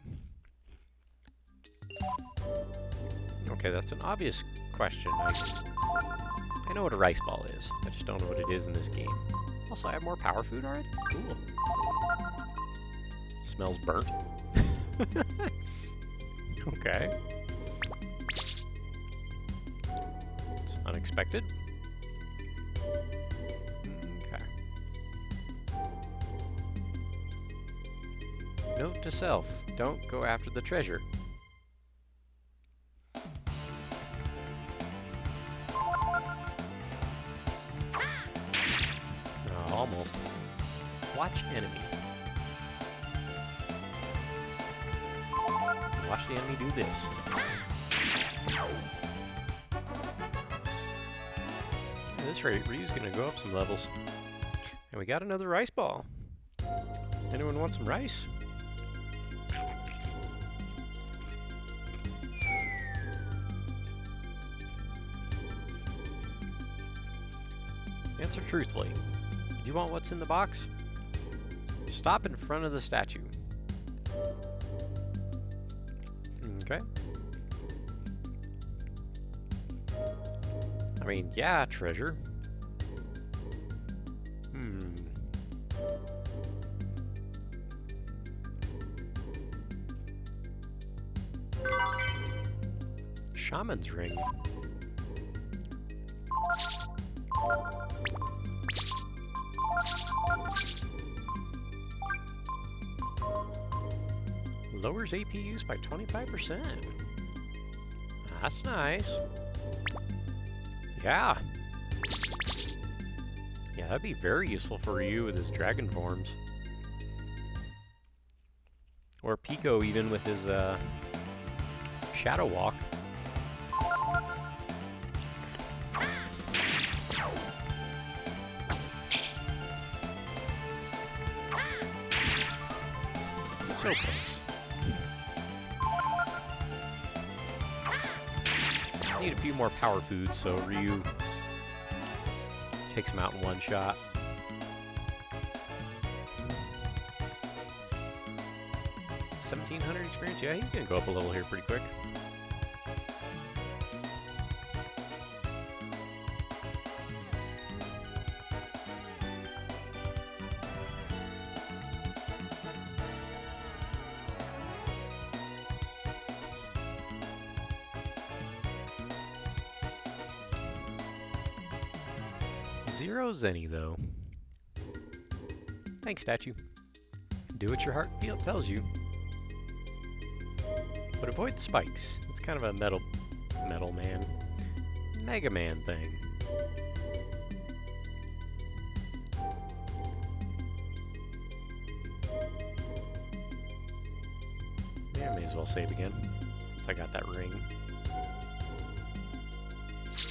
Okay, that's an obvious question. I know what a rice ball is. I just don't know what it is in this game. Also, I have more power food already? Cool. Smells burnt. Okay. It's unexpected. Okay. Note to self, don't go after the treasure. Almost. Watch enemy. Watch the enemy do this. At this rate, Ryu's gonna go up some levels. And we got another rice ball. Anyone want some rice? Answer truthfully. Do you want what's in the box? Stop in front of the statue. Okay. I mean, yeah, treasure. Shaman's ring. Lowers AP use by 25%. That's nice. Yeah. Yeah, that'd be very useful for Ryu with his dragon forms. Or Pico even with his Shadow Walk. So close. Need a few more power foods so Ryu takes him out in one shot. $1,700 experience? Yeah, he's gonna go up a level here pretty quick. Zero Zenny, though. Thanks, statue. Do what your heart tells you. But avoid the spikes. It's kind of a Metal Man. Mega Man thing. Yeah, I may as well save again, since I got that ring.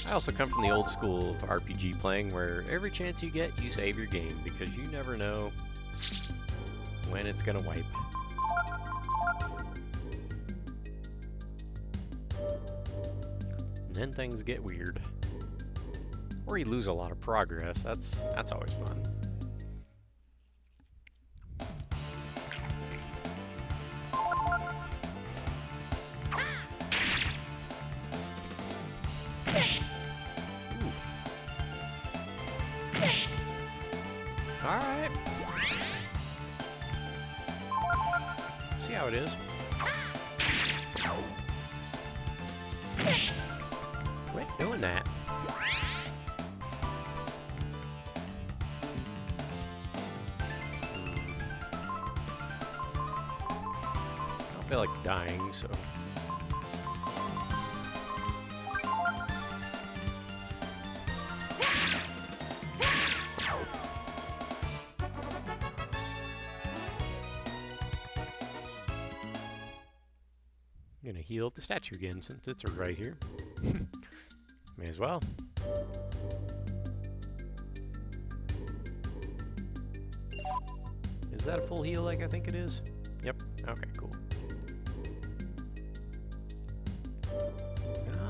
I also come from the old school of RPG playing where every chance you get, you save your game because you never know when it's gonna wipe. And then things get weird. Or you lose a lot of progress. That's always fun. Alright. See how it is. Quit doing that. I don't feel like dying, so... I'm gonna heal the statue again since it's right here. May as well. Is that a full heal like I think it is? Yep. Okay, cool.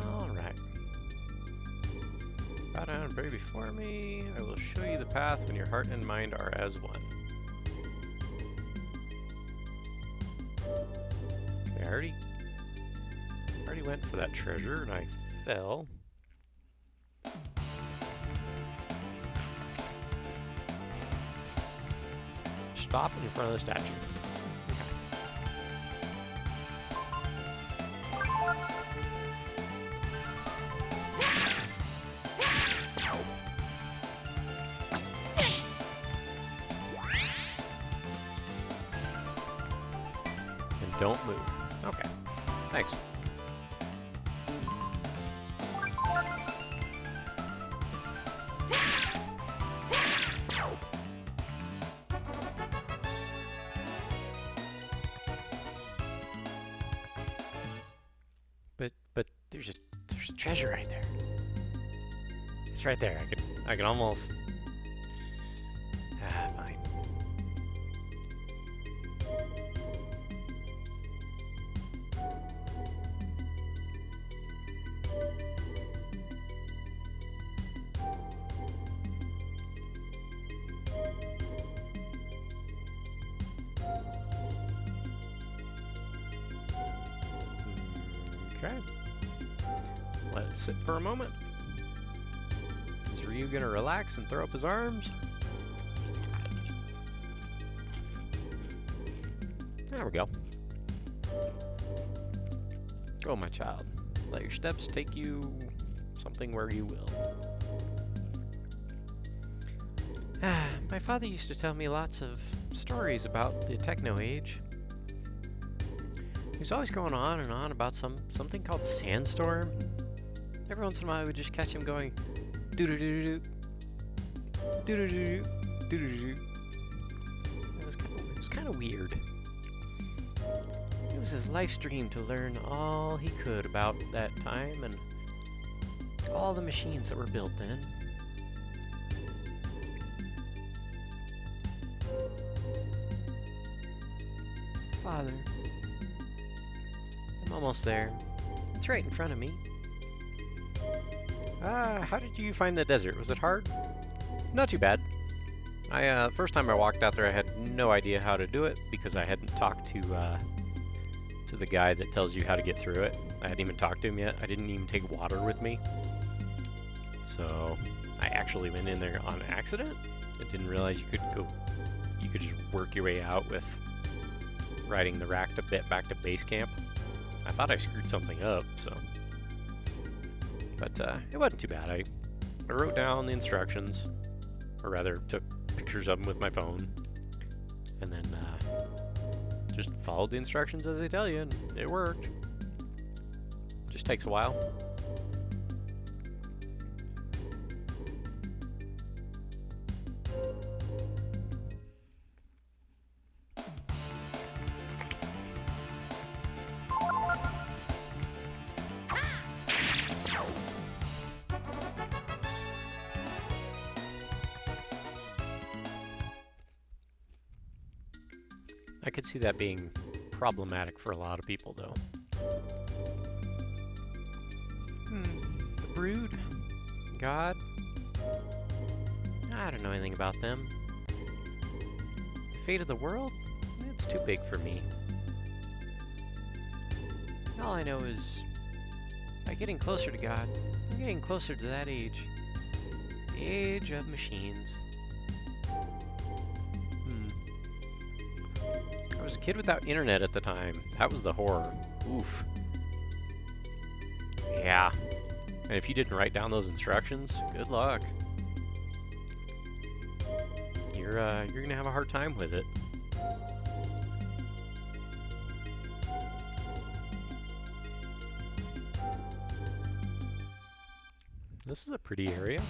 Alright. Bow down and pray before me. I will show you the path when your heart and mind are as one. Okay, I already went for that treasure and I fell. Stop in front of the statue. And don't move. Okay. Thanks. But there's a treasure right there. It's right there. I can almost. Fine. Okay. Let it sit for a moment. Is Ryu gonna relax and throw up his arms? There we go. Go, my child. Let your steps take you something where you will. My father used to tell me lots of stories about the techno age. He was always going on and on about something called sandstorm. Every once in a while I would just catch him going doo-doo-doo-doo, doo-doo-doo-doo, doo-doo-doo. It was kind of weird. It was his life's dream to learn all he could about that time and all the machines that were built then. Father, I'm almost there. It's right in front of me. How did you find the desert? Was it hard? Not too bad. First time I walked out there, I had no idea how to do it because I hadn't talked to the guy that tells you how to get through it. I hadn't even talked to him yet. I didn't even take water with me. So I actually went in there on accident. I didn't realize you could just work your way out with riding the rack a bit back to base camp. I thought I screwed something up, so. But it wasn't too bad. I wrote down the instructions, or rather took pictures of them with my phone, and then just followed the instructions as they tell you, and it worked. Just takes a while. I could see that being problematic for a lot of people, though. The Brood? God? I don't know anything about them. The fate of the world? It's too big for me. All I know is, by getting closer to God, I'm getting closer to that age. The age of machines. I was a kid without internet at the time. That was the horror. Oof. Yeah. And if you didn't write down those instructions, good luck. You're gonna have a hard time with it. This is a pretty area.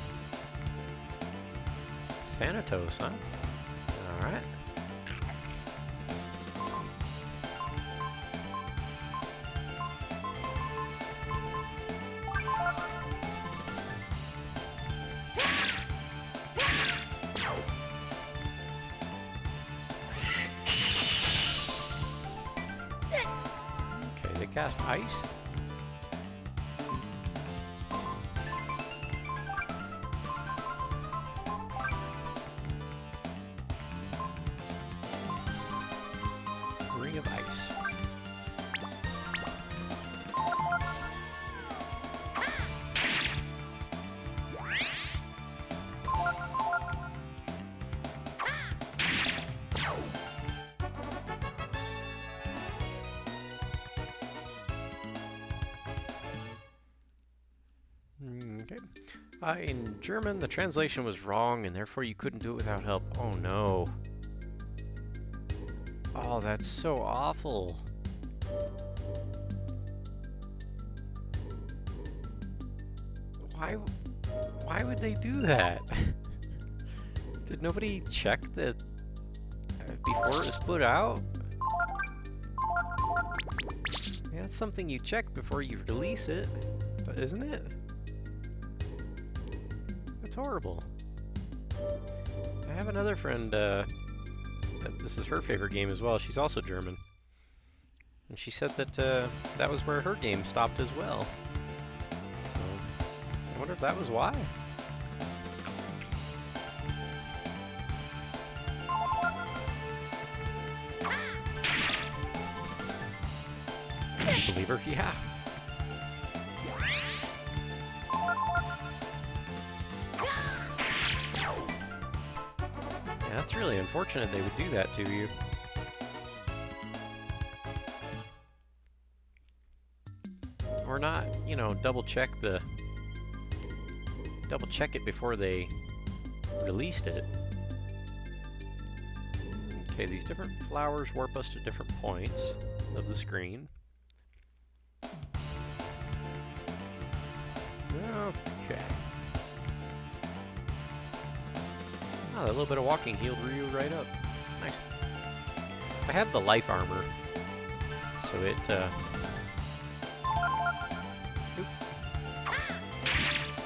Thanatos, huh? Alright. cast ice? Ring of ice. Okay. In German, the translation was wrong, and therefore you couldn't do it without help. Oh no. Oh, that's so awful. Why would they do that? Did nobody check that before it was put out? Yeah, that's something you check before you release it, isn't it? That's horrible. I have another friend, this is her favorite game as well. She's also German. And she said that that was where her game stopped as well. So, I wonder if that was why. Believer? Yeah. Yeah, that's really unfortunate they would do that to you. Or not, you know, double check it before they released it. Okay, these different flowers warp us to different points of the screen. Okay. Oh, a little bit of walking healed Ryu right up. Nice. I have the life armor, so it, oop.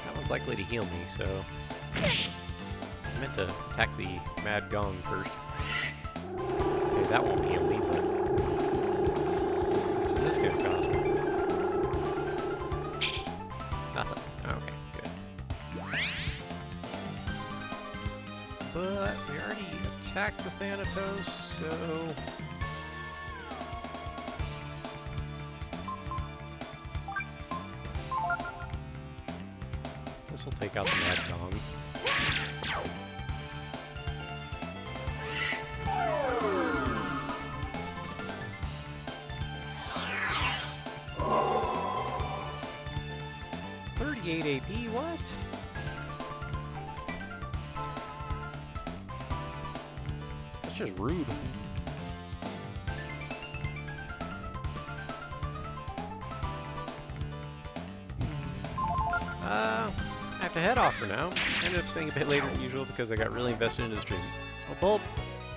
That one's likely to heal me, so I meant to attack the Mad Gong first. Okay, that won't heal me, but what's this gonna cost me? Nothing. Okay, good. But we already attacked the Thanatos, so this will take out the Mad Gong. AP, what? That's just rude. I have to head off for now. I ended up staying a bit later than usual because I got really invested into the stream. Well, Bulb,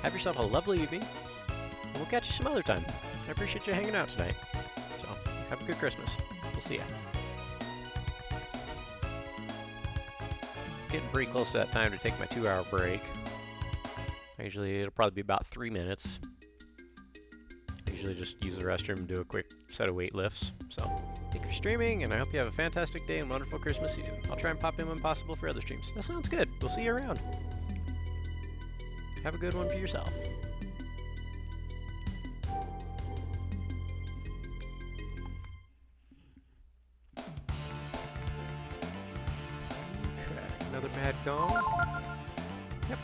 have yourself a lovely evening, and we'll catch you some other time. I appreciate you hanging out tonight. So, have a good Christmas. We'll see ya. Getting pretty close to that time to take my 2-hour break. Usually it'll probably be about 3 minutes. I usually just use the restroom and do a quick set of weight lifts. So, thank you for streaming, and I hope you have a fantastic day and wonderful Christmas season. I'll try and pop in when possible for other streams. That sounds good. We'll see you around. Have a good one for yourself. Another Mad Gong. Yep.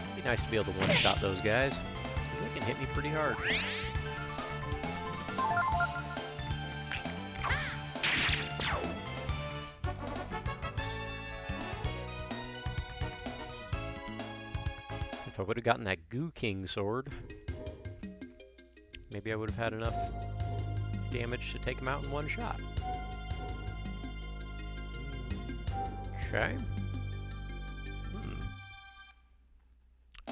It'd be nice to be able to one-shot those guys, because they can hit me pretty hard. If I would have gotten that Goo King sword, maybe I would have had enough damage to take him out in one shot. Okay. Yep.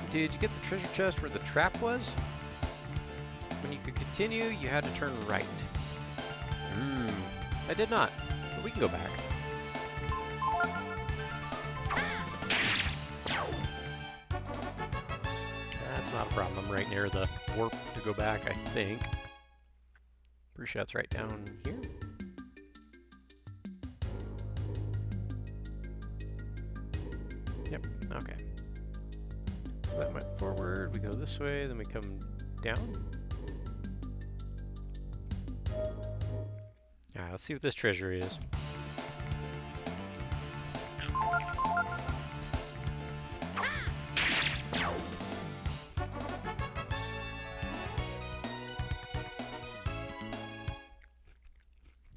Did you get the treasure chest where the trap was? When you could continue, you had to turn right. I did not, but we can go back. That's not a problem. I'm right near the warp to go back, I think. Pretty sure that's right down here. Yep, okay. So that went forward, we go this way, then we come down. Alright, let's see what this treasure is.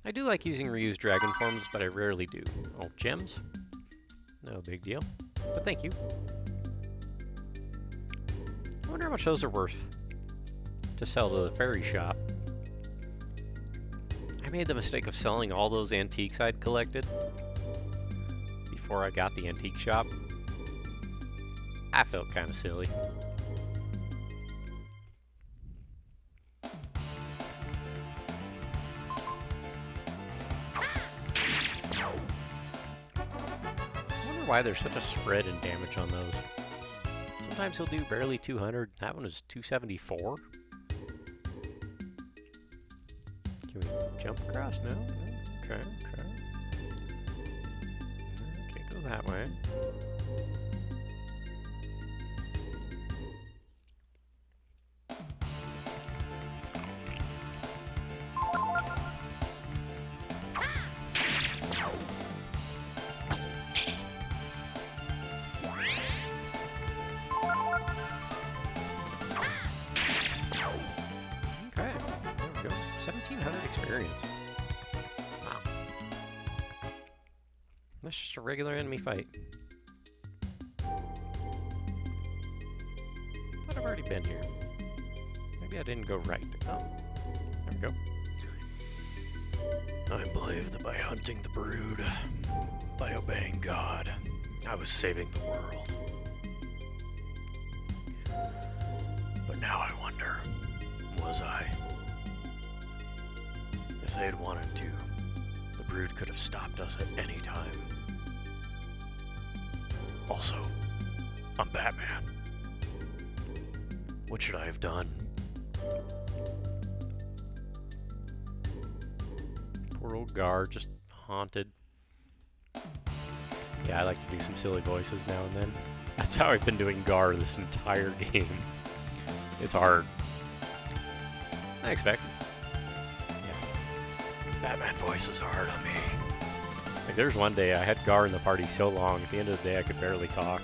I do like using reused dragon forms, but I rarely do. Oh, gems? No big deal. But thank you. I wonder how much those are worth to sell to the fairy shop. I made the mistake of selling all those antiques I'd collected before I got the antique shop. I felt kind of silly. Why there's such a spread in damage on those. Sometimes he'll do barely 200. That one was 274. Can we jump across? No? Okay, okay. Can't go that way. Wow. That's just a regular enemy fight. But I've already been here. Maybe I didn't go right. Oh, there we go. I believe that by hunting the brood, by obeying God, I was saving the world. But now I wonder, was I? If they had wanted to, the brood could have stopped us at any time. Also, I'm Batman. What should I have done? Poor old Gar, just haunted. Yeah, I like to do some silly voices now and then. That's how I've been doing Gar this entire game. It's hard. I expect. Batman voices are hard on me. Like, there's one day I had Gar in the party so long, at the end of the day I could barely talk.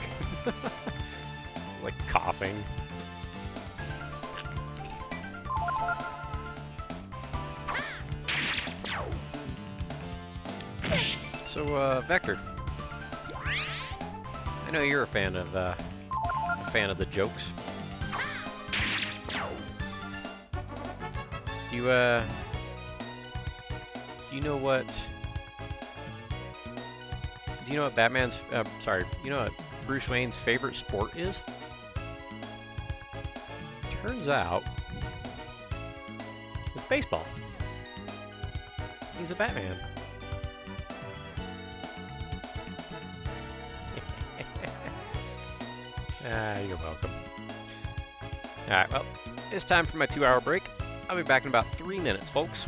Like coughing. So, Vector. I know you're a fan of the jokes. Do you know what? Do you know what Batman's? You know what Bruce Wayne's favorite sport is? Turns out, it's baseball. He's a Batman. You're welcome. Alright, well, it's time for my 2-hour break. I'll be back in about 3 minutes, folks.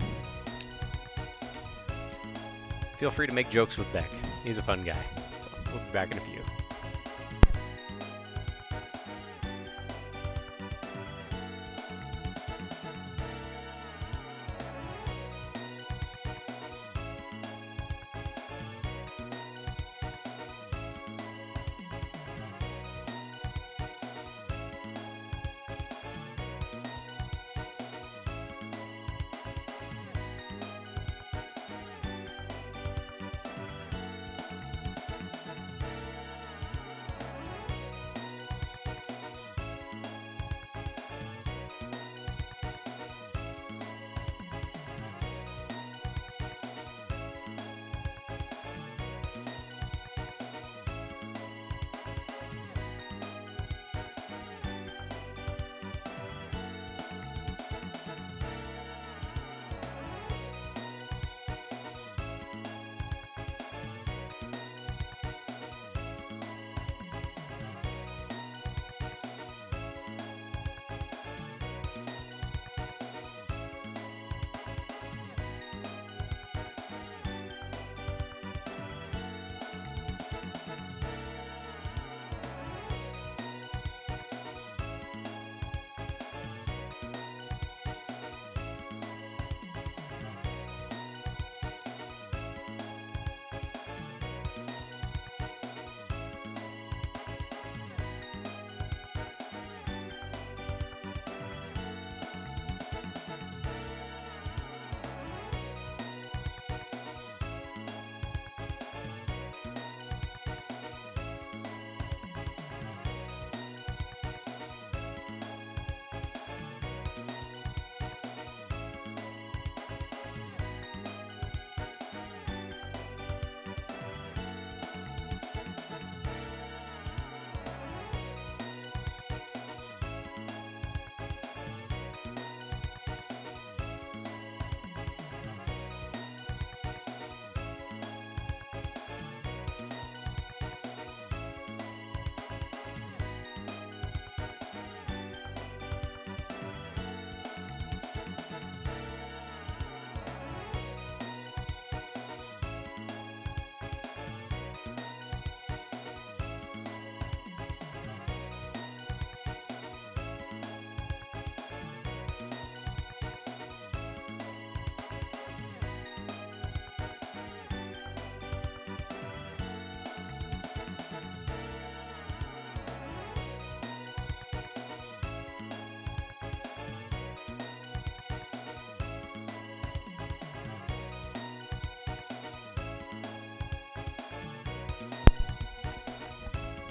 Feel free to make jokes with Beck. He's a fun guy. So, we'll be back in a few.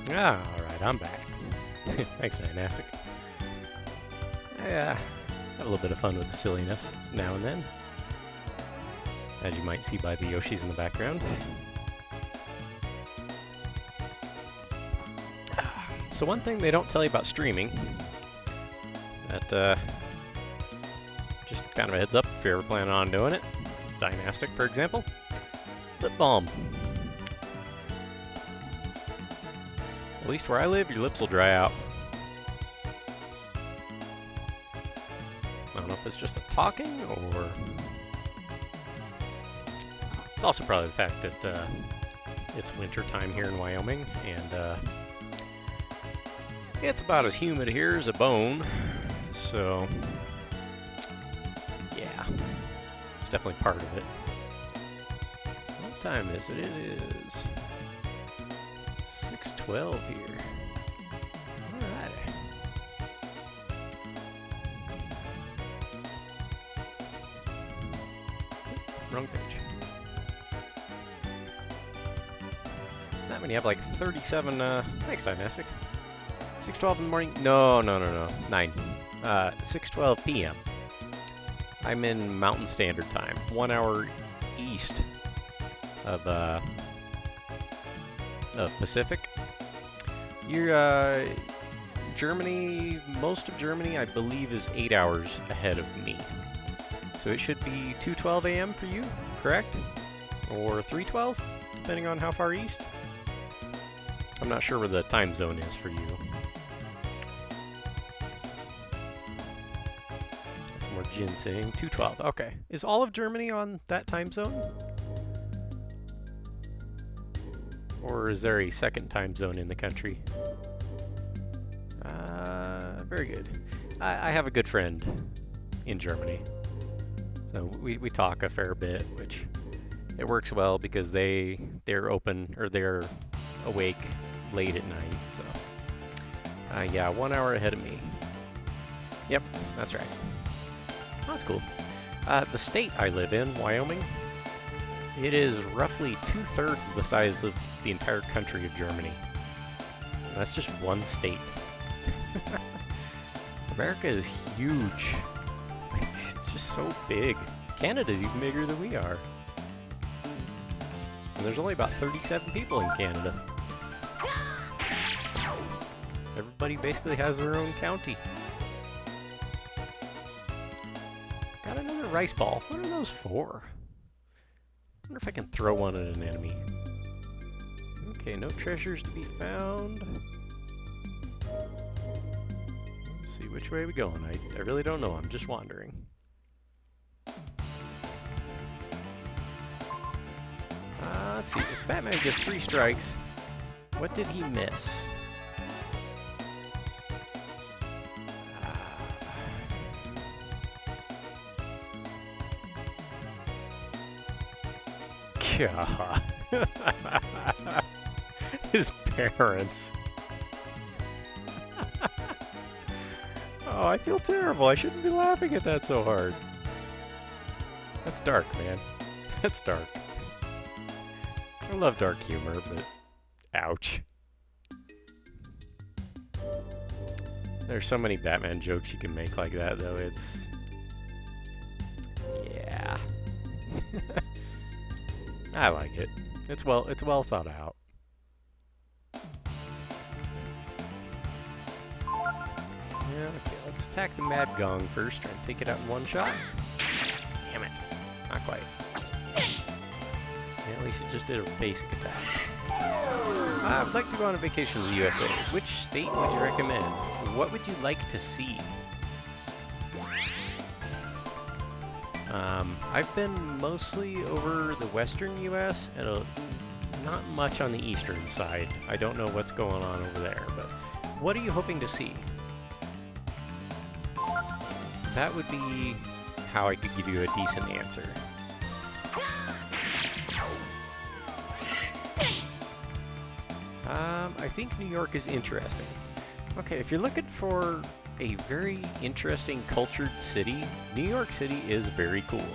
Alright, I'm back. Thanks, Dynastic. Yeah, have a little bit of fun with the silliness now and then, as you might see by the Yoshis in the background. So one thing they don't tell you about streaming, that just kind of a heads up if you're ever planning on doing it, Dynastic for example, lip balm. At least where I live, your lips will dry out. I don't know if it's just the talking, or it's also probably the fact that it's winter time here in Wyoming, and it's about as humid here as a bone, so yeah, it's definitely part of it. What time is it? It is 6:12 here. Alrighty. Wrong page. That when you have like 37, thanks Dynastic. 6:12 in the morning? No. 9. 6:12 p.m. I'm in Mountain Standard Time, 1 hour east of Pacific. You're, Germany, most of Germany, I believe, is 8 hours ahead of me. So it should be 2:12 a.m. for you, correct? Or 3:12, depending on how far east. I'm not sure where the time zone is for you. That's more ginseng. 2:12. Okay. Is all of Germany on that time zone? Or is there a second time zone in the country? Very good. I have a good friend in Germany. So we talk a fair bit, which it works well because they're open, or they're awake late at night. So yeah, 1 hour ahead of me. Yep, that's right. That's cool. The state I live in, Wyoming, it is roughly 2/3 the size of the entire country of Germany. And that's just one state. America is huge. It's just so big. Canada's even bigger than we are. And there's only about 37 people in Canada. Everybody basically has their own county. Got another rice ball. What are those for? I wonder if I can throw one at an enemy. Okay, no treasures to be found. Let's see, which way are we going? I really don't know. I'm just wandering. Let's see. If Batman gets 3 strikes, what did he miss? God. His parents. Oh, I feel terrible. I shouldn't be laughing at that so hard. That's dark, man. That's dark. I love dark humor, but ouch. There's so many Batman jokes you can make like that, though. It's... yeah. I like it. It's well thought out. Yeah, okay, let's attack the Mad Gong first. Try and take it out in one shot. Damn it. Not quite. Yeah, at least it just did a basic attack. I would like to go on a vacation to the USA. Which state would you recommend? What would you like to see? I've been mostly over the western U.S. and not much on the eastern side. I don't know what's going on over there, but what are you hoping to see? That would be how I could give you a decent answer. I think New York is interesting. Okay, if you're looking for a very interesting, cultured city, New York City is very cool.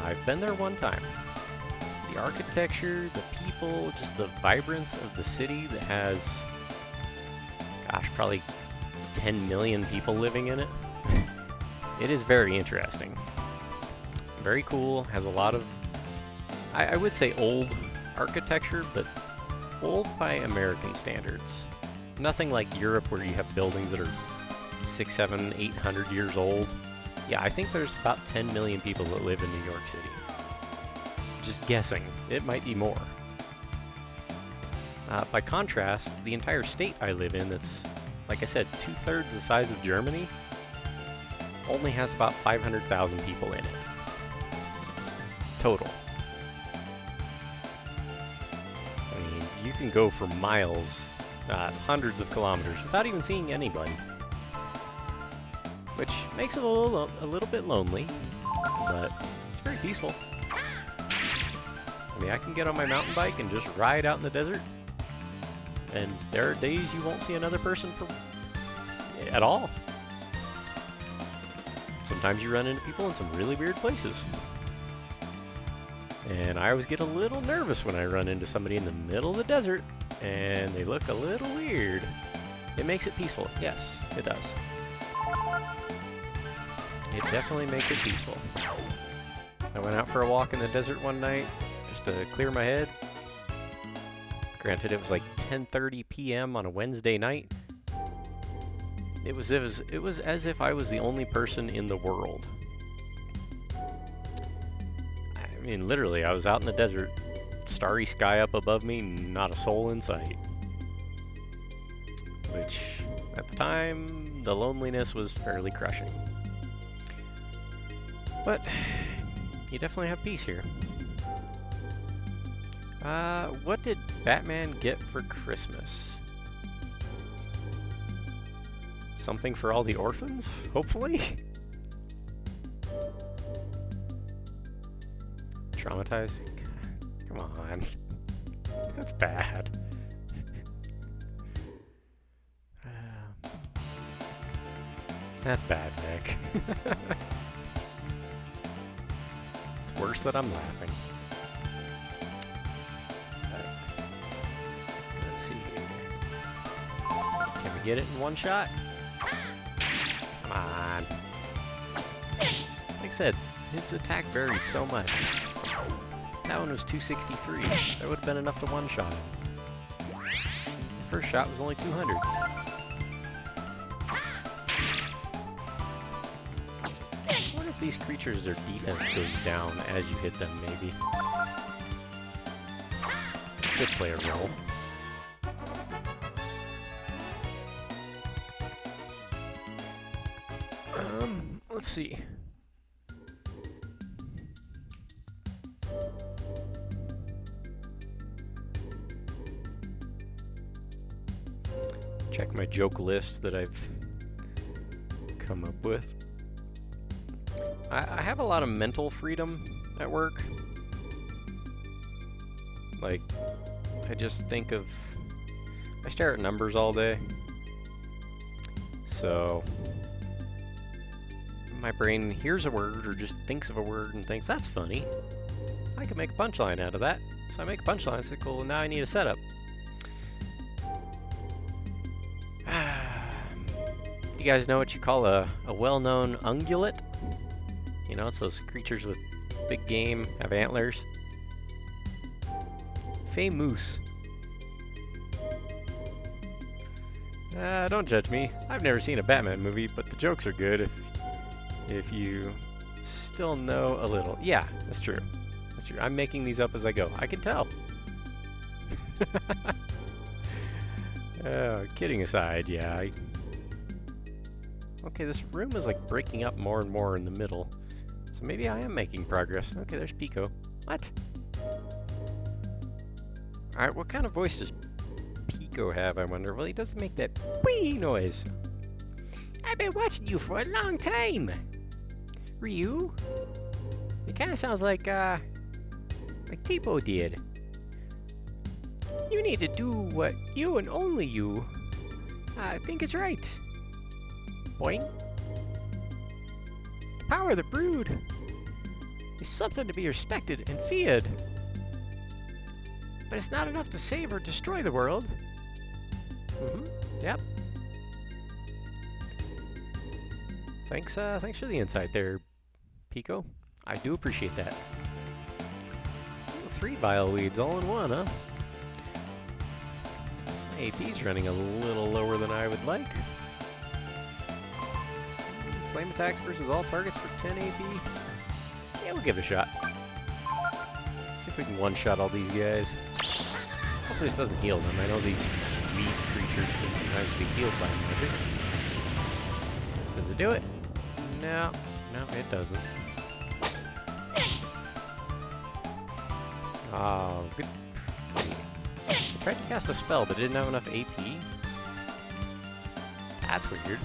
I've been there one time. The architecture, the people, just the vibrance of the city that has, gosh, probably 10 million people living in it. It is very interesting. Very cool, has a lot of, I would say old architecture, but old by American standards. Nothing like Europe where you have buildings that are 600, 700, 800 years old. Yeah, I think there's about 10 million people that live in New York City. Just guessing, it might be more. By contrast, the entire state I live in, that's, like I said, 2/3 the size of Germany, only has about 500,000 people in it. Total. I mean, you can go for miles, hundreds of kilometers, without even seeing anybody. Which makes it a little bit lonely, but it's very peaceful. I mean, I can get on my mountain bike and just ride out in the desert, and there are days you won't see another person at all. Sometimes you run into people in some really weird places. And I always get a little nervous when I run into somebody in the middle of the desert and they look a little weird. It makes it peaceful. Yes, it does. It definitely makes it peaceful. I went out for a walk in the desert one night just to clear my head. Granted, it was like 10:30 p.m. on a Wednesday night. It was as if I was the only person in the world. I mean, literally, I was out in the desert, starry sky up above me, not a soul in sight. Which, at the time, the loneliness was fairly crushing. But you definitely have peace here. What did Batman get for Christmas? Something for all the orphans, hopefully? Traumatized? Come on. That's bad. That's bad, Nick. It's worse that I'm laughing. Let's see here. Can we get it in one shot? Come on. Like I said, his attack varies so much. That one was 263. That would have been enough to one-shot him. The first shot was only 200. I wonder if these creatures, their defense goes down as you hit them, maybe. Could play a role. Let's see. Check my joke list that I've come up with. I have a lot of mental freedom at work. Like, I just think of... I stare at numbers all day. So... my brain hears a word or just thinks of a word and thinks, that's funny. I could make a punchline out of that. So I make a punchline and say, cool, now I need a setup. You guys know what you call a well-known ungulate? You know, it's those creatures with big game, have antlers. Famous. Don't judge me. I've never seen a Batman movie, but the jokes are good if you still know a little. Yeah, that's true. That's true. I'm making these up as I go. I can tell. Kidding aside, yeah. Okay, this room is like breaking up more and more in the middle. So maybe I am making progress. Okay, there's Pico. What? Alright, what kind of voice does Pico have, I wonder? Well, he doesn't make that wee noise. I've been watching you for a long time. Ryu? It kind of sounds like Tipo did. You need to do what you and only you think is right. Boing. The power of the brood is something to be respected and feared. but it's not enough to save or destroy the world. Yep. Thanks for the insight there, Pico. I do appreciate that. Oh, 3 bile weeds all in one, huh? AP's running a little lower than I would like. Flame attacks versus all targets for 10 AP. Yeah, we'll give it a shot. See if we can one-shot all these guys. Hopefully this doesn't heal them. I know these weed creatures can sometimes be healed by magic. Does it do it? No, it doesn't. Oh, good. I tried to cast a spell, but didn't have enough AP. That's weird.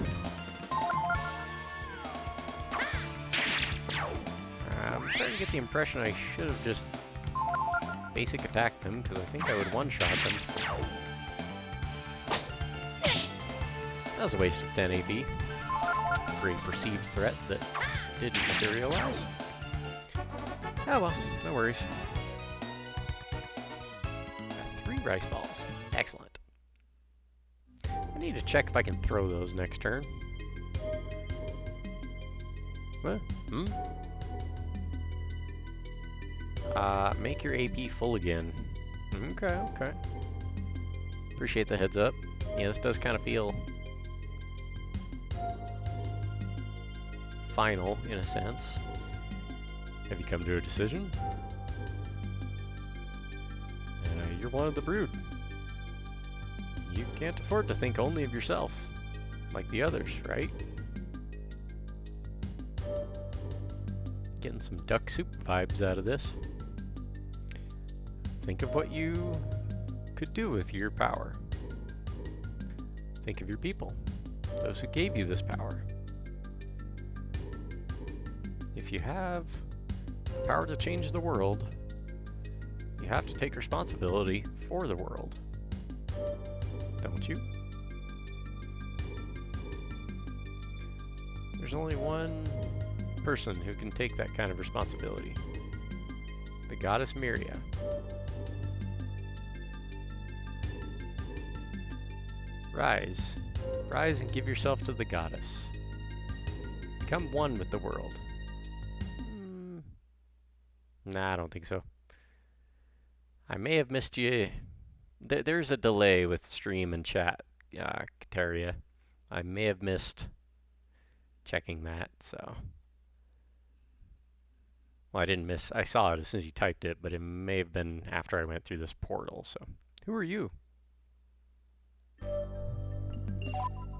I'm starting to get the impression I should have just basic attacked them, because I think I would one-shot them. That was a waste of 10 AP for a perceived threat that didn't materialize. Oh well, no worries. Got 3 rice balls. Excellent. I need to check if I can throw those next turn. What? Make your AP full again. Okay. Appreciate the heads up. Yeah, this does kind of feel final, in a sense. Have you come to a decision? You're one of the brood. You can't afford to think only of yourself, like the others, right? Getting some duck soup vibes out of this. Think of what you could do with your power. Think of your people, those who gave you this power. If you have the power to change the world, you have to take responsibility for the world. Don't you? There's only one person who can take that kind of responsibility. The goddess Myria. Rise. Rise and give yourself to the goddess. Become one with the world. Nah, I don't think so. I may have missed you. There's a delay with stream and chat, Kateria. I may have missed checking that, so. Well, I didn't miss. I saw it as soon as you typed it, but it may have been after I went through this portal, so. Who are you?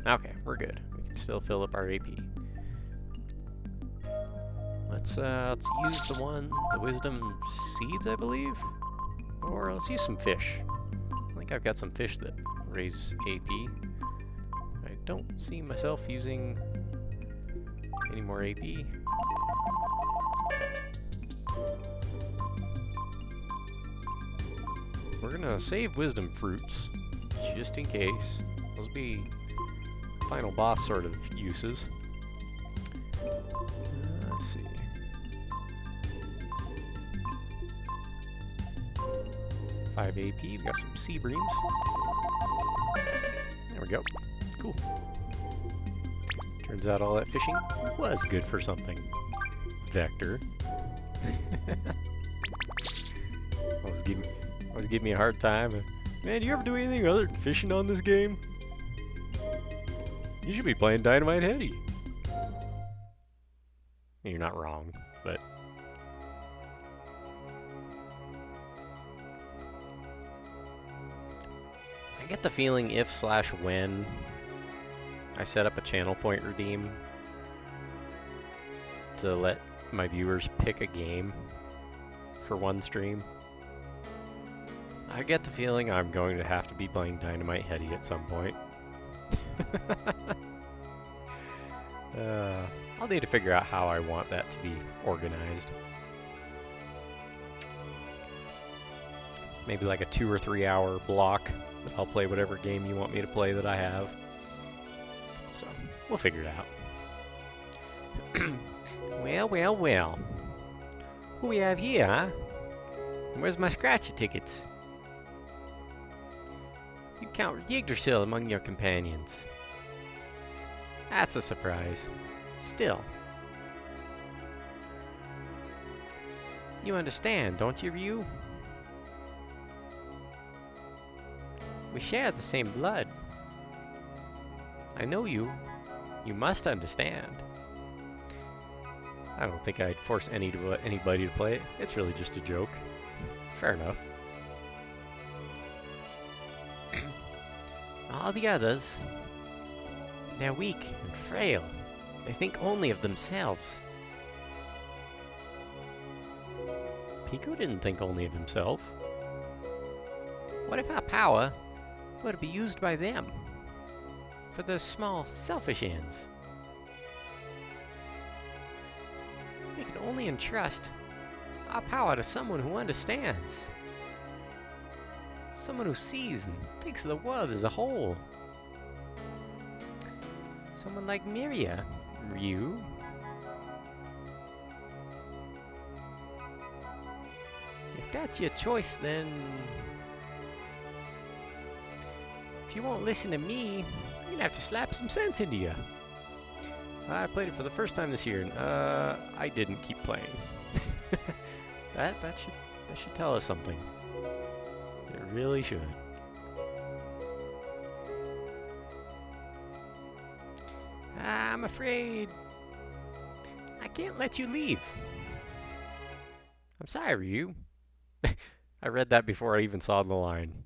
Okay, we're good. We can still fill up our AP. Let's use the wisdom seeds, I believe. Or let's use some fish. I think I've got some fish that raise AP. I don't see myself using any more AP. We're gonna save wisdom fruits, just in case. Those will be final boss sort of uses. Let's see. 5 AP, we got some sea breams. There we go. Cool. Turns out all that fishing was good for something. Vector. always give me a hard time. Man, you ever do anything other than fishing on this game? You should be playing Dynamite Heady. You're not wrong, but I get the feeling if/when I set up a channel point redeem to let my viewers pick a game for one stream, I get the feeling I'm going to have to be playing Dynamite Heady at some point. I'll need to figure out how I want that to be organized. Maybe like a 2 or 3 hour block that I'll play whatever game you want me to play that I have. So, we'll figure it out. Well. Who we have here, huh? Where's my scratchy tickets? You count Yggdrasil among your companions. That's a surprise. Still. You understand, don't you, Ryu? We share the same blood. I know you. You must understand. I don't think I'd force anybody to play it. It's really just a joke. Fair enough. All the others, they're weak and frail. They think only of themselves. Pico didn't think only of himself. What if our power were to be used by them for their small, selfish ends? We can only entrust our power to someone who understands. Someone who sees and thinks of the world as a whole. Someone like Miria, Ryu. If that's your choice, then... if you won't listen to me, you're gonna have to slap some sense into you. I played it for the first time this year, and I didn't keep playing. that should tell us something. It really should. I'm afraid I can't let you leave. I'm sorry, Ryu. I read that before I even saw the line.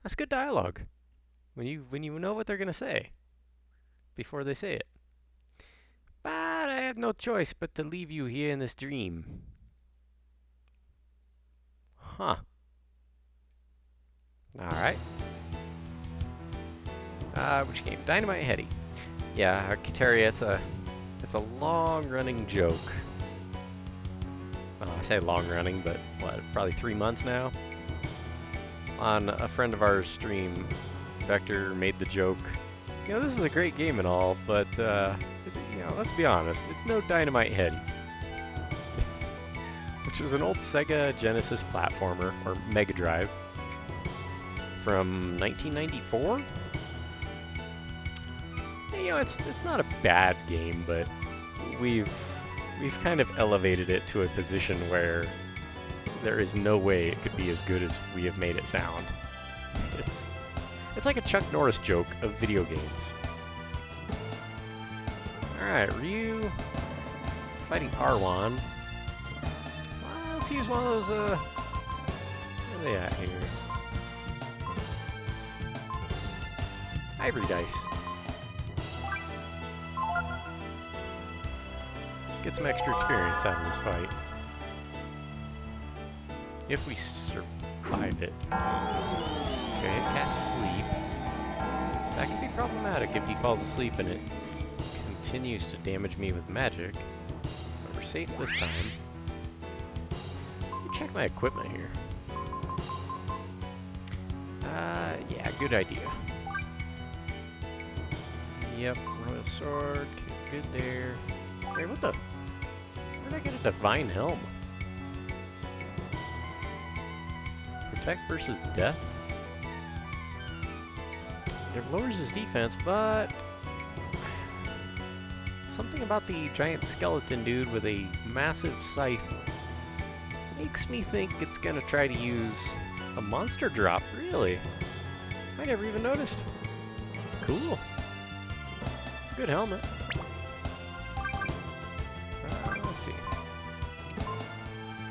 That's good dialogue. When you know what they're gonna say before they say it. But I have no choice but to leave you here in this dream. Huh. Alright. Which game? Dynamite Heady. Yeah, Kateria, it's a long-running joke. I say long-running, but what, probably 3 months now? On a friend of ours' stream, Vector made the joke, you know, this is a great game and all, but, you know, let's be honest, it's no Dynamite Heady. Which was an old Sega Genesis platformer, or Mega Drive, from 1994? You know, it's not a bad game, but we've kind of elevated it to a position where there is no way it could be as good as we have made it sound. It's like a Chuck Norris joke of video games. Alright, Ryu fighting Arwan. Well, let's use one of those, where are they at here? Ivory dice. Let's get some extra experience out of this fight. If we survive it. Okay, cast sleep. That could be problematic if he falls asleep and it continues to damage me with magic. But we're safe this time. Let me check my equipment here. Yeah, good idea. Yep, Royal Sword, good there. Hey, what the? Where did I get a Divine Helm? Protect versus death? It lowers his defense, but... something about the giant skeleton dude with a massive scythe makes me think it's gonna try to use a monster drop, really. I never even noticed. Cool. It's a good helmet. Let's see.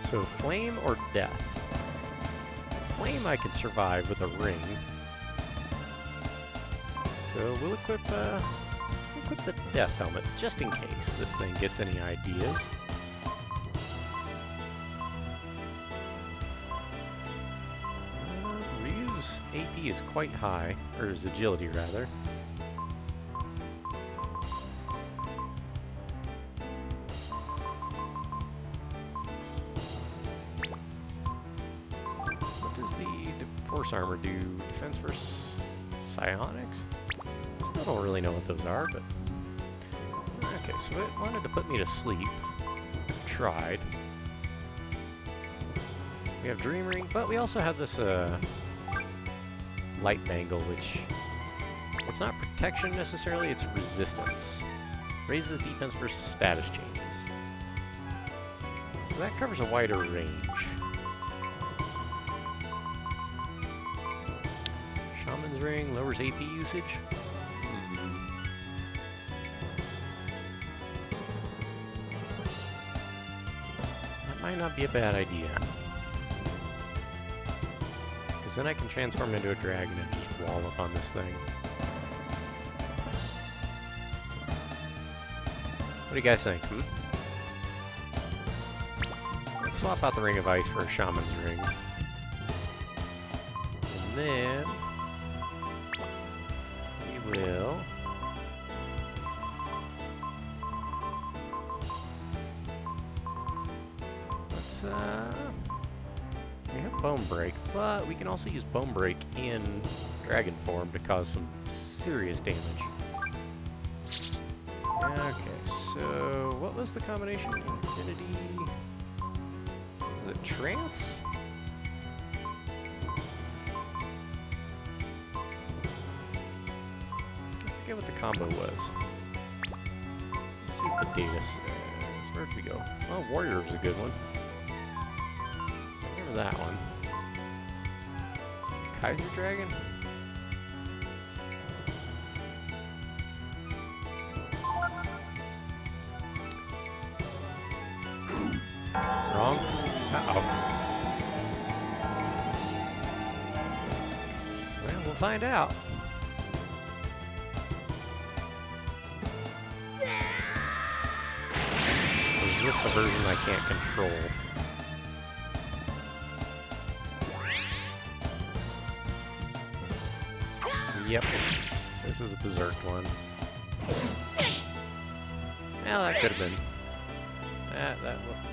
So, flame or death? Flame I can survive with a ring. So we'll equip the death helmet just in case this thing gets any ideas. Ryu's AP is quite high, or his agility rather. What does the force armor do? Defense versus psionics? I don't really know what those are, but... okay, so it wanted to put me to sleep. Tried. We have Dream Ring, but we also have this, light bangle, which it's not protection necessarily, it's resistance. Raises defense versus status changes. So that covers a wider range. Shaman's Ring lowers AP usage. That might not be a bad idea. Because then I can transform into a dragon and just wall up on this thing. What do you guys think? Let's swap out the Ring of Ice for a Shaman's Ring. And then we will we have Bone Break, but we can also use Bone Break in Dragon form to cause some serious damage. Okay, so what was the combination? Infinity. Was it Trance? I forget what the combo was. Let's see what the data says. Where'd we go? Oh, Warrior was a good one. Remember that one. Kaiser Dragon? Wrong? Uh-oh. Well, we'll find out. Is this the version I can't control? Yep. This is a Berserk one. Well, that could have been.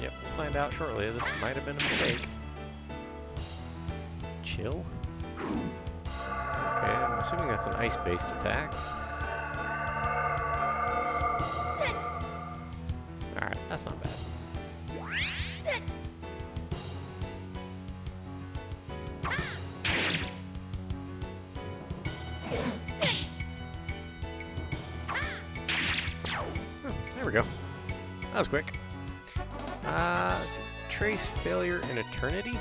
Yep, we'll find out shortly. This might have been a mistake. Chill? Okay, I'm assuming that's an ice-based attack. Alright, that's not bad. Oh, there we go. That was quick. Let's see. Trace Failure in Eternity.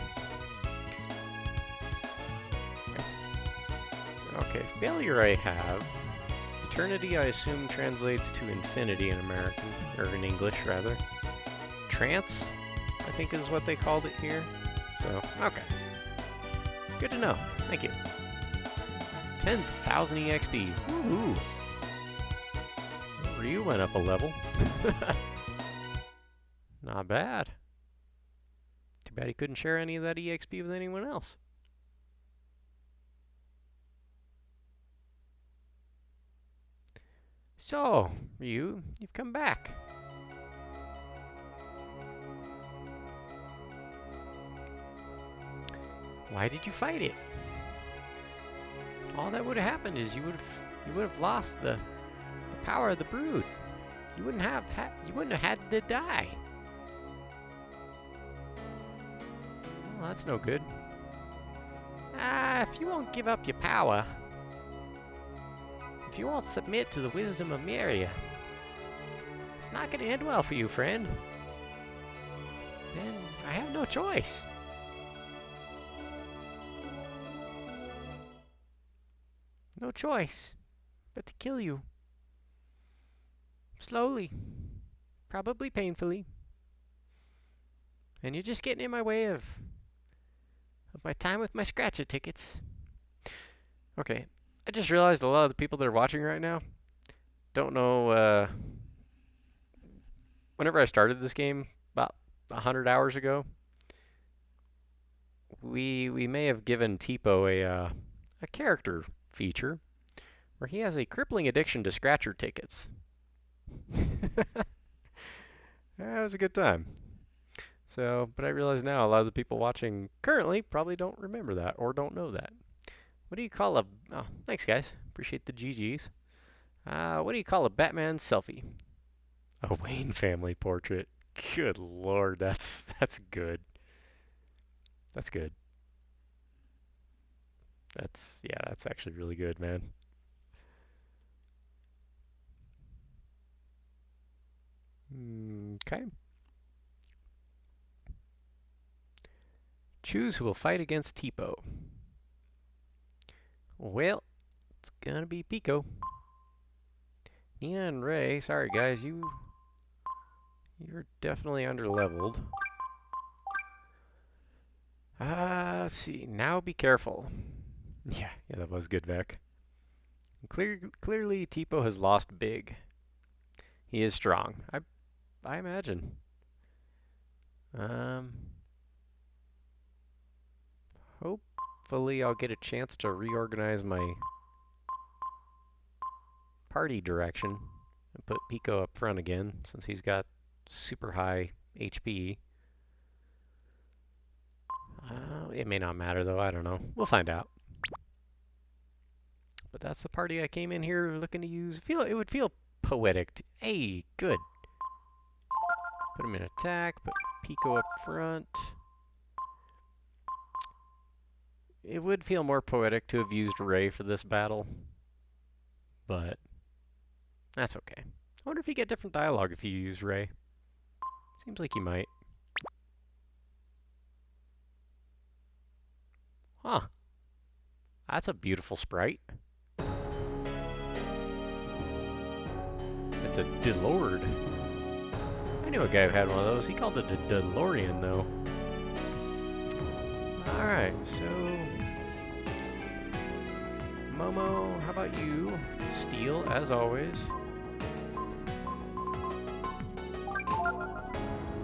Okay, Failure I have. Eternity I assume translates to Infinity in American, or in English rather. Trance, I think is what they called it here. So, okay. Good to know. Thank you. 10,000 EXP. Woohoo! Ryu went up a level. Not bad. Too bad he couldn't share any of that EXP with anyone else. So, Ryu, you've come back. Why did you fight it? All that would have happened is you would have lost the power of the brood. You wouldn't have had to die. Well, that's no good. If you won't give up your power, if you won't submit to the wisdom of Miria, it's not going to end well for you, friend. Then I have no choice. No choice but to kill you. Slowly. Probably painfully. And you're just getting in my way of my time with my scratcher tickets. Okay, I just realized a lot of the people that are watching right now don't know, whenever I started this game about 100 hours ago, we may have given Tipo a character feature where he has a crippling addiction to scratcher tickets. That was a good time. So, but I realize now a lot of the people watching currently probably don't remember that or don't know that. What do you call a... Oh, thanks guys. Appreciate the GGs. What do you call a Batman selfie? A Wayne family portrait. Good lord, that's good. That's good. Yeah, that's actually really good, man. Okay. Choose who will fight against Tipo. Well, it's gonna be Pico. Nina and Ray, sorry guys, you're definitely underleveled. Let's see. Now be careful. Yeah, that was good, Vec. Clearly, Tipo has lost big. He is strong. I imagine. Um, hopefully I'll get a chance to reorganize my party direction and put Pico up front again, since he's got super high HP. It may not matter though, I don't know. We'll find out. But that's the party I came in here looking to use. It would feel poetic. Hey, good. Put him in attack, put Pico up front. It would feel more poetic to have used Ray for this battle, but that's okay. I wonder if you get different dialogue if you use Ray. Seems like you might. Huh. That's a beautiful sprite. It's a DeLord. I knew a guy who had one of those. He called it a DeLorean, though. Alright, so... Momo, how about you? Steel, as always.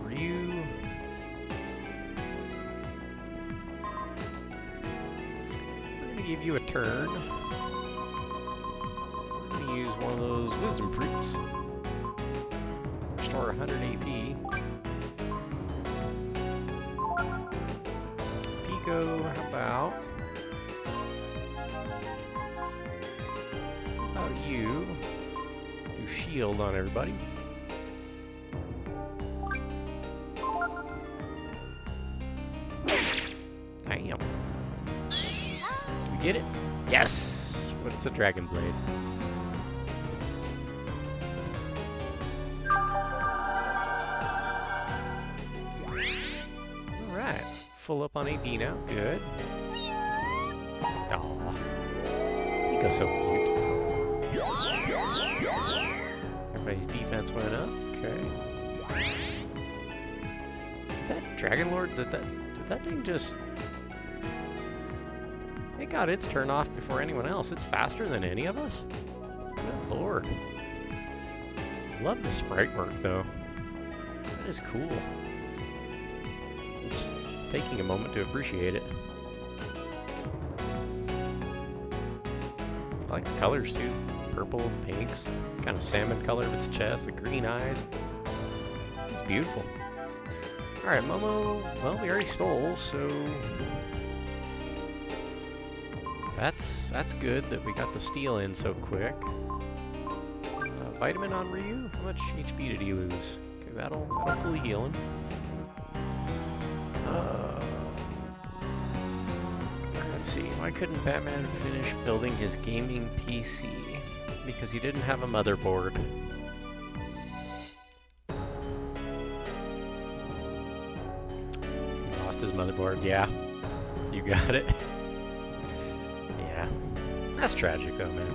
Ryu. We're going to give you a turn. We're going to use one of those wisdom fruits. Restore 100 AP. Pico, how about you? Do shield on everybody. Damn. Did we get it? Yes! But it's a dragon blade. Alright. Full up on AD now. Good. Aww. Pico's so cute. Everybody's defense went up. Okay. That Dragon Lord, did that thing just... It got its turn off before anyone else. It's faster than any of us. Good lord. Love the sprite work, though. That is cool. I'm just taking a moment to appreciate it. I like the colors, too. Purple, pinks, kind of salmon color of its chest, the green eyes. It's beautiful. Alright, Momo, well, we already stole, so... That's good that we got the steal in so quick. Vitamin on Ryu? How much HP did he lose? Okay, that'll fully heal him. Let's see, why couldn't Batman finish building his gaming PC? Because he didn't have a motherboard. He lost his motherboard, yeah. You got it. Yeah. That's tragic though, man.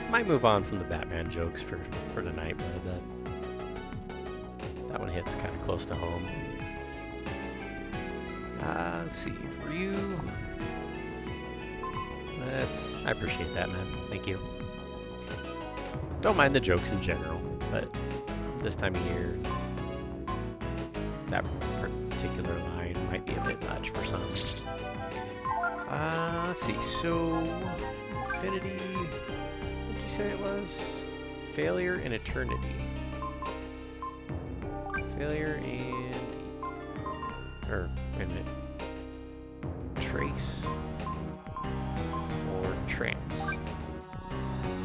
Might move on from the Batman jokes for tonight, but that one hits kind of close to home. Let's see, Ryu. I appreciate that, man. Thank you. Don't mind the jokes in general, but this time of year, that particular line might be a bit much for some. Let's see, so Infinity, what did you say it was? Failure in Eternity. Failure in... Or, wait a minute. Trace. Or Trance.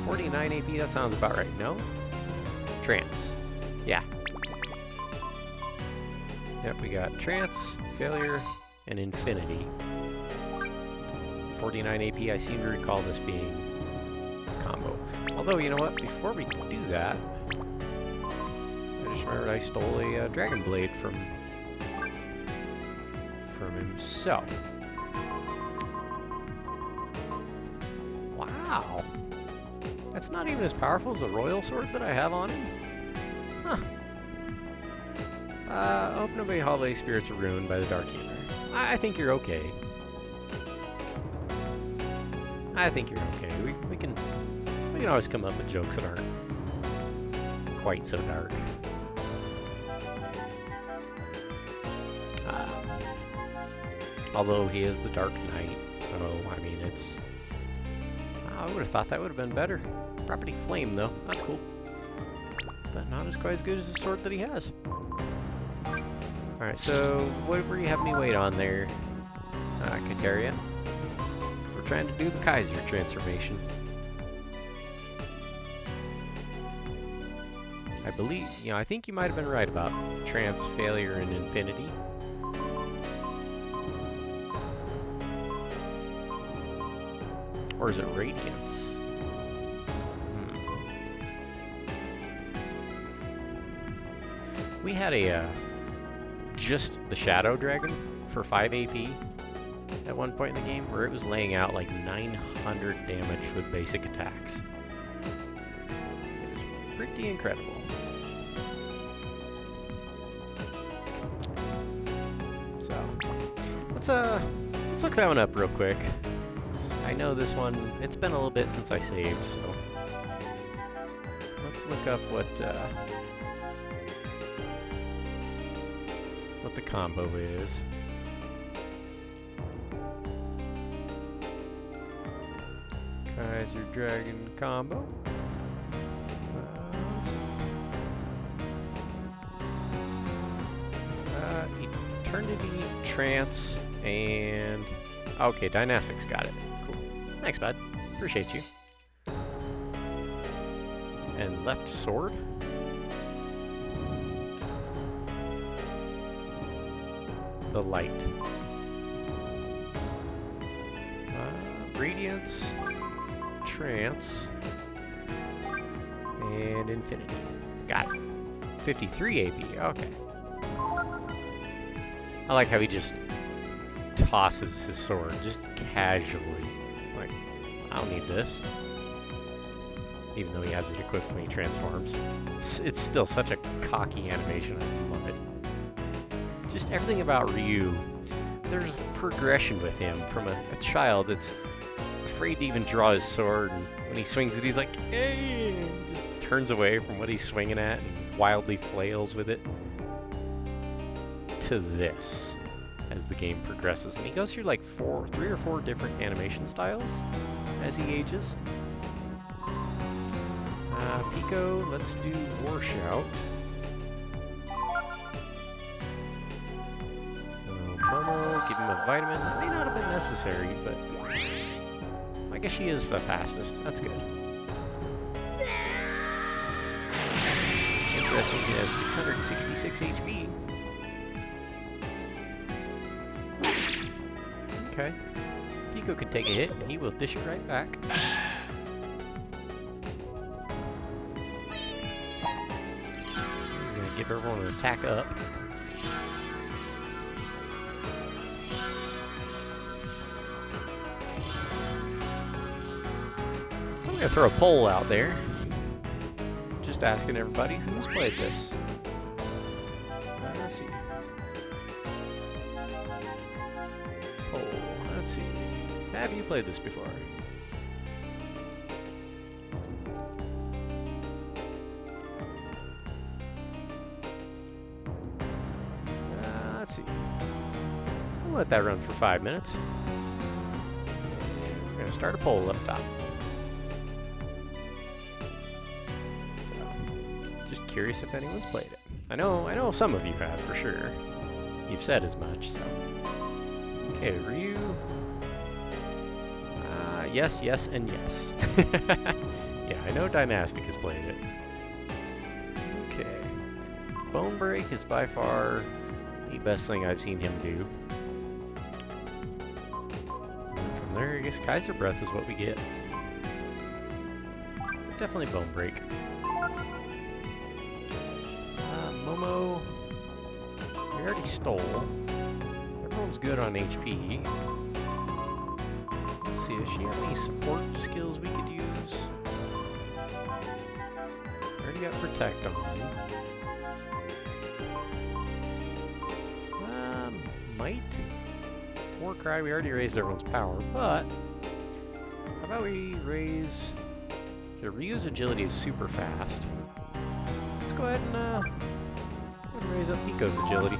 49 AP, that sounds about right, no? Trance. Yeah. Yep, we got Trance, Failure, and Infinity. 49 AP, I seem to recall this being a combo. Although, you know what, before we do that, I just remembered I stole a Dragon Blade from himself. Wow! That's not even as powerful as the Royal Sword that I have on him? Huh. Hope nobody holiday spirits are ruined by the Dark Healer. I think you're okay. I think you're okay. We can always come up with jokes that aren't quite so dark. Although he is the Dark Knight, so I mean it's. I would have thought that would have been better. Property Flame though, that's cool. But not as quite as good as the sword that he has. Alright, so what were you having me wait on there, Kateria? So we're trying to do the Kaiser transformation. I believe, I think you might have been right about Trance, Failure, and Infinity. Or is it Radiance? We had a, just the Shadow Dragon for 5 AP at one point in the game, where it was laying out like 900 damage with basic attacks. It was pretty incredible. So, let's look that one up real quick. I know this one, it's been a little bit since I saved, so let's look up what the combo is. Kaiser Dragon combo. Let's see. Eternity, Trance, and okay, Dynastics got it. Cool. Thanks, bud. Appreciate you. And left sword. The light. Radiance, Trance, and Infinity. Got it. 53 AP. Okay. I like how he just tosses his sword, just casually. Like, I don't need this. Even though he has it equipped when he transforms. It's still such a cocky animation. I love it. Just everything about Ryu. There's progression with him from a child that's afraid to even draw his sword, and when he swings it, he's like, hey! And just turns away from what he's swinging at and wildly flails with it. To this, as the game progresses. And he goes through like 3 or 4 different animation styles as he ages. Pico, let's do War Shout. Momo, give him a vitamin. That may not have been necessary, but I guess she is the fastest. That's good. Interesting, he has 666 HP. Okay. Pico can take a hit, and he will dish it right back. He's going to give everyone an attack up. I'm going to throw a poll out there. Just asking everybody who's played this. Let's see. Poll. Let's see. Have you played this before? Let's see. We'll let that run for 5 minutes. And we're going to start a poll up top. Just curious if anyone's played it. I know some of you have for sure. You've said as much, so. Okay, Ryu. Yes, yes, and yes. Yeah, I know Dynastic has played it. Okay. Bone Break is by far the best thing I've seen him do. And from there, I guess Kaiser Breath is what we get. But definitely Bone Break. Momo, we already stole. Everyone's good on HP. Let's see, does she have any support skills we could use? Already got Protect on. Might. Warcry, we already raised everyone's power, but how about we raise... Okay, Ryu's agility is super fast. Let's go ahead and raise up Pico's agility.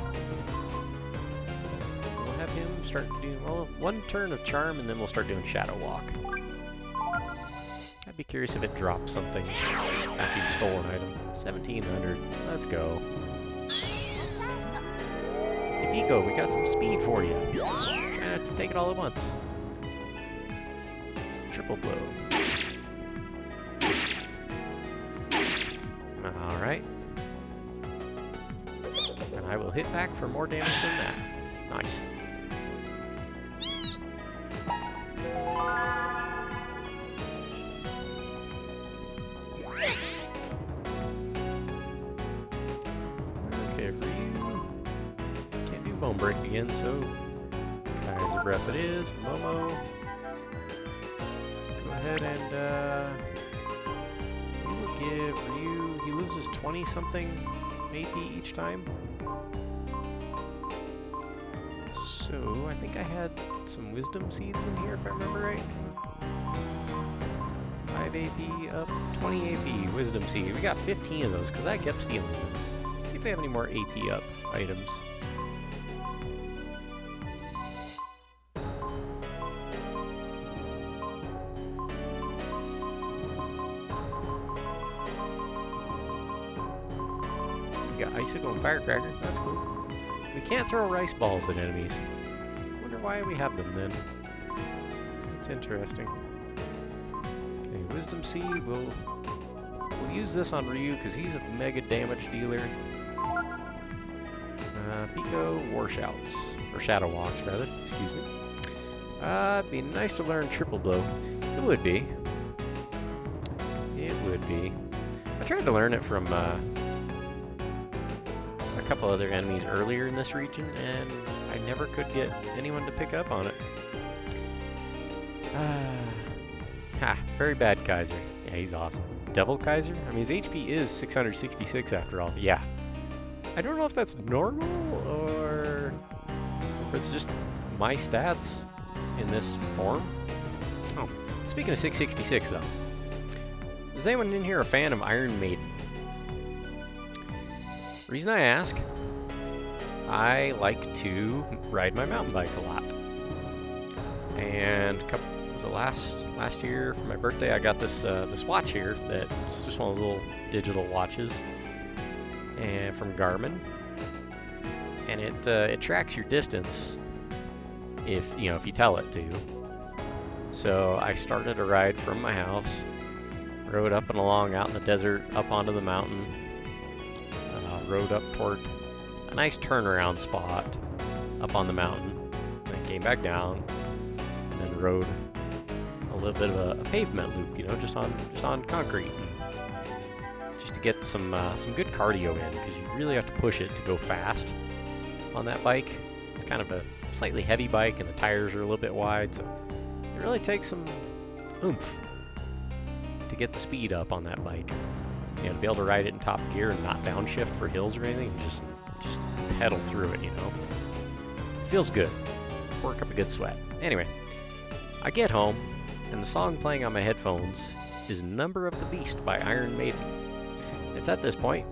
We'll have him start doing, well, one turn of Charm, and then we'll start doing Shadow Walk. I'd be curious if it drops something after you stole an item. 1700. Let's go. Hey, Pico, we got some speed for you. Try not to take it all at once. Triple blow. Alright. And I will hit back for more damage than that. Nice. Okay, Ryu. Can't do Bone Break again, so Kaiser Breath it is. Momo. Go ahead and we will give Ryu, he loses 20 something AP each time. So I think I had some Wisdom Seeds in here if I remember right. 5 AP up, 20 AP Wisdom Seed. We got 15 of those because I kept stealing them. See if we have any more AP up items. We got Icicle and Firecracker. That's cool. We can't throw rice balls at enemies. Wonder why we have them then. That's interesting. Okay, Wisdom Seed. We'll use this on Ryu because he's a mega damage dealer. Pico, War Shouts. Or Shadow Walks, rather. Excuse me. It'd be nice to learn Triple Blow. It would be. It would be. I tried to learn it from a couple other enemies earlier in this region, and I never could get anyone to pick up on it. Very bad Kaiser. Yeah, he's awesome. Devil Kaiser? I mean, his HP is 666 after all. Yeah. I don't know if that's normal, or if it's just my stats in this form. Oh, speaking of 666, though. Is anyone in here a fan of Iron Maiden? Reason I ask, I like to ride my mountain bike a lot. And was it last year for my birthday, I got this this watch here that's just one of those little digital watches, and from Garmin, and it tracks your distance if you tell it to. So I started a ride from my house, rode up and along out in the desert, up onto the mountain. Rode up toward a nice turnaround spot up on the mountain, then came back down, and then rode a little bit of a pavement loop, just on concrete, just to get some good cardio in, because you really have to push it to go fast on that bike. It's kind of a slightly heavy bike, and the tires are a little bit wide, so it really takes some oomph to get the speed up on that bike. To be able to ride it in top gear and not downshift for hills or anything, and just pedal through it, Feels good. Work up a good sweat. Anyway, I get home, and the song playing on my headphones is Number of the Beast by Iron Maiden. It's at this point,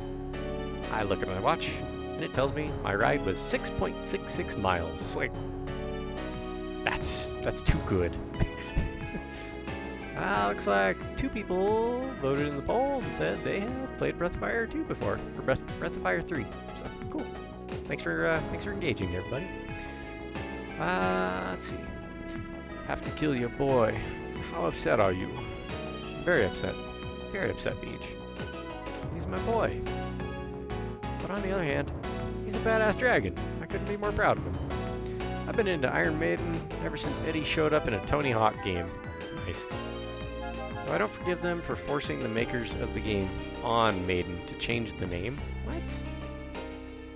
I look at my watch, and it tells me my ride was 6.66 miles. Like, that's too good. Looks like 2 people voted in the poll and said they have played Breath of Fire 2 before, or Breath of Fire 3. So, cool. Thanks for engaging, everybody. Let's see. Have to kill your boy. How upset are you? Very upset. Very upset, Beach. He's my boy. But on the other hand, he's a badass dragon. I couldn't be more proud of him. I've been into Iron Maiden ever since Eddie showed up in a Tony Hawk game. Nice. Though I don't forgive them for forcing the makers of the game on Maiden to change the name. What?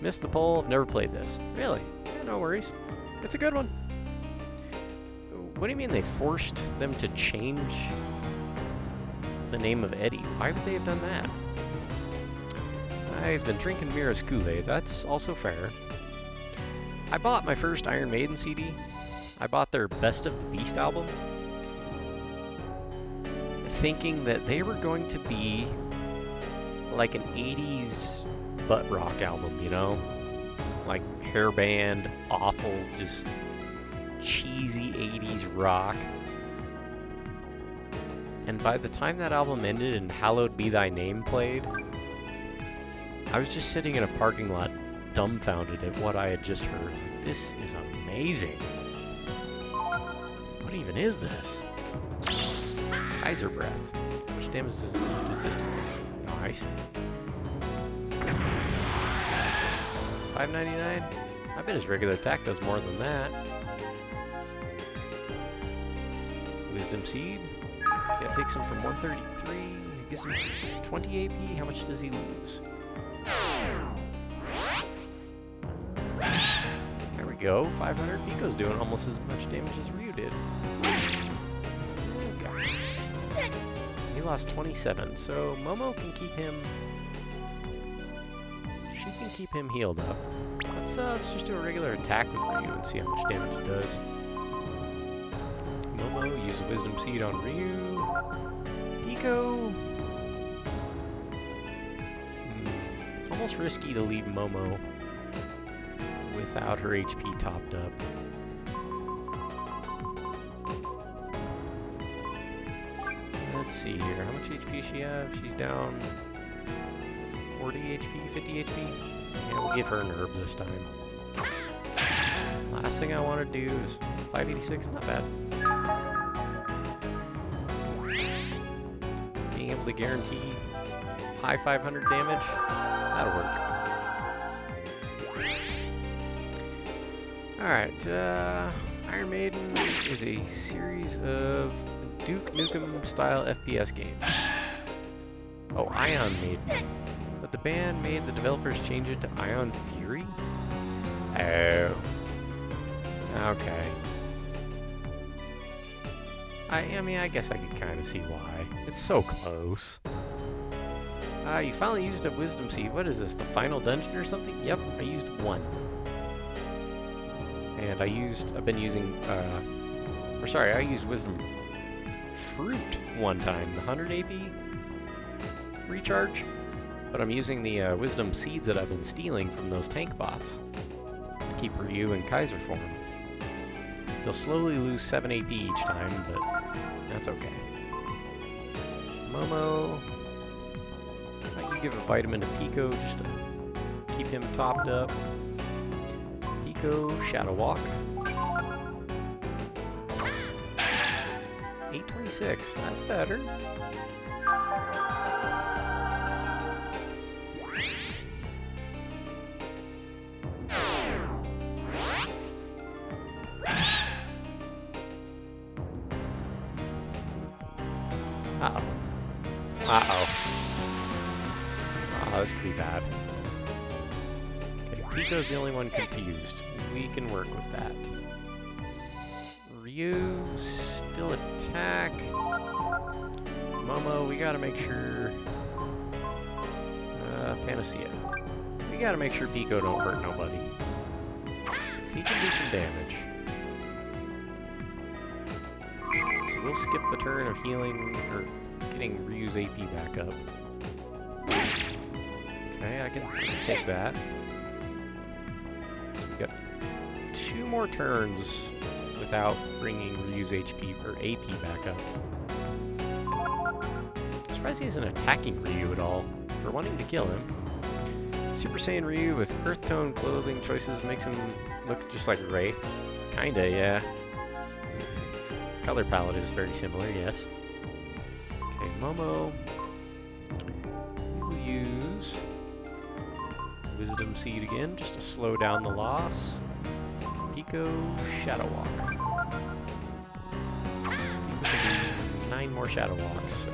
Missed the poll, never played this. Really? Yeah, no worries. It's a good one. What do you mean they forced them to change the name of Eddie? Why would they have done that? He's been drinking Mira's Kool-Aid. That's also fair. I bought my first Iron Maiden CD. I bought their Best of the Beast album, thinking that they were going to be like an 80s butt rock album, you know? Like hairband, awful, just cheesy 80s rock. And by the time that album ended and Hallowed Be Thy Name played, I was just sitting in a parking lot dumbfounded at what I had just heard. This is amazing. What even is this? Kaiser Breath. How much damage does this do? Nice. $5.99? I bet his regular attack does more than that. Wisdom Seed. Yeah, it takes him from 133. It gives him 20 AP. How much does he lose? There we go. 500. Pico's doing almost as much damage as Ryu did. Okay. He lost 27, so Momo can keep him... She can keep him healed up. Let's just do a regular attack with Ryu and see how much damage it does. Momo, use a Wisdom Seed on Ryu. Pico. Almost risky to leave Momo without her HP topped up. Let's see here. How much HP does she have? She's down 40 HP, 50 HP. Yeah, we'll give her an herb this time. Last thing I want to do is 586. Not bad. Being able to guarantee high 500 damage, that'll work. Alright, Iron Maiden is a series of Duke Nukem style FPS games. Oh, Ion Maiden. But the band made the developers change it to Ion Fury? Oh. Okay. I mean, I guess I could kind of see why. It's so close. You finally used a Wisdom Seed. What is this, the final dungeon or something? Yep, I used one. And I've been using, I used Wisdom Fruit one time, the 100 AP recharge. But I'm using the Wisdom Seeds that I've been stealing from those tank bots to keep Ryu in Kaiser form. He'll slowly lose 7 AP each time, but that's okay. Momo, might you give a vitamin to Pico just to keep him topped up? Pico, Shadow Walk. 826, that's better. Uh-oh. Uh-oh. Oh, this could be bad. Okay, Pico's the only one confused. We can work with that. Ryu, still attack. Momo, we gotta make sure... Panacea. We gotta make sure Pico don't hurt nobody. So he can do some damage. So we'll skip the turn of healing, or getting Ryu's AP back up. Okay, I can take that. So we got 2 more turns without bringing Ryu's HP or AP back up. I'm surprised he isn't attacking Ryu at all for wanting to kill him. Super Saiyan Ryu with earth tone clothing choices makes him look just like Rei. Kinda, yeah. Color palette is very similar, yes. Okay, Momo. We will use Wisdom Seed again, just to slow down the loss. Pico, Shadow Walk. Pico can do 9 more Shadow Walks. So.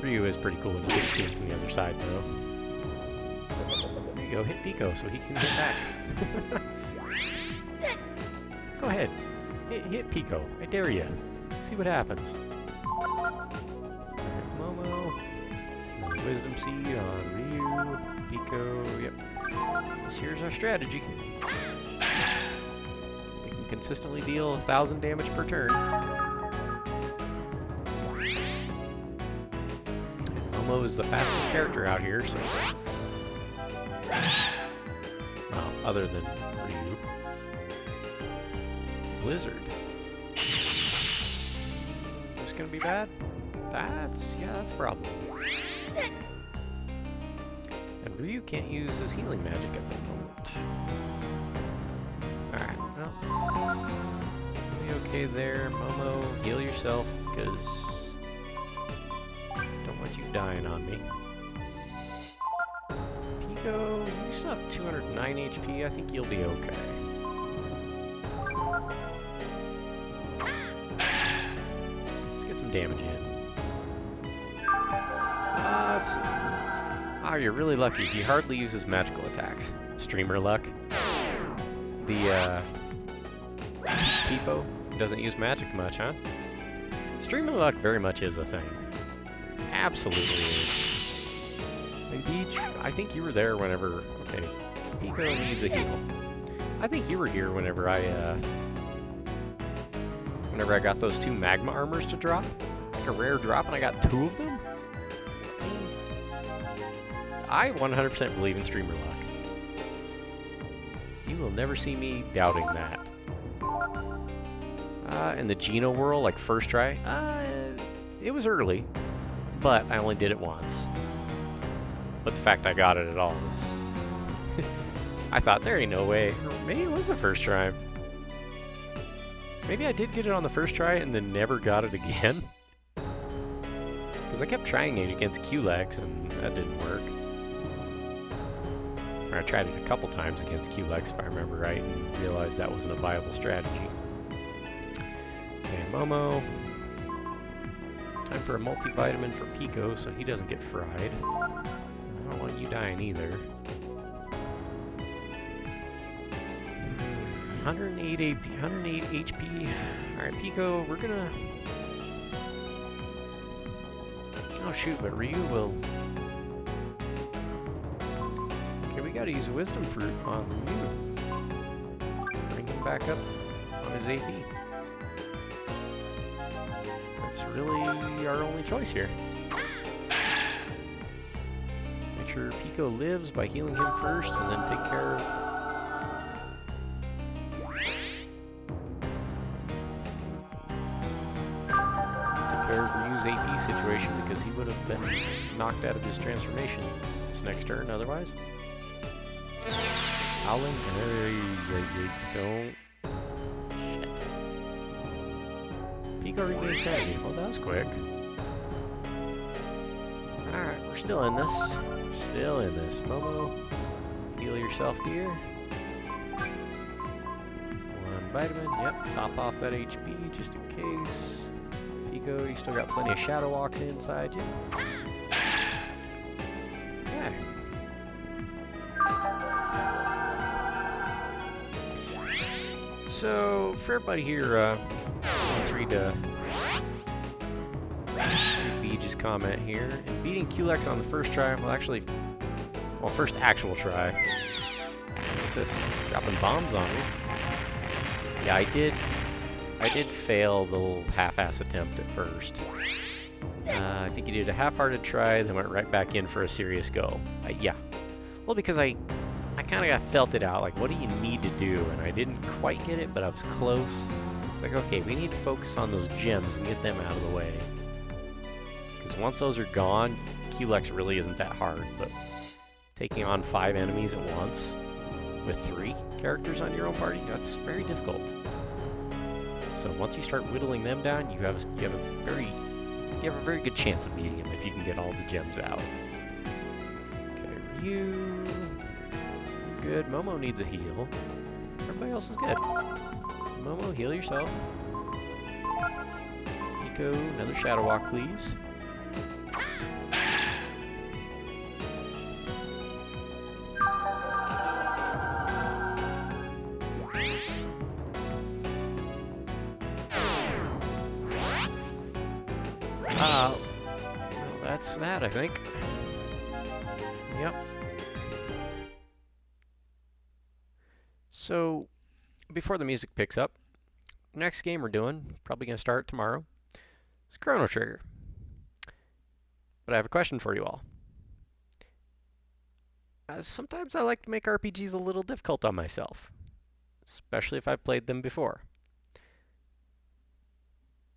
Ryu is pretty cool when you get to see him from the other side, though. There you go, hit Pico so he can get back. Go ahead, hit Pico. I dare you. See what happens. Alright, Momo. Wisdom Seed on Ryu. Pico, yep. Here's our strategy. We can consistently deal 1,000 damage per turn. Momo is the fastest character out here, so... Well, other than Ryu. Blizzard. Is this gonna be bad? That's a problem. And Ryu can't use his healing magic at the moment. Alright, well... Be okay there, Momo. Heal yourself, because... Don't want you dying on me. Pico, you still have 209 HP. I think you'll be okay. Let's get some damage in. Let's see. Oh, you're really lucky. He hardly uses magical attacks. Streamer luck. The, Tipo doesn't use magic much, huh? Streamer luck very much is a thing. Absolutely is. And Beach, I think you were there whenever... Okay, Pico needs a heal. I think you were here whenever I got those 2 magma armors to drop. Like a rare drop, and I got 2 of them? I 100% believe in streamer luck. You will never see me doubting that. In the Geno Whirl, like first try, it was early. But I only did it once. But the fact I got it at all is... I thought, there ain't no way. Or maybe it was the first try. Maybe I did get it on the first try and then never got it again. Because I kept trying it against Culex and that didn't work. Or I tried it a couple times against Culex if I remember right and realized that wasn't a viable strategy. Okay, Momo. Time for a multivitamin for Pico so he doesn't get fried. I don't want you dying either. 108 AP, 108 HP. Alright, Pico, we're gonna... Oh shoot, but Ryu will... Okay, we gotta use a Wisdom Fruit on Ryu. Bring him back up on his AP. That's really our only choice here. Make sure Pico lives by healing him first, and then take care of... Ryu's AP situation, because he would have been knocked out of his transformation this next turn otherwise. Howling, don't... Shit. Pico regained sanity. Well, that was quick. Alright, we're still in this. Still in this. Momo, heal yourself, dear. 1 vitamin. Yep, top off that HP just in case. Pico, you still got plenty of Shadow Walks inside you. Okay. So, for everybody here, let's read Beej's comment here. In beating Culex on the first try, well, first actual try. What's this? Dropping bombs on me. Yeah, I did fail the little half-ass attempt at first. I think you did a half-hearted try, then went right back in for a serious go. Yeah. Well, because I kind of felt it out, like, what do you need to do? And I didn't quite get it, but I was close. It's like, okay, we need to focus on those gems and get them out of the way. Because once those are gone, Culex really isn't that hard, but taking on 5 enemies at once, with 3 characters on your own party, that's very difficult. So once you start whittling them down, you have a very good chance of beating him if you can get all the gems out. Okay, Ryu. Good. Momo needs a heal. Everybody else is good. Momo, heal yourself. Nico, another Shadow Walk, please. Well, that's that, I think. Yep. So, before the music picks up, the next game we're doing, probably going to start tomorrow, is Chrono Trigger. But I have a question for you all. Sometimes I like to make RPGs a little difficult on myself, especially if I've played them before.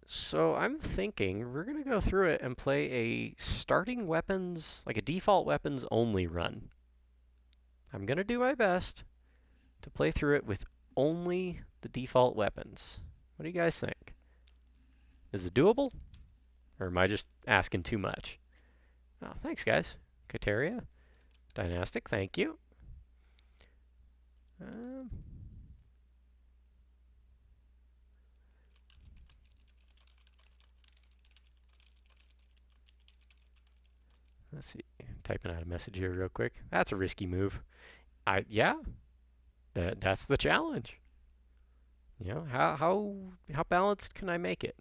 So I'm thinking we're going to go through it and play a starting weapons, like a default weapons only run. I'm going to do my best to play through it with only the default weapons. What do you guys think? Is it doable? Or am I just asking too much? Oh, thanks, guys. Kateria, Dynastic, thank you. Let's see. Typing out a message here real quick. That's a risky move. Yeah. That's the challenge. You know, how balanced can I make it?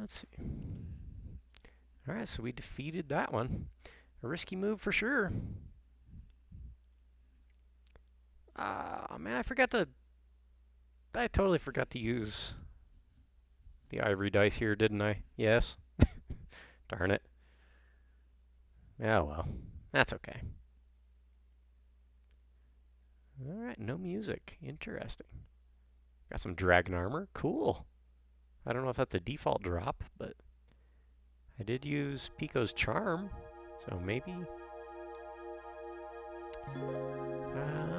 Let's see. All right, so we defeated that one. A risky move for sure. Man, I totally forgot to use the ivory dice here, didn't I? Yes. Darn it. Yeah, well, that's okay. All right, no music. Interesting. Got some dragon armor. Cool. I don't know if that's a default drop, but I did use Pico's charm, so maybe.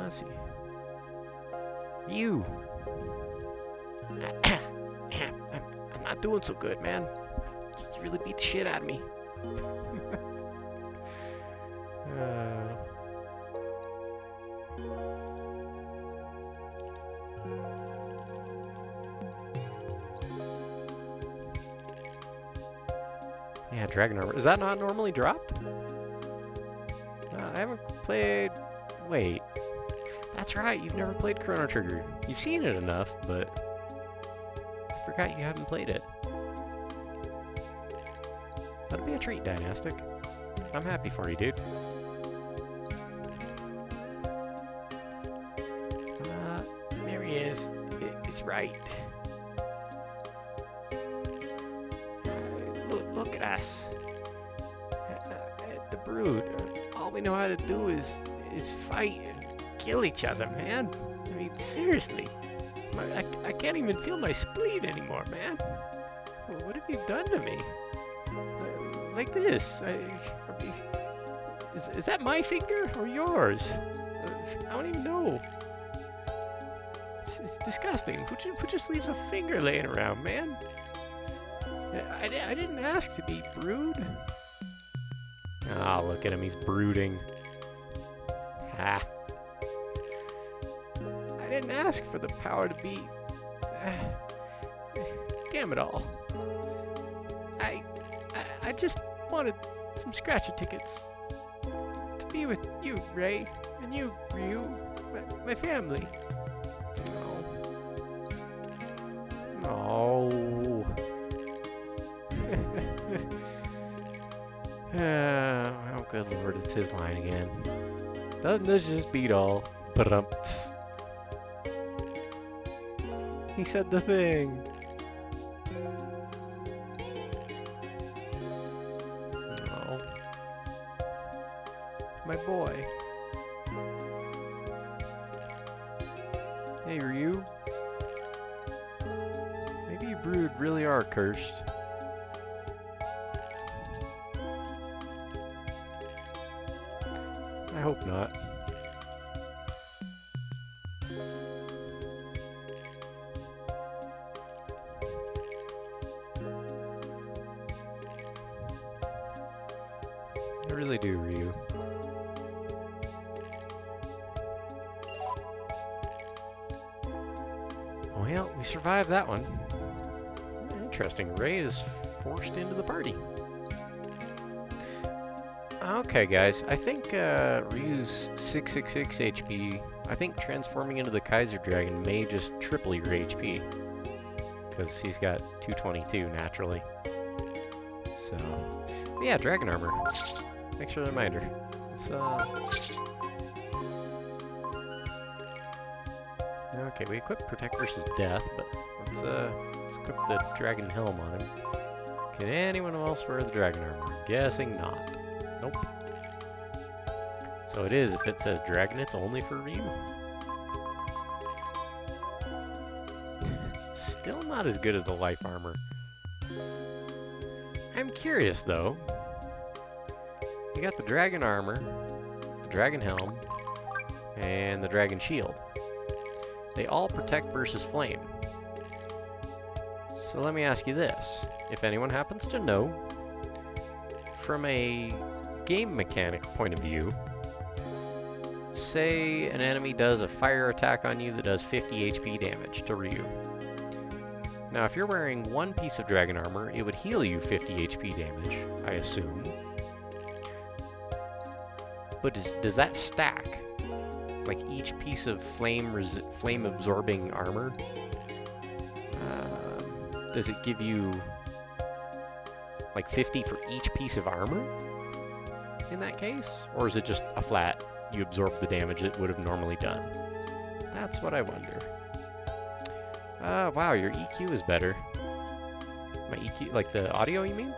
Let's see. You. I'm not doing so good, man. You really beat the shit out of me. Yeah, dragon armor. Is that not normally dropped? I haven't played. Wait. That's right, you've never played Chrono Trigger. You've seen it enough, but I forgot you haven't played it. That'll be a treat, Dynastic. I'm happy for you, dude. There he is. It's right. Look at us. The Brood. All we know how to do is fight and kill each other, man. I mean, seriously. I can't even feel my spleen anymore, man. What have you done to me? Like this. Is that my finger or yours? I don't even know. It's disgusting. Who just leaves a finger laying around, man? I didn't ask to be Brood. Oh, look at him. He's brooding. Ha. I didn't ask for the power to be... Damn it all. I just wanted some scratcher tickets to be with you, Ray, and you, Ryu, my family. No. Oh, good lord, it's his line again. Doesn't this just beat all? Brumps. He said the thing. boy. Hey, Ryu. Maybe you Brood really are cursed. I hope not. I really do, Ryu. Well, we survived that one. Interesting. Ray is forced into the party. Okay, guys. I think Ryu's 666 HP. I think transforming into the Kaiser Dragon may just triple your HP. Because he's got 222 naturally. So, yeah, Dragon Armor. Thanks for the reminder. Let's, okay, we equipped Protect versus Death, but let's equip the Dragon Helm on him. Can anyone else wear the Dragon Armor? Guessing not. Nope. So it is, if it says Dragon, it's only for Ryu. Still not as good as the Life Armor. I'm curious, though. You got the Dragon Armor, the Dragon Helm, and the Dragon Shield. They all protect versus flame. So let me ask you this. If anyone happens to know, from a game mechanic point of view, say an enemy does a fire attack on you that does 50 HP damage to Ryu. Now if you're wearing one piece of Dragon Armor, it would heal you 50 HP damage, I assume. But does that stack? Like each piece of flame absorbing armor, does it give you like 50 for each piece of armor in that case? Or is it just a flat, you absorb the damage it would have normally done? That's what I wonder. Wow, your EQ is better. My EQ, like the audio you mean?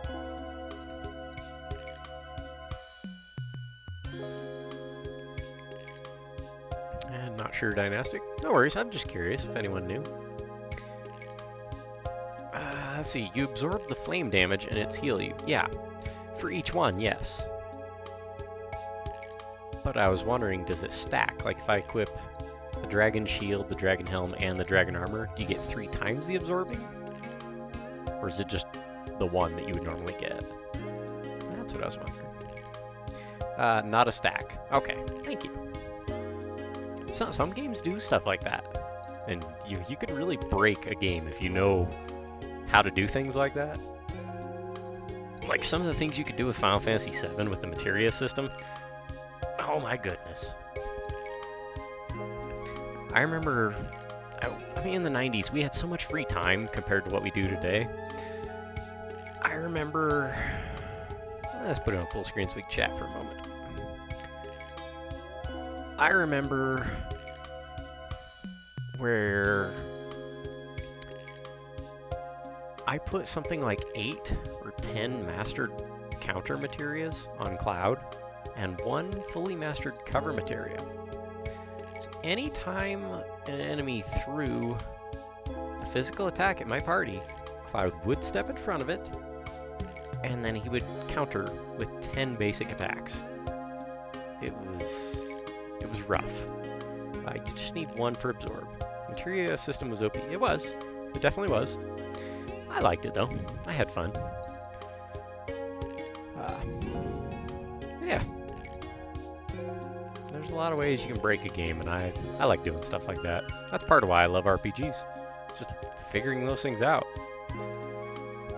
Not sure, Dynastic. No worries, I'm just curious if anyone knew. Let's see, you absorb the flame damage and it's heal you. Yeah, for each one, yes. But I was wondering, does it stack? Like if I equip the Dragon Shield, the Dragon Helm, and the Dragon Armor, do you get 3 times the absorbing? Or is it just the one that you would normally get? That's what I was wondering. Not a stack. Okay, thank you. Some games do stuff like that, and you could really break a game if you know how to do things like that. Like some of the things you could do with Final Fantasy VII with the materia system. Oh my goodness. I remember, I mean in the 90s, we had so much free time compared to what we do today. I remember, let's put it on full screen so we can chat for a moment. I remember where I put something like 8 or 10 mastered counter materias on Cloud and 1 fully mastered cover materia. So anytime an enemy threw a physical attack at my party, Cloud would step in front of it and then he would counter with 10 basic attacks. It was rough. I just need 1 for absorb. Materia system was OP. It was. It definitely was. I liked it though. I had fun. Yeah. There's a lot of ways you can break a game, and I like doing stuff like that. That's part of why I love RPGs. It's just figuring those things out.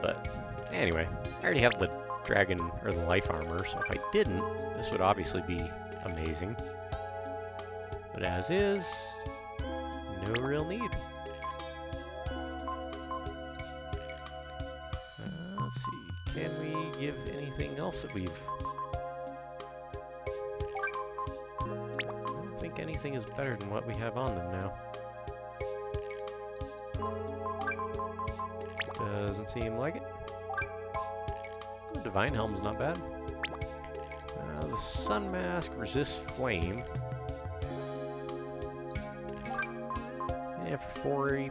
But anyway, I already have the dragon or the life armor, so if I didn't, this would obviously be amazing. But as is, no real need. Let's see, can we give anything else that we've... I don't think anything is better than what we have on them now. Doesn't seem like it. The Divine Helm's not bad. The Sun Mask, resists flame. Yeah, for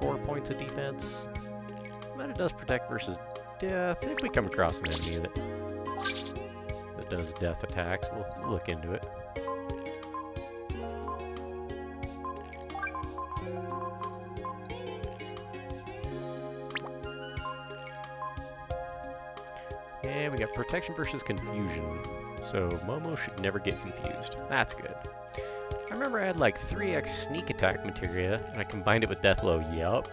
4 points of defense. But it does protect versus death. If we come across an enemy that does death attacks, we'll look into it. And we got protection versus confusion. So Momo should never get confused. That's good. I remember I had like 3x sneak attack materia, and I combined it with Deathblow, yup.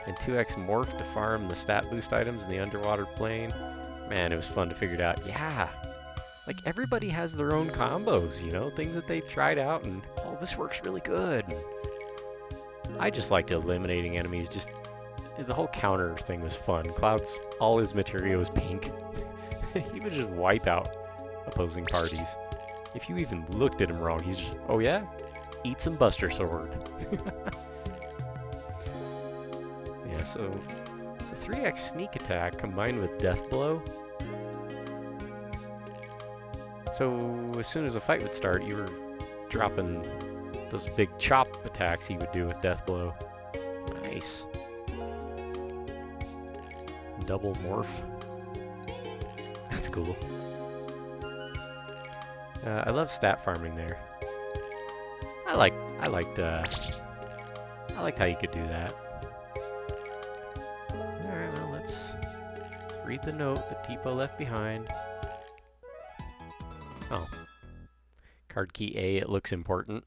And 2x morph to farm the stat boost items in the underwater plane. Man, it was fun to figure it out. Yeah, like everybody has their own combos, you know, things that they tried out and, oh, this works really good. I just liked eliminating enemies, just, the whole counter thing was fun. Cloud's, all his materia was pink. He would just wipe out opposing parties. If you even looked at him wrong, he's just, oh yeah? Eat some Buster Sword. Yeah, so 3x sneak attack combined with death blow. So as soon as a fight would start, you were dropping those big chop attacks he would do with death blow. Nice. Double morph. That's cool. I love stat farming there. I liked how you could do that. Alright, well, let's read the note that Tipo left behind. Oh. Card key A, it looks important.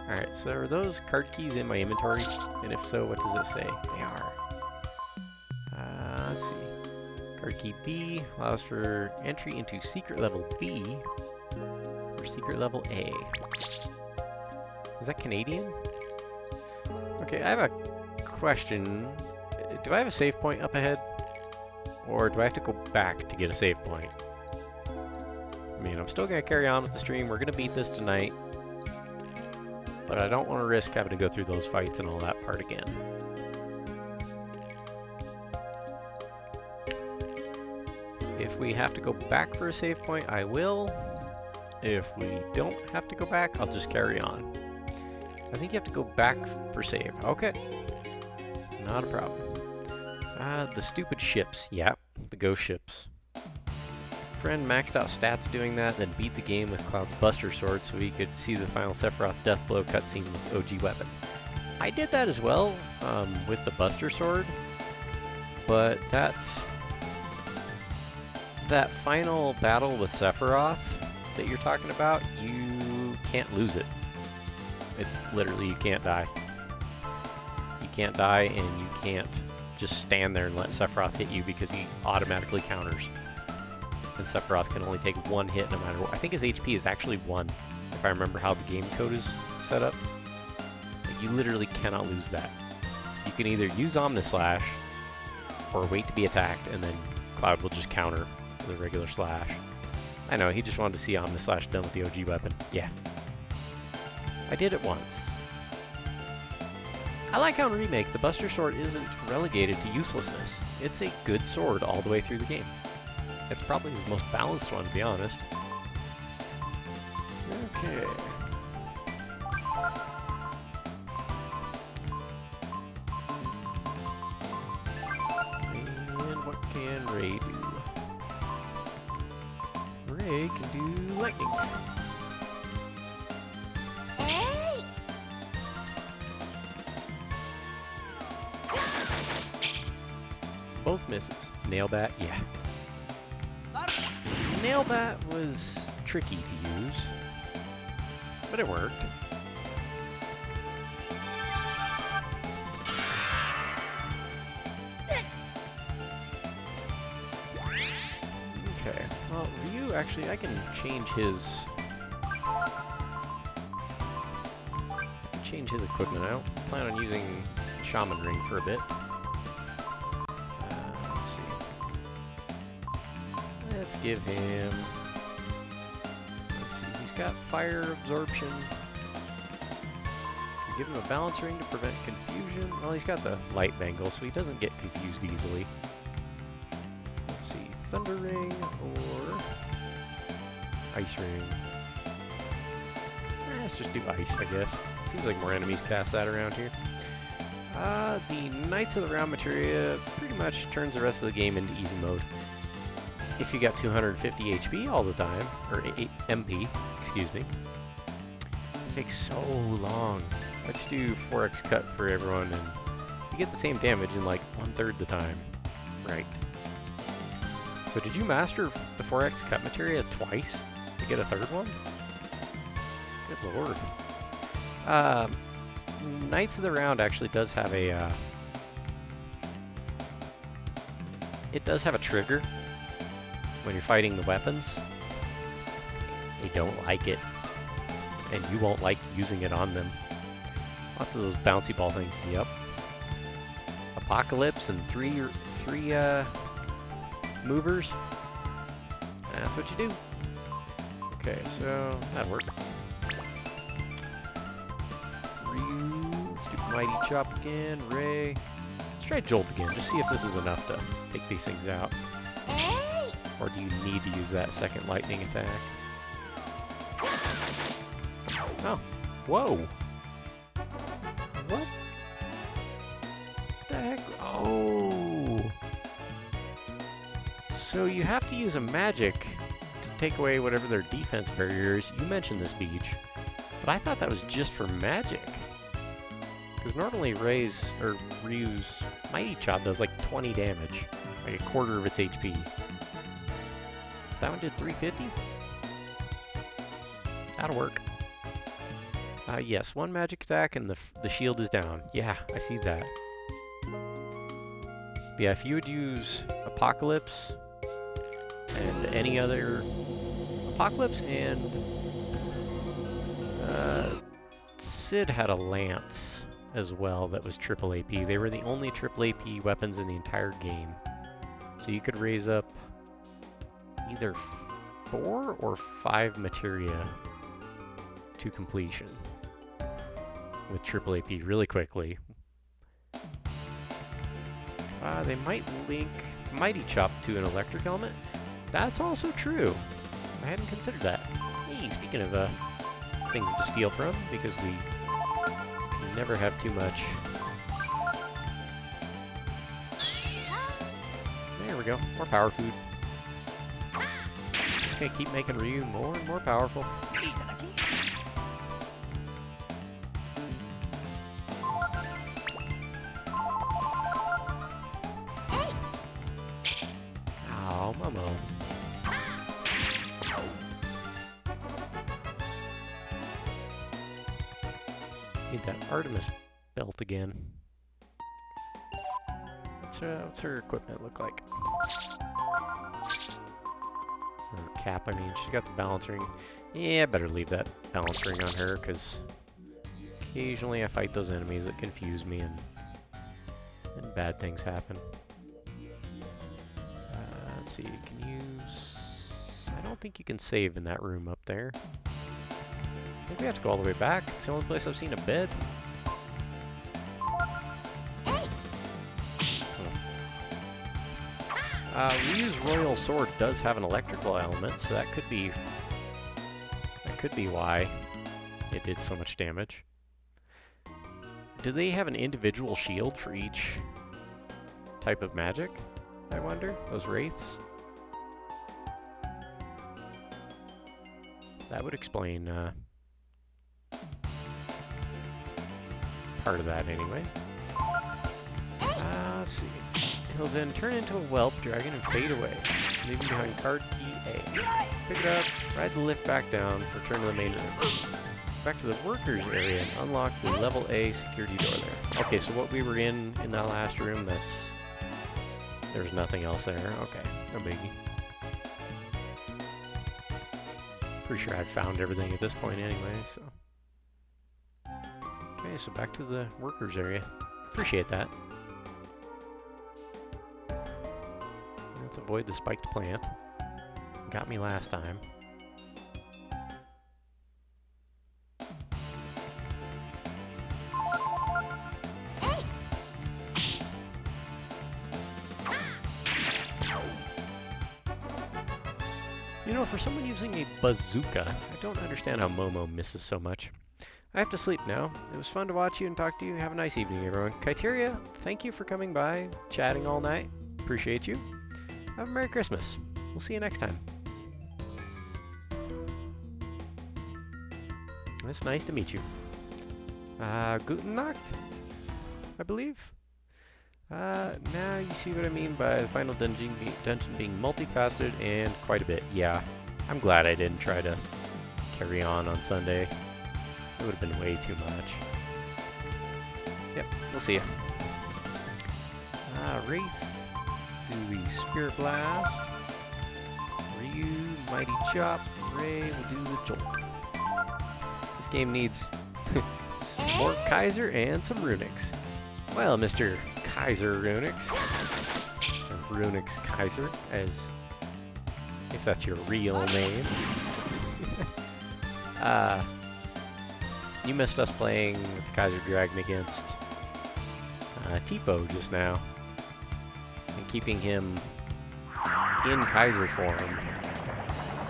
Alright, so are those card keys in my inventory? And if so, what does it say? They are. Let's see. Card key B allows for entry into secret level B or secret level A. Is that Canadian? Okay, I have a question. Do I have a save point up ahead? Or do I have to go back to get a save point? I mean, I'm still going to carry on with the stream. We're going to beat this tonight. But I don't want to risk having to go through those fights and all that part again. If we have to go back for a save point, I will. If we don't have to go back, I'll just carry on. I think you have to go back for save. Okay. Not a problem. The stupid ships. Yep, the ghost ships. Friend maxed out stats doing that, then beat the game with Cloud's Buster Sword so he could see the final Sephiroth Deathblow cutscene with OG weapon. I did that as well, with the Buster Sword, but that final battle with Sephiroth that you're talking about, you can't lose it. It's literally, you can't die. You can't die, and you can't just stand there and let Sephiroth hit you because he automatically counters. And Sephiroth can only take one hit no matter what. I think his HP is actually 1, if I remember how the game code is set up. Like, you literally cannot lose that. You can either use Omnislash, or wait to be attacked, and then Cloud will just counter with a regular slash. I know, he just wanted to see Omnislash done with the OG weapon. Yeah. I did it once. I like how in Remake, the Buster Sword isn't relegated to uselessness. It's a good sword all the way through the game. It's probably his most balanced one, to be honest. Okay. And what can Ray do? Ray can do lightning. Hey! Both misses. Nail bat, yeah. Nail bat was tricky to use, but it worked. Okay, well, Ryu, actually, I can change his equipment. I don't plan on using Shaman Ring for a bit. Let's see. Let's give him, let's see, he's got fire absorption. Give him a balance ring to prevent confusion. Well, he's got the light bangle, so he doesn't get confused easily. Let's see. Thunder Ring or Ice Ring. Let's just do Ice, I guess. Seems like more enemies cast that around here. The Knights of the Round materia pretty much turns the rest of the game into easy mode. If you got 250 HP all the time, or MP, excuse me. It takes so long. Let's do 4x cut for everyone, and you get the same damage in like 1/3 the time. Right. So did you master the 4x cut materia twice to get a third one? Good lord. Knights of the Round actually does have a it does have a trigger when you're fighting the weapons. They don't like it, and you won't like using it on them. Lots of those bouncy ball things. Yep. Apocalypse and three movers. That's what you do. Okay, so that'll work. Let's do Mighty Chop again. Ray. Let's try Jolt again. Just see if this is enough to take these things out. Or do you need to use that second lightning attack? Oh. Whoa. What the heck? Oh. So you have to use a magic to take away whatever their defense barrier is. You mentioned this, Beach. But I thought that was just for magic. Because normally Ryu's Mighty Chop does like 20 damage. Like a quarter of its HP. That one did 350? That'll work. Yes, one magic attack and the shield is down. Yeah, I see that. But yeah, if you would use Apocalypse and any other... Apocalypse and... Sid had a lance as well that was triple AP. They were the only triple AP weapons in the entire game. So you could raise up either 4 or 5 materia to completion with triple AP really quickly. They might link Mighty Chop to an electric element. That's also true. I hadn't considered that. Hey, speaking of things to steal from, because we can never have too much. There we go. More power food. Just gonna keep making Ryu more and more powerful. Oh, Momo. Need that Artemis belt again. What's her equipment look like? Or cap, I mean. She's got the balance ring. Yeah, better leave that balance ring on her, because occasionally I fight those enemies that confuse me and bad things happen. Let's see, you can use... I don't think you can save in that room up there. I think we have to go all the way back. It's the only place I've seen a bed. Ryu's Royal Sword does have an electrical element, so that could be why it did so much damage. Do they have an individual shield for each type of magic, I wonder? Those wraiths? That would explain part of that anyway. Let's see. He'll then turn into a whelp dragon and fade away, leaving behind card key A. Pick it up, ride the lift back down, return to the main room. Back to the workers area and unlock the level A security door there. Okay, so what we were in that last room, there's nothing else there. Okay, no biggie. Pretty sure I've found everything at this point anyway, so. Okay, so back to the workers area. Appreciate that. Let's avoid the spiked plant. Got me last time. You know, for someone using a bazooka, I don't understand how Momo misses so much. I have to sleep now. It was fun to watch you and talk to you. Have a nice evening, everyone. Criteria, thank you for coming by, chatting all night. Appreciate you. Have a Merry Christmas. We'll see you next time. It's nice to meet you. Guten Nacht, I believe. Now you see what I mean by the final dungeon being multifaceted and quite a bit. Yeah, I'm glad I didn't try to carry on Sunday. It would have been way too much. Yep, we'll see ya. Wraith, do the Spirit Blast. Ryu, Mighty Chop. Ray will do the Jolt. This game needs some more Kaiser and some Runics. Well, Mr. Kaiser Runics. Or Runix Kaiser, as if that's your real name. You missed us playing with the Kaiser Dragon against Tipo just now. And keeping him in Kaiser form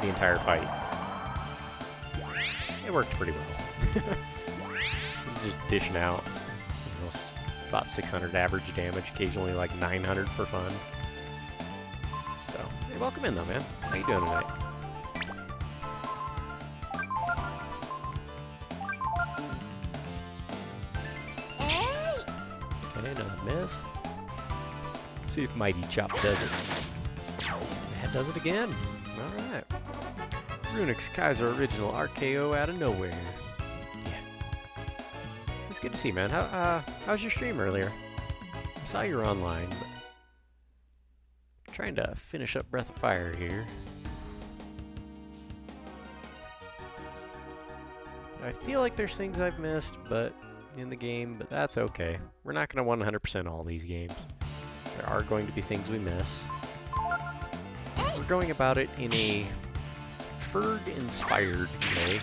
the entire fight. It worked pretty well. He's just dishing out about 600 average damage, occasionally like 900 for fun. So, hey, welcome in though, man. How you doing tonight? Okay, another miss. See if Mighty Chop does it. That does it again. Alright. Runix Kaiser Original RKO out of nowhere. It's good to see you, man. How's your stream earlier? I saw you were online, but I'm trying to finish up Breath of Fire here. I feel like there's things I've missed in the game, but that's okay. We're not going to 100% all these games. There are going to be things we miss. We're going about it in a Ferg-inspired way.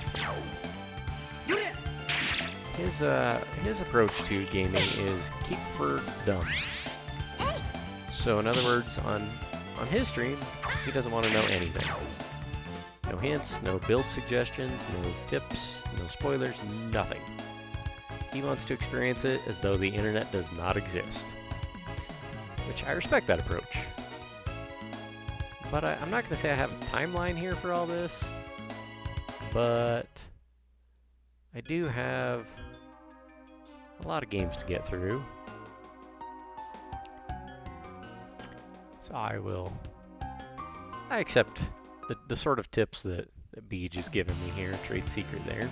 His approach to gaming is keep Ferg dumb. So in other words, on his stream, he doesn't want to know anything. No hints, no build suggestions, no tips, no spoilers, nothing. He wants to experience it as though the internet does not exist. Which I respect that approach. But I'm not going to say I have a timeline here for all this, but I do have a lot of games to get through. So I accept the sort of tips that B just given me here, trade secret there.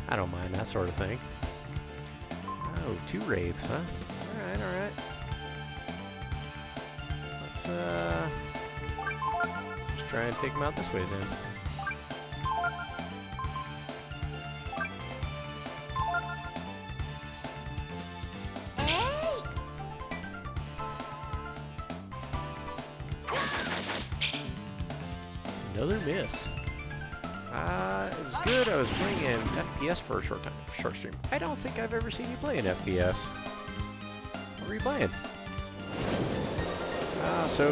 I don't mind that sort of thing. Oh, 2 wraiths, huh? Alright, alright. Let's just try and take them out this way then. Another miss. It was good. I was playing an FPS for a short stream. I don't think I've ever seen you play an FPS. What were you playing? So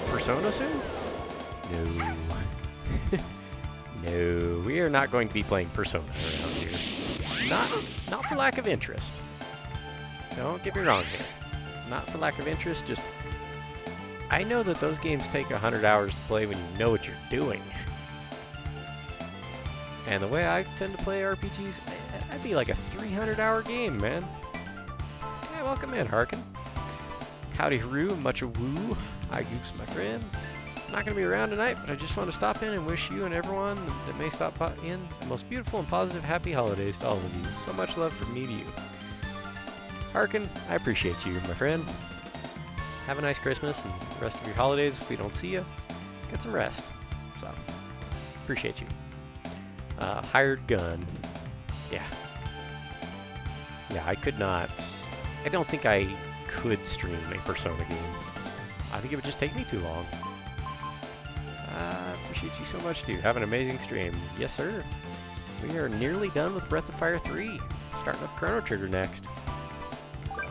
Persona soon? No. No, we are not going to be playing Persona around here. Not for lack of interest. Don't get me wrong here. Not for lack of interest, just I know that those games take 100 hours to play when you know what you're doing. And the way I tend to play RPGs, that'd be like a 300-hour game, man. Hey, welcome in, Harkin. Howdy, Haru, much a woo. Hi, Goops, my friend. I'm not going to be around tonight, but I just want to stop in and wish you and everyone that may stop in the most beautiful and positive happy holidays to all of you. So much love from me to you. Harkin, I appreciate you, my friend. Have a nice Christmas and the rest of your holidays. If we don't see you, get some rest. So, appreciate you. Hired gun. Yeah. Yeah, I could not. I don't think I could stream a Persona game. I think it would just take me too long. Appreciate you so much, too. Have an amazing stream. Yes, sir. We are nearly done with Breath of Fire 3. Starting up Chrono Trigger next. So,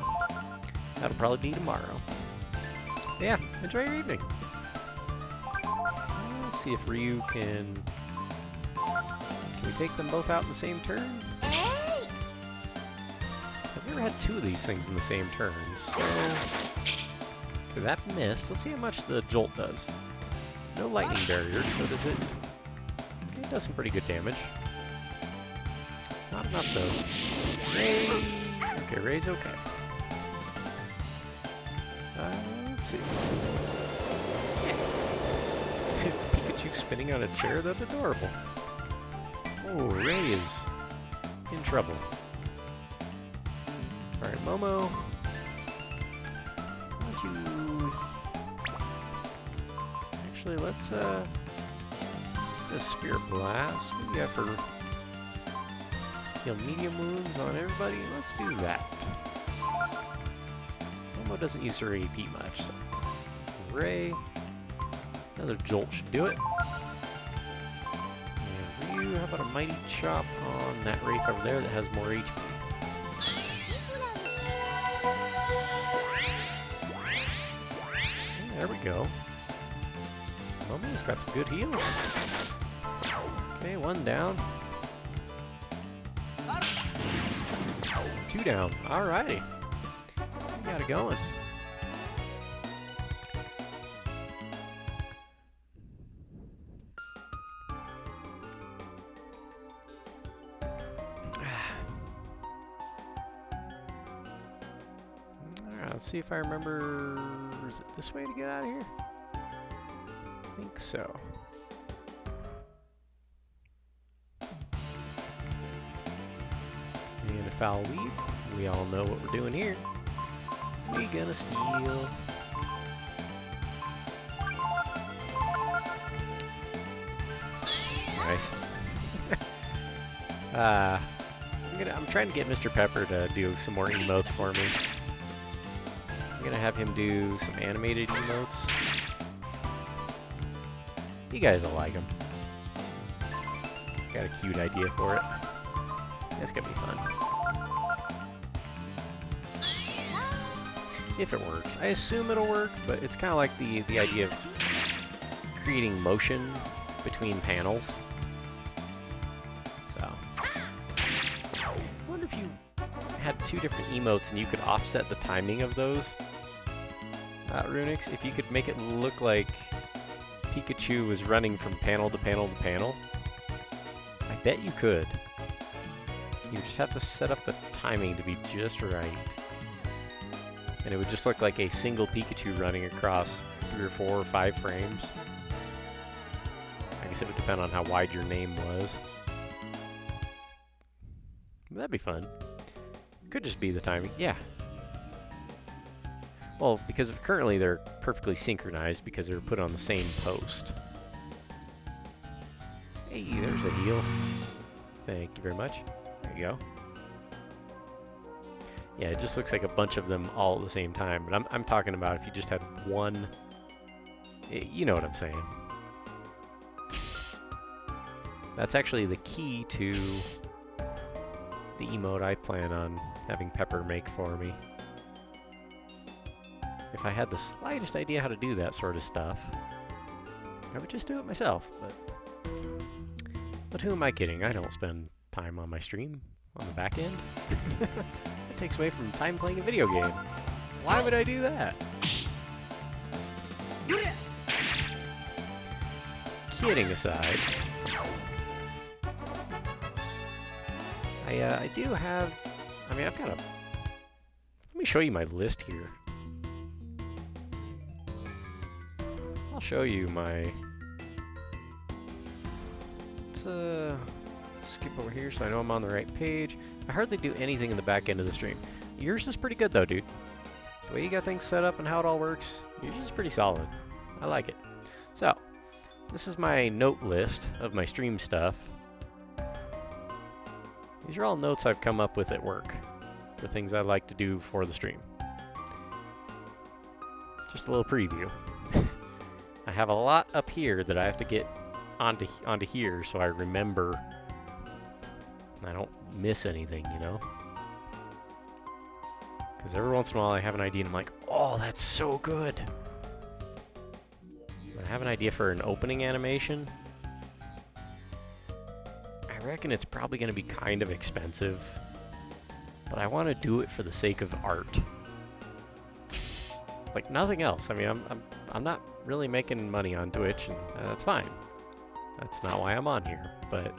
that'll probably be tomorrow. Yeah, enjoy your evening. Let's see if Ryu can... Can we take them both out in the same turn? I've never had two of these things in the same turn, so... Okay, that missed. Let's see how much the jolt does. No lightning barrier, so does it... Okay, it does some pretty good damage. Not enough, though. Ray... Okay, Ray's okay. Let's see. Pikachu spinning on a chair? That's adorable. Oh, Ray is in trouble. Alright, Momo. Why don't you... Actually, let's do a Spirit Blast. What do you got for... Heal medium wounds on everybody? Let's do that. Momo doesn't use her AP much, so... Ray. Another Jolt should do it. And Ryu, how about a Mighty Chop on that Wraith over there that has more HP? There we go. Momo's got some good heals. Okay, one down. Two down. Alrighty. We got it going. Alright, let's see if I remember... Is it this way to get out of here? I think so. And a foul weed. We all know what we're doing here. We gonna steal. Nice. I'm trying to get Mr. Pepper to do some more emotes for me. I'm gonna have him do some animated emotes. You guys will like them. Got a cute idea for it. That's gonna be fun. If it works. I assume it'll work, but it's kind of like the idea of creating motion between panels. So, I wonder if you had two different emotes and you could offset the timing of those. Runix, if you could make it look like Pikachu was running from panel to panel to panel, I bet you could. You just have to set up the timing to be just right. And it would just look like a single Pikachu running across 3 or 4 or 5 frames. I guess it would depend on how wide your name was. That'd be fun. Could just be the timing. Yeah. Well, because currently they're perfectly synchronized because they're put on the same post. Hey, there's a heal. Thank you very much. There you go. Yeah, it just looks like a bunch of them all at the same time. But I'm talking about if you just had one... You know what I'm saying. That's actually the key to the emote I plan on having Pepper make for me. If I had the slightest idea how to do that sort of stuff, I would just do it myself. But who am I kidding? I don't spend time on my stream on the back end. It takes away from time playing a video game. Why would I do that? Kidding aside, I do have... I mean, I've got a... Let me show you my list here. I'll show you my... Let's skip over here so I know I'm on the right page. I hardly do anything in the back end of the stream. Yours is pretty good though, dude. The way you got things set up and how it all works, yours is pretty solid. I like it. So, this is my note list of my stream stuff. These are all notes I've come up with at work for things I'd like to do for the stream. Just a little preview. I have a lot up here that I have to get onto here so I remember I don't miss anything, you know? Because every once in a while I have an idea and I'm like, oh, that's so good. I I have an idea for an opening animation. I reckon it's probably going to be kind of expensive, but I want to do it for the sake of art. Like nothing else. I mean, I'm not really making money on Twitch, and that's fine. That's not why I'm on here, but...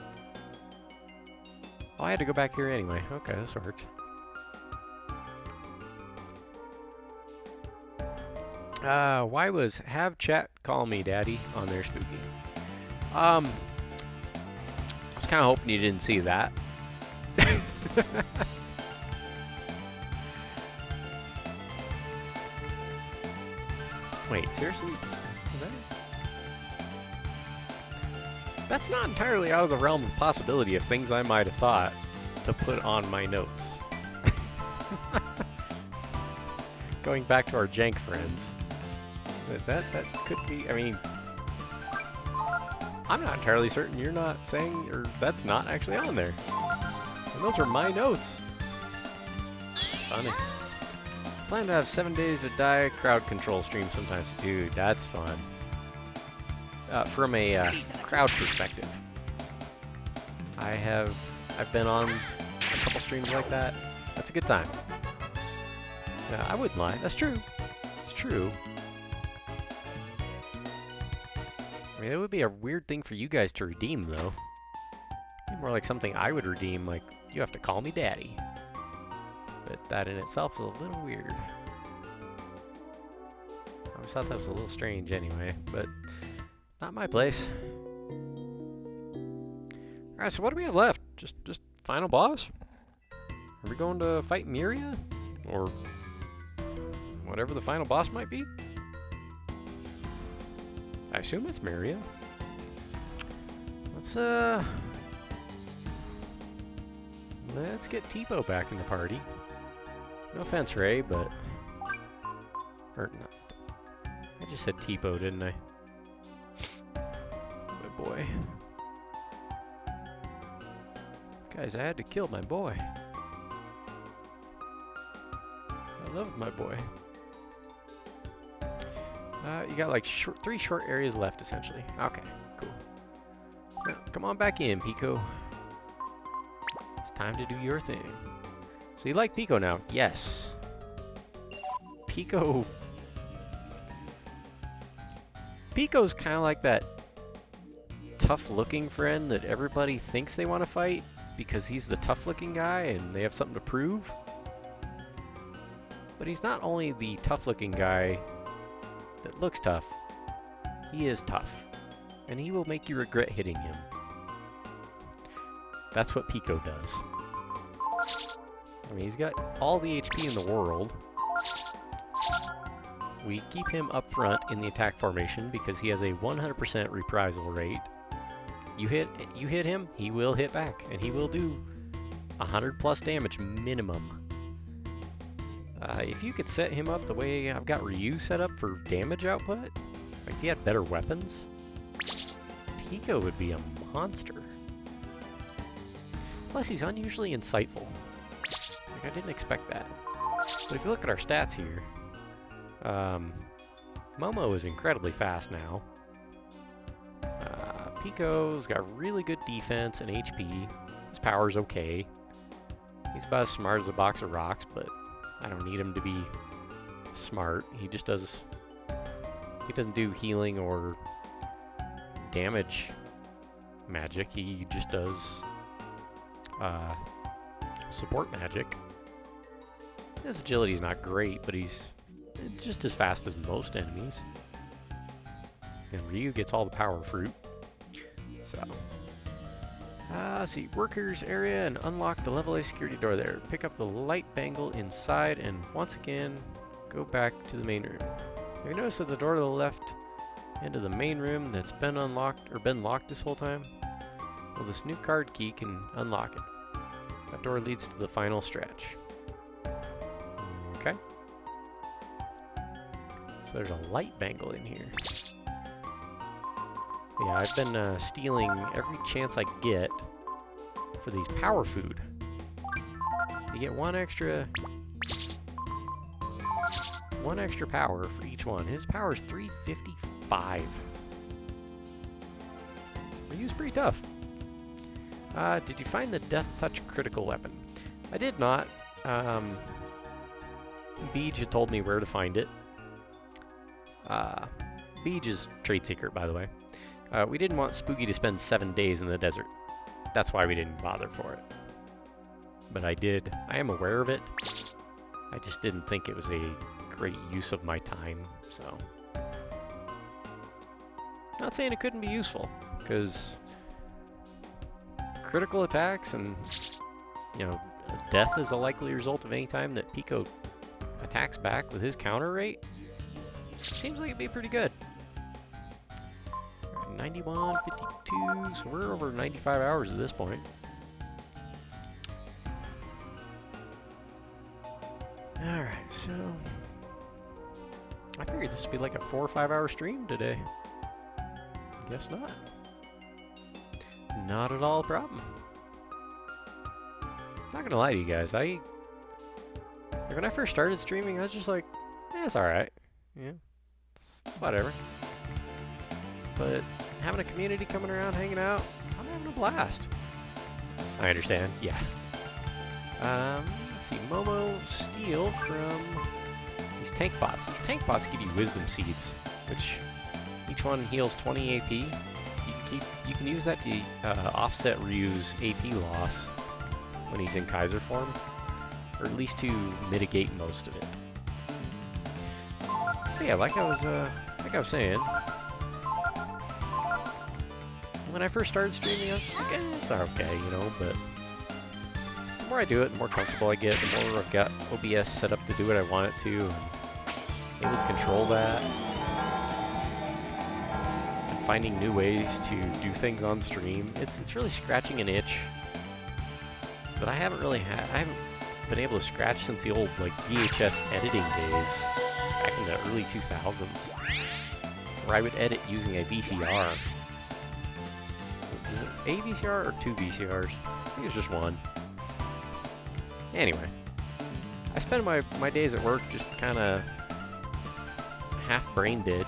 Oh, I had to go back here anyway. Okay, this works. Why was have chat call me daddy on there, Spooky? I was kind of hoping you didn't see that. Wait, seriously? Is that it? That's not entirely out of the realm of possibility of things I might have thought to put on my notes. Going back to our jank friends. That could be, I mean... I'm not entirely certain you're not saying, or that's not actually on there. And those are my notes. It's funny. Plan to have 7 days to die crowd control stream sometimes. Dude, that's fun. From a crowd perspective. I've been on a couple streams like that. That's a good time. Yeah, I wouldn't lie. That's true. It's true. I mean, it would be a weird thing for you guys to redeem, though. More like something I would redeem, like, you have to call me daddy. But that in itself is a little weird. I always thought that was a little strange anyway, but not my place. Alright, so what do we have left? Just final boss? Are we going to fight Miria? Or whatever the final boss might be? I assume it's Miria. Let's get Tipo back in the party. No offense, Ray, but... Or not. I just said Tipo, didn't I? My boy. Guys, I had to kill my boy. I love my boy. You got like 3 short areas left, essentially. Okay, cool. Now, come on back in, Pico. It's time to do your thing. So you like Pico now? Yes. Pico's kind of like that tough-looking friend that everybody thinks they want to fight because he's the tough-looking guy and they have something to prove. But he's not only the tough-looking guy that looks tough, he is tough. And he will make you regret hitting him. That's what Pico does. I mean, he's got all the HP in the world. We keep him up front in the attack formation because he has a 100% reprisal rate. You hit him, he will hit back, and he will do 100+ damage minimum. If you could set him up the way I've got Ryu set up for damage output, like if he had better weapons, Pico would be a monster. Plus, he's unusually insightful. Like, I didn't expect that. But if you look at our stats here, Momo is incredibly fast now. Pico's got really good defense and HP. His power's okay. He's about as smart as a box of rocks, but I don't need him to be smart. He just does... He doesn't do healing or damage magic. He just does support magic. His agility is not great, but he's just as fast as most enemies. And Ryu gets all the power fruit. So, let's see, workers area and unlock the level A security door there. Pick up the light bangle inside and once again, go back to the main room. Have you noticed that the door to the left into the main room that's been unlocked, or been locked this whole time? Well, this new card key can unlock it. That door leads to the final stretch. Okay. So there's a light bangle in here. Yeah, I've been stealing every chance I get for these power food. You get one extra power for each one. His power is 355. he was pretty tough. Did you find the Death Touch critical weapon? I did not. Beej had told me where to find it. Beej is trade secret, by the way. We didn't want Spooky to spend 7 days in the desert. That's why we didn't bother for it. But I did. I am aware of it. I just didn't think it was a great use of my time, so. Not saying it couldn't be useful, because critical attacks and, you know, death is a likely result of any time that Pico attacks back with his counter rate. Seems like it'd be pretty good. 91, 52, so we're over 95 hours at this point. Alright, so I figured this would be like a 4 or 5 hour stream today. Guess not. Not at all a problem. Not gonna lie to you guys, when I first started streaming, I was just like, it's alright. Yeah, it's whatever. But having a community coming around, hanging out, I'm having a blast. I understand, yeah. Let's see, Momo steal from these tank bots. These tank bots give you wisdom seeds, which each one heals 20 AP. You can use that to offset Ryu's AP loss when he's in Kaiser form, or at least to mitigate most of it. But yeah, like I was saying, when I first started streaming, I was just like, it's okay, you know, but the more I do it, the more comfortable I get, the more I've got OBS set up to do what I want it to, and able to control that, and finding new ways to do things on stream. It's really scratching an itch that I haven't been able to scratch since the old, like, VHS editing days, back in the early 2000s, where I would edit using a VCR. Is it a VCR or 2 VCRs? I think it was just one. Anyway, I spend my days at work just kind of half brain dead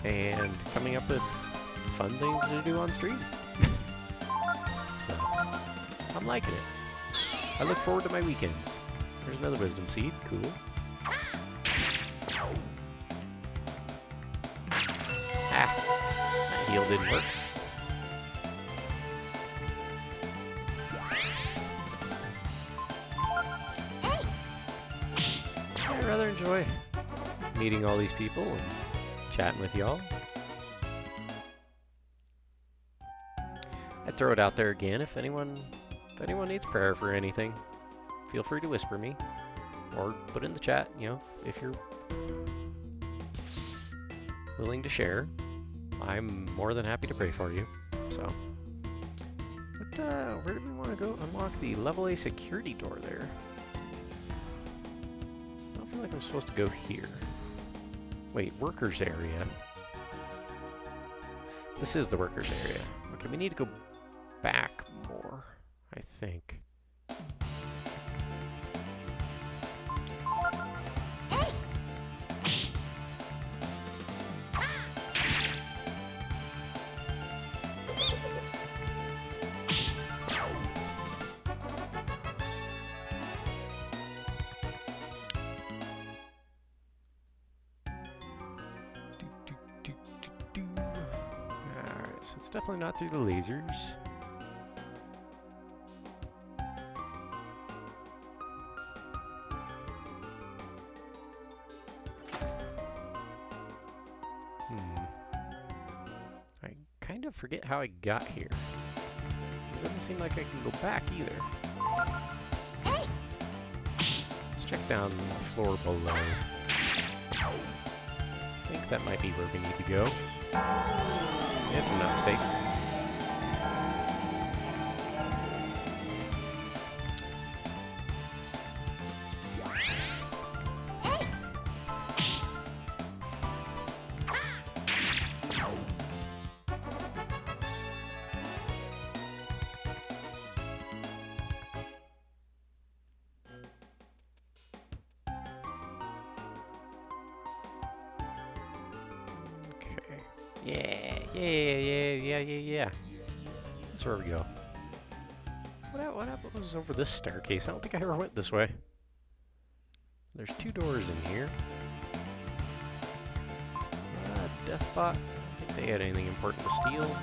and coming up with fun things to do on stream. So, I'm liking it. I look forward to my weekends. There's another wisdom seed. Cool. That heal didn't work. I rather enjoy meeting all these people and chatting with y'all. I'd throw it out there again if anyone needs prayer for anything. Feel free to whisper me or put in the chat, you know, if you're willing to share. I'm more than happy to pray for you. So, but where do we want to go? Unlock the level A security door there. I don't feel like I'm supposed to go here. Wait, workers area. This is the workers area. Okay, we need to go back more, I think. Alright, so it's definitely not through the lasers. I kind of forget how I got here. It doesn't seem like I can go back either. Let's check down the floor below. I think that might be where we need to go, if I'm not mistaken. Yeah. That's where we go. What was over this staircase? I don't think I ever went this way. There's 2 doors in here. Deathbot. I don't think they had anything important to steal.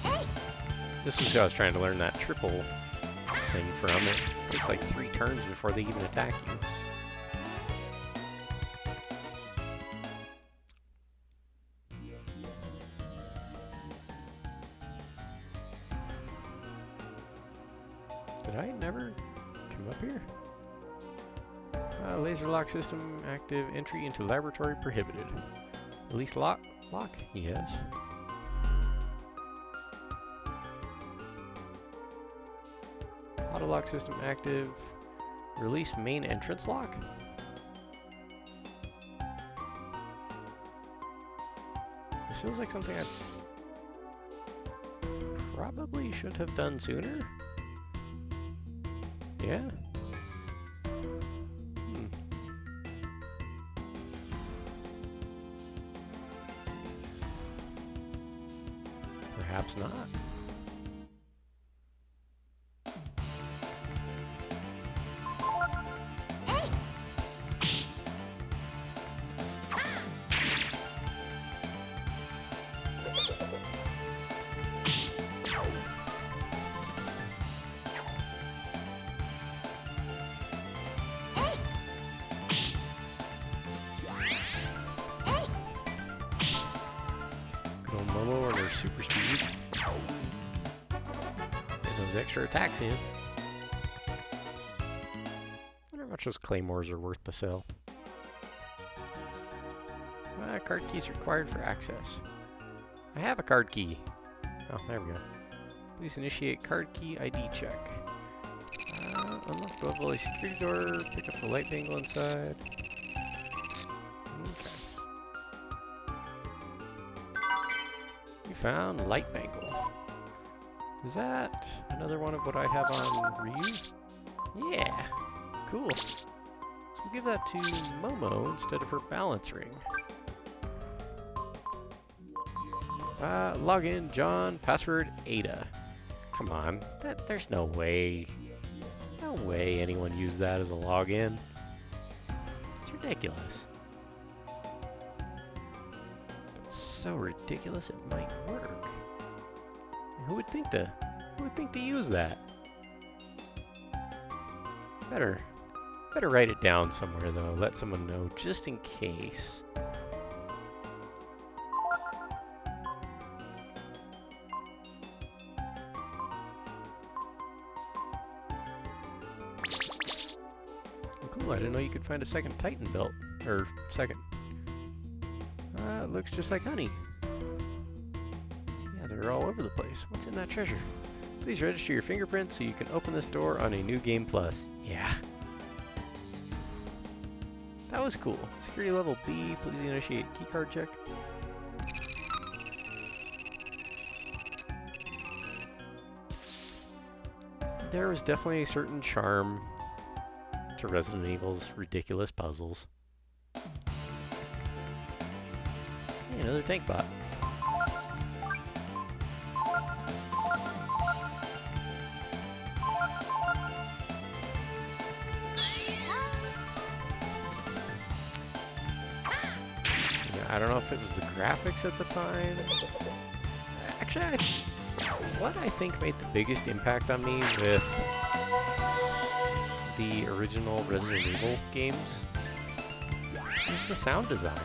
So. This was who I was trying to learn that triple thing from. It takes like 3 turns before they even attack you. Did I never come up here? Laser lock system active. Entry into laboratory prohibited. Release lock? Yes. Auto lock system active. Release main entrance lock? This feels like something I probably should have done sooner. Yeah. Perhaps not. Momo or their super speed. Get those extra attacks in. Wonder how much those claymores are worth to sell. Card keys required for access. I have a card key. Oh, there we go. Please initiate card key ID check. Unlock the level A security door. Pick up the light bangle inside. Okay. You found light bangle. Is that another one of what I have on Ryu? Yeah. Cool. So we'll give that to Momo instead of her balance ring. Login, John, password, Ada. Come on, there's no way anyone used that as a login. It's ridiculous. It's so ridiculous it might work. And who would think to use that? Better write it down somewhere though. Let someone know just in case. Cool, I didn't know you could find a second Titan belt. Or second. It looks just like honey. Yeah, they're all over the place. What's in that treasure? Please register your fingerprints so you can open this door on a new Game Plus. Yeah. That was cool. Security level B, please initiate keycard check. There was definitely a certain charm to Resident Evil's ridiculous puzzles. Hey, another tank bot. I don't know if it was the graphics at the time. Actually, what I think made the biggest impact on me with the original Resident Evil games is the sound design.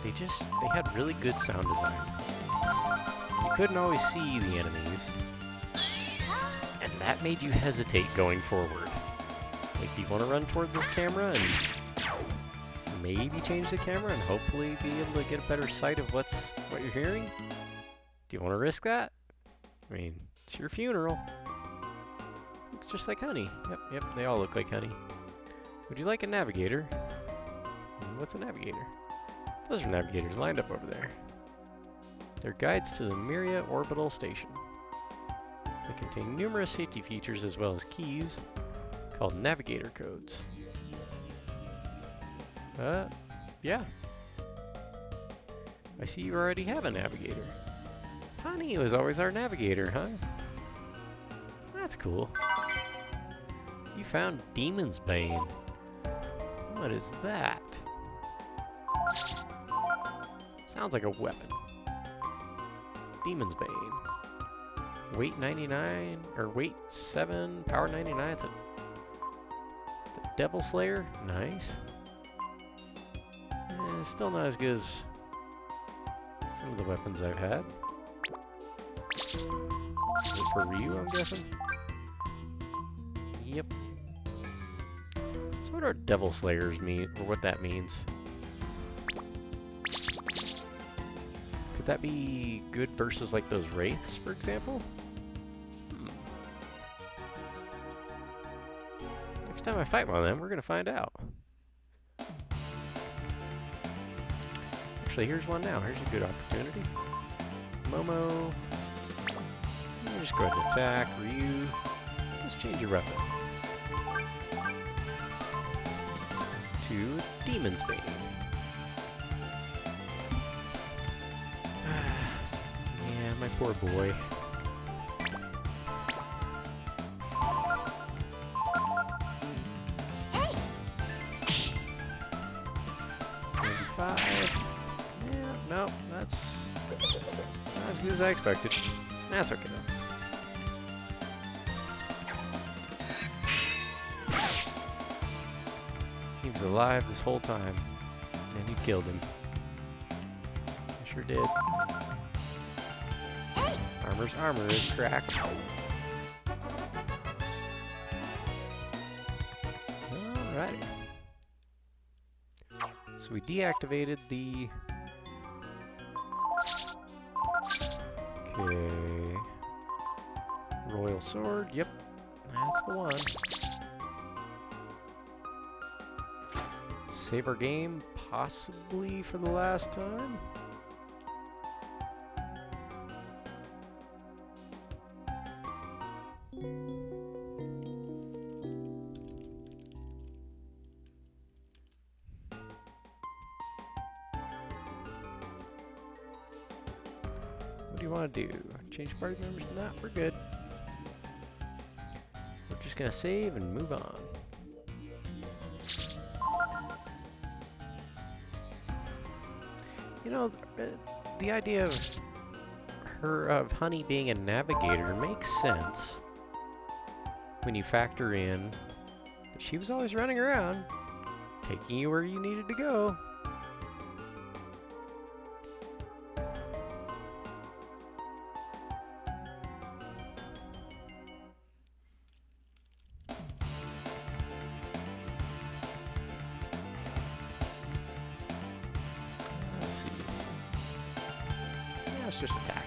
They had really good sound design. You couldn't always see the enemies, and that made you hesitate going forward. Like, do you want to run toward the camera and maybe change the camera and hopefully be able to get a better sight of what you're hearing? Do you want to risk that? I mean, it's your funeral. Looks just like honey. Yep, they all look like honey. Would you like a navigator? What's a navigator? Those are navigators lined up over there. They're guides to the Miria Orbital Station. They contain numerous safety features as well as keys called navigator codes. Yeah. I see you already have a navigator. Honey was always our navigator, huh? That's cool. You found Demon's Bane. What is that? Sounds like a weapon. Demon's Bane. Weight 99, or weight 7, power 99. It's a the Devil Slayer. Nice. Still not as good as some of the weapons I've had. Is it for Ryu, I'm guessing? Yep. So what do Devil Slayers mean, or what that means? Could that be good versus like those Wraiths, for example? Next time I fight one of them, we're gonna find out. Actually, here's one now. Here's a good opportunity. Momo. You just go ahead and attack. Ryu. Let's change your weapon to Demon's Bane. Yeah, my poor boy. Hey. 95. Yeah, no, that's not as good as I expected. That's okay though. He was alive this whole time, and you killed him. I sure did. Armor's armor is cracked. Alrighty. So we deactivated the... Okay. Royal Sword, yep. That's the one. Save our game, possibly for the last time. What do you want to do? Change party members? Nah, we're good. We're just gonna save and move on. You know, the idea of Honey being a navigator makes sense when you factor in that she was always running around, taking you where you needed to go. Let's just attack.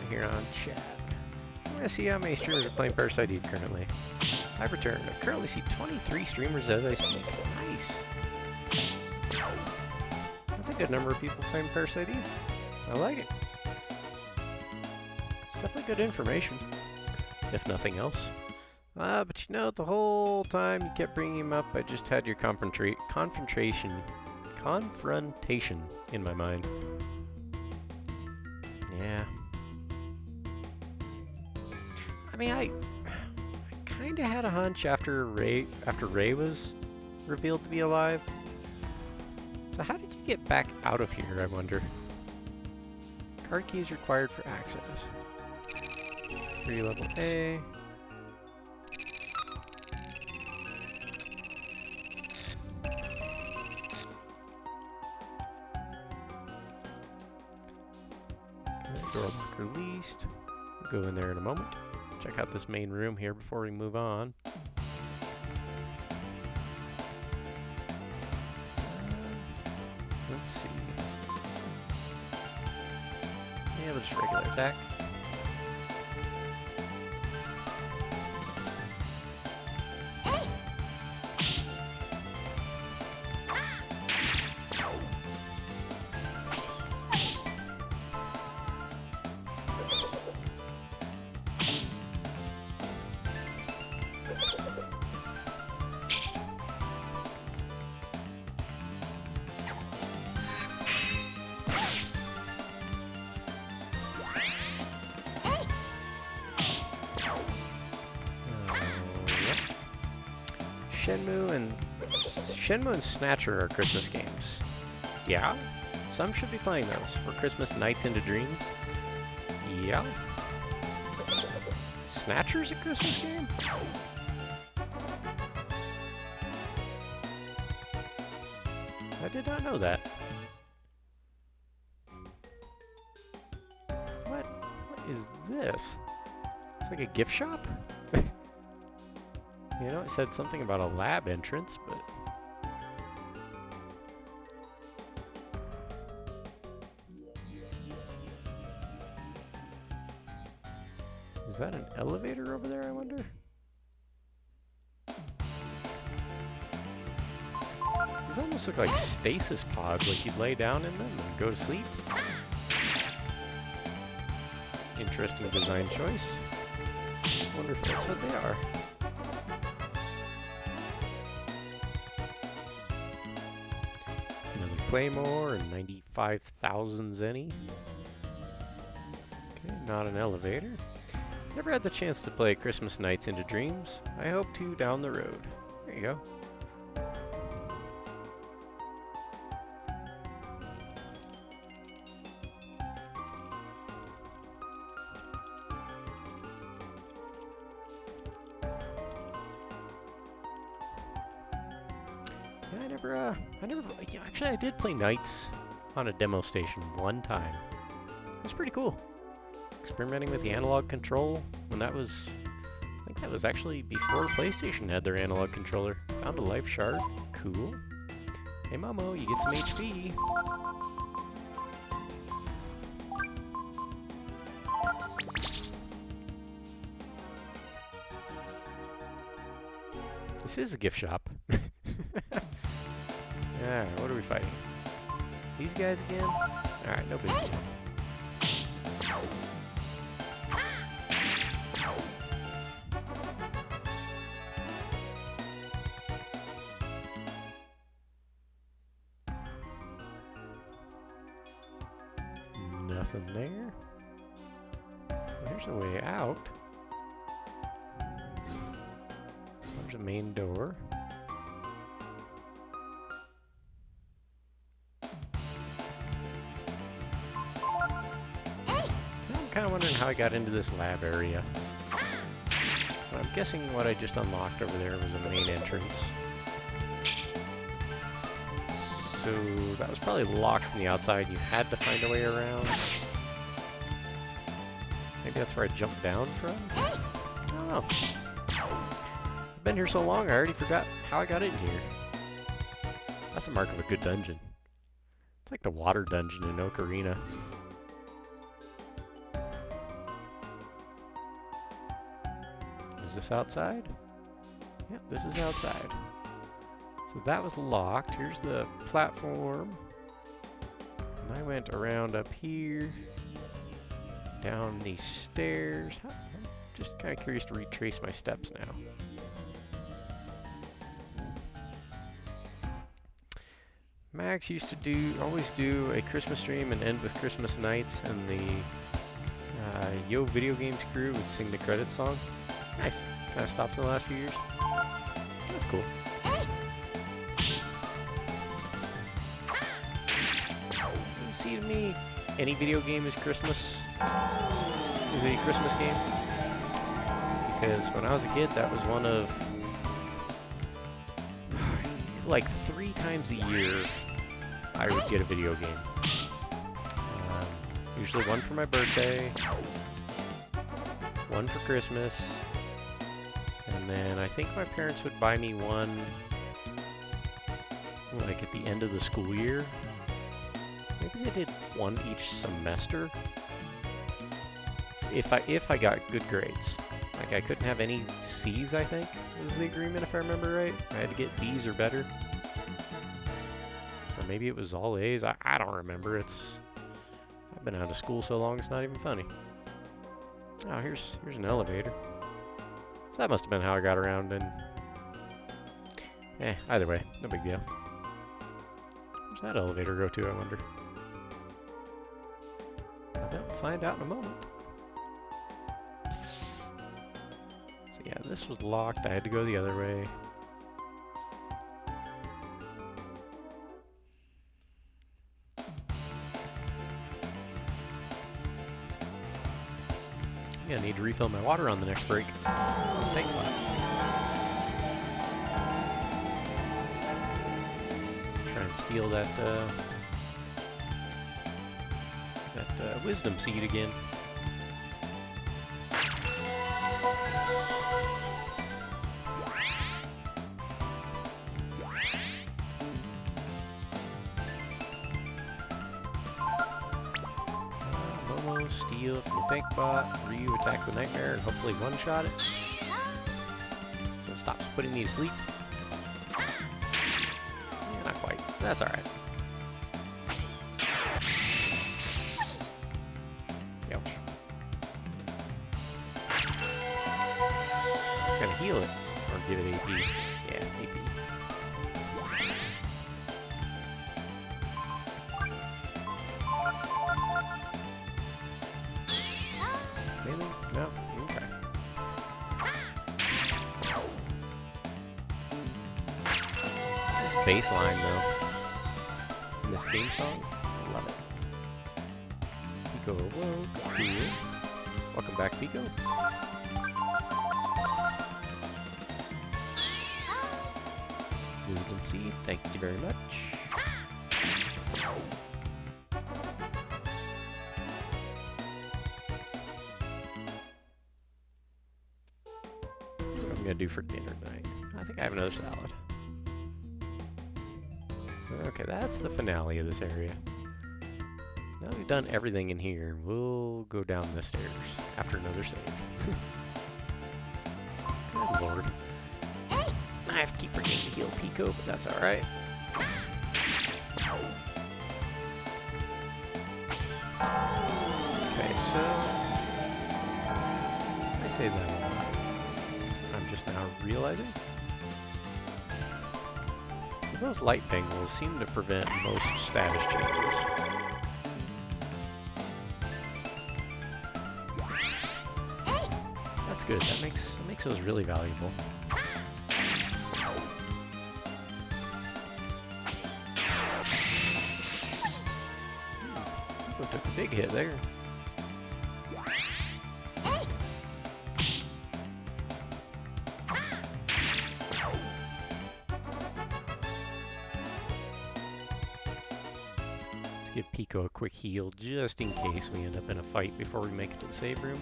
Here on chat. I'm gonna see how many streamers are playing Posterity currently. I've returned. I currently see 23 streamers as I speak. Nice. That's a good number of people playing Posterity. I like it. It's definitely good information, if nothing else. But you know, the whole time you kept bringing him up, I just had your confrontation in my mind. Yeah. I mean, I kind of had a hunch after Ray was revealed to be alive. So how did you get back out of here, I wonder? Card key is required for access. 3 level A. Door lock released. We'll go in there in a moment. Check out this main room here before we move on. Let's see. Yeah, we'll just regular attack. Shenmue and Snatcher are Christmas games. Yeah, some should be playing those. Or Christmas Nights into Dreams. Yeah. Snatcher's a Christmas game? I did not know that. What is this? It's like a gift shop? You know, it said something about a lab entrance, but... Is that an elevator over there, I wonder? These almost look like stasis pods, like you'd lay down in them and go to sleep. Interesting design choice. I wonder if that's what they are. Another Claymore and 95,000 zenny. Okay, not an elevator. Never had the chance to play Christmas Nights into Dreams. I hope to down the road. There you go. Actually, I did play Nights on a demo station one time. It was pretty cool. Experimenting with the analog control when that was, I think that was actually before PlayStation had their analog controller. Found a life shard. Cool. Hey Momo, you get some HP. This is a gift shop. Alright, what are we fighting? These guys again? Alright, no big deal. Nothing there. There's a way out. There's a main door. I'm kind of wondering how I got into this lab area. But I'm guessing what I just unlocked over there was a main entrance. So that was probably locked from the outside. You had to find a way around. Maybe that's where I jumped down from? I don't know. I've been here so long, I already forgot how I got in here. That's a mark of a good dungeon. It's like the water dungeon in Ocarina. Is this outside? Yep, this is outside. So that was locked. Here's the platform. And I went around up here, down these stairs. I'm just kind of curious to retrace my steps now. Max used to always do a Christmas stream and end with Christmas Nights, and the Yo Video Games crew would sing the credits song. Nice. Kind of stopped in the last few years. That's cool. See, to me, any video game is Christmas. Is a Christmas game. Because when I was a kid, that was one of like 3 times a year I would get a video game. Usually one for my birthday, one for Christmas, and then I think my parents would buy me one like at the end of the school year. Maybe they did one each semester. If I got good grades. Like, I couldn't have any C's, I think, was the agreement, if I remember right. I had to get B's or better. Or maybe it was all A's. I don't remember. I've been out of school so long, it's not even funny. Oh, here's an elevator. So that must have been how I got around, and... either way, no big deal. Where's that elevator go to, I wonder? We'll find out in a moment. So yeah, this was locked. I had to go the other way. Yeah, I need to refill my water on the next break. Tank pot. Try and steal that wisdom seed again. Momo, steal from the tank bot, Ryu attack the nightmare, and hopefully one-shot it. So it stops putting me to sleep. Yeah, not quite. That's alright. Heal it, or give it AP. Yeah, AP. Really? No? Okay. This bass line, though, in this theme song, I love it. Pico awoke. Cool. Welcome back, Pico. Wisdom seed, thank you very much. What am I gonna do for dinner tonight? I think I have another salad. Okay, that's the finale of this area. Now we've done everything in here, we'll go down the stairs after another save. Good lord. I have to keep forgetting to heal Pico, but that's alright. Okay, so... I say that a lot. I'm just now realizing. So those light bangles seem to prevent most status changes. That's good. That makes those really valuable. Took a big hit there. Let's give Pico a quick heal just in case we end up in a fight before we make it to the save room.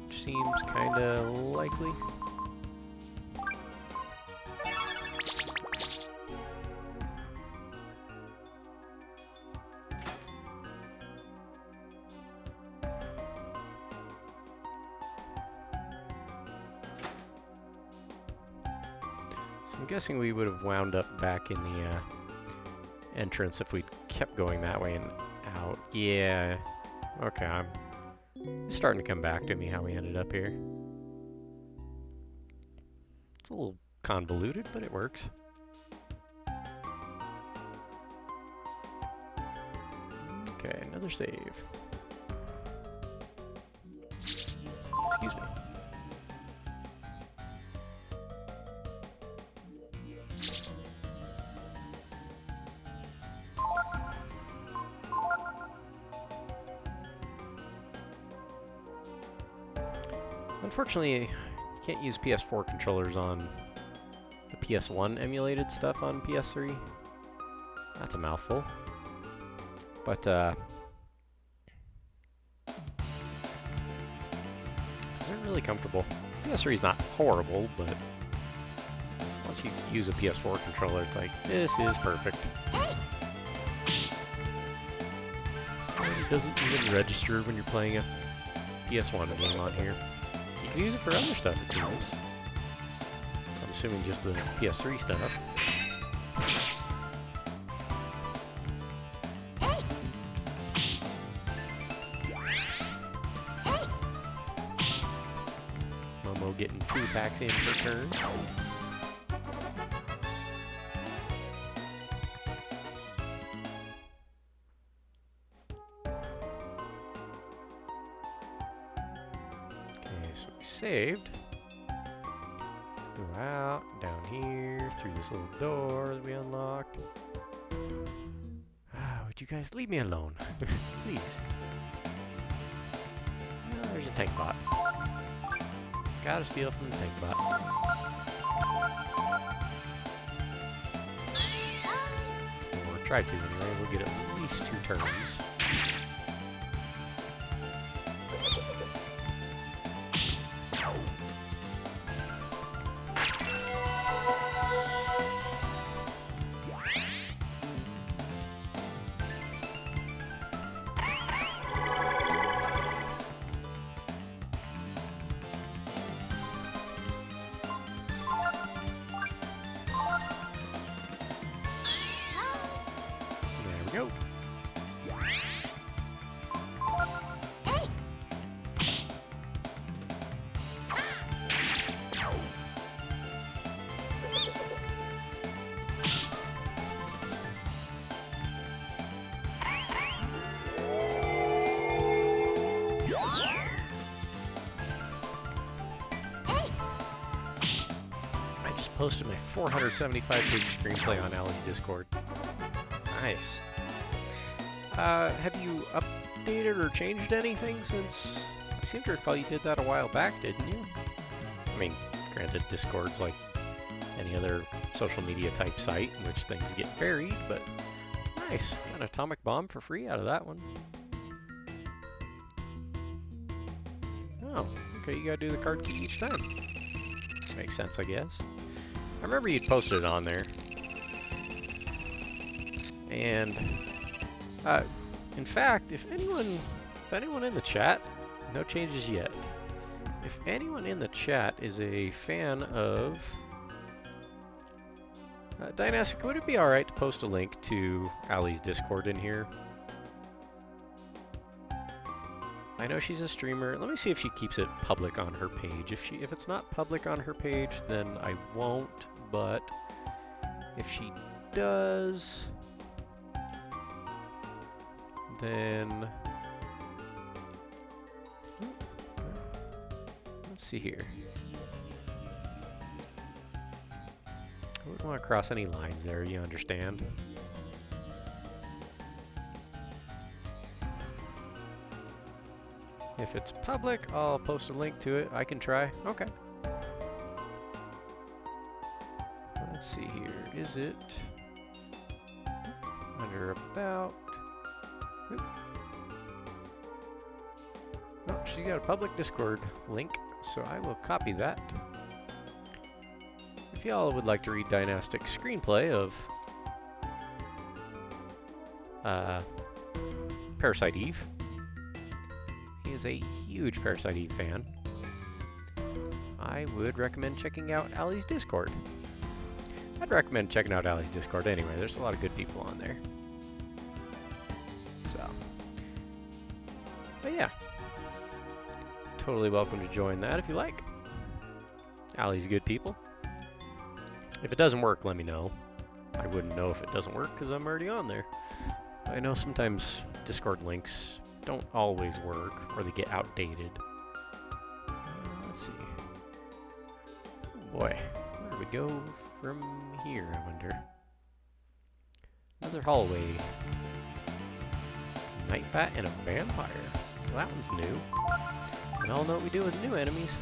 Which seems kinda likely. I'm guessing we would have wound up back in the entrance if we kept going that way and out. Yeah. Okay, I'm starting to come back to me how we ended up here. It's a little convoluted, but it works. Okay, another save. Excuse me. Unfortunately, you can't use PS4 controllers on the PS1 emulated stuff on PS3. That's a mouthful. But, they're really comfortable. PS3 is not horrible, but once you use a PS4 controller, it's like, this is perfect. it doesn't even register when you're playing a PS1 game on here. You can use it for other stuff, it seems. I'm assuming just the PS3 stuff. Momo getting 2 attacks in per turn. Saved. Go out, down here, through this little door that we unlocked. Would you guys leave me alone? Please. Oh, there's a tank bot. Gotta steal from the tank bot. Or try to anyway, we'll get at least 2 turns. Go. I just posted my 475-page screenplay on Ali's Discord. Nice. Have you updated or changed anything since... I seem to recall you did that a while back, didn't you? I mean, granted, Discord's like any other social media type site in which things get buried, but nice. Got an atomic bomb for free out of that one. Oh, okay, you gotta do the card key each time. Makes sense, I guess. I remember you'd posted it on there. And... in fact, if anyone in the chat, no changes yet. If anyone in the chat is a fan of Dynastic, would it be alright to post a link to Ali's Discord in here? I know she's a streamer. Let me see if she keeps it public on her page. If it's not public on her page, then I won't, but if she does... then let's see here. I wouldn't want to cross any lines there, you understand? If it's public, I'll post a link to it. I can try. Okay. Let's see here. Is it under about... Oop. Oh, she got a public Discord link, so I will copy that. If y'all would like to read Dynastic's screenplay of Parasite Eve, he is a huge Parasite Eve fan, I would recommend checking out Ali's Discord. I'd recommend checking out Ali's Discord anyway. There's a lot of good people on there. So, but yeah, totally welcome to join that if you like. Ali's good people. If it doesn't work, let me know. I wouldn't know if it doesn't work because I'm already on there. I know sometimes Discord links don't always work or they get outdated. Let's see. Oh boy, where do we go from here, I wonder? Another hallway. Nightbat and a vampire. Well, that one's new. We all know what we do with new enemies.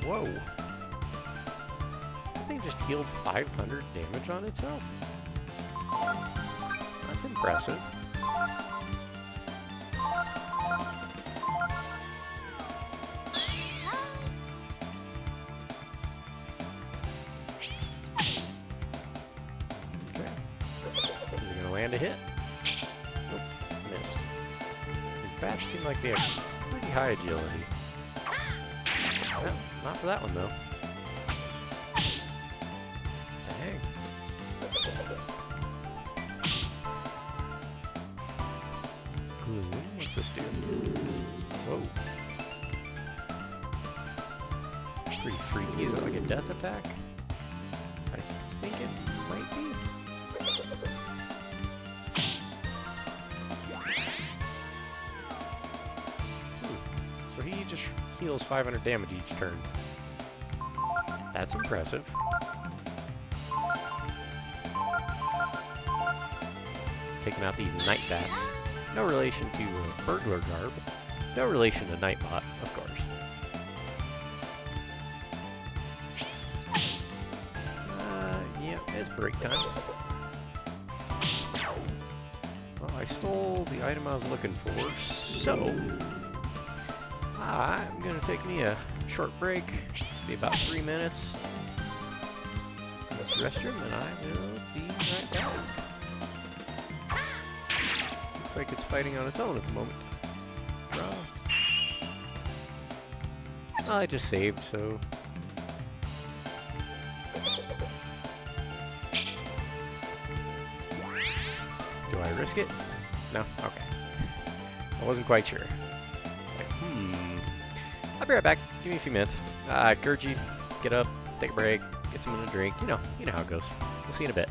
Whoa. thing just healed 500 damage on itself? That's impressive. Okay. Is he gonna land a hit? Nope, missed. His bats seem like they have pretty high agility. Well, not for that one though. Dang. Gloom, what's this do? Whoa. Pretty freaky. Is that like a death attack? I think it might be. So he just heals 500 damage each turn. That's impressive. Taking out these night bats. No relation to burglar garb. No relation to Nightbot, of course. Yeah, it's break time. Well, I stole the item I was looking for, so I'm gonna take me a short break, be about 3 minutes. In this restroom, and I will be right back. Looks like it's fighting on its own at the moment. I just saved, so. Do I risk it? No? Okay. I wasn't quite sure. I'll be right back. Give me a few minutes. Gurgi, get up, take a break, get something to drink. You know how it goes. We'll see you in a bit.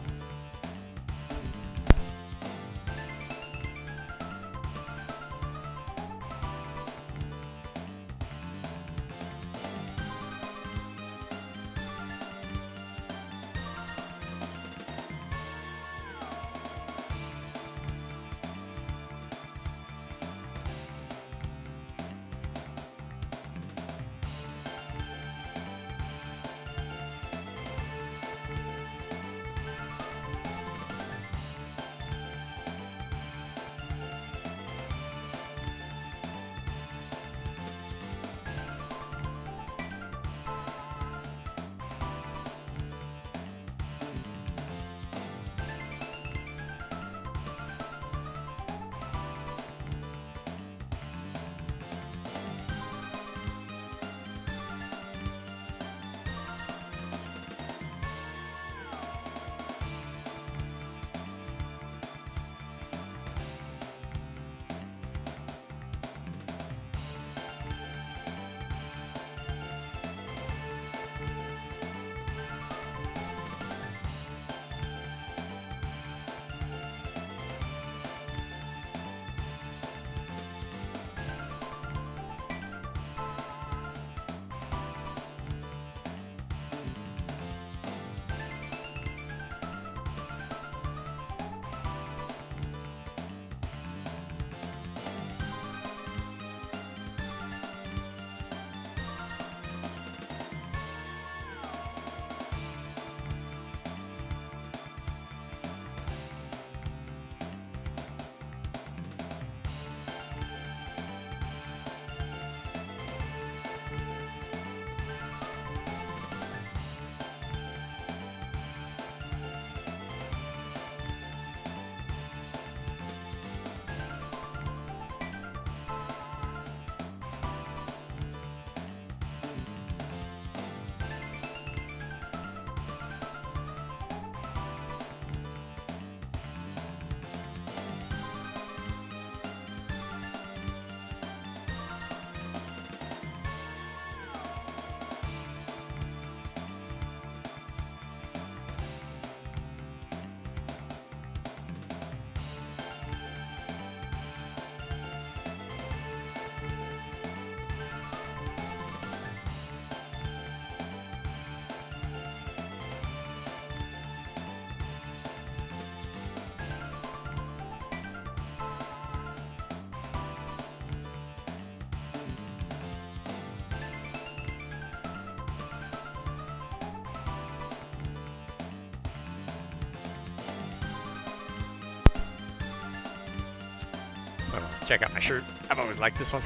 Check out my shirt. I've always liked this one.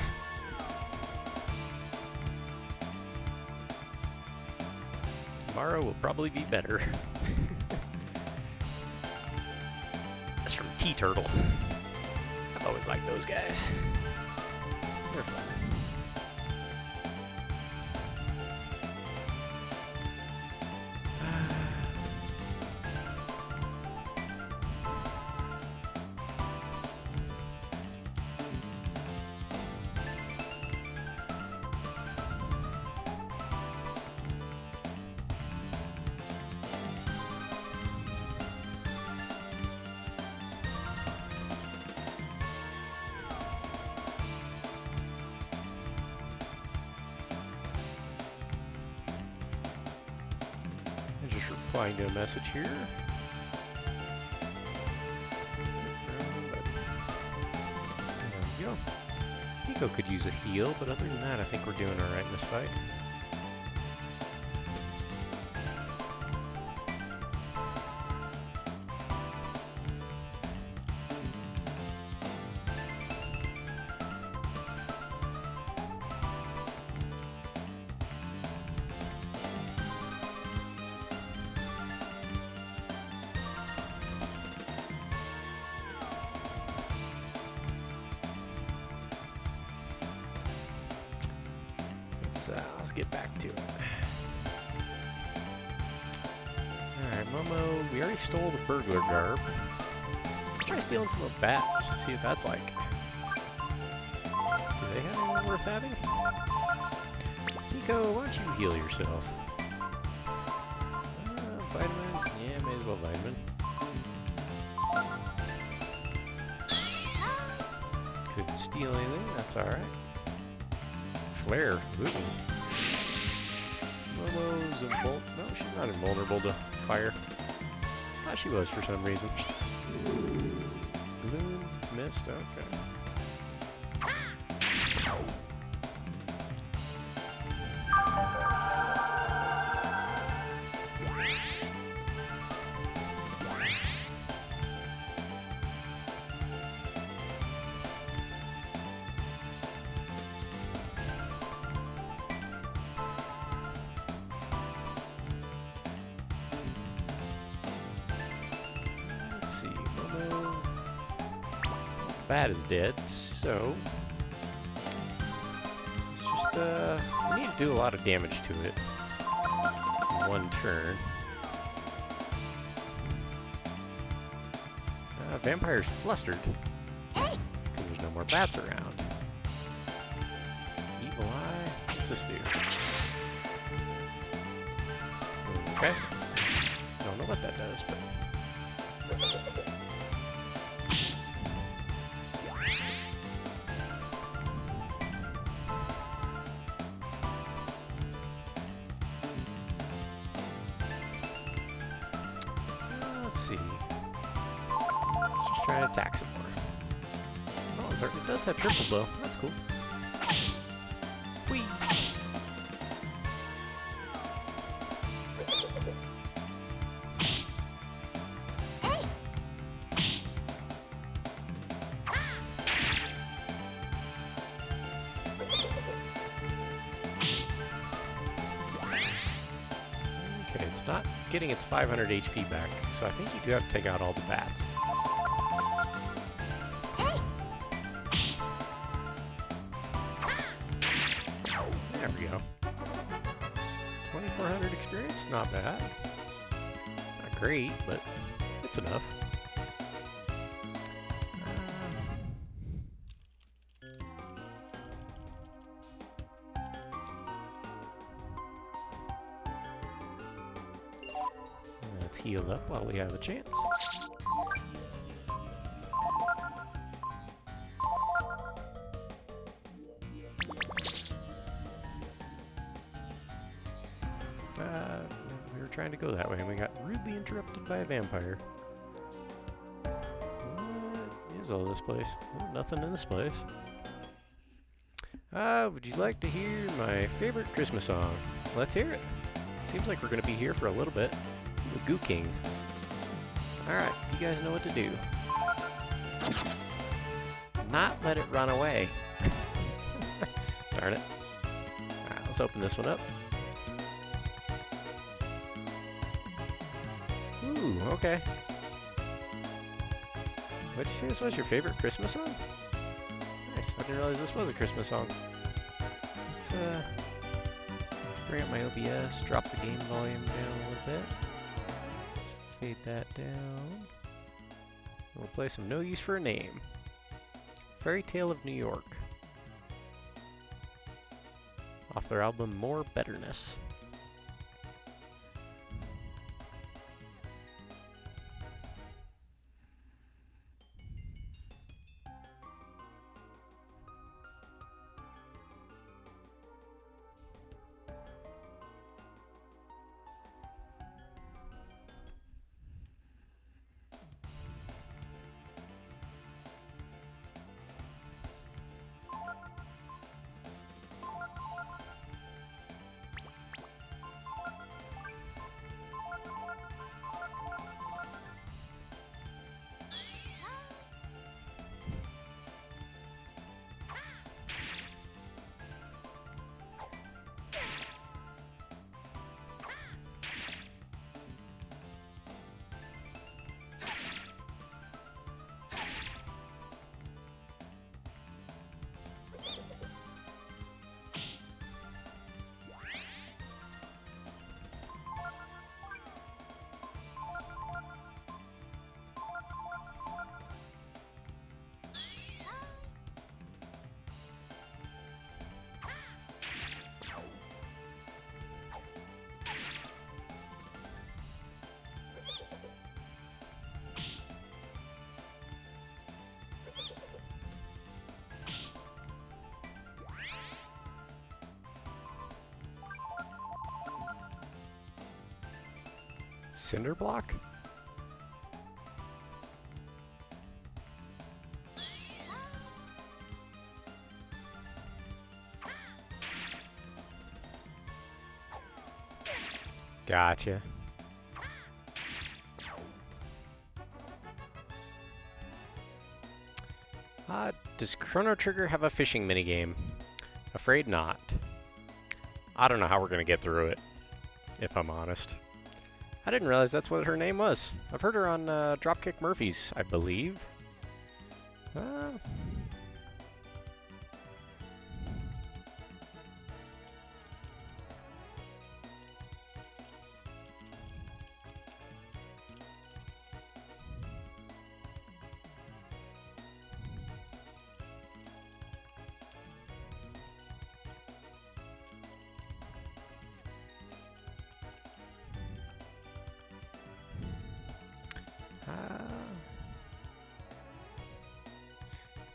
Tomorrow will probably be better. That's from T-Turtle. I've always liked those guys. They're fun. Just replying to a message here. There we go. Pico could use a heal, but other than that, I think we're doing alright in this fight. Let's get back to it. Alright, Momo, we already stole the burglar garb. Let's try stealing from a bat, just to see what that's like. Do they have anything worth having? Pico, why don't you heal yourself? Vitamin? Yeah, may as well vitamin. Couldn't steal anything, that's alright. Flare. Ooh. Momo's invulnerable. No, she's not invulnerable to fire. Thought she was for some reason. Balloon missed. Okay. Let's see, Momo. Bat is dead, so it's just we need to do a lot of damage to it in one turn. Vampire's flustered because there's no more bats around. Evil Eye. What's this do? Okay. I don't know what that does, but. Let's see. Let's just try to attack some more. Oh, it does have triple bow. That's cool. Whee! Okay, it's not getting its 500 HP back, so I think you do have to take out all the bats. There we go. 2,400 experience, not bad. Not great, but it's enough. Let's heal up while we have a chance. We were trying to go that way and we got rudely interrupted by a vampire. What is all this place? Oh, nothing in this place. Would you like to hear my favorite Christmas song? Let's hear it. Seems like we're going to be here for a little bit. The Goo King. Alright, you guys know what to do. not let it run away. Darn it. Alright, let's open this one up. Ooh, okay. What'd you say this was your favorite Christmas song? Nice, I didn't realize this was a Christmas song. Let's bring up my OBS, drop the game volume down a little bit. Fade that down. We'll play some No Use for a Name. Fairy Tale of New York. Off their album More Betterness. Cinder block? Gotcha. Does Chrono Trigger have a fishing minigame? Afraid not. I don't know how we're gonna get through it, if I'm honest. I didn't realize that's what her name was. I've heard her on Dropkick Murphys, I believe.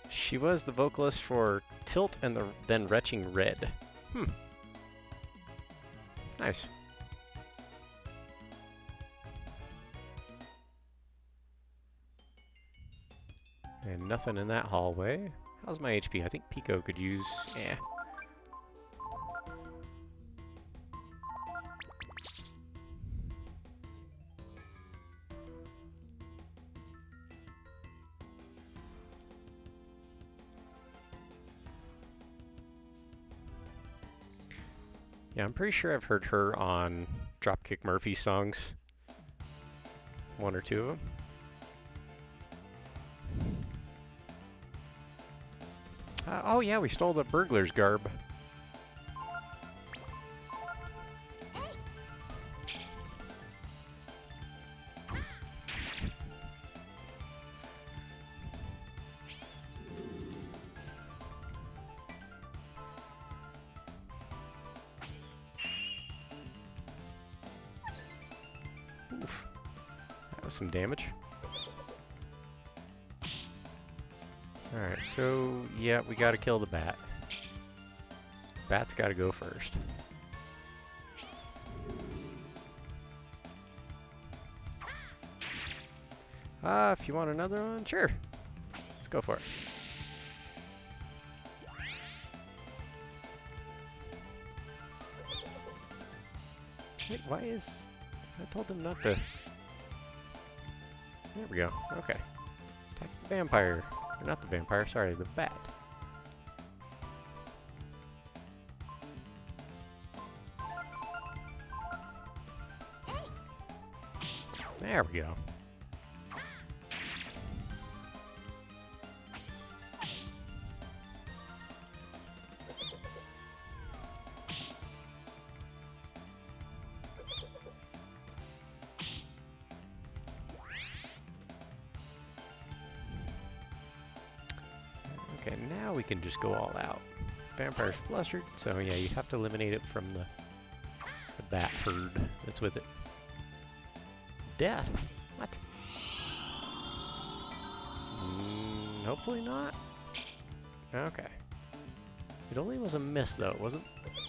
She was the vocalist for Tilt and the Then Retching Red. Nice. And nothing in that hallway. How's my HP? I think Pico could use... Yeah, I'm pretty sure I've heard her on Dropkick Murphys songs. One or two of them. Oh yeah, we stole the burglar's garb. Oof. That was some damage. Alright, so yeah, we gotta kill the bat. Bat's gotta go first. If you want another one, sure. Let's go for it. Wait, why is... I told him not to... There we go. Okay. Attack the vampire. Not the vampire, sorry, the bat. There we go. Okay, now we can just go all out. Vampire's flustered, so yeah, you have to eliminate it from the bat herd that's with it. Death? What? Hopefully not. Okay. It only was a miss, though. It wasn't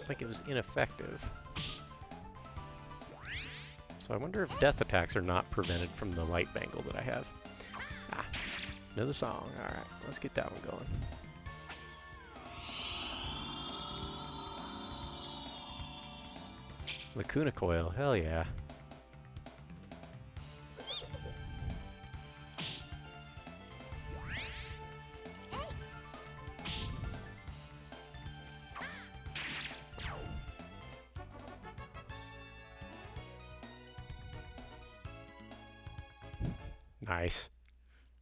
like it was ineffective. So I wonder if death attacks are not prevented from the light bangle that I have. Ah, another song. Alright, let's get that one going. Lacuna coil, hell yeah. Nice.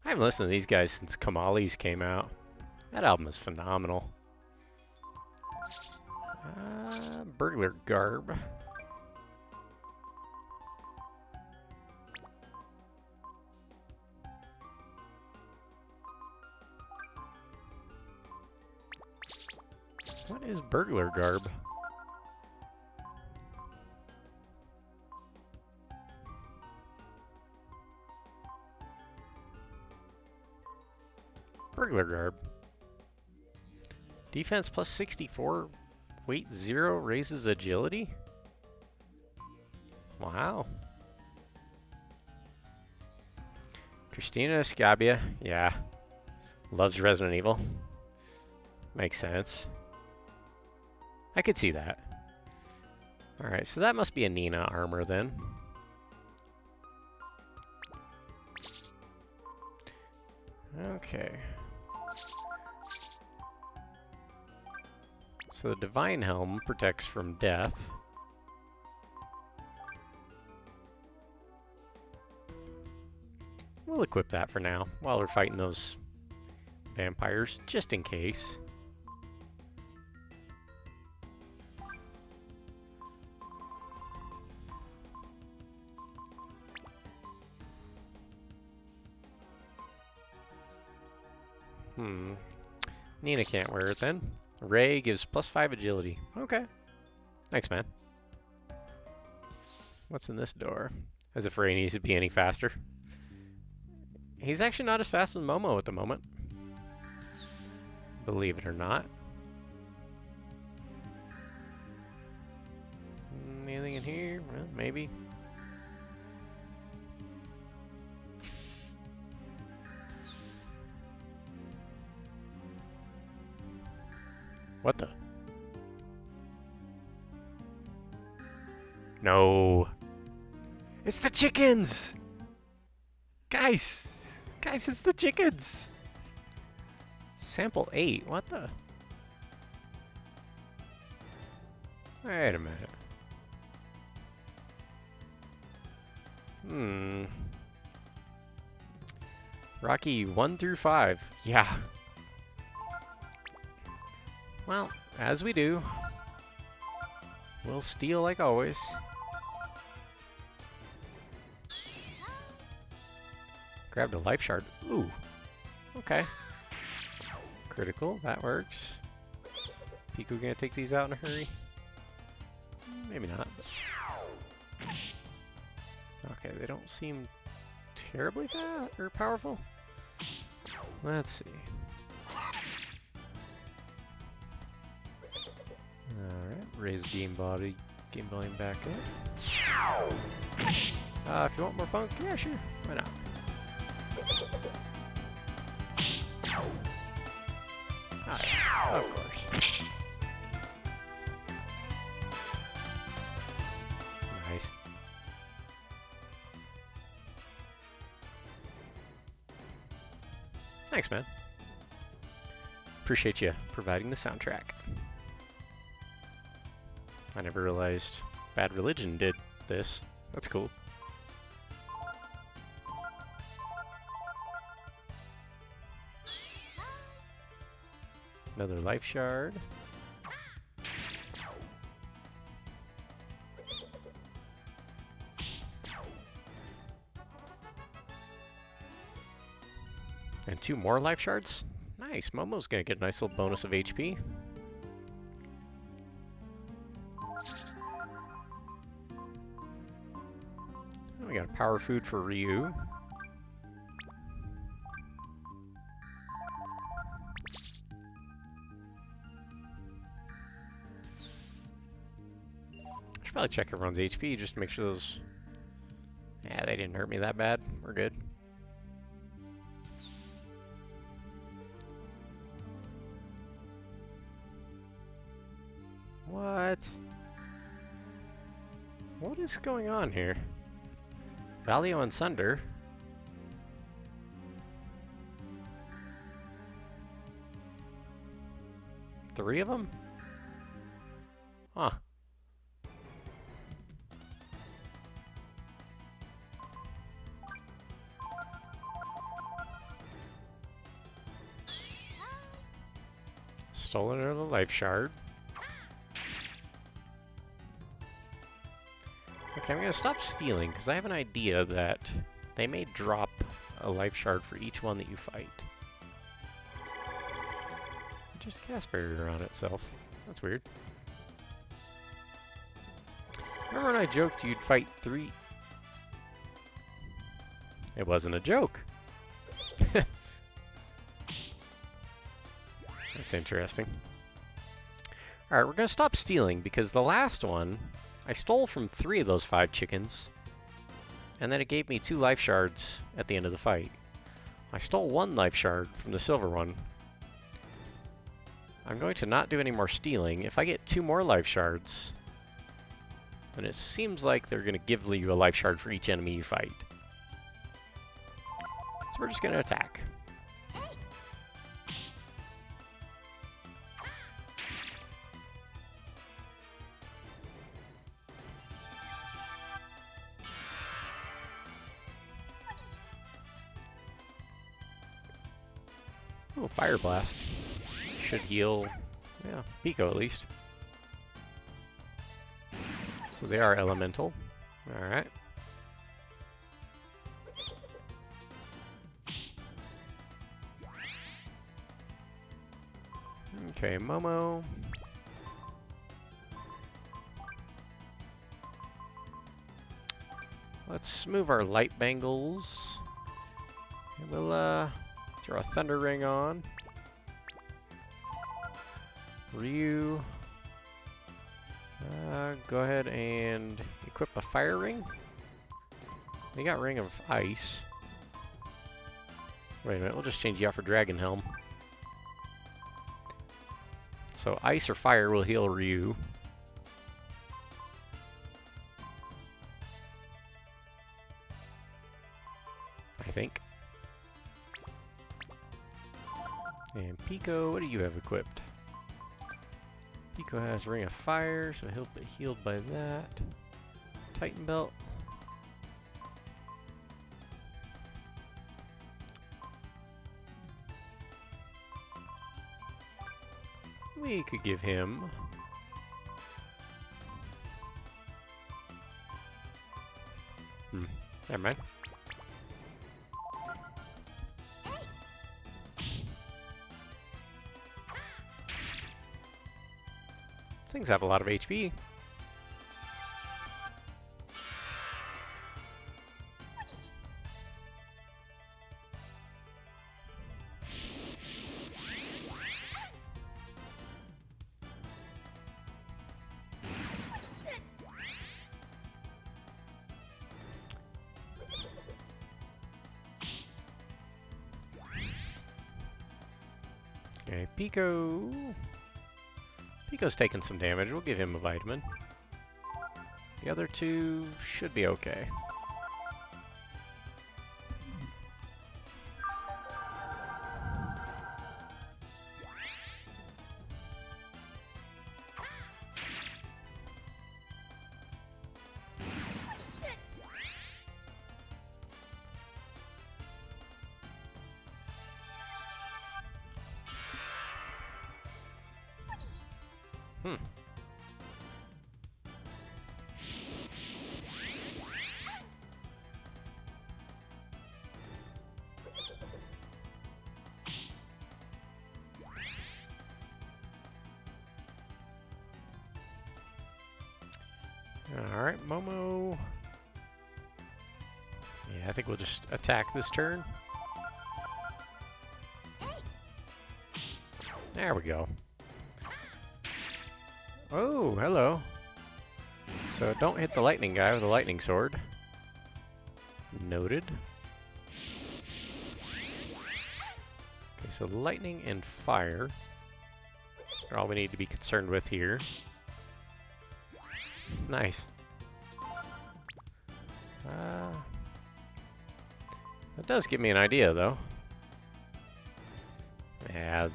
I haven't listened to these guys since Kamali's came out. That album is phenomenal. Burglar garb. What is burglar garb? Burglar garb. Defense plus 64, weight 0, raises agility? Wow. Christina Scabia, yeah. Loves Resident Evil. Makes sense. I could see that. Alright, so that must be a Nina armor then. Okay. So the Divine Helm protects from death. We'll equip that for now, while we're fighting those vampires, just in case. Nina can't wear it then. Ray gives plus 5 agility. Okay. Thanks, man. What's in this door? As if Ray needs to be any faster. He's actually not as fast as Momo at the moment. Believe it or not. Anything in here? Well, maybe. What the? No. It's the chickens! Guys! Guys, it's the chickens! Sample 8, what the? Wait a minute. Rocky 1 through 5. Yeah. Well, as we do, we'll steal like always. Grabbed a life shard. Ooh. Okay. Critical, that works. Pico gonna take these out in a hurry? Maybe not. But okay, they don't seem terribly fast or powerful. Let's see. Alright, raise game volume back up. If you want more punk, yeah, sure, why not? Oh, yeah, of course. Nice. Thanks, man. Appreciate you providing the soundtrack. I never realized Bad Religion did this. That's cool. Another life shard. And 2 more life shards? Nice, Momo's gonna get a nice little bonus of HP. Oh, we got a power food for Ryu. I should probably check everyone's HP just to make sure those... Yeah, they didn't hurt me that bad. We're good. What? What is going on here? Valio and Sunder. Three of them? Huh. Stolen another life shard. Okay, I'm gonna stop stealing, because I have an idea that they may drop a life shard for each one that you fight. Just a cast barrier on itself. That's weird. Remember when I joked you'd fight 3? It wasn't a joke. That's interesting. Alright, we're gonna stop stealing, because the last one, I stole from 3 of those 5 chickens, and then it gave me 2 life shards at the end of the fight. I stole 1 life shard from the silver one. I'm going to not do any more stealing. If I get 2 more life shards, then it seems like they're going to give you a life shard for each enemy you fight. So we're just going to attack. Oh, Fire Blast. Should heal, yeah, Pico at least. So they are elemental. Alright. Okay, Momo. Let's move our light bangles. And we'll, throw a Thunder Ring on. Ryu. Go ahead and equip a Fire Ring. They got Ring of Ice. Wait a minute, we'll just change you out for Dragon Helm. So Ice or Fire will heal Ryu. I think. And Pico, what do you have equipped? Pico has Ring of Fire, so he'll be healed by that. Titan Belt. We could give him... never mind. Things have a lot of HP. Okay, Pico. Pico's taking some damage. We'll give him a vitamin. The other 2 should be okay. Alright, Momo. Yeah, I think we'll just attack this turn. There we go. Oh, hello. So don't hit the lightning guy with a lightning sword. Noted. Okay, so lightning and fire are all we need to be concerned with here. Nice. That does give me an idea, though. Yeah.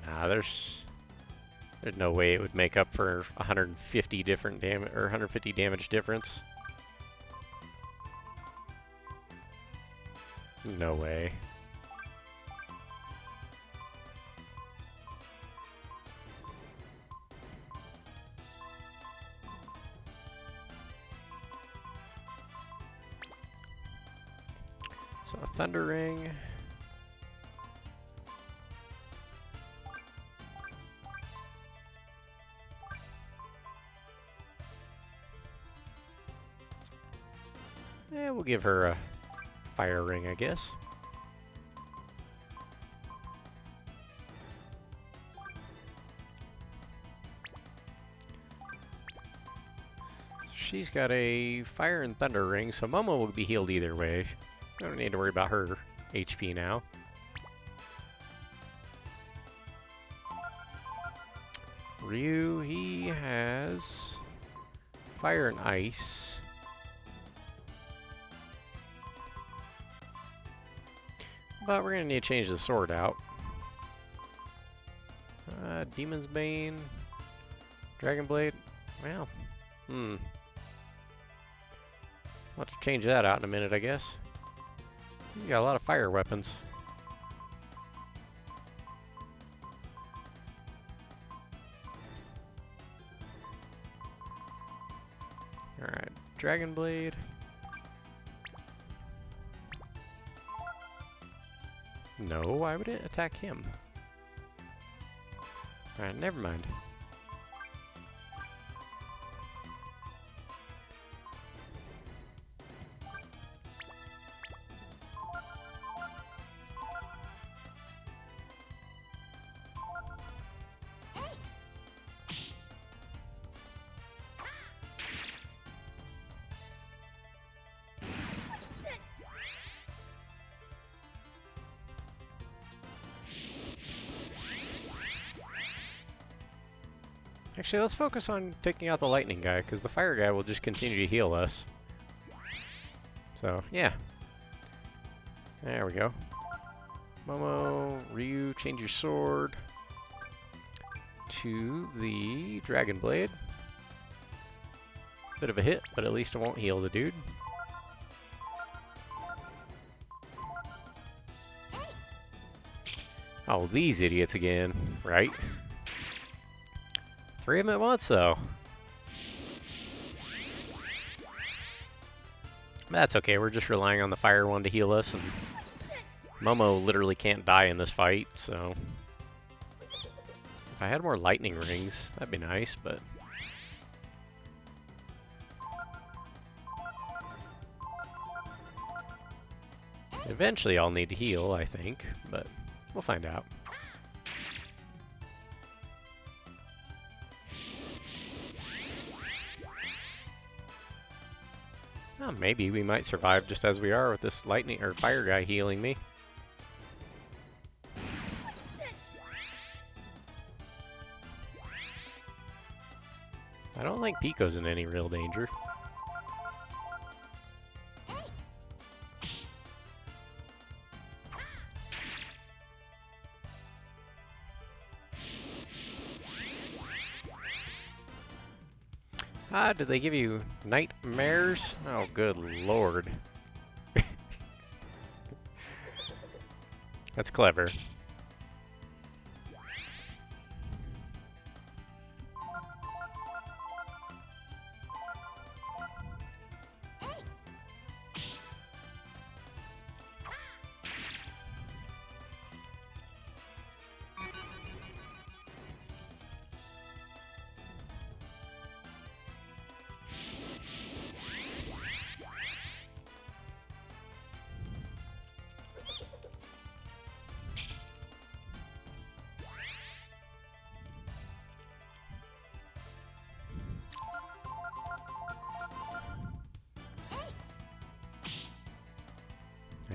Nah, there's no way it would make up for 150 different damage or 150 damage difference. No way. So a Thunder Ring. Yeah, we'll give her a Fire Ring, I guess. So she's got a Fire and Thunder Ring, so Momo will be healed either way. We don't need to worry about her HP now. Ryu, he has Fire and Ice. But we're going to need to change the sword out. Demon's Bane. Dragon Blade. Well, I'll have to change that out in a minute, I guess. He's got a lot of fire weapons. Alright, Dragon Blade. No, why would it attack him? Alright, never mind. Actually, let's focus on taking out the lightning guy, because the fire guy will just continue to heal us. So, yeah. There we go. Momo, Ryu, change your sword to the Dragon Blade. Bit of a hit, but at least it won't heal the dude. Oh, these idiots again, right? 3 of them at once, though. That's okay, we're just relying on the fire one to heal us, and Momo literally can't die in this fight, so... If I had more lightning rings, that'd be nice, but... Eventually I'll need to heal, I think, but we'll find out. Oh, maybe we might survive just as we are with this lightning or fire guy healing me. I don't think Pico's in any real danger. Ah, did they give you nightmares? Oh, good lord. That's clever.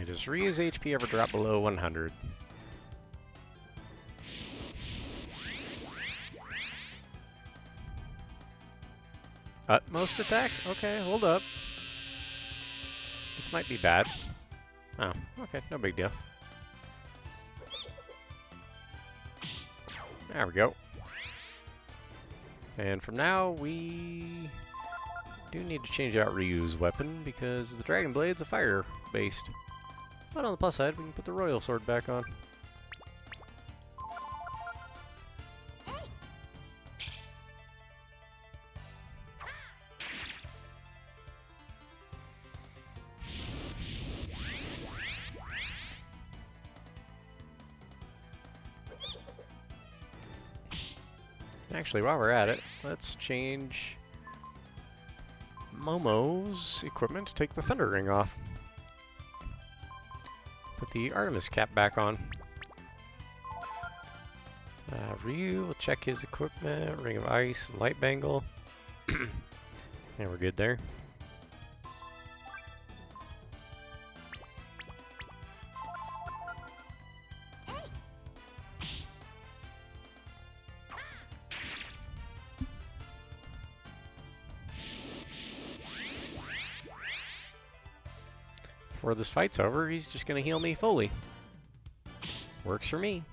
does Ryu's HP ever drop below 100? Utmost attack? Okay, hold up. This might be bad. Oh, okay, no big deal. There we go. And from now, we do need to change out Ryu's weapon because the Dragon Blade's a fire-based. But on the plus side, we can put the Royal Sword back on. Actually, while we're at it, let's change Momo's equipment to take the Thunder Ring off. Put the Artemis cap back on. Ryu will check his equipment, Ring of Ice, Light Bangle. And we're good there. Before this fight's over, he's just gonna heal me fully. Works for me.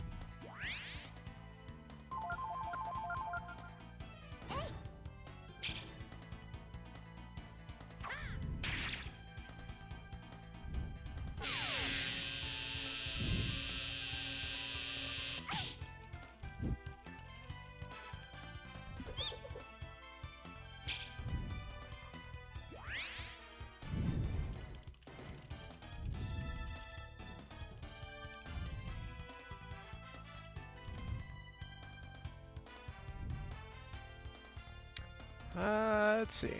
Let's see.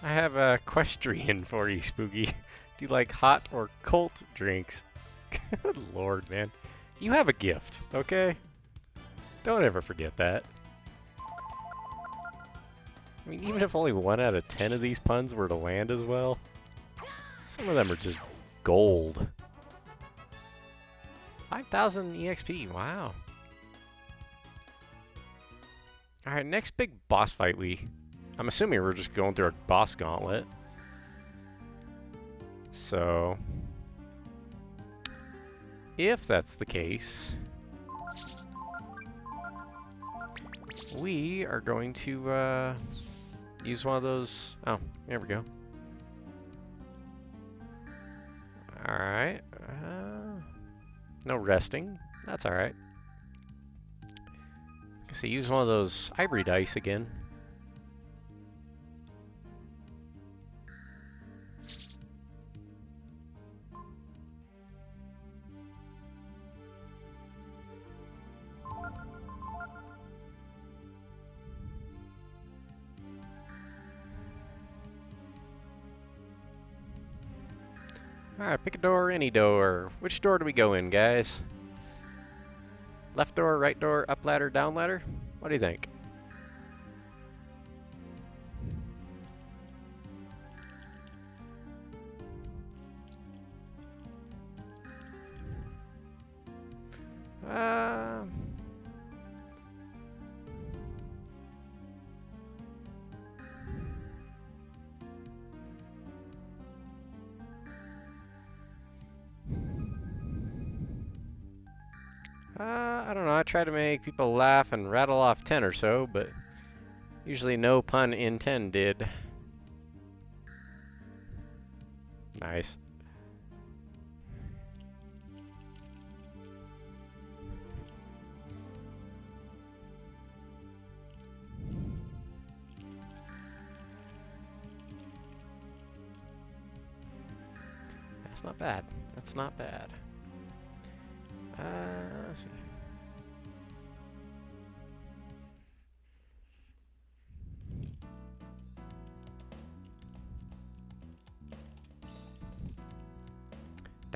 I have a question for you, Spooky. Do you like hot or cold drinks? Good lord, man. You have a gift, okay? Don't ever forget that. I mean, even if only 1 out of 10 of these puns were to land as well, some of them are just gold. 5,000 EXP, wow. Alright, next big boss fight I'm assuming we're just going through a boss gauntlet. So, if that's the case, we are going to use one of those. Oh, there we go. Alright. No resting. That's alright. So use one of those ivory dice again. Alright, pick a door, any door. Which door do we go in, guys? Left door, right door, up ladder, down ladder? What do you think? I don't know, I try to make people laugh and rattle off 10 or so, but usually no pun intended. Nice. That's not bad. That's not bad. Let's see.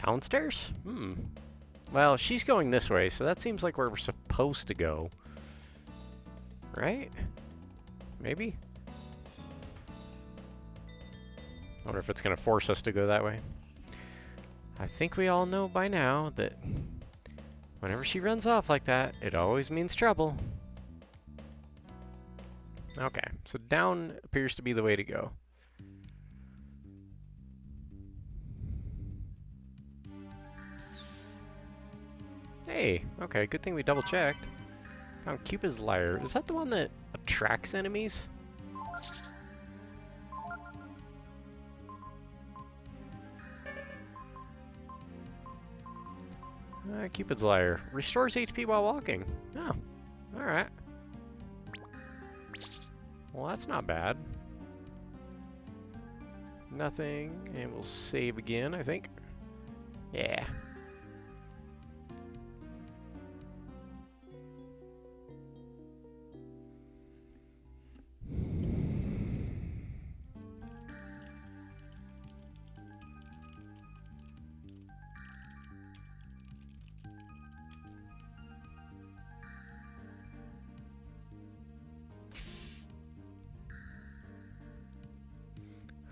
Downstairs? Well, she's going this way, so that seems like where we're supposed to go. Right? Maybe? I wonder if it's going to force us to go that way. I think we all know by now that whenever she runs off like that, it always means trouble. Okay, so down appears to be the way to go. Hey, okay, good thing we double checked. Found Cupid's Lyre. Is that the one that attracts enemies? Cupid's Lyre. Restores HP while walking. Oh, alright. Well, that's not bad. Nothing, and we'll save again, I think. Yeah.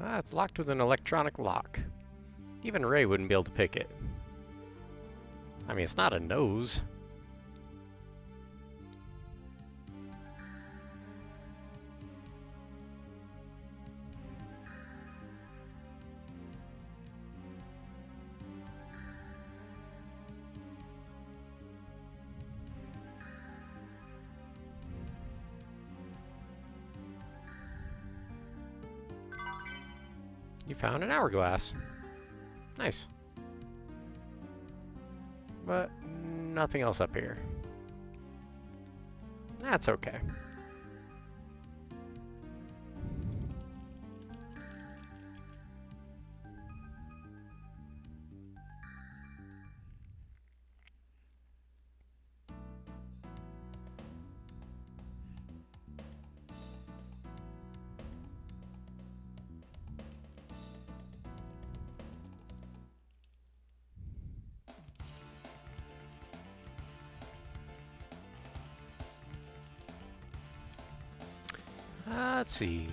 Ah, it's locked with an electronic lock. Even Ray wouldn't be able to pick it. I mean, it's not a nose. You found an hourglass. Nice. But nothing else up here. That's okay. Let's see.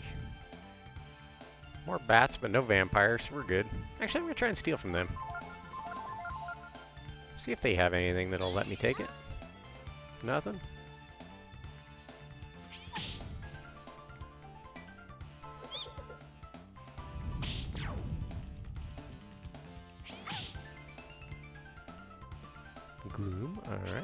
More bats, but no vampires. We're good. Actually, I'm going to try and steal from them. See if they have anything that'll let me take it. Nothing? Gloom, alright.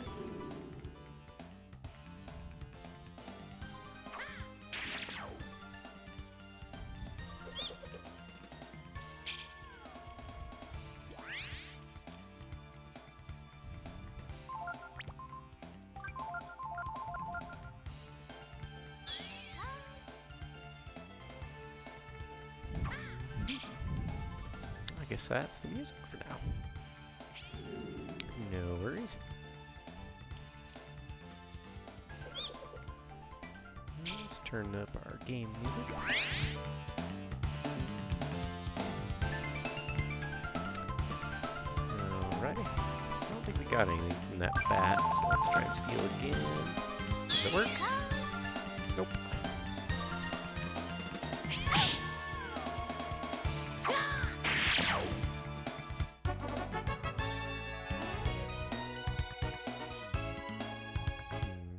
I guess that's the music for now. No worries. Let's turn up our game music. Alrighty. I don't think we got anything from that bat, so let's try and steal again. Does it work? Nope.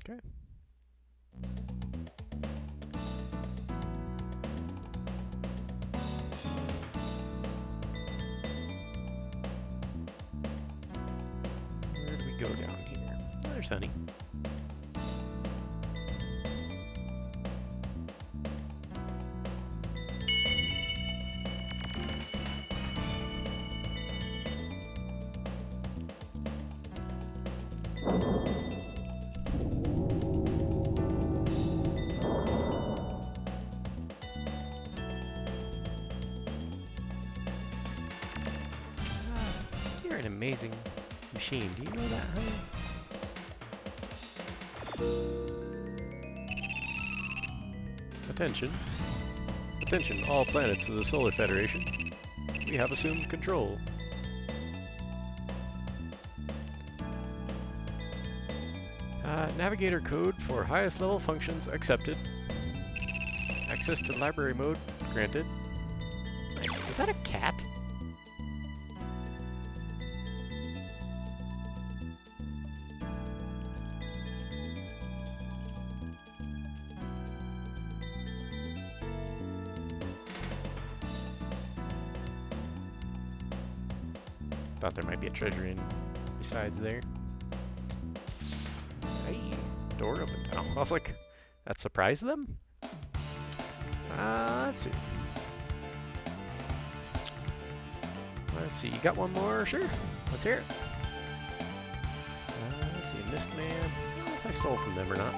Okay. Where do we go down here? Oh, there's Honey. You're an amazing machine. Do you know that, Honey? Attention. Attention, all planets of the Solar Federation. We have assumed control. Navigator code for highest level functions accepted. Access to library mode granted. Nice. Is that a cat? Thought there might be a treasure in besides there. Hey, door opened. Oh, I was like, that surprised them? Let's see. Let's see, you got one more? Sure, let's hear it. Let's see, Mist Man. I don't know if I stole from them or not.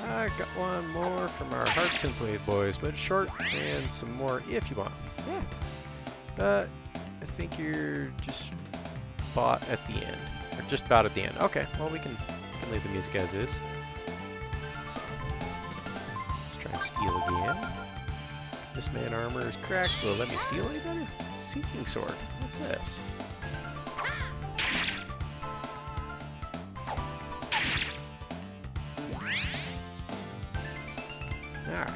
I got one more from our Hearts and Blade boys, but it's short, and some more if you want. Yeah. But I think you're just bought at the end. Or just about at the end. Okay, well we can leave the music as is. So, let's try and steal again. This man armor is cracked. Will it let me steal any better? Seeking sword. What's this? Alright.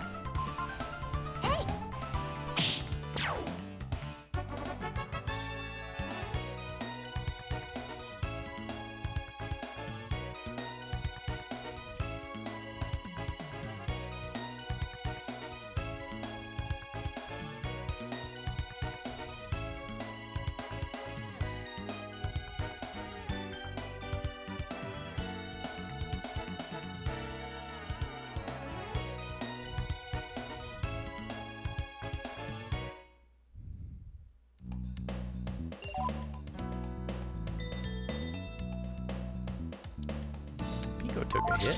Pico took a hit.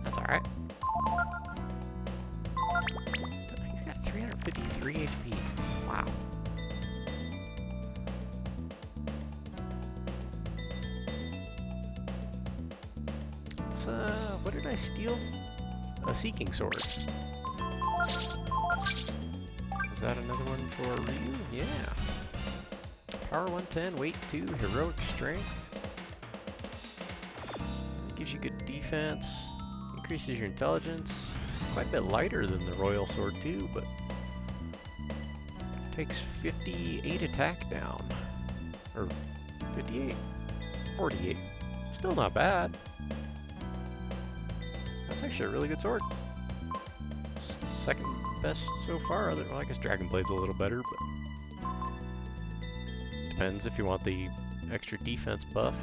That's alright. He's got 353 HP. Wow. Let's, what did I steal? A Seeking Sword. Is that another one for Ryu? Yeah. Power 110, weight 2, heroic strength. Gives you good defense, increases your intelligence. Quite a bit lighter than the Royal Sword too, but takes 58 attack down. Or 58? 48. Still not bad. That's actually a really good sword. It's the second best so far. Well, I guess Dragon Blade's a little better, but depends if you want the extra defense buff.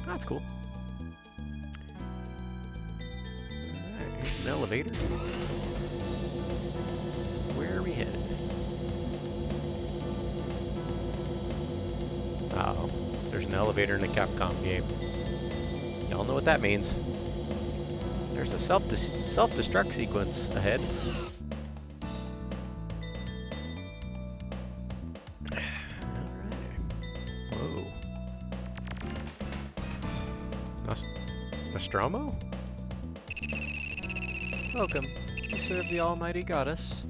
That's cool. Alright, here's an elevator. Where are we headed? Uh-oh. There's an elevator in a Capcom game. Y'all know what that means. There's a self-destruct sequence ahead. Nostromo? Welcome. You serve the almighty goddess.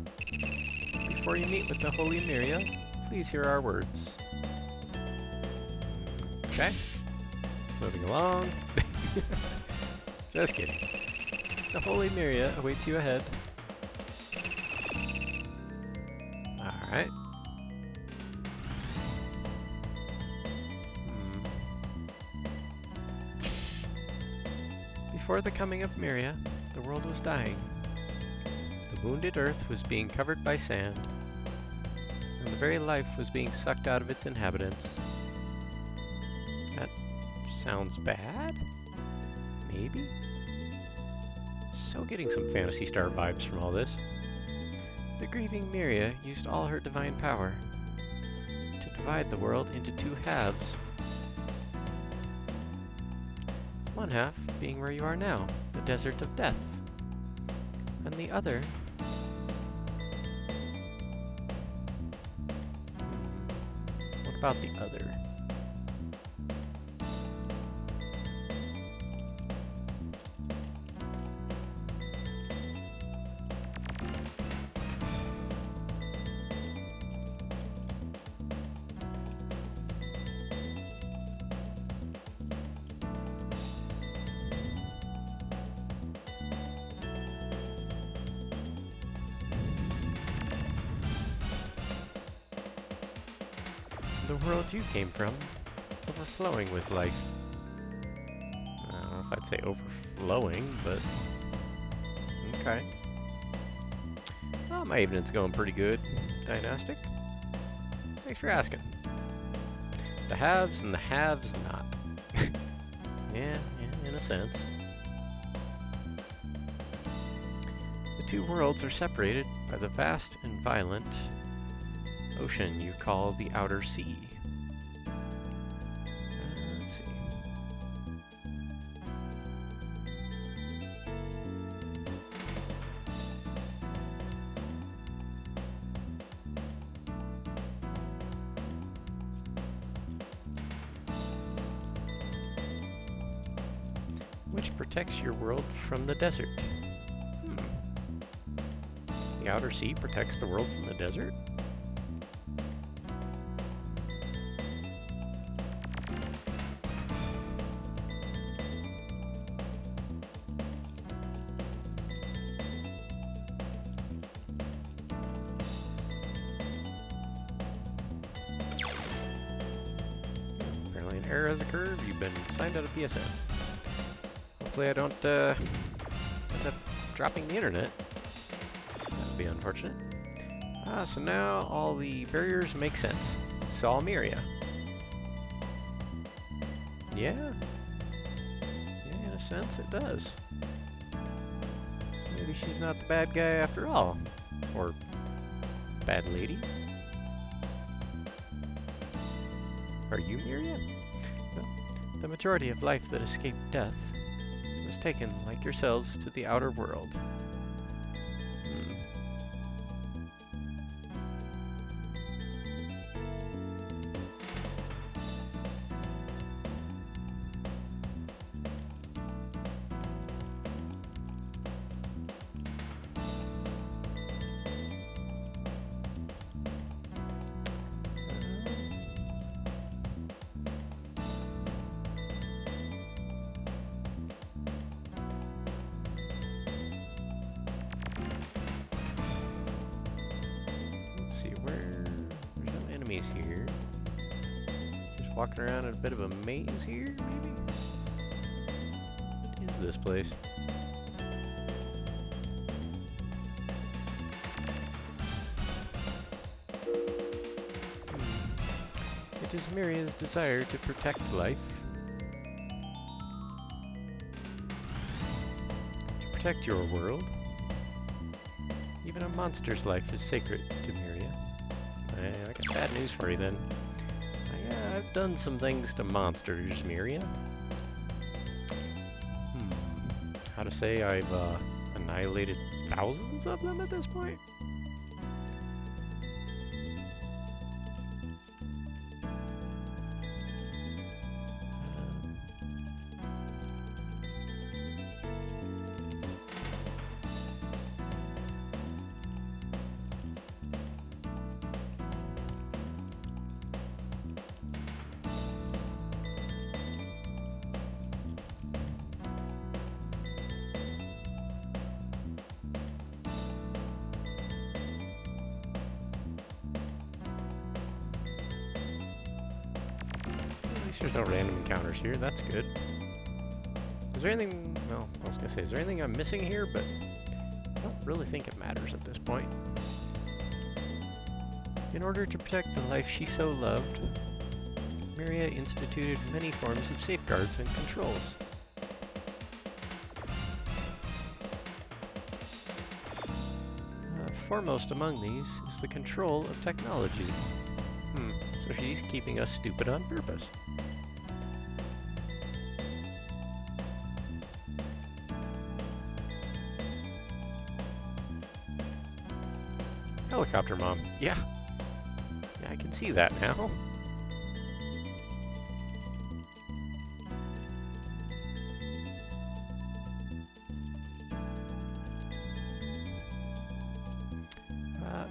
Before you meet with the holy Myria, please hear our words. Okay. Moving along. Just kidding. The holy Myria awaits you ahead. Alright. Before the coming of Myria, the world was dying. The wounded earth was being covered by sand, and the very life was being sucked out of its inhabitants. That sounds bad? Maybe? So getting some Phantasy Star vibes from all this. The grieving Myria used all her divine power to divide the world into two halves. One half being where you are now, the desert of death, and the other... What about the other? the world you came from, overflowing with life. I don't know if I'd say overflowing, but okay. Well, my evening's going pretty good, Dynastic. Thanks for asking. The haves and the haves not. Yeah, in a sense. The two worlds are separated by the vast and violent ocean you call the Outer Sea. Let's see. Which protects your world from the desert? The Outer Sea protects the world from the desert? Apparently an error has occurred. You've been signed out of PSN. Hopefully I don't end up dropping the internet. That would be unfortunate. So now all the barriers make sense. Salmiria. Yeah. Yeah, in a sense it does. So maybe she's not the bad guy after all. Or bad lady. Are you Miria? No. The majority of life that escaped death was taken, like yourselves, to the outer world. Here. Just walking around in a bit of a maze here, maybe? What is this place? It is Miria's desire to protect life. To protect your world. Even a monster's life is sacred to Miria. I got bad news for you then. I've done some things to monsters, Miria. How to say I've annihilated thousands of them at this point? There's no random encounters here, that's good. Is there anything, well, I was gonna say, is there anything I'm missing here, but I don't really think it matters at this point. In order to protect the life she so loved, Miria instituted many forms of safeguards and controls. Foremost among these is the control of technology. So she's keeping us stupid on purpose. Helicopter mom. Yeah, I can see that now.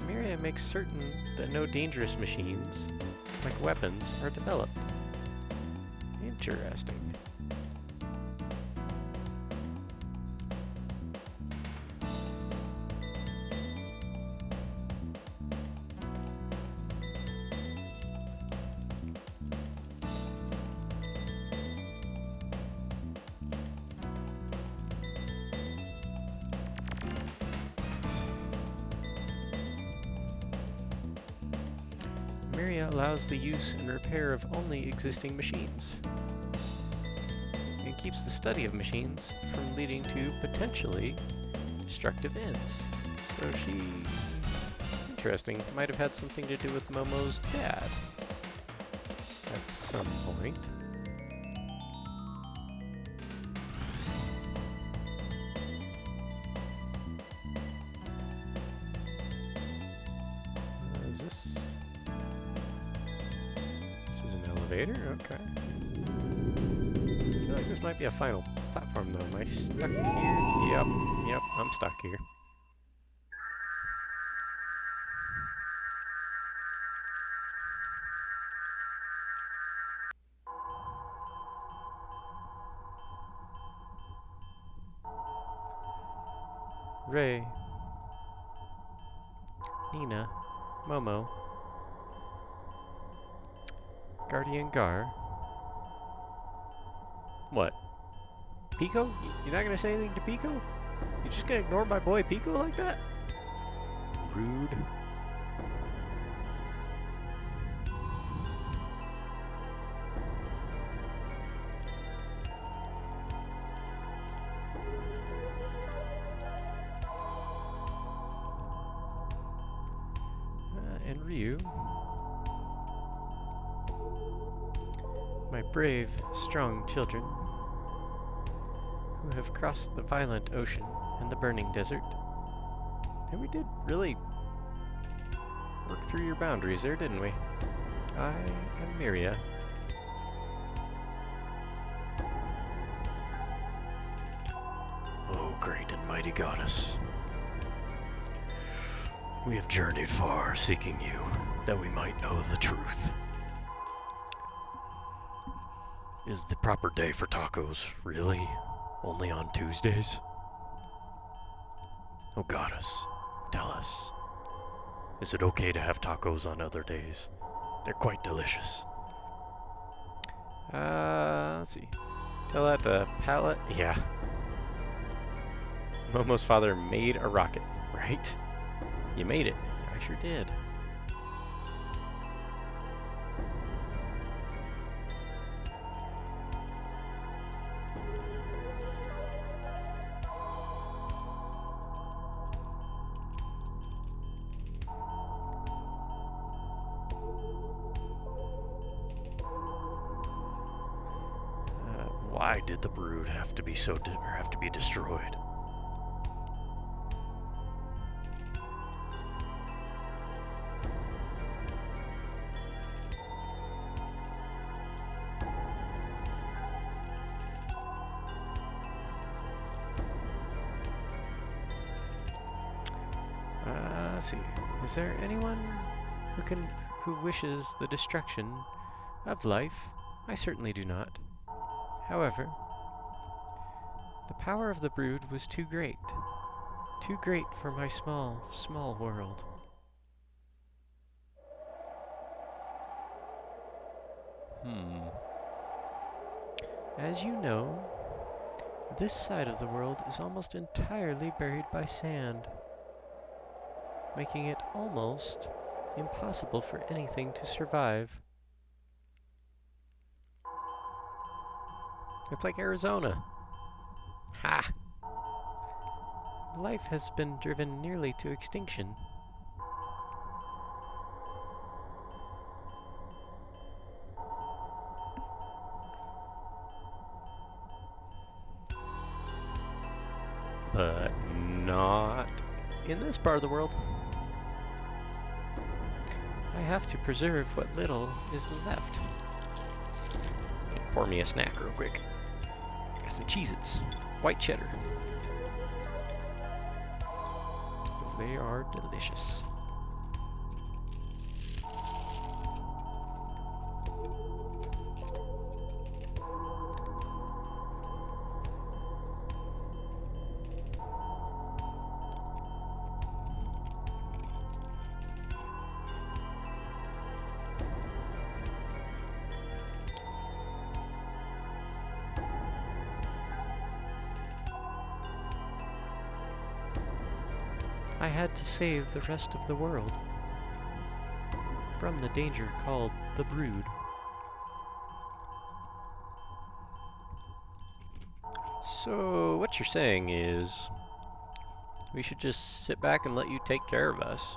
Miria makes certain that no dangerous machines, like weapons, are developed. Interesting. allows the use and repair of only existing machines. And keeps the study of machines from leading to potentially destructive ends. So she... interesting. Might have had something to do with Momo's dad. At some point. Is this... This is an elevator? Okay. I feel like this might be a final platform though. Am I stuck here? Yep, I'm stuck here. Ray, Nina, Momo, Guardian Gar. What? Pico? You're not gonna say anything to Pico? You're just gonna ignore my boy Pico like that? Rude. And Ryu. My brave, strong children who have crossed the violent ocean and the burning desert. And we did really work through your boundaries there, didn't we? I am Miria. Oh, great and mighty goddess. We have journeyed far seeking you, that we might know the truth. Is the proper day for tacos really only on Tuesdays? Oh goddess, tell us. Is it okay to have tacos on other days? They're quite delicious. Let's see. Tell that to Pallet. Yeah. Momo's father made a rocket, right? You made it. I sure did. Why did the brood have to be destroyed? Let's see. Is there anyone who wishes the destruction of life? I certainly do not. However, the power of the brood was too great for my small world. As you know, this side of the world is almost entirely buried by sand, making it almost impossible for anything to survive. It's like Arizona. Ha! Life has been driven nearly to extinction. But not in this part of the world. I have to preserve what little is left. Pour me a snack real quick. Got some Cheez-Its. White cheddar. Because they are delicious. I had to save the rest of the world. from the danger called the Brood. So, what you're saying is, we should just sit back and let you take care of us.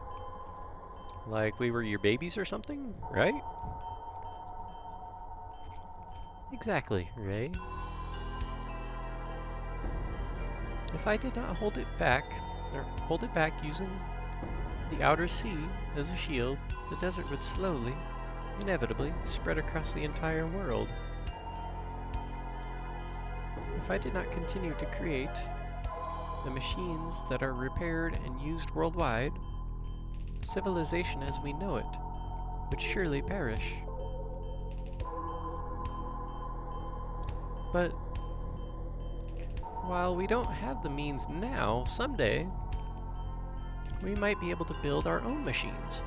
Like we were your babies or something, right? Exactly, Ray. If I did not hold it back using the outer sea as a shield, the desert would slowly, inevitably, spread across the entire world. If I did not continue to create the machines that are repaired and used worldwide, civilization as we know it would surely perish. But while we don't have the means now, someday we might be able to build our own machines.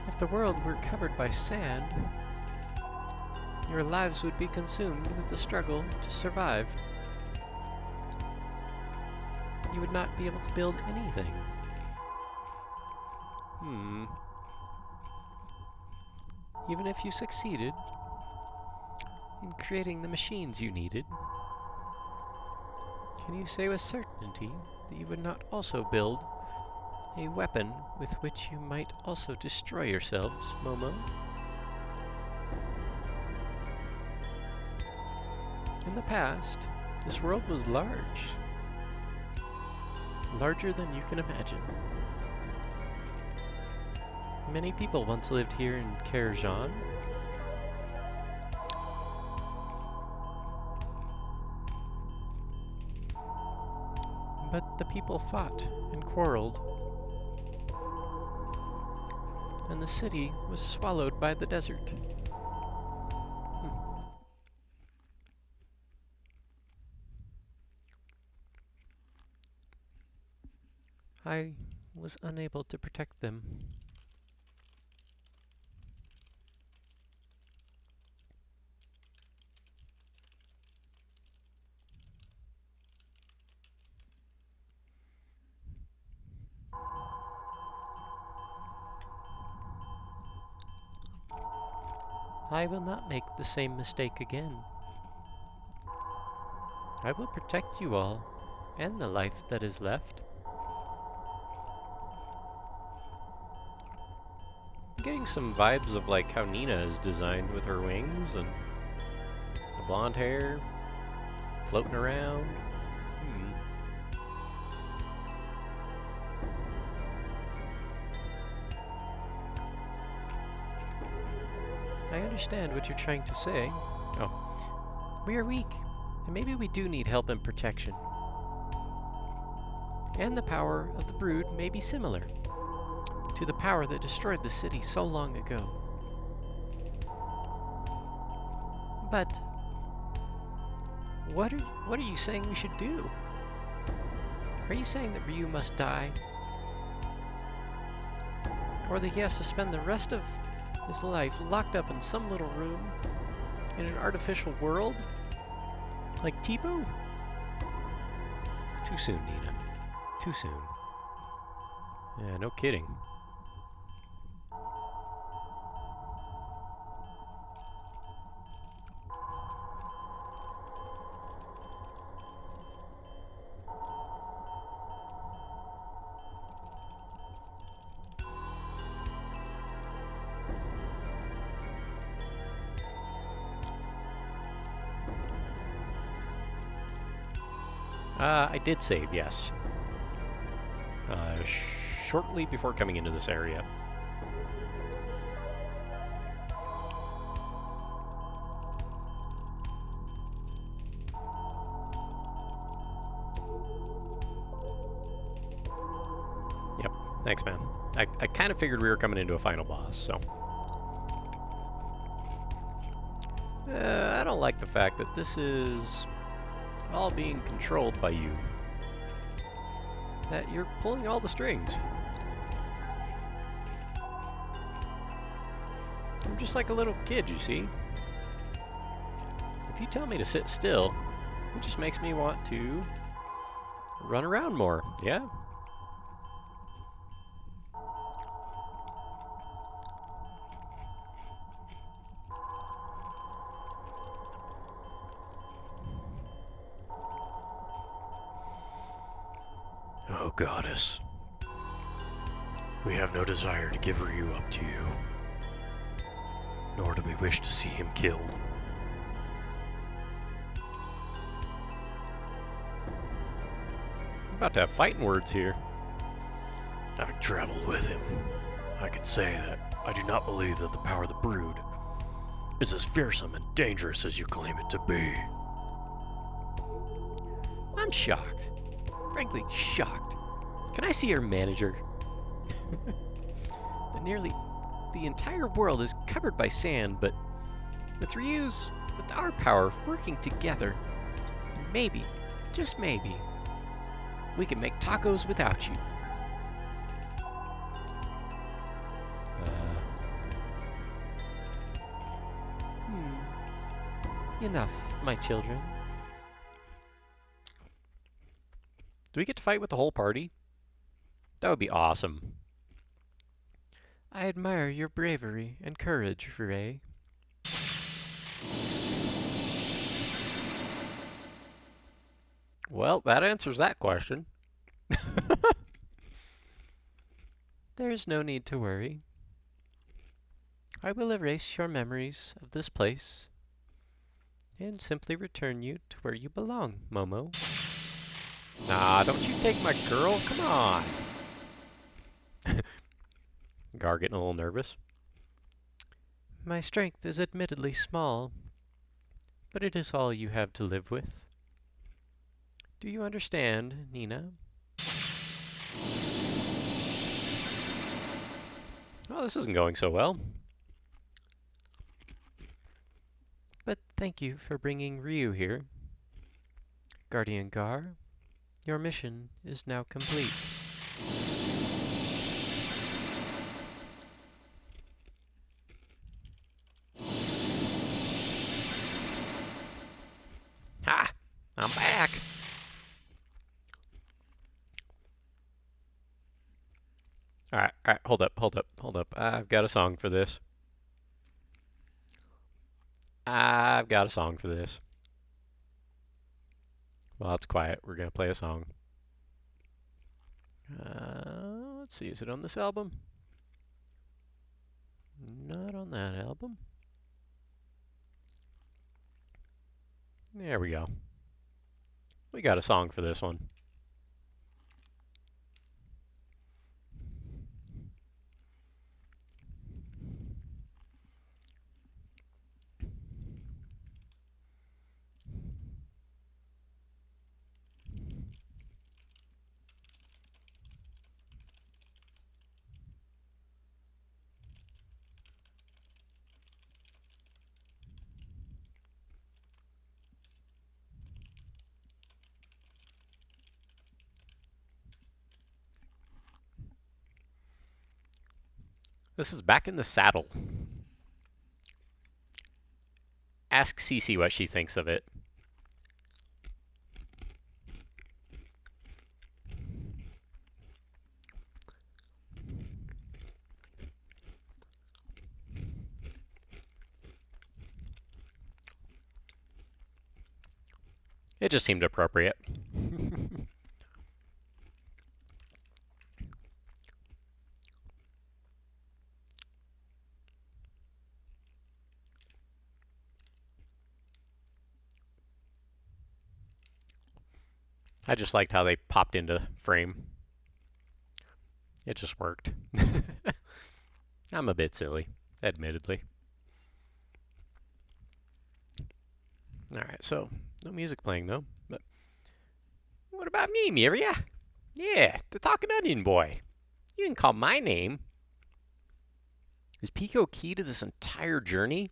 If the world were covered by sand, your lives would be consumed with the struggle to survive. You would not be able to build anything. Even if you succeeded in creating the machines you needed, can you say with certainty that you would not also build a weapon with which you might also destroy yourselves, Momo? In the past, this world was large. Larger than you can imagine. Many people once lived here in Kerjan. But the people fought and quarreled, and the city was swallowed by the desert. I was unable to protect them. I will not make the same mistake again. I will protect you all, and the life that is left. I'm getting some vibes of like how Nina is designed with her wings and the blonde hair floating around. I understand what you're trying to say. Oh. We are weak, and maybe we do need help and protection. And the power of the Brood may be similar to the power that destroyed the city so long ago. But what are you saying we should do? Are you saying that Ryu must die? Or that he has to spend the rest of his life locked up in some little room in an artificial world? Like Teepo? Too soon, Nina. Too soon. Yeah, no kidding. I did save, yes. Shortly before coming into this area. Yep, thanks, man. I kind of figured we were coming into a final boss, so... I don't like the fact that this is all being controlled by you. That you're pulling all the strings. I'm just like a little kid, you see. If you tell me to sit still, it just makes me want to run around more, yeah? goddess. We have no desire to give Ryu up to you, nor do we wish to see him killed. We're about to have fighting words here. Having traveled with him, I can say that I do not believe that the power of the Brood is as fearsome and dangerous as you claim it to be. I'm shocked. Frankly, shocked. Can I see your manager? The entire world is covered by sand, but with our power working together, maybe, just maybe, we can make tacos without you. Enough, my children. Do we get to fight with the whole party? That would be awesome. I admire your bravery and courage, Ray. Well, that answers that question. There's no need to worry. I will erase your memories of this place and simply return you to where you belong, Momo. Nah, don't you take my girl? Come on. Gar getting a little nervous. My strength is admittedly small, but it is all you have to live with. Do you understand, Nina? Oh, this isn't going so well. But thank you for bringing Ryu here. Guardian Gar, your mission is now complete. Ha! I'm back! Alright, hold up. I've got a song for this. Well, it's quiet. We're gonna play a song. Let's see, is it on this album? Not on that album. There we go. We got a song for this one. This is Back in the Saddle. Ask Cece what she thinks of it. It just seemed appropriate. I just liked how they popped into frame. It just worked. I'm a bit silly, admittedly. Alright, so no music playing though. But what about me, Miria? Yeah, the Talking Onion Boy. You can call my name. Is Pico key to this entire journey?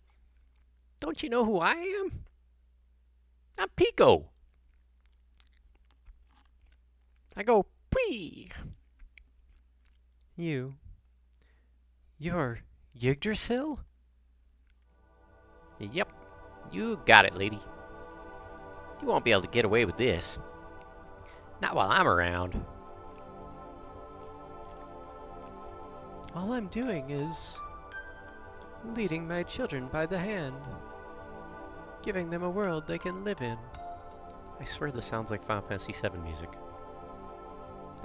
Don't you know who I am? I'm Pico. I go, pee. You're Yggdrasil? Yep, you got it, lady. You won't be able to get away with this. Not while I'm around. All I'm doing is leading my children by the hand, giving them a world they can live in. I swear this sounds like Final Fantasy VII music.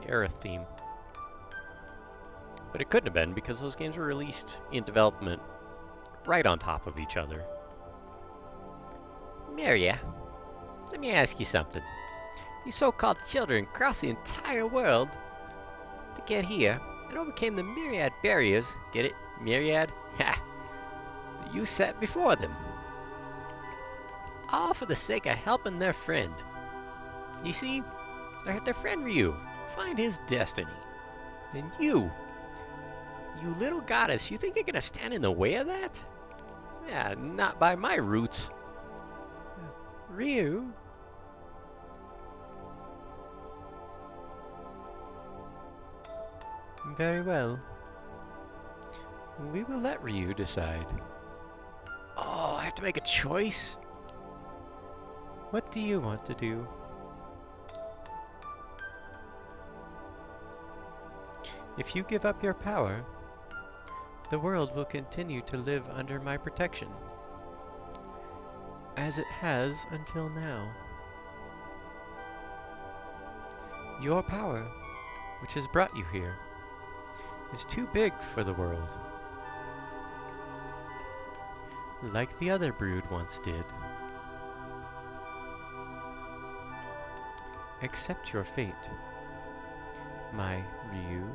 the era theme. But it couldn't have been because those games were released in development right on top of each other. Maria, let me ask you something. These so-called children crossed the entire world to get here and overcame the myriad barriers, get it? Myriad? Ha! That you set before them. All for the sake of helping their friend. You see, their friend Ryu, find his destiny. And you little goddess, you think you're gonna stand in the way of that? Yeah, not by my roots. Ryu? Very well. We will let Ryu decide. Oh, I have to make a choice? What do you want to do? If you give up your power, the world will continue to live under my protection, as it has until now. Your power, which has brought you here, is too big for the world. Like the other brood once did. Accept your fate, my Ryu.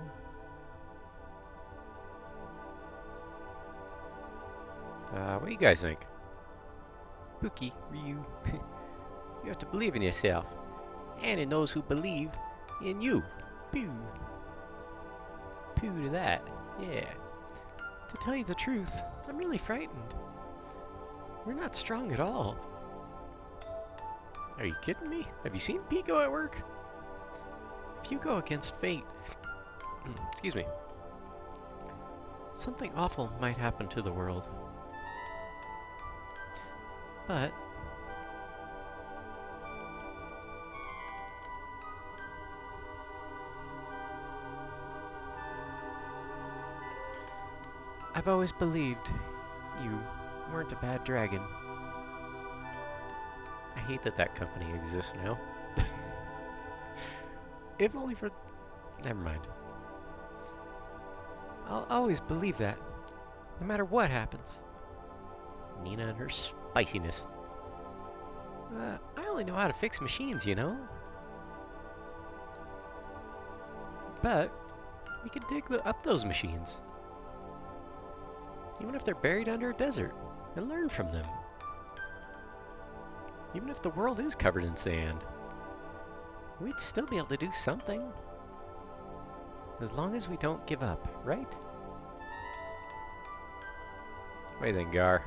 What do you guys think? Pookie, Ryu. You have to believe in yourself, and in those who believe in you. Pooh. Pooh to that. Yeah. To tell you the truth, I'm really frightened. We're not strong at all. Are you kidding me? Have you seen Pico at work? If you go against fate, excuse me, something awful might happen to the world. But I've always believed you weren't a bad dragon. I hate that that company exists now. If only for... Never mind. I'll always believe that, no matter what happens. Nina and her spiciness. I only know how to fix machines, you know? But we could dig up those machines. Even if they're buried under a desert, and learn from them. Even if the world is covered in sand, we'd still be able to do something. As long as we don't give up, right? What do you think, Gar?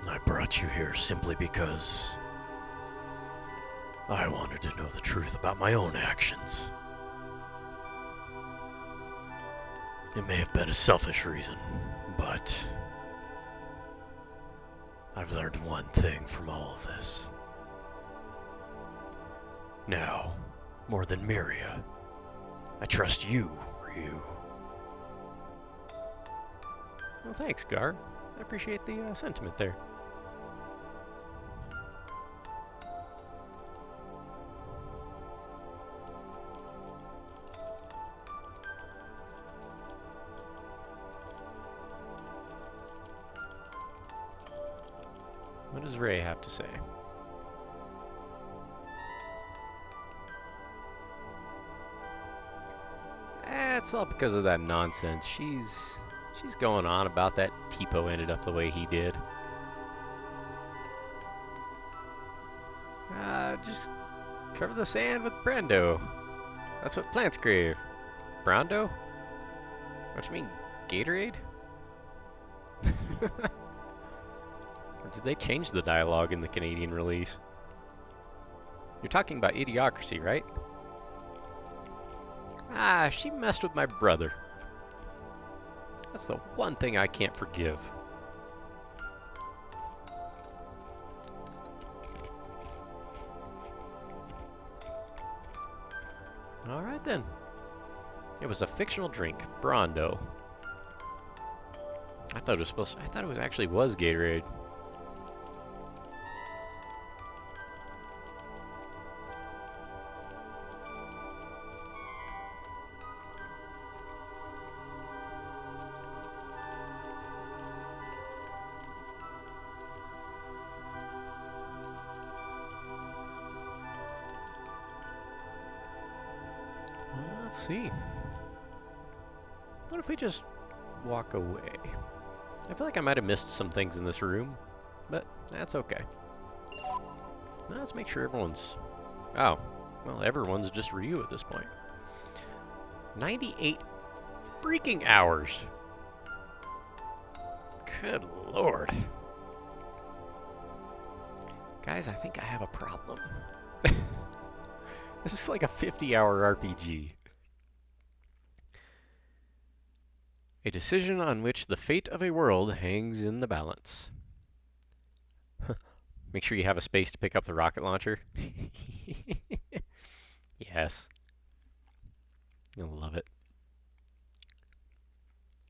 I brought you here simply because I wanted to know the truth about my own actions. It may have been a selfish reason, but I've learned one thing from all of this. Now, more than Miria, I trust you, Ryu. Well, thanks, Gar. I appreciate the sentiment there. What does Ray have to say? It's all because of that nonsense. She's going on about that Tipo ended up the way he did. Just cover the sand with Brando. That's what plants crave. Brando? What you mean, Gatorade? Or did they change the dialogue in the Canadian release? You're talking about Idiocracy, right? Ah, she messed with my brother. That's the one thing I can't forgive. Alright then. It was a fictional drink, Brando. I thought it actually was Gatorade. Let's see. What if we just walk away? I feel like I might have missed some things in this room, but that's okay. Now let's make sure everyone's... Oh, well, everyone's just Ryu at this point. 98 freaking hours. Good lord. Guys, I think I have a problem. This is like a 50-hour RPG. A decision on which the fate of a world hangs in the balance. Make sure you have a space to pick up the rocket launcher. Yes. You'll love it.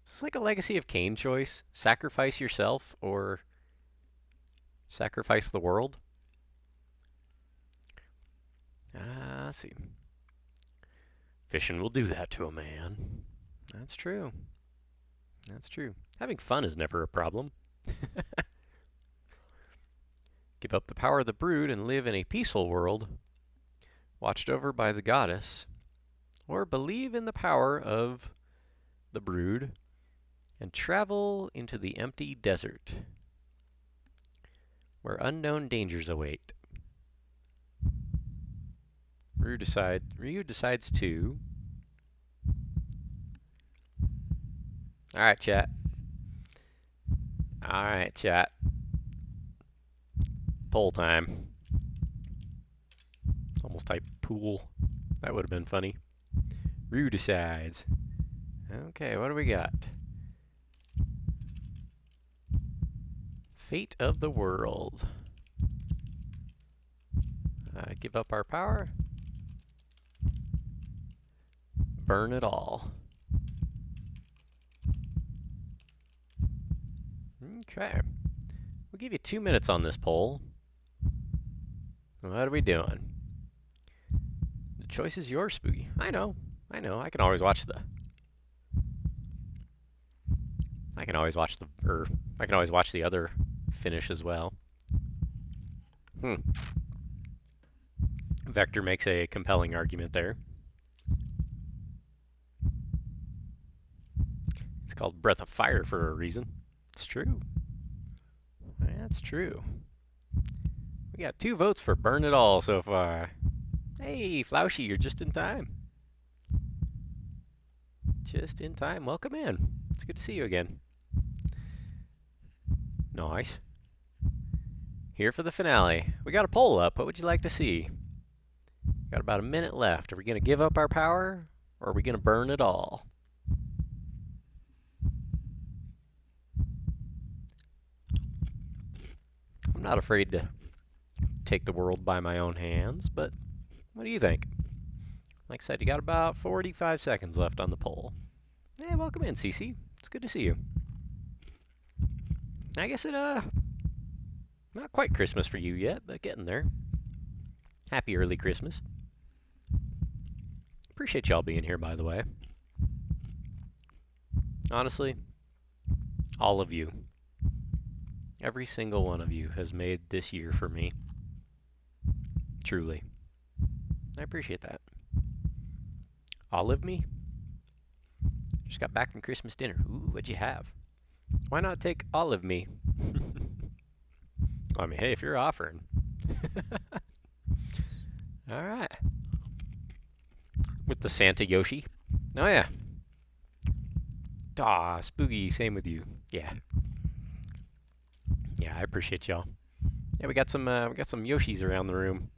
It's like a Legacy of Kain choice. Sacrifice yourself or sacrifice the world. Let's see. Fishing will do that to a man. That's true. That's true. Having fun is never a problem. Give up the power of the brood and live in a peaceful world, watched over by the goddess, or believe in the power of the brood and travel into the empty desert, where unknown dangers await. Ryu decides to... Alright, chat. Alright, chat. Poll time. Almost type pool. That would have been funny. Ryu decides. Okay, what do we got? Fate of the world. Give up our power. Burn it all. Okay. We'll give you 2 minutes on this poll. What are we doing? The choice is yours, Spooky. I know. I can always watch the... I can always watch the other finish as well. Vector makes a compelling argument there. It's called Breath of Fire for a reason. It's true. That's true. We got 2 votes for Burn It All so far. Hey, Floushy, you're just in time. Just in time. Welcome in. It's good to see you again. Nice. Here for the finale. We got a poll up. What would you like to see? Got about a minute left. Are we going to give up our power, or are we going to burn it all? I'm not afraid to take the world by my own hands, but what do you think? Like I said, you got about 45 seconds left on the poll. Hey, welcome in, Cece. It's good to see you. I guess not quite Christmas for you yet, but getting there. Happy early Christmas. Appreciate y'all being here, by the way. Honestly, all of you. Every single one of you has made this year for me. Truly. I appreciate that. Olive me? Just got back from Christmas dinner. Ooh, what'd you have? Why not take olive me? I mean, hey, if you're offering. Alright. With the Santa Yoshi. Oh, yeah. Aw, Spooky, same with you. Yeah. Yeah, I appreciate y'all. Yeah, we got some Yoshis around the room.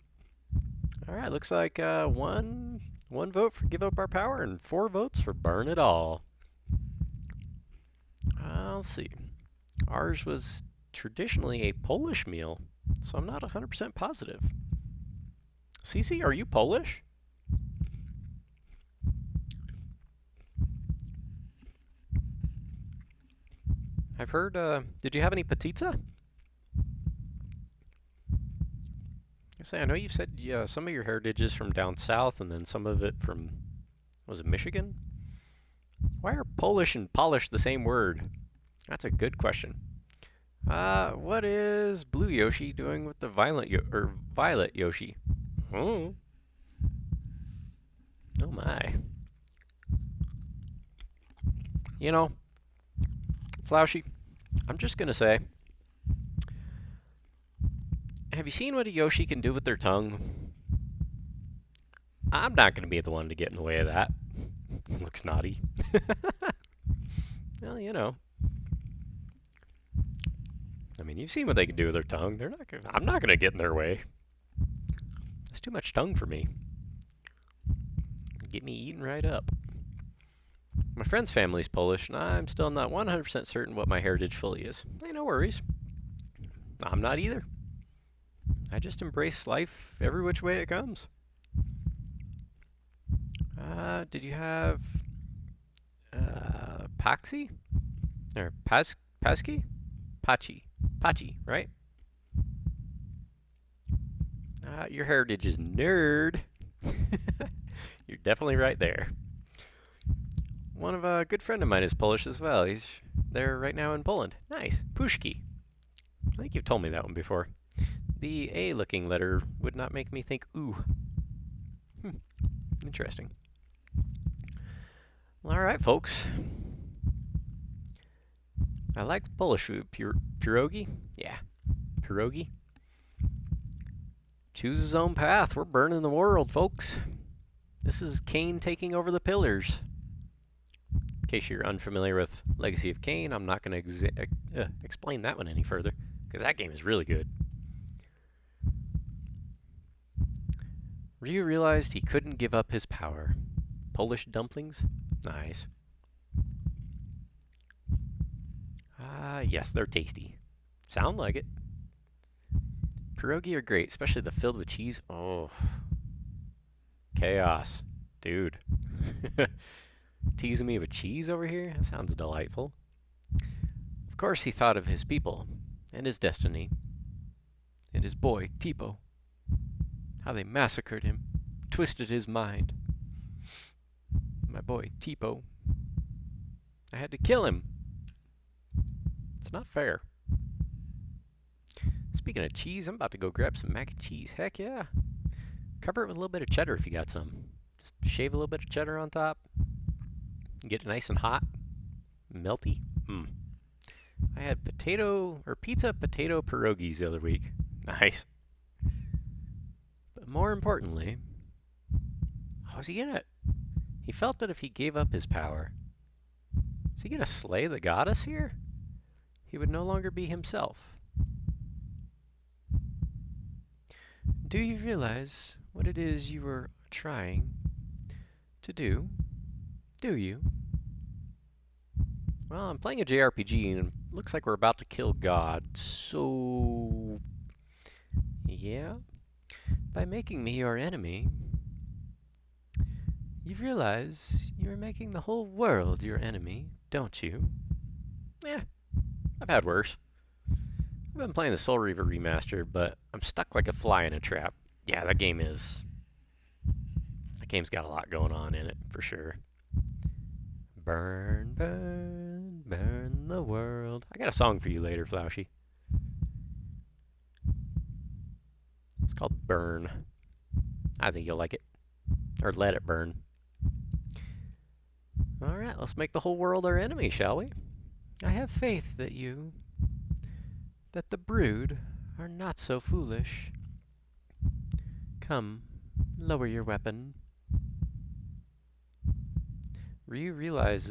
All right, looks like one vote for give up our power and 4 votes for burn it all. Let's see. Ours was traditionally a Polish meal, so I'm not 100% positive. Cece, are you Polish? I've heard, did you have any pizza? I know you've said some of your heritage is from down south and then some of it from, was it Michigan? Why are Polish and Polish the same word? That's a good question. What is Blue Yoshi doing with the Violet Yoshi? Oh. Oh my. You know, Flauschie, I'm just gonna say, have you seen what a Yoshi can do with their tongue? I'm not gonna be the one to get in the way of that. Looks naughty. Well, you know. I mean, you've seen what they can do with their tongue. I'm not gonna get in their way. It's too much tongue for me. Get me eaten right up. My friend's family's Polish, and I'm still not 100% certain what my heritage fully is. Hey, no worries. I'm not either. I just embrace life every which way it comes. Did you have Paxi? Or Pasky? Pachi, right? Your heritage is nerd. You're definitely right there. One of a good friend of mine is Polish as well. He's there right now in Poland. Nice. Pushki. I think you've told me that one before. The A-looking letter would not make me think ooh. Interesting. Well, all right, folks. I like Polish food. Pierogi? Yeah. Pierogi. Choose his own path. We're burning the world, folks. This is Cain taking over the pillars. In case you're unfamiliar with Legacy of Kain, I'm not going to explain that one any further, because that game is really good. Ryu realized he couldn't give up his power. Polish dumplings? Nice. Yes, they're tasty. Sound like it. Pierogi are great, especially the filled with cheese. Oh. Chaos. Dude. Teasing me with cheese over here? That sounds delightful. Of course he thought of his people, and his destiny, and his boy, Tipo. How they massacred him, twisted his mind. My boy, Tipo. I had to kill him. It's not fair. Speaking of cheese, I'm about to go grab some mac and cheese. Heck yeah. Cover it with a little bit of cheddar if you got some. Just shave a little bit of cheddar on top. Get it nice and hot. Melty. I had pizza potato pierogies the other week. Nice. But more importantly, how's he gonna? He felt that if he gave up his power, is he gonna slay the goddess here? He would no longer be himself. Do you realize what it is you were trying to do? Do you? Well, I'm playing a JRPG and it looks like we're about to kill God, so... yeah? By making me your enemy, you realize you're making the whole world your enemy, don't you? Eh, I've had worse. I've been playing the Soul Reaver remaster, but I'm stuck like a fly in a trap. Yeah, that game's got a lot going on in it, for sure. Burn, burn, burn the world. I got a song for you later, Flauschie. It's called Burn. I think you'll like it. Or Let It Burn. Alright, let's make the whole world our enemy, shall we? I have faith that the brood are not so foolish. Come, lower your weapon. Ryu realized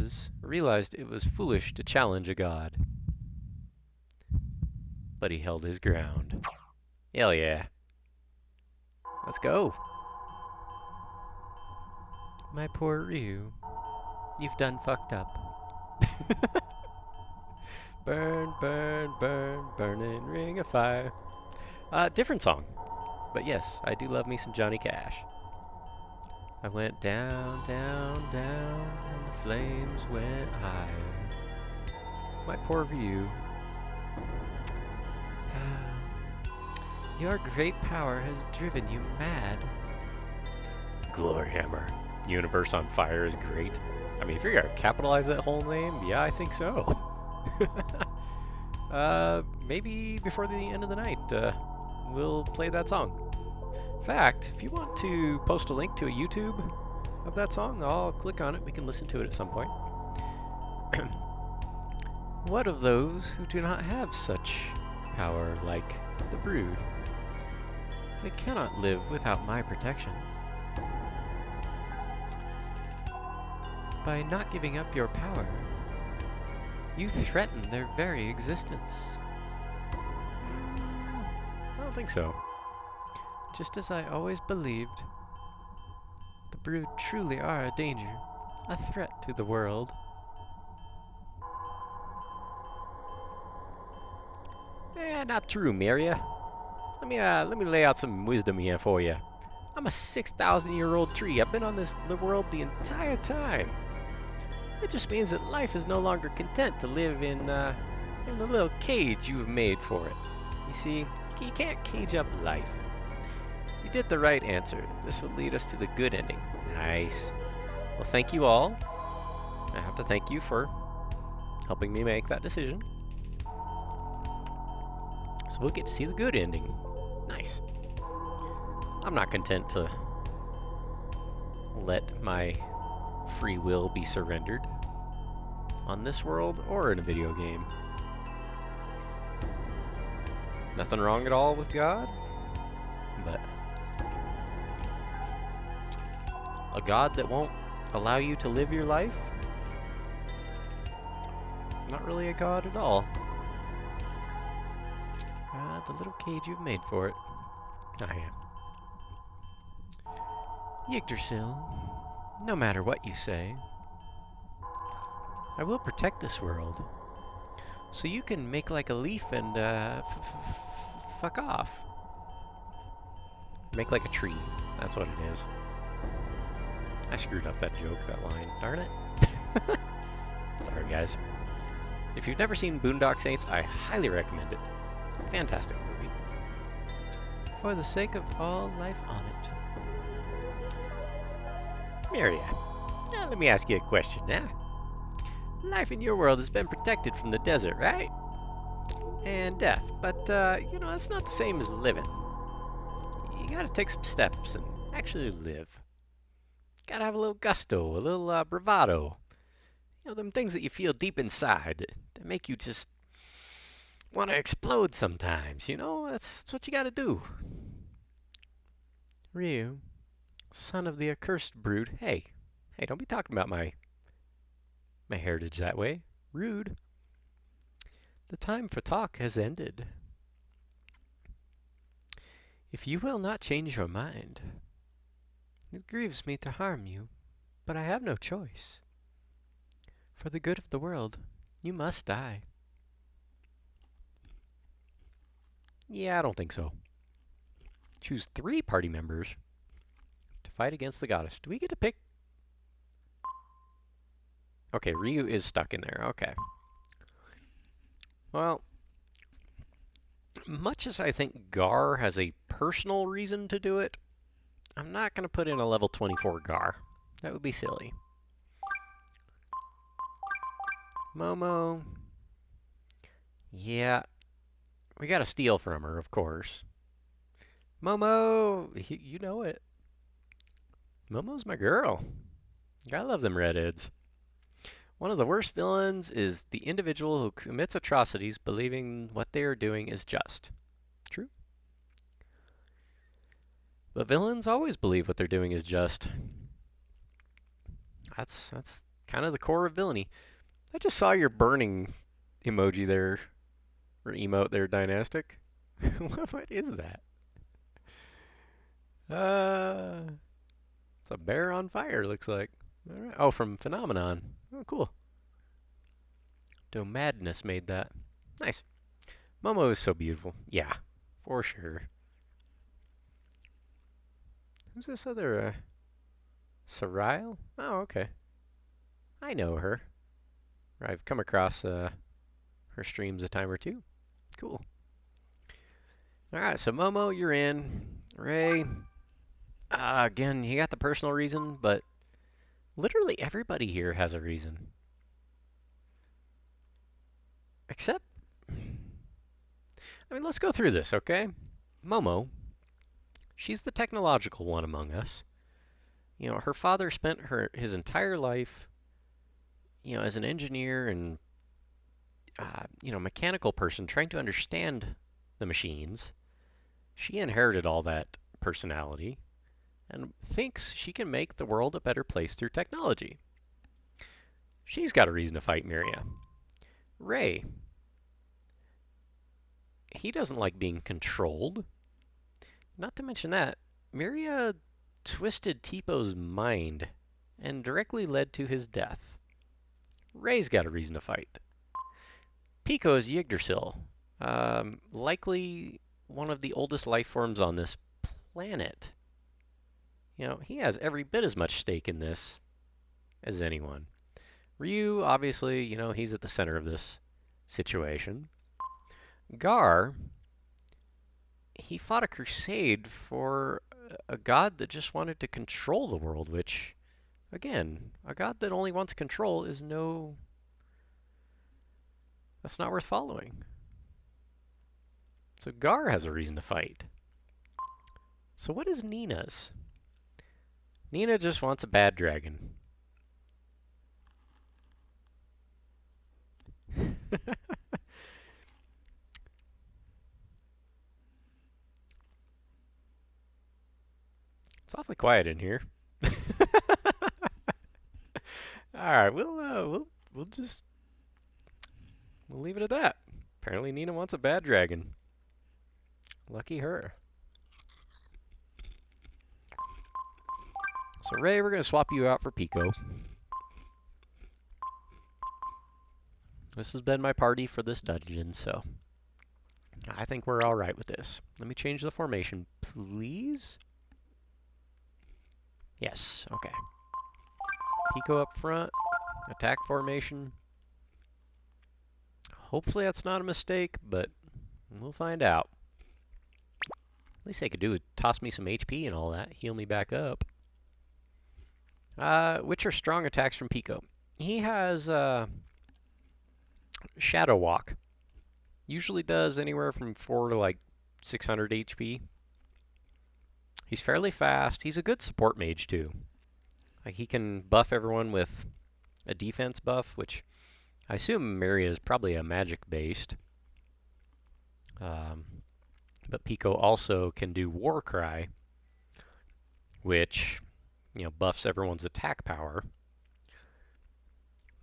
it was foolish to challenge a god. But he held his ground. Hell yeah. Let's go. My poor Ryu, you've done fucked up. Burn, burn, burn, burning ring of fire. Different song. But yes, I do love me some Johnny Cash. I went down, down, down, and the flames went higher. My poor Ryu. Your great power has driven you mad. Gloryhammer. Universe on Fire is great. I mean, if you're gonna capitalize that whole name, yeah, I think so. Maybe before the end of the night, we'll play that song. In fact, if you want to post a link to a YouTube of that song, I'll click on it. We can listen to it at some point. What of those who do not have such power like the brood? They cannot live without my protection. By not giving up your power, you threaten their very existence. I don't think so. Just as I always believed, the brood truly are a danger, a threat to the world. Not true, Miria. Let me lay out some wisdom here for you. I'm a 6,000-year-old tree. I've been on this world the entire time. It just means that life is no longer content to live in the little cage you have made for it. You see, you can't cage up life. You did the right answer. This will lead us to the good ending. Nice. Well, thank you all. I have to thank you for helping me make that decision. So we'll get to see the good ending. Nice. I'm not content to let my free will be surrendered on this world or in a video game. Nothing wrong at all with God, but a God that won't allow you to live your life? Not really a God at all. The little cage you've made for it. I am. Yggdrasil, no matter what you say, I will protect this world. So you can make like a leaf and fuck off. Make like a tree. That's what it is. I screwed up that joke, that line. Darn it. Sorry, guys. If you've never seen Boondock Saints, I highly recommend it. Fantastic movie. For the sake of all life on it. Miria, let me ask you a question now. Life in your world has been protected from the desert, right? And death, but, it's not the same as living. You gotta take some steps and actually live. Gotta have a little gusto, a little bravado. Them things that you feel deep inside that make you just want to explode sometimes, That's what you gotta do. Ryu, son of the accursed brood. Hey, don't be talking about my heritage that way. Rude. The time for talk has ended. If you will not change your mind, it grieves me to harm you, but I have no choice. For the good of the world, you must die. Yeah, I don't think so. Choose 3 party members to fight against the goddess. Do we get to pick? Okay, Ryu is stuck in there. Okay. Well, much as I think Gar has a personal reason to do it, I'm not going to put in a level 24 Gar. That would be silly. Momo. Yeah. We got to steal from her, of course. Momo! You know it. Momo's my girl. I love them redheads. One of the worst villains is the individual who commits atrocities believing what they are doing is just. True. But villains always believe what they're doing is just. That's kind of the core of villainy. I just saw your burning emoji there, or emote there, Dynastic. What is that? It's a bear on fire, looks like. All right. Oh, from Phenomenon. Oh, cool. Madness made that. Nice. Momo is so beautiful. Yeah, for sure. Who's this other, Sarile? Oh, okay. I know her. I've come across, her streams a time or two. Cool. Alright, so Momo, you're in. Ray, again, you got the personal reason, but literally everybody here has a reason. Except, let's go through this, okay? Momo, she's the technological one among us. Her father spent his entire life as an engineer and mechanical person trying to understand the machines, she inherited all that personality and thinks she can make the world a better place through technology. She's got a reason to fight Miria. Ray, he doesn't like being controlled. Not to mention that, Miria twisted Tipo's mind and directly led to his death. Ray's got a reason to fight. Pico is Yggdrasil, likely one of the oldest life forms on this planet. He has every bit as much stake in this as anyone. Ryu, obviously, he's at the center of this situation. Gar, he fought a crusade for a god that just wanted to control the world, which, again, a god that only wants control is that's not worth following. So Gar has a reason to fight. So what is Nina's? Nina just wants a bad dragon. It's awfully quiet in here. All right, we'll leave it at that. Apparently Nina wants a bad dragon. Lucky her. So Ray, we're going to swap you out for Pico. This has been my party for this dungeon, so I think we're all right with this. Let me change the formation, please. Yes, okay. Pico up front, attack formation. Hopefully that's not a mistake, but we'll find out. Least I could do is toss me some HP and all that, heal me back up. Which are strong attacks from Pico? He has Shadow Walk. Usually does anywhere from 4 to like 600 HP. He's fairly fast. He's a good support mage too. Like he can buff everyone with a defense buff, which I assume Miria is probably a magic based. But Pico also can do War Cry, which buffs everyone's attack power.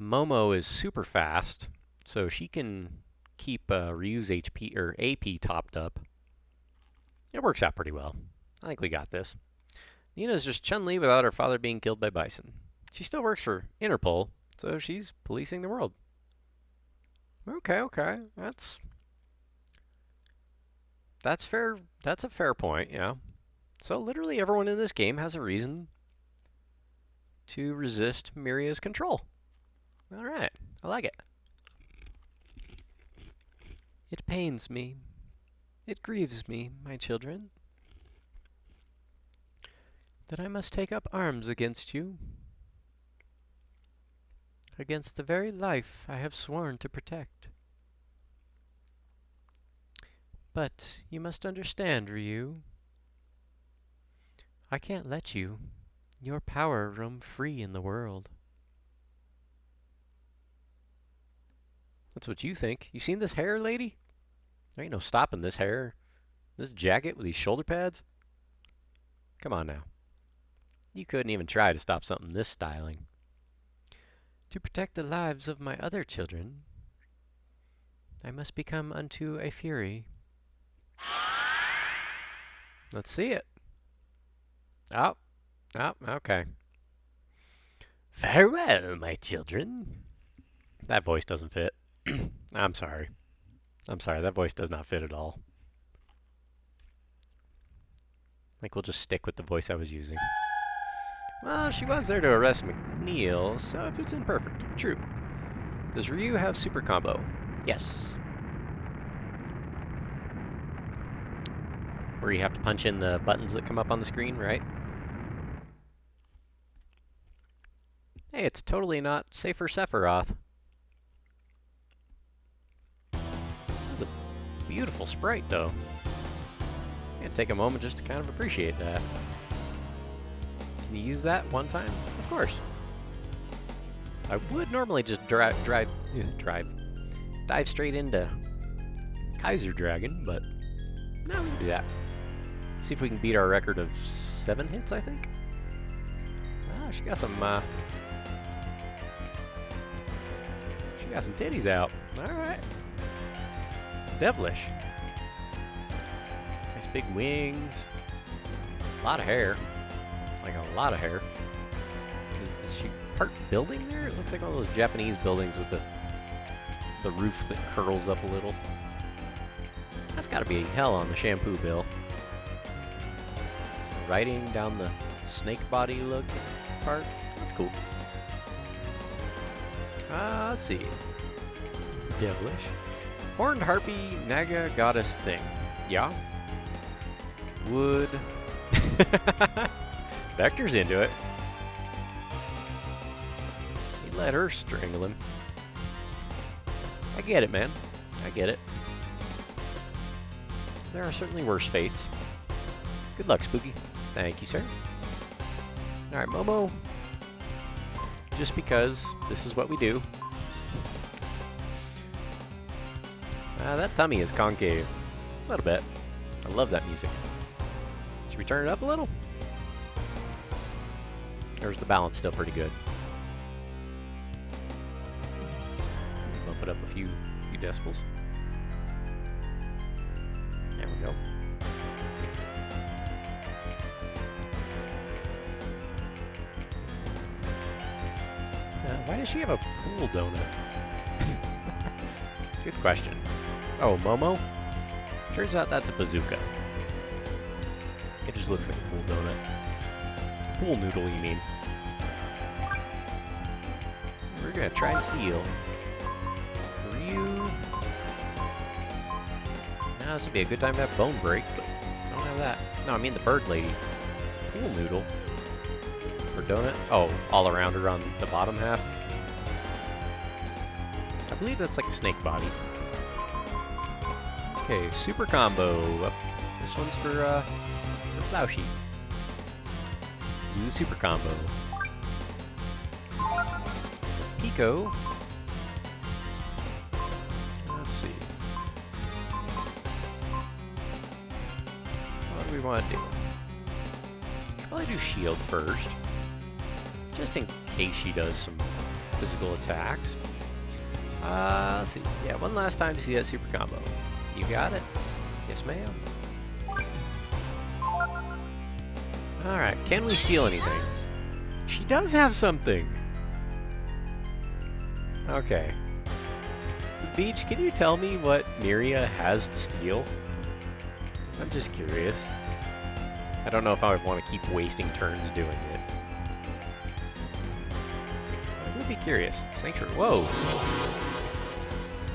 Momo is super fast, so she can keep Ryu's HP or AP topped up. It works out pretty well. I think we got this. Nina's just Chun-Li without her father being killed by Bison. She still works for Interpol, so she's policing the world. Okay. That's fair. That's a fair point, yeah. So literally everyone in this game has a reason to resist Miria's control. All right, I like it. It pains me. It grieves me, my children, that I must take up arms against you, against the very life I have sworn to protect. But you must understand, Ryu, I can't let your power roam free in the world. That's what you think. You seen this hair, lady? There ain't no stopping this hair. This jacket with these shoulder pads? Come on now. You couldn't even try to stop something this styling. To protect the lives of my other children, I must become unto a fury. Let's see it. Oh, okay. Farewell, my children. That voice doesn't fit. I'm sorry. That voice does not fit at all. I think we'll just stick with the voice I was using. Well, she was there to arrest McNeil, so if it's imperfect. True. Does Ryu have super combo? Yes. Where you have to punch in the buttons that come up on the screen, right? Hey, it's totally not Safer Sephiroth. That's a beautiful sprite, though. I'm gonna take a moment just to kind of appreciate that. Can you use that one time? Of course. I would normally just dive straight into Kaiser Dragon, but no, we can do that. See if we can beat our record of 7 hits, I think. Ah, she got some titties out. All right. Devilish. Nice big wings. A lot of hair. Like a lot of hair. Is she part building there? It looks like one of those Japanese buildings with the roof that curls up a little. That's gotta be hell on the shampoo bill. Riding down the snake body look part. That's cool. Let's see. Devilish. Horned Harpy Naga Goddess thing. Yeah. Wood. Vector's into it. He let her strangle him. I get it, man. I get it. There are certainly worse fates. Good luck, Spooky. Thank you, sir. Alright, Momo. Just because this is what we do. That tummy is concave. A little bit. I love that music. Should we turn it up a little? Or is the balance still pretty good? Bump it up a few decibels. There we go. Why does she have a pool donut? Good question. Oh, Momo? Turns out that's a bazooka. It just looks like a pool donut. Pool noodle, you mean. We're gonna try and steal. Ryu. Now, this would be a good time to have Bone Break, but I don't have that. No, I mean the bird lady. Pool noodle. Or donut. Oh, all around her on the bottom half. I believe that's like a snake body. Okay, super combo. This one's for Flauschie. Do the super combo. Pico. Let's see. What do we want to do? Probably do shield first. Just in case she does some physical attacks. Let's see. Yeah, one last time to see that super combo. You got it. Yes, ma'am. Alright, can we steal anything? She does have something! Okay. Beach, can you tell me what Miria has to steal? I'm just curious. I don't know if I want to keep wasting turns doing it. I would be curious. Sanctuary. Whoa!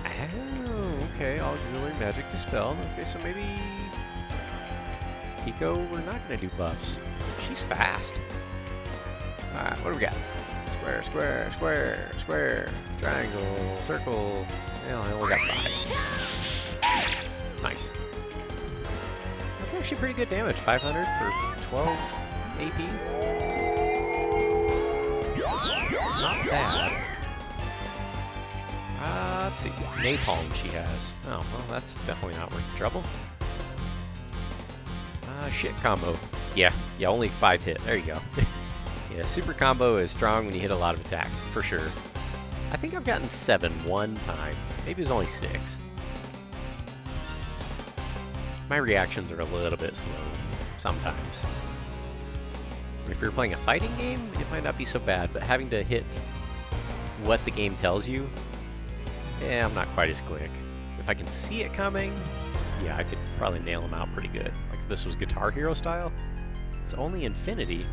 Oh, okay. Auxiliary magic dispelled. Okay, so maybe Pico, we're not going to do buffs. She's fast. Alright, what do we got? Square, square, square, square, triangle, circle. Well, I only got 5. Nice. That's actually pretty good damage. 500 for 12 AP. Not bad. Let's see. Napalm she has. Oh, well, that's definitely not worth the trouble. Shit combo. Yeah, only 5 hit. There you go. Yeah, super combo is strong when you hit a lot of attacks, for sure. I think I've gotten 7 one time. Maybe it was only 6. My reactions are a little bit slow, sometimes. If you're playing a fighting game, it might not be so bad, but having to hit what the game tells you, yeah, I'm not quite as quick. If I can see it coming, yeah, I could probably nail them out pretty good. Like if this was Guitar Hero style, it's only Infinity.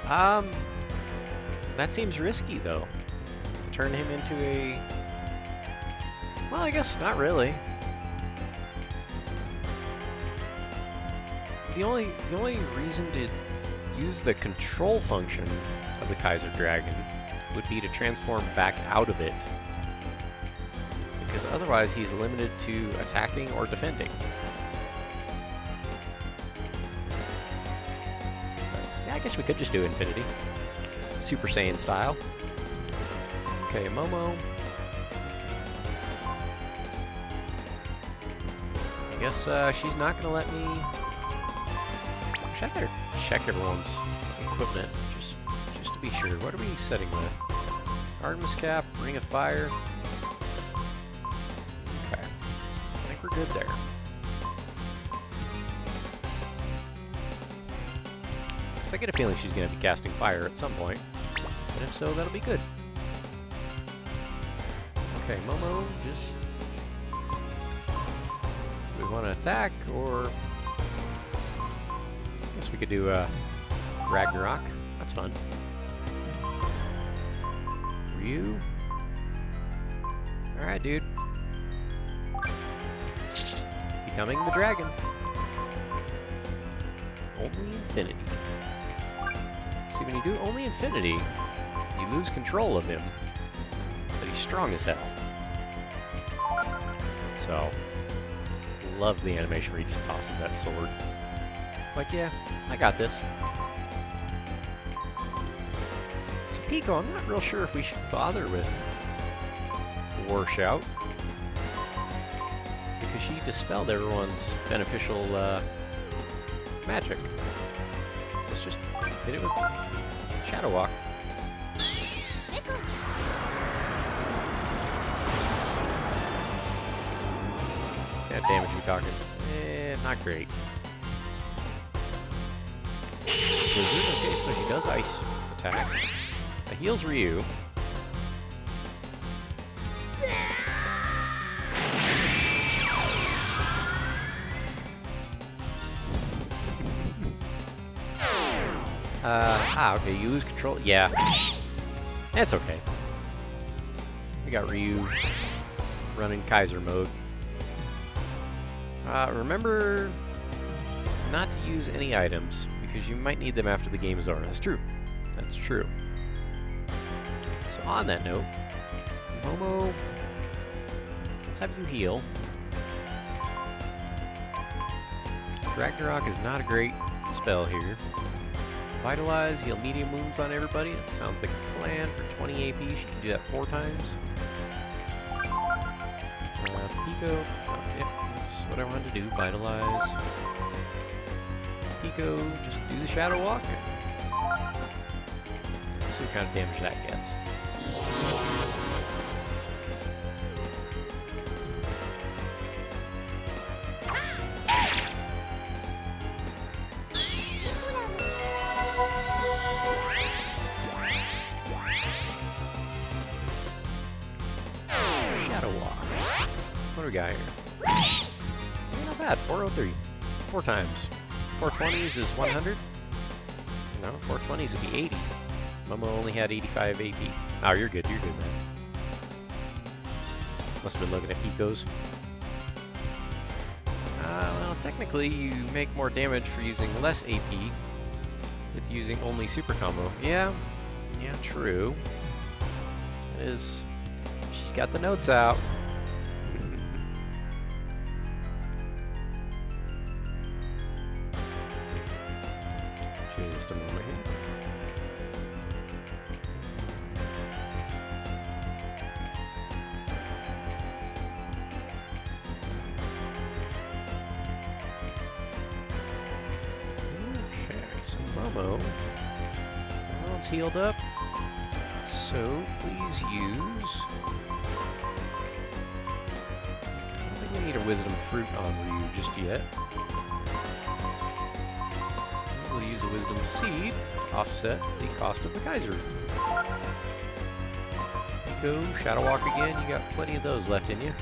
That seems risky though. To turn him into a... Well, I guess not really. The only reason to use the control function of the Kaiser Dragon would be to transform back out of it. Because otherwise he's limited to attacking or defending. But, yeah, I guess we could just do Infinity. Super Saiyan style. Okay, Momo. I guess she's not gonna let me. Actually, I better check everyone's equipment just to be sure. What are we setting with? Artemis cap, Ring of Fire. Okay, I think we're good there. So I get a feeling she's gonna be casting fire at some point, and if so, that'll be good. Okay, Momo, just. Do we want to attack, or I guess we could do Ragnarok. That's fun. Ryu. All right, dude. Becoming the dragon. Only infinity. See, when you do only infinity, you lose control of him, but he's strong as hell. So. Love the animation where he just tosses that sword. Like, yeah, I got this. So Pico, I'm not real sure if we should bother with War Shout, because she dispelled everyone's beneficial magic. Let's just hit it with Shadow Walk. What damage are we talking? Not great. Blizzard, okay, so she does ice attack. That heals Ryu. Okay, you lose control. Yeah. That's okay. We got Ryu running Kaiser mode. Remember not to use any items, because you might need them after the game is over. That's true. That's true. So on that note, Momo, let's have you heal. Ragnarok is not a great spell here. Vitalize, heal medium wounds on everybody. That sounds like a plan for 20 AP. She can do that 4 times. Pico, yep, that's what I wanted to do. Vitalize. Pico, just do the Shadow Walk. See what kind of damage that gets. What do we got here? Not bad, 403. 4 times. 420s is 100? No, 420s would be 80. Momo only had 85 AP. Oh, you're good, man. Must have been looking at Ecos. Well, technically you make more damage for using less AP with using only super combo. Yeah, true. It is. She's got the notes out. Just a moment here. Okay, so Momo's healed up. So please use. I don't think we need a Wisdom Fruit on Ryu just yet. We'll use a Wisdom Seed to offset the cost of the Kaiser. Go, Shadow Walk again. You got plenty of those left in you.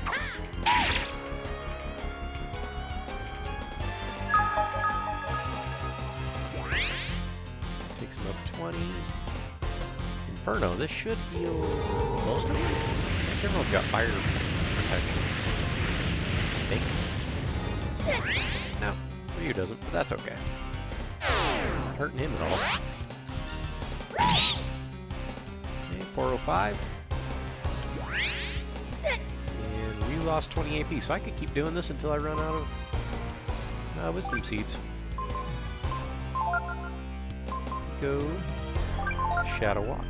Takes him up 20. Inferno, this should heal most of them. I think everyone's got fire protection. I think. No, Ryu doesn't, but that's okay. Not hurting him at all. Okay, 405. And Ryu lost 20 AP, so I could keep doing this until I run out of Wisdom Seeds. Go. shadow walk.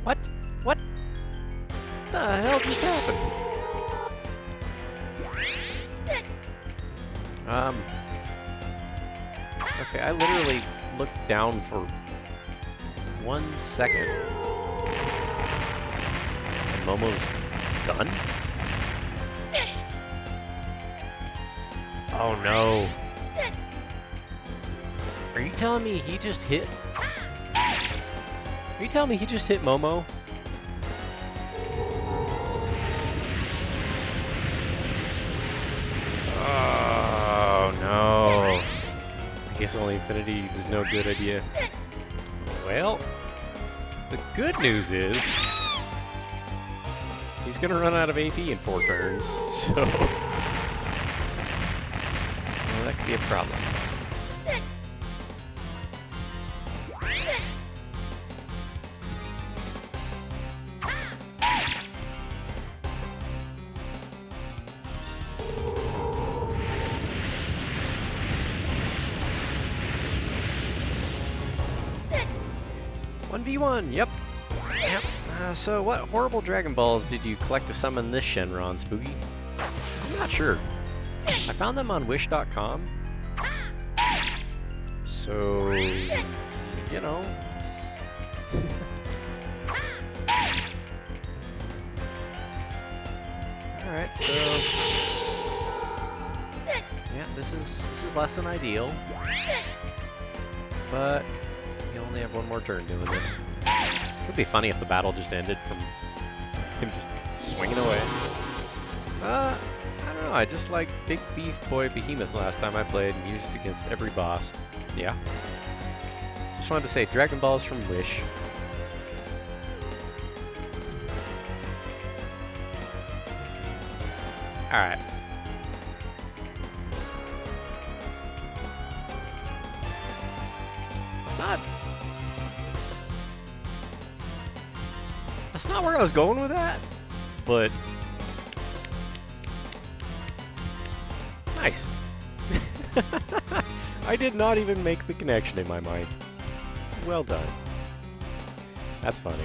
What? What the hell just happened? Okay, I literally looked down for 1 second. And Momo's done? Oh no. Are you telling me he just hit? Are you telling me he just hit Momo? Oh no. I guess only infinity is no good idea. Well, the good news is he's gonna run out of AP in 4 turns, so well, that could be a problem. 1v1, yep. So what horrible Dragon Balls did you collect to summon this Shenron, Spooky? I'm not sure. I found them on Wish.com. So, you know, Alright, so yeah, this is less than ideal. But you only have 1 more turn doing this. It would be funny if the battle just ended from him just swinging away. I don't know, I just like Big Beef Boy Behemoth last time I played and used against every boss. Yeah. Just wanted to say, Dragon Balls from Wish. Alright. That's not where I was going with that, but nice. I did not even make the connection in my mind. Well done. That's funny.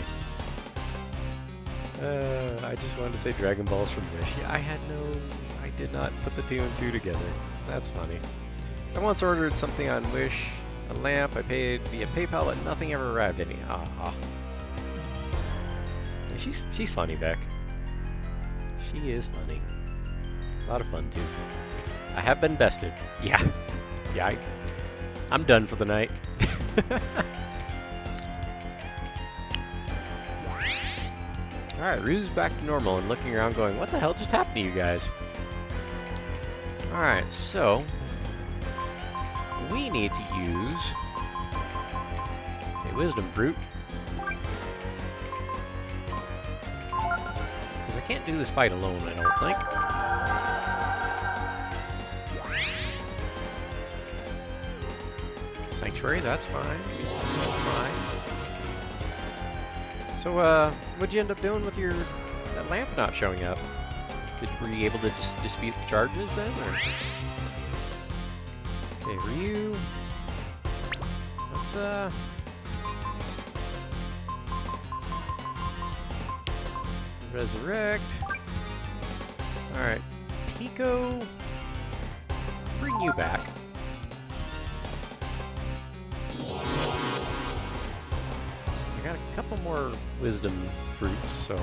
I just wanted to say Dragon Balls from Wish. Yeah, I did not put the 2 and 2 together. That's funny. I once ordered something on Wish, a lamp. I paid via PayPal, but nothing ever arrived any. Ah. She's funny, Beck. She is funny. A lot of fun, too. I have been bested. Yeah. Yeah, I'm done for the night. Alright, Ryu's back to normal and looking around going, what the hell just happened to you guys? Alright, so we need to use a wisdom fruit. Because I can't do this fight alone, I don't think. Sanctuary, that's fine. That's fine. So, what'd you end up doing with that lamp not showing up? Were you able to dispute the charges then, or? Okay, Ryu. Let's, resurrect. Alright, Pico. Bring you back. I got a couple more wisdom fruits, so.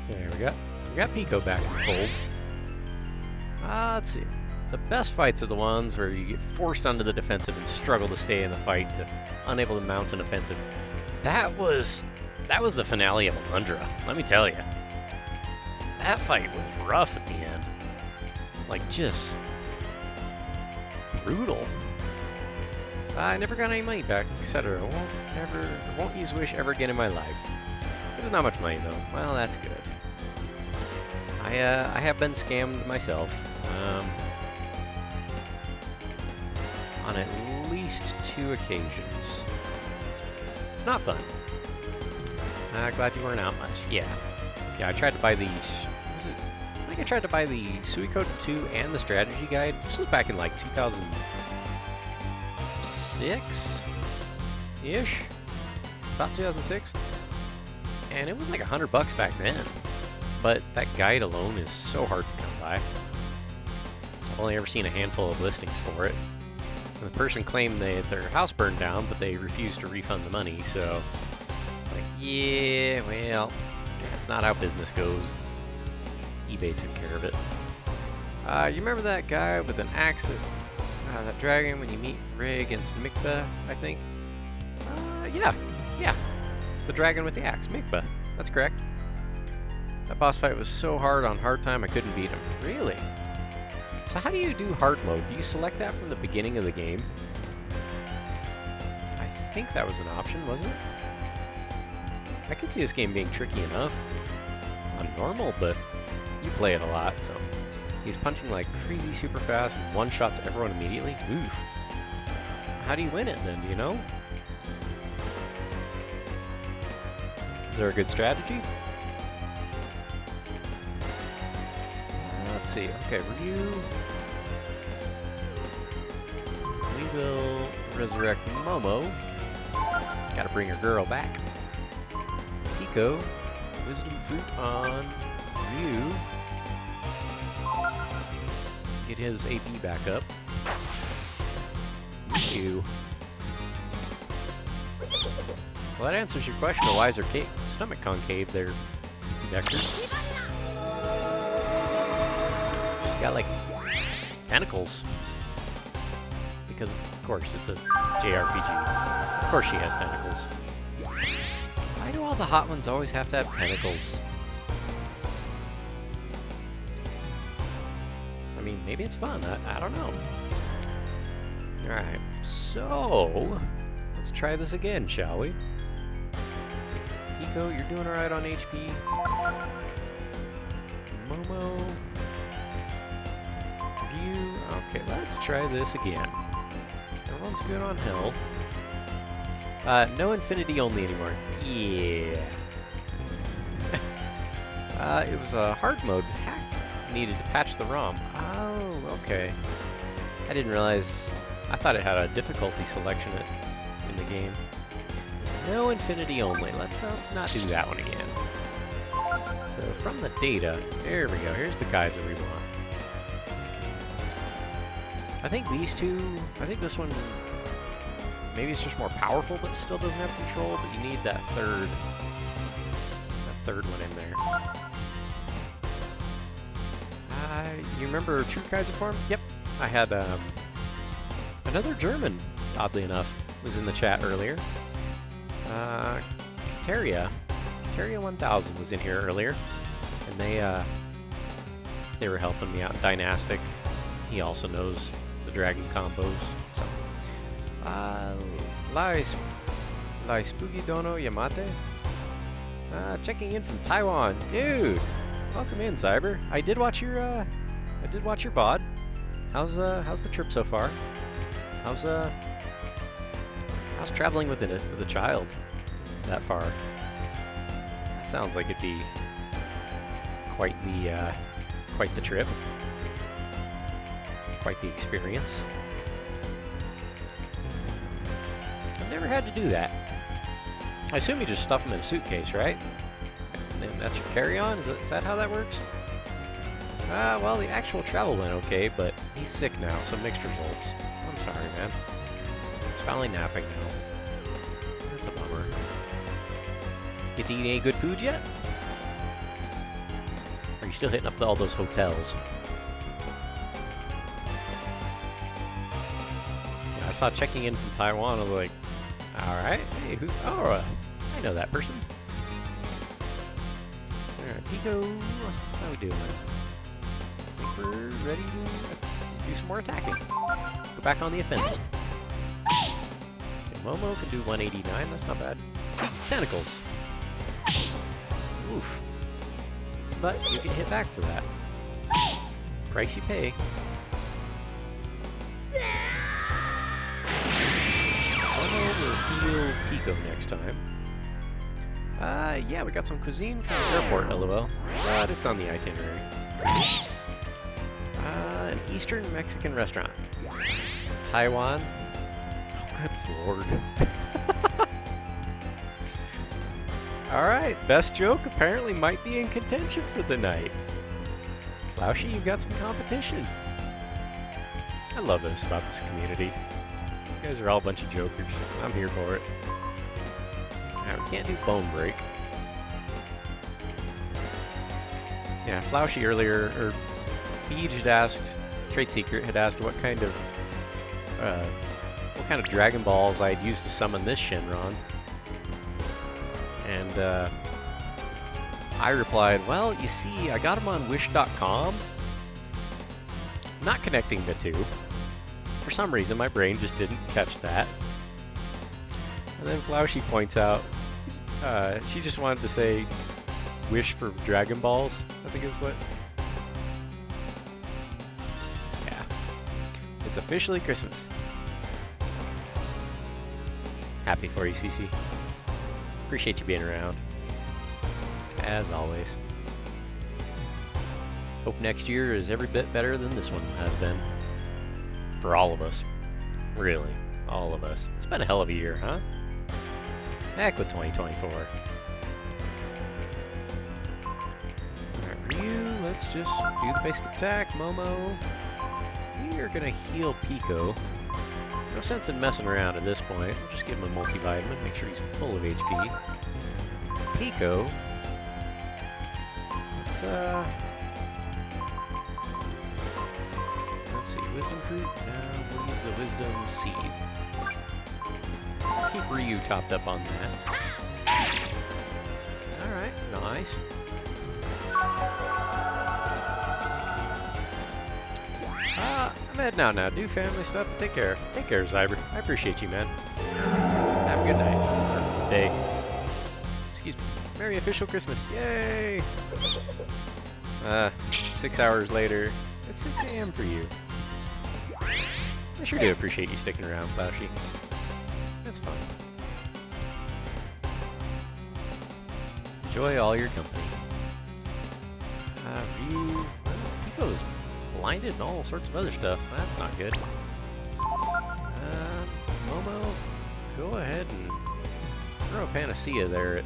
There we got Pico back in the fold. Let's see. The best fights are the ones where you get forced onto the defensive and struggle to stay in the fight, unable to mount an offensive. That was the finale of Alundra, let me tell you. That fight was rough at the end. Like, just brutal. I never got any money back, etc. Won't use Wish ever again in my life. There's not much money though. Well, that's good. I have been scammed myself. On at least 2 occasions. It's not fun. Glad you weren't out much. Yeah. Yeah, I tried to buy these. I think think I tried to buy the Suikoden 2 and the strategy guide. This was back in like 2006-ish? About 2006. And it was like $100 back then. But that guide alone is so hard to come by. I've only ever seen a handful of listings for it. And the person claimed their house burned down, but they refused to refund the money, so... Like, yeah, well, that's not how business goes. eBay took care of it. You remember that guy with an axe that dragon when you meet Ray against Mikba, I think? Yeah. The dragon with the axe, Mikba. That's correct. That boss fight was so hard on hard time I couldn't beat him. Really? So how do you do hard mode? Do you select that from the beginning of the game? I think that was an option, wasn't it? I could see this game being tricky enough on normal, but you play it a lot, so... He's punching like crazy super fast and one-shots everyone immediately? Oof. How do you win it then, do you know? Is there a good strategy? Let's see. Okay, review. We will resurrect Momo. Gotta bring her girl back. Pico. Wisdom fruit on Ryu. Get his AP back up. Ryu. Well, that answers your question of why is her stomach concave there, Vector. She got like tentacles. Because of course it's a JRPG. Of course she has tentacles. Why do all the hot ones always have to have tentacles? I mean, maybe it's fun. I don't know. Alright, so let's try this again, shall we? Pico, you're doing alright on HP. Momo. Ryu. Okay, let's try this again. Everyone's good on health. No infinity only anymore. Yeah. It was a hard mode hack. Needed to patch the ROM. Oh, okay. I didn't realize. I thought it had a difficulty selection in the game. No infinity only. Let's not do that one again. So from the data, there we go. Here's the guys that we want. I think these two. I think this one. Maybe it's just more powerful, but still doesn't have control. But you need that third one in there. You remember True Kaiser form? Yep. I had another German, oddly enough, was in the chat earlier. Kateria 1000 was in here earlier, and they were helping me out. Dynastic, he also knows the dragon combos. So, Lai Spooky Dono Yamate, checking in from Taiwan, dude. Welcome in, Cyber. I did watch your VOD. How's the trip so far? How's traveling with a child that far? That sounds like it'd be quite the trip, quite the experience. I've never had to do that. I assume you just stuff them in a suitcase, right? And that's your carry-on? Is that how that works? Well, the actual travel went okay, but he's sick now, so mixed results. I'm sorry, man. He's finally napping now. That's a bummer. Get to eat any good food yet? Or are you still hitting up all those hotels? Yeah, I saw checking in from Taiwan. I was like, alright, hey, who? Oh, I know that person. Alright, Pico, how we doing? I think we're ready to do some more attacking. Go back on the offensive. Okay, Momo can do 189, that's not bad. See, tentacles. Oof. But you get hit back for that. Price you pay. Momo will heal Pico next time. Yeah, we got some cuisine from the airport, LOL. But it's on the itinerary. An Eastern Mexican restaurant. Taiwan. Oh, good lord. Alright, best joke apparently might be in contention for the night. Floushy, you've got some competition. I love this about this community. You guys are all a bunch of jokers. I'm here for it. Alright, we can't do bone break. Yeah, Floushy earlier, or Beej had asked, Trade Secret had asked what kind of Dragon Balls I'd used to summon this Shenron. And I replied, well, you see, I got them on Wish.com. Not connecting the two. For some reason, my brain just didn't catch that. And then Floushy points out, she just wanted to say, wish for Dragon Balls, I think is what. Yeah. It's officially Christmas. Happy for you, Cece. Appreciate you being around. As always. Hope next year is every bit better than this one has been. For all of us. Really. All of us. It's been a hell of a year, huh? Heck with 2024. Alright, Ryu, let's just do the basic attack. Momo. We are gonna heal Pico. No sense in messing around at this point. We'll just give him a multivitamin, make sure he's full of HP. Pico. Let's see, Wisdom Fruit? We'll use the Wisdom Seed. Keep Ryu topped up on that. Alright, nice. I'm heading out now. Do family stuff. Take care. Take care, Zyber. I appreciate you, man. Have a good night. Or day. Excuse me. Merry official Christmas. Yay! 6 hours later. It's 6 a.m. for you. I sure do appreciate you sticking around, Floushy. That's fun. Enjoy all your company. Ryu... Pico's blinded and all sorts of other stuff. That's not good. Momo, go ahead and throw a Panacea there at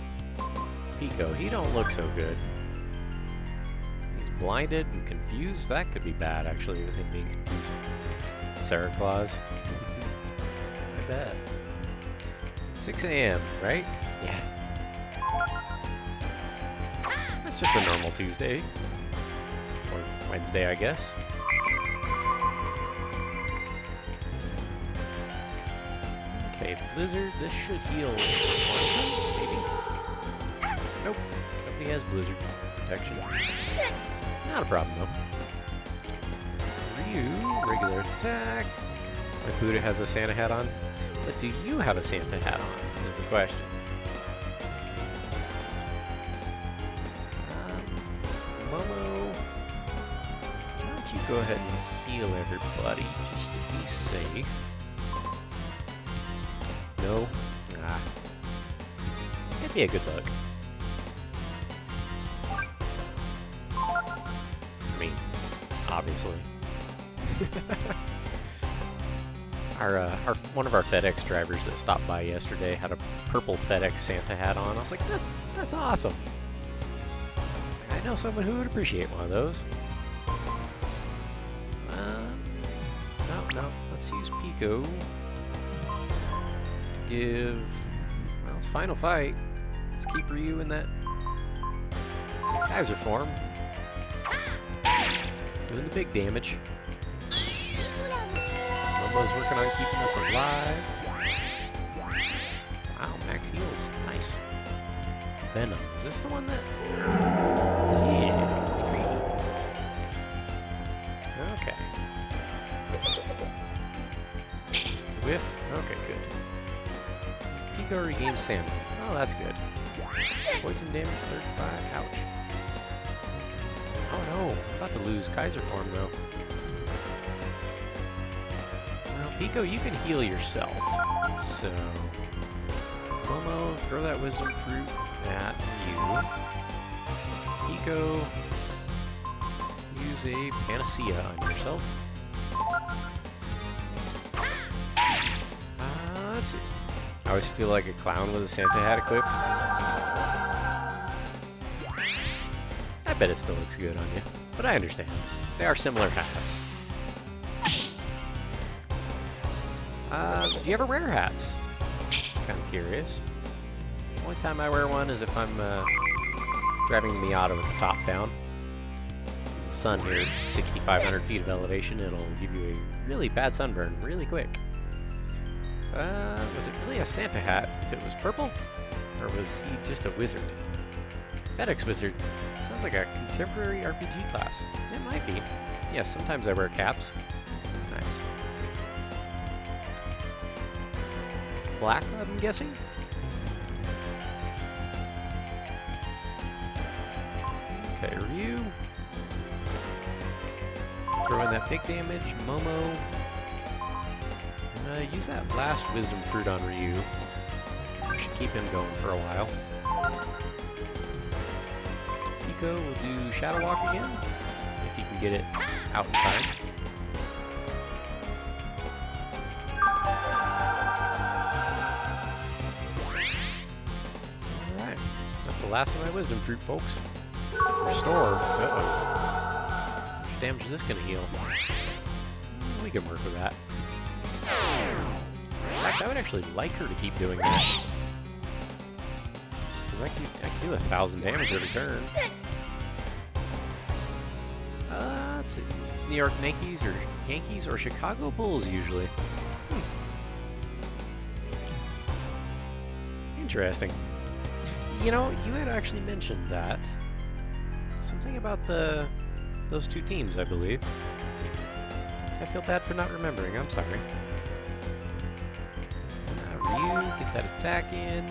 Pico. He don't look so good. He's blinded and confused. That could be bad, actually, with him being confused. Sarah Claus. I bet. 6 a.m., right? Yeah. That's just a normal Tuesday. Or Wednesday, I guess. Okay, Blizzard, this should heal. Maybe? Nope. Nobody has Blizzard protection. Not a problem, though. Ryu, regular attack. My Buddha has a Santa hat on. But do you have a Santa hat on, is the question. Momo, why don't you go ahead and heal everybody, just to be safe. No? Ah. That'd be a good bug. I mean, obviously. Our one of our FedEx drivers that stopped by yesterday had a purple FedEx Santa hat on. I was like, that's awesome. I know someone who would appreciate one of those. No. Let's use Pico to give. Well, it's final fight. Let's keep Ryu in that Kaiser form, doing the big damage. Momo's working on keeping us alive. Wow, max heals. Nice. Venom. Is this the one that... Yeah, it's creepy. Okay. Whiff. Okay, good. Pico regains stamina. Oh, that's good. Poison damage 35. Ouch. Oh no, I'm about to lose Kaiser form though. Pico, you can heal yourself. So, Momo, throw that Wisdom Fruit at you. Pico, use a panacea on yourself. Let's see. I always feel like a clown with a Santa hat equipped. I bet it still looks good on you, but I understand. They are similar hats. Do you ever wear hats? Kind of curious. Only time I wear one is if I'm driving the Miata with the top down. It's the sun here, 6,500 feet of elevation. It'll give you a really bad sunburn really quick. Was it really a Santa hat if it was purple? Or was he just a wizard? FedEx Wizard. Sounds like a contemporary RPG class. It might be. Yes, sometimes I wear caps. Nice. Black, I'm guessing? Okay, Ryu. Throw in that big damage. Momo. Use that last Wisdom Fruit on Ryu. I should keep him going for a while. Pico will do Shadow Walk again, if he can get it out in time. Alright, that's the last of my Wisdom Fruit, folks. Restore. Uh-oh. How much damage is this going to heal? We can work with that. In fact, I would actually like her to keep doing that. Because I can do 1,000 damage every turn. Let's see. New York Yankees or Chicago Bulls usually. Interesting. You know, you had actually mentioned that. Something about those two teams, I believe. I feel bad for not remembering. I'm sorry. Ryu, get that attack in.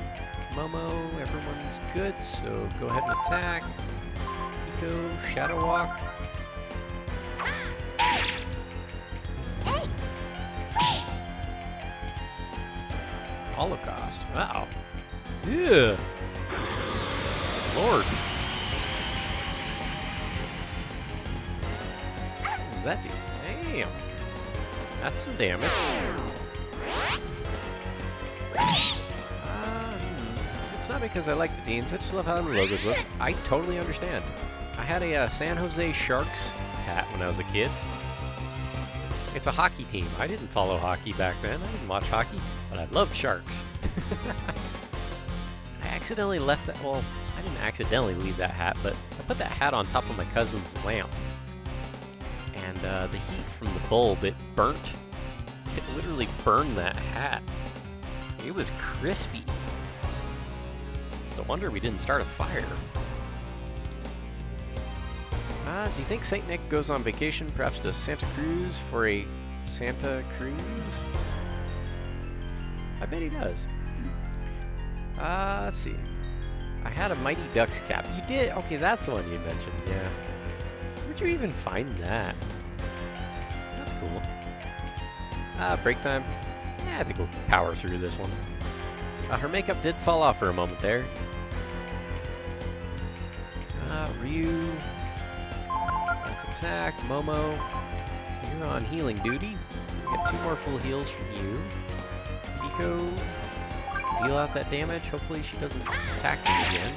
Momo, everyone's good, so go ahead and attack. Pico, Shadow Walk. Holocaust. Wow. Yeah. Lord. What does that do? Damn. That's some damage. It's not because I like the teams, I just love how the logos look. I totally understand. I had a San Jose Sharks hat when I was a kid. It's a hockey team. I didn't follow hockey back then. I didn't watch hockey, but I loved Sharks. I accidentally left that, well, I didn't accidentally leave that hat, but I put that hat on top of my cousin's lamp. And the heat from the bulb, it burnt. It literally burned that hat. It was crispy. It's a wonder we didn't start a fire. Do you think Saint Nick goes on vacation, perhaps to Santa Cruz for a Santa Cruz? I bet he does. Let's see. I had a Mighty Ducks cap. You did? Okay, that's the one you mentioned, yeah. Where'd you even find that? That's cool. Break time. Yeah, I think we'll power through this one. Her makeup did fall off for a moment there. Ryu. Let's attack. Momo. You're on healing duty. Get 2 more full heals from you. Pico. Deal out that damage. Hopefully she doesn't attack me again.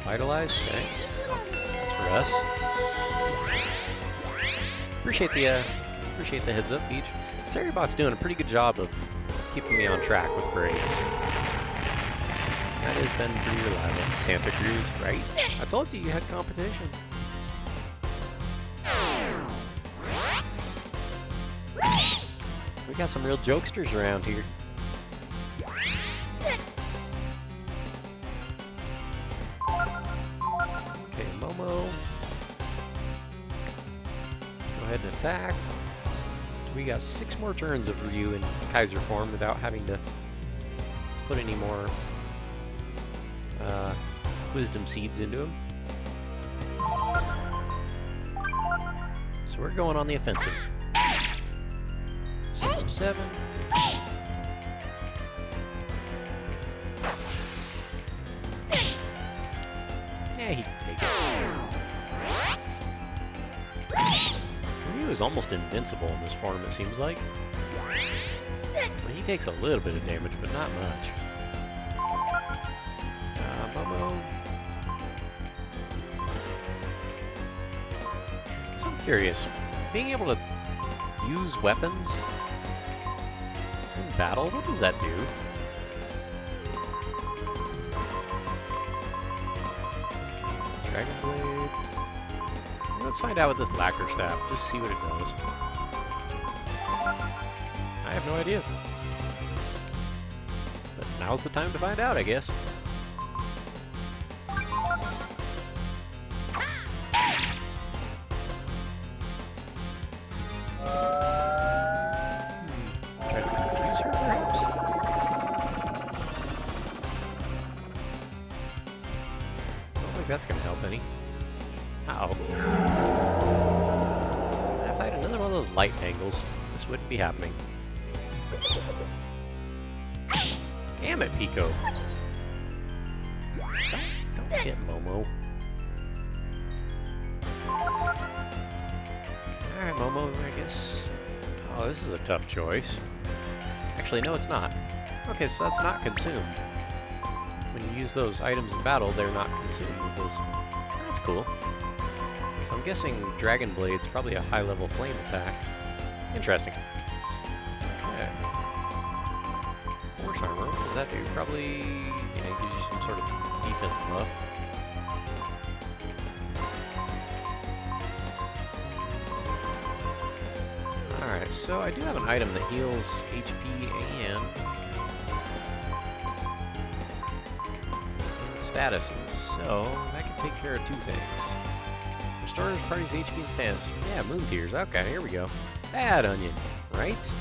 Vitalize. Okay. That's for us. Appreciate the heads up, Peach. Ceribot's doing a pretty good job of keeping me on track with breaks. That has been pretty reliable. Santa Cruz, right? I told you had competition. We got some real jokesters around here. Okay, Momo. Go ahead and attack. We got 6 more turns of Ryu in Kaiser form without having to put any more wisdom seeds into him. So we're going on the offensive. 7. Yeah, he can take it. Pico is almost invincible in this form, it seems like. He takes a little bit of damage, but not much. Momo. So I'm curious, being able to use weapons in battle, what does that do? Dragon Blade. Let's find out with this lacquer staff, just see what it does. I have no idea. But now's the time to find out, I guess. Try to confuse her, perhaps? I don't think that's gonna help any. Uh-oh. If I had another one of those light angles, this wouldn't be happening. Damn it, Pico. Don't hit Momo. Alright, Momo, I guess. Oh, this is a tough choice. Actually, no, it's not. Okay, so that's not consumed. When you use those items in battle, they're not consumed with those. That's cool. So I'm guessing Dragon Blade's probably a high-level flame attack. Interesting. Okay. Force armor, what does that do? Probably, you know, gives you some sort of defense buff. Alright, so I do have an item that heals HP and statuses, so that can take care of two things. Restores party's HP and status. Yeah, moon tears. Okay, here we go. Bad onion, right?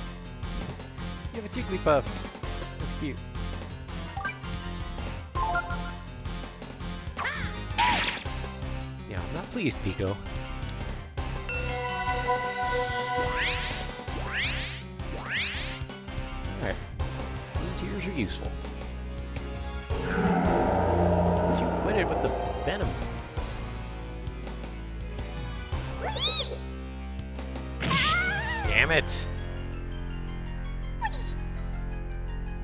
You have a Jigglypuff. That's cute. Yeah, I'm not pleased, Pico. Alright. Moon tears are useful. But you quit it with the venom. Damn it!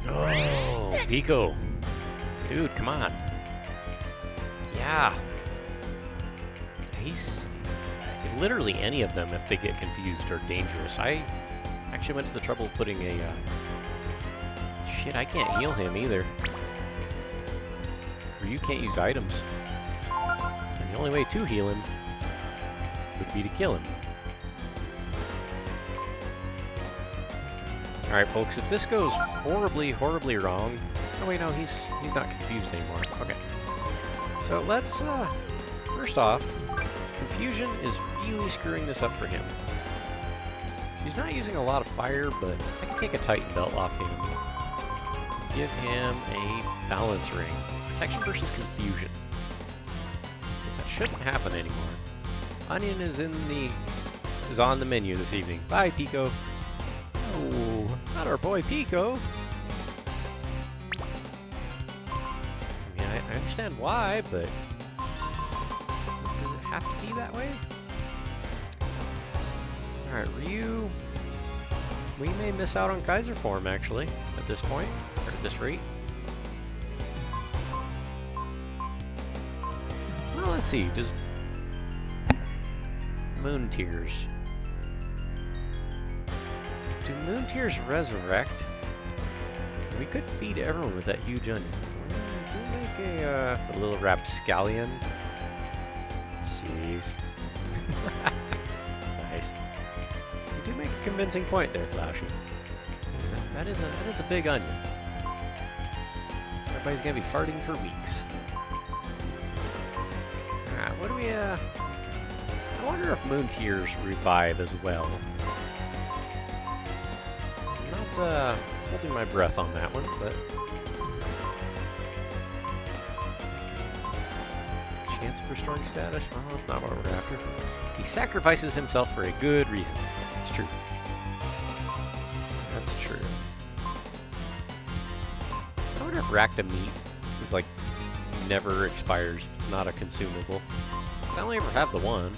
Oh, Pico. Dude, come on. Yeah. He's... Literally any of them, if they get confused, are dangerous. I actually went to the trouble of putting a... Shit, I can't heal him either. Or you can't use items. And the only way to heal him would be to kill him. Alright, folks, if this goes horribly, horribly wrong... Oh, wait, no, he's not confused anymore. Okay. So let's, first off, confusion is really screwing this up for him. He's not using a lot of fire, but I can take a Titan Belt off him. Give him a balance ring. Protection versus confusion. So that shouldn't happen anymore. Onion is on the menu this evening. Bye, Pico. Oh, not our boy Pico. I mean, I understand why, but does it have to be that way? Alright, Ryu. We may miss out on Kaiser form, actually, at this point, or at this rate. Well, let's see. Does Moon Tears... Do Moon Tears resurrect? We could feed everyone with that huge onion. Do make a the little rapscallion. Jeez. Nice. You do make a convincing point there, Flashy. That is a big onion. Everybody's gonna be farting for weeks. Alright, what do we I wonder if Moon Tears revive as well. Holding my breath on that one, but... Chance of restoring status? Well, that's not what we're after. He sacrifices himself for a good reason. It's true. That's true. I wonder if Rakta meat is like never expires if it's not a consumable. 'Cause I only ever have the one.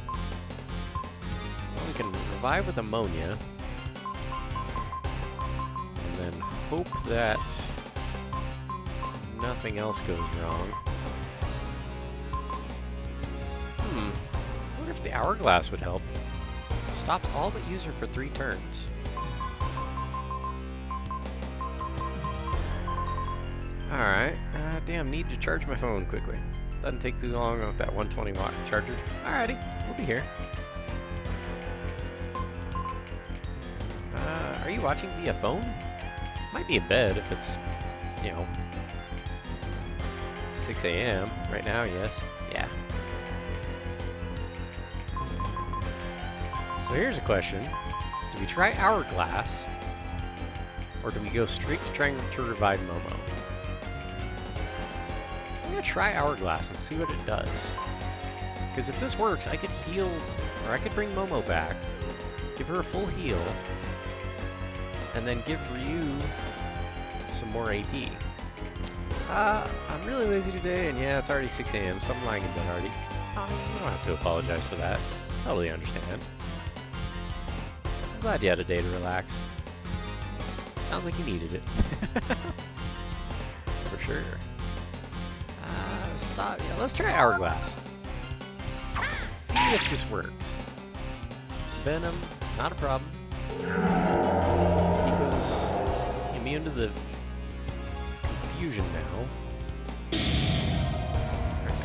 I'll only can revive with ammonia. And then hope that nothing else goes wrong. I wonder if the hourglass would help. Stops all but user for 3 turns. Alright. Damn, need to charge my phone quickly. Doesn't take too long with that 120 watt charger. Alrighty, we'll be here. Are you watching via phone? Might be in bed if it's, you know, 6 a.m. right now, yes. Yeah. So here's a question. Do we try Hourglass, or do we go straight to trying to revive Momo? I'm gonna try Hourglass and see what it does. Because if this works, I could heal, or I could bring Momo back, give her a full heal, and then give Ryu some more AD. I'm really lazy today, and yeah, it's already 6 a.m., so I'm lying in bed already. You don't have to apologize for that. Totally understand. I'm glad you had a day to relax. Sounds like you needed it. For sure. Stop. Yeah, let's try Hourglass. See if this works. Venom, not a problem. Because immune to the fusion now.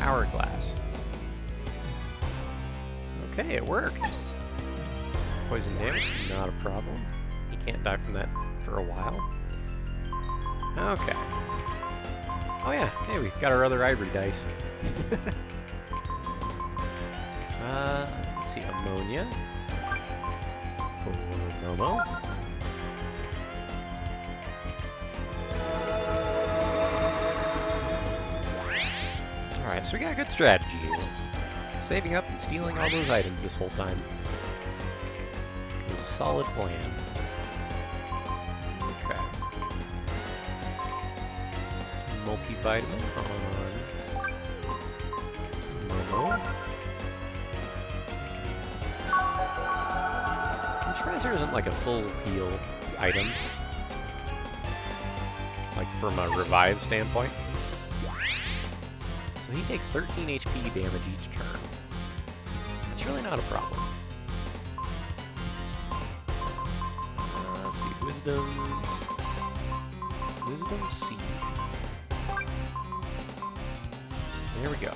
Hourglass. Okay, it worked. Poison damage, not a problem. He can't die from that for a while. Okay. Oh yeah, hey, we got our other ivory dice. Let's see, ammonia for Momo. Alright, so we got a good strategy here. Saving up and stealing all those items this whole time. It was a solid plan. Okay. Multivitamin on Momo. I'm surprised there isn't like a full heal item. Like from a revive standpoint. So he takes 13 HP damage each turn. That's really not a problem. Let's see, Wisdom Seed. There we go.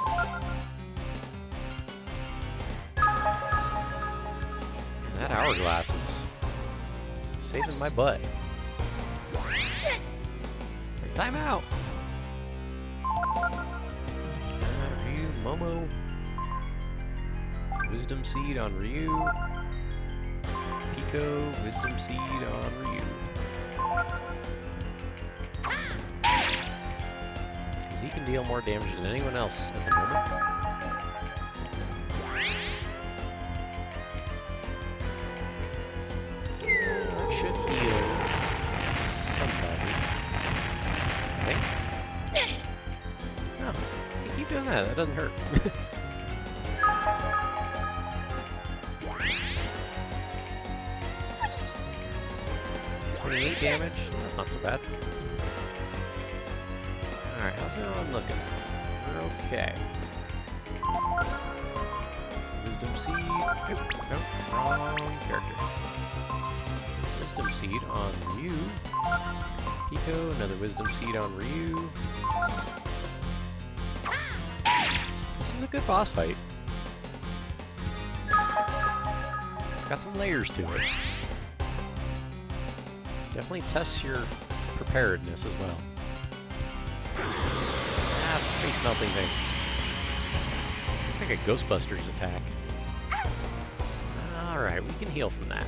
And that Hourglass is saving my butt. Time out! Ryu, Momo. Wisdom Seed on Ryu. Pico, Wisdom Seed on Ryu. Because he can deal more damage than anyone else at the moment. That should heal somebody. I think. No, you keep doing that. That doesn't hurt. 28 damage. That's not so bad. Alright, how's everyone looking? We're okay. Wisdom Seed. Nope, wrong character. Wisdom Seed on Ryu. Pico, another Wisdom Seed on Ryu. This is a good boss fight. It's got some layers to it. Definitely tests your preparedness as well. Ah, face melting thing. Looks like a Ghostbusters attack. Alright, we can heal from that.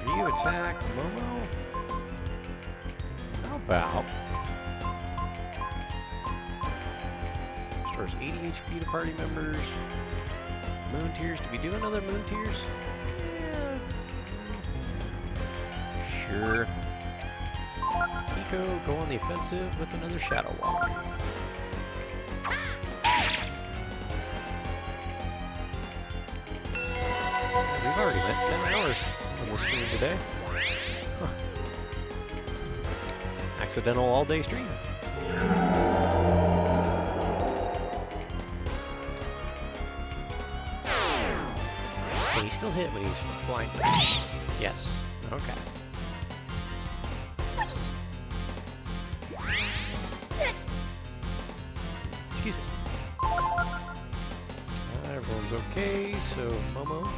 Ryu attack, Momo. How about... Restores 80 HP to party members. Moon Tears. Do we do another Moon Tears? Yeah. Sure. Pico go on the offensive with another Shadow Walk. We've already met 10 hours on the stream today. Huh. Accidental all-day stream. Can he still hit when he's blinded? Yes. Okay. Excuse me. Everyone's okay, so Momo.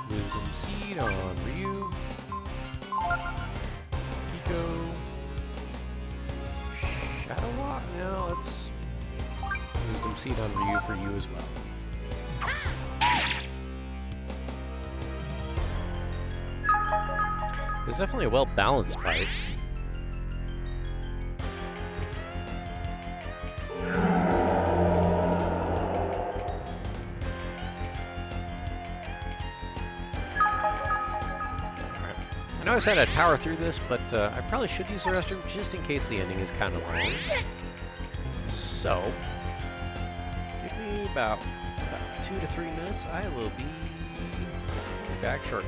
Wisdom Seed on Ryu. Pico. Shadow Walk? No, let's Wisdom Seed on Ryu for you as well. It's definitely a well-balanced fight. I know I said I'd power through this, but I probably should use the restroom just in case the ending is kind of long. So, give me about 2 to 3 minutes. I will be back shortly.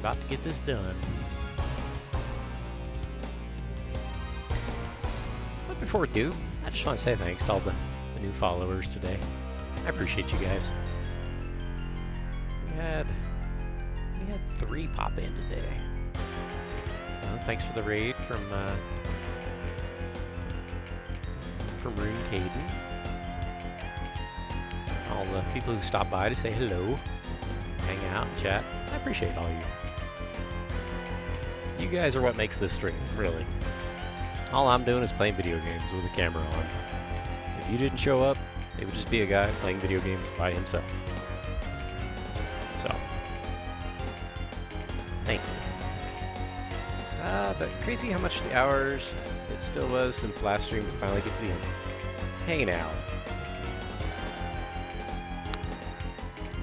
About to get this done. But before we do, I just want to say thanks to all the new followers today. I appreciate you guys. We had 3 pop in today. Thanks for the raid from Rune Caden. All the people who stopped by to say hello, hang out, and chat. I appreciate all you. You guys are what makes this stream, really. All I'm doing is playing video games with a camera on. If you didn't show up, it would just be a guy playing video games by himself. So, thank you. But crazy how much the hours it still was since last stream to finally get to the end. Hey now.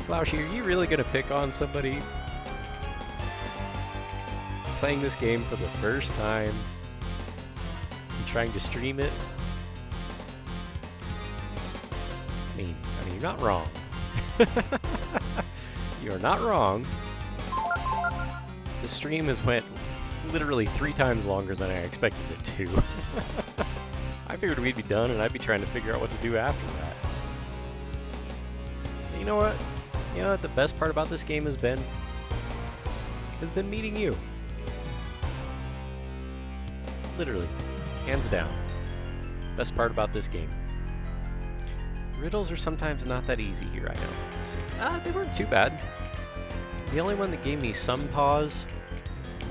Flowshy, are you really gonna pick on somebody playing this game for the first time and trying to stream it? I mean, you're not wrong. You're not wrong. The stream has went literally 3 times longer than I expected it to. figured we'd be done and I'd be trying to figure out what to do after that. But you know what? You know what the best part about this game has been? Meeting you. Literally. Hands down. Best part about this game. Riddles are sometimes not that easy here, I know. They weren't too bad. The only one that gave me some pause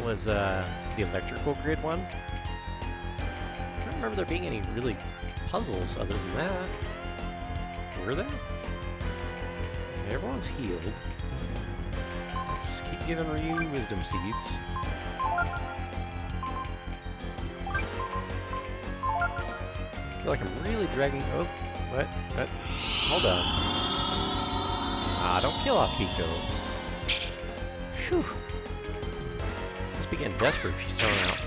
was the electrical grid one. I don't remember there being any really puzzles other than that. Were there? Okay, everyone's healed. Let's keep giving Ryu wisdom seeds. I feel like I'm really dragging... Oh, what? Hold on. Don't kill off Pico. Phew. Must be getting desperate if she's throwing out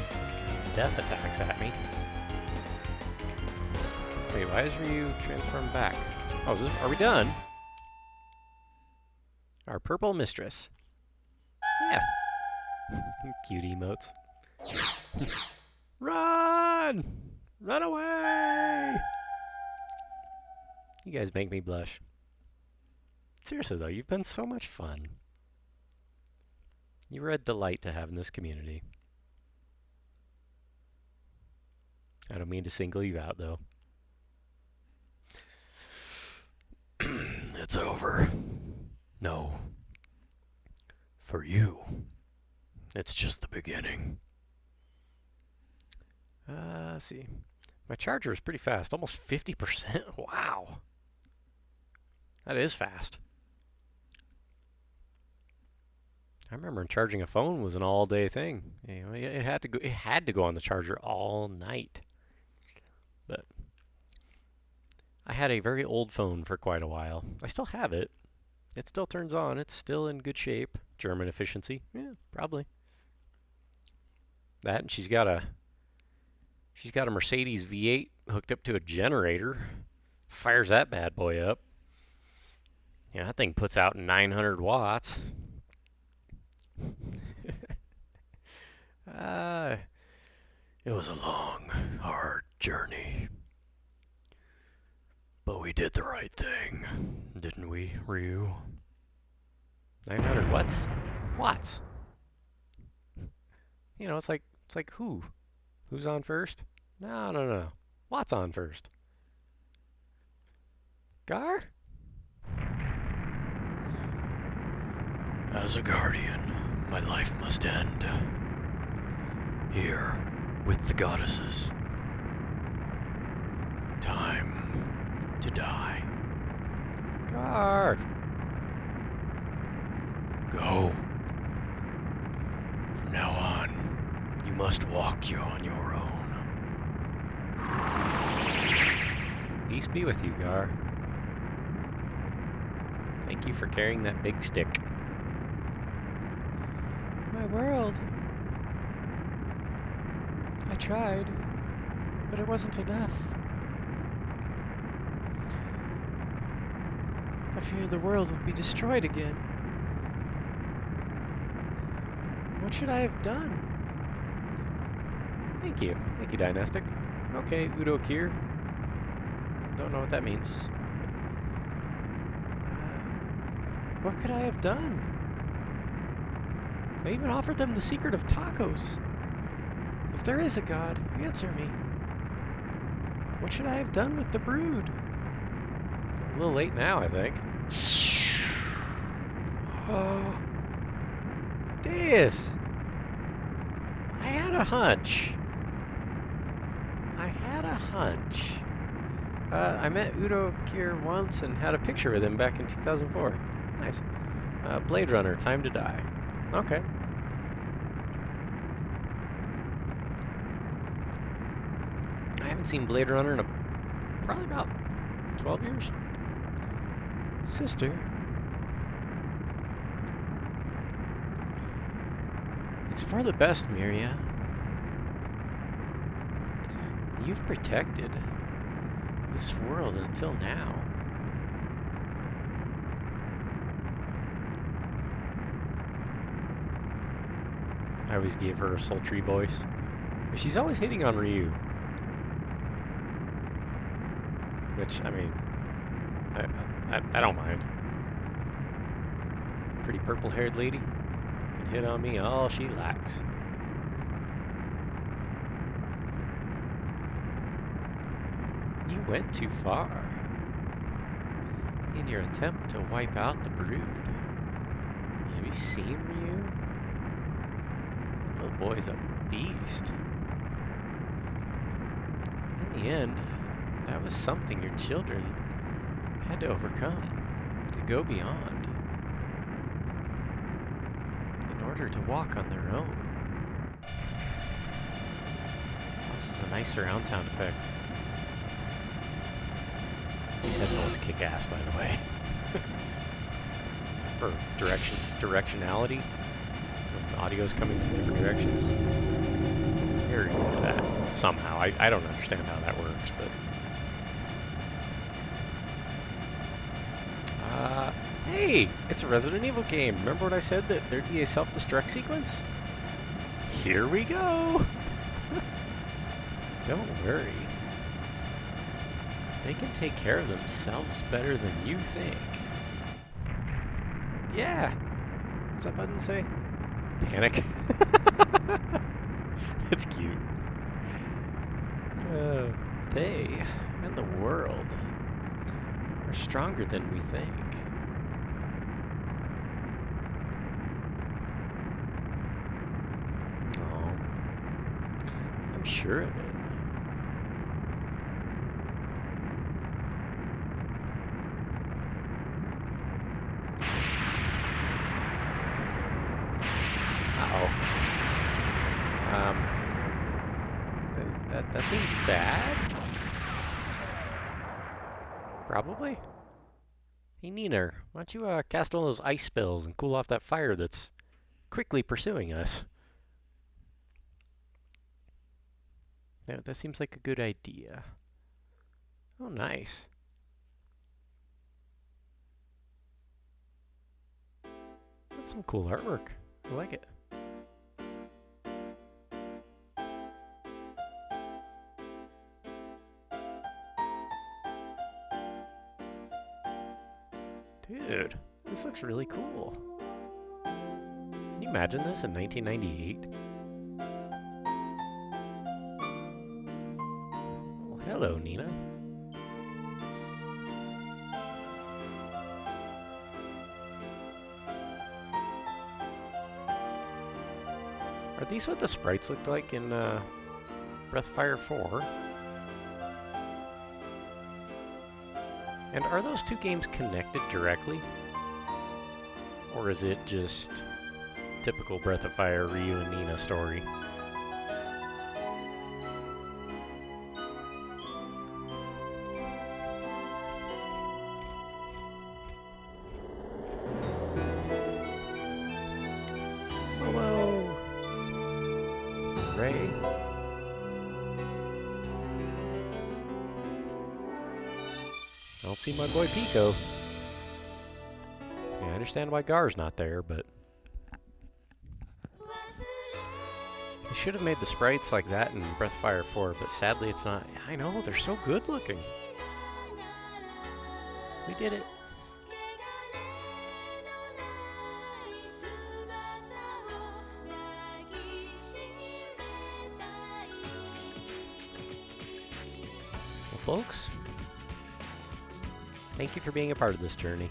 death attacks at me. Wait, why is Ryu transformed back? Oh, are we done? Our purple mistress. Yeah. Cute emotes. Run! Run away! You guys make me blush. Seriously though, you've been so much fun. You were a delight to have in this community. I don't mean to single you out though. It's over. No. For you, it's just the beginning. Let's see. My charger is pretty fast, almost 50%. Wow. That is fast. I remember charging a phone was an all-day thing. You know, it had to go on the charger all night. But I had a very old phone for quite a while. I still have it. It still turns on. It's still in good shape. German efficiency. Yeah, probably. That and she's got a Mercedes V8 hooked up to a generator. Fires that bad boy up. Yeah, that thing puts out 900 watts. It was a long, hard journey. But we did the right thing, didn't we, Ryu? 900 watts? Watts. You know, it's like who? Who's on first? No. Watts on first. Gar? As a guardian, my life must end. Here, with the goddesses. Time to die. Gar! Go. From now on, you must walk on your own. Peace be with you, Gar. Thank you for carrying that big stick. My world. I tried, but it wasn't enough. I fear the world will be destroyed again. What should I have done? Thank you, Dynastic. Okay, Udo Kier. Don't know what that means. What could I have done? I even offered them the secret of tacos. If there is a God, answer me. What should I have done with the brood? A little late now, I think. Oh. This. I had a hunch. I met Udo Kier once and had a picture with him back in 2004. Nice. Blade Runner, Time to Die. Okay. I haven't seen Blade Runner in probably about 12 years. Sister. It's for the best, Miria. You've protected this world until now. I always gave her a sultry voice. She's always hitting on Ryu. which, I mean, I don't mind. Pretty purple-haired lady can hit on me all she likes. You went too far in your attempt to wipe out the brood. Have you seen Ryu? That little boy's a beast. In the end, that was something your children had to overcome, to go beyond, in order to walk on their own. Oh, this is a nice surround sound effect. These headphones kick ass, by the way. For directionality, when audio's coming from different directions. Very good at that, somehow. I don't understand how that works, but... hey! It's a Resident Evil game. Remember what I said, that there'd be a self-destruct sequence? Here we go! Don't worry. They can take care of themselves better than you think. Yeah! What's that button say? Panic. That's cute. They and the world are stronger than we think. Oh, I'm sure of it. That seems bad. Probably. Hey, Nina, why don't you cast one of those ice spells and cool off that fire that's quickly pursuing us? That seems like a good idea. Oh, nice. That's some cool artwork. I like it. Dude, this looks really cool. Can you imagine this in 1998? Well, hello, Nina. Are these what the sprites looked like in Breath of Fire 4? And are those two games connected directly? Or is it just typical Breath of Fire Ryu and Nina story? Hello! Ray. I don't see my boy Pico. Yeah, I understand why Gar's not there, but... They should have made the sprites like that in Breath of Fire 4, but sadly it's not. I know, they're so good looking. We did it. Well, folks, thank you for being a part of this journey.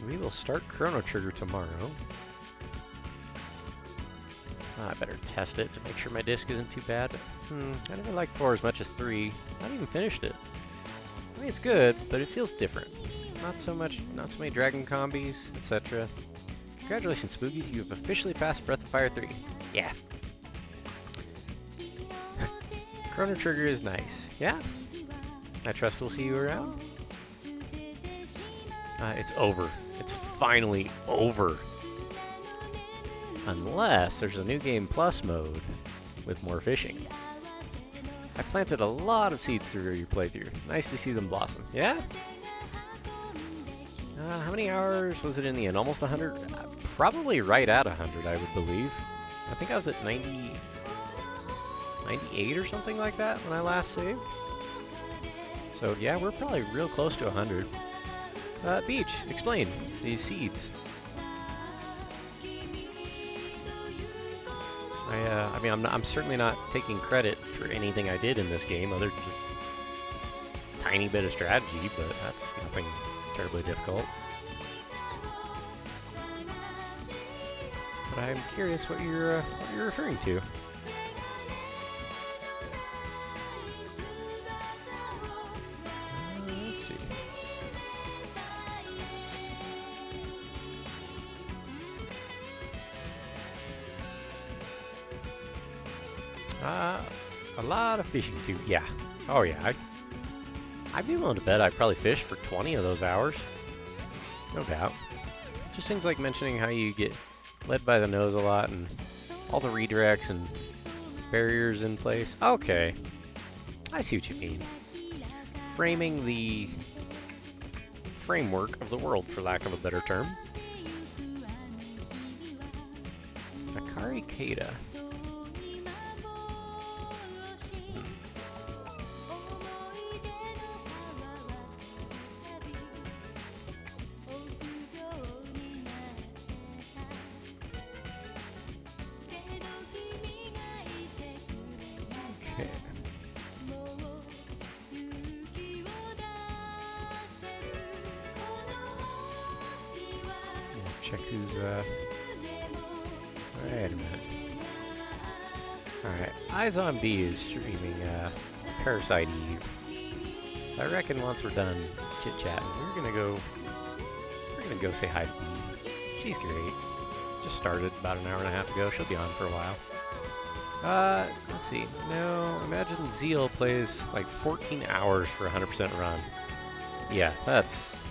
We will start Chrono Trigger tomorrow. I better test it to make sure my disc isn't too bad. I never liked 4 as much as 3. Not even finished it. I mean, it's good, but it feels different. Not so many dragon combis, etc. Congratulations, Spookies, you have officially passed Breath of Fire 3. Yeah. Chrono Trigger is nice. Yeah? I trust we'll see you around. It's over. It's finally over. Unless there's a new game plus mode with more fishing. I planted a lot of seeds through your playthrough. Nice to see them blossom. Yeah? How many hours was it in the end? Almost 100? Probably right at 100, I would believe. I think I was at 90... 98 or something like that when I last saved. So yeah, we're probably real close to 100. Beach, explain these seeds. I mean, I'm certainly not taking credit for anything I did in this game, other than just tiny bit of strategy, but that's nothing terribly difficult. But I'm curious what you're referring to. Let's see. A lot of fishing too. Yeah. Oh yeah. I'd be willing to bet I probably fished for 20 of those hours. No doubt. Just things like mentioning how you get led by the nose a lot and all the redirects and barriers in place. Okay. I see what you mean. Framing the framework of the world, for lack of a better term. Akari Keita. Check who's, wait a minute. Alright, Eyes on B is streaming, Parasite Eve. So I reckon once we're done chit-chatting, we're gonna go say hi to Eve. She's great. Just started about an hour and a half ago. She'll be on for a while. Let's see. No, imagine Zeal plays like 14 hours for a 100% run. Yeah, that's...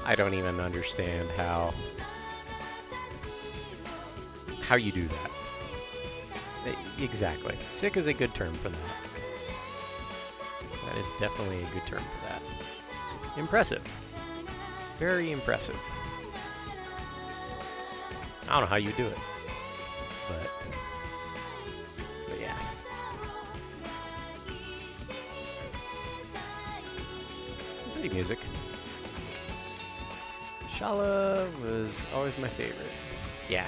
I don't even understand how you do that. Exactly. Sick is a good term for that. That is definitely a good term for that. Impressive. Very impressive. I don't know how you do it, but yeah. Pretty music. Shala was always my favorite. Yeah.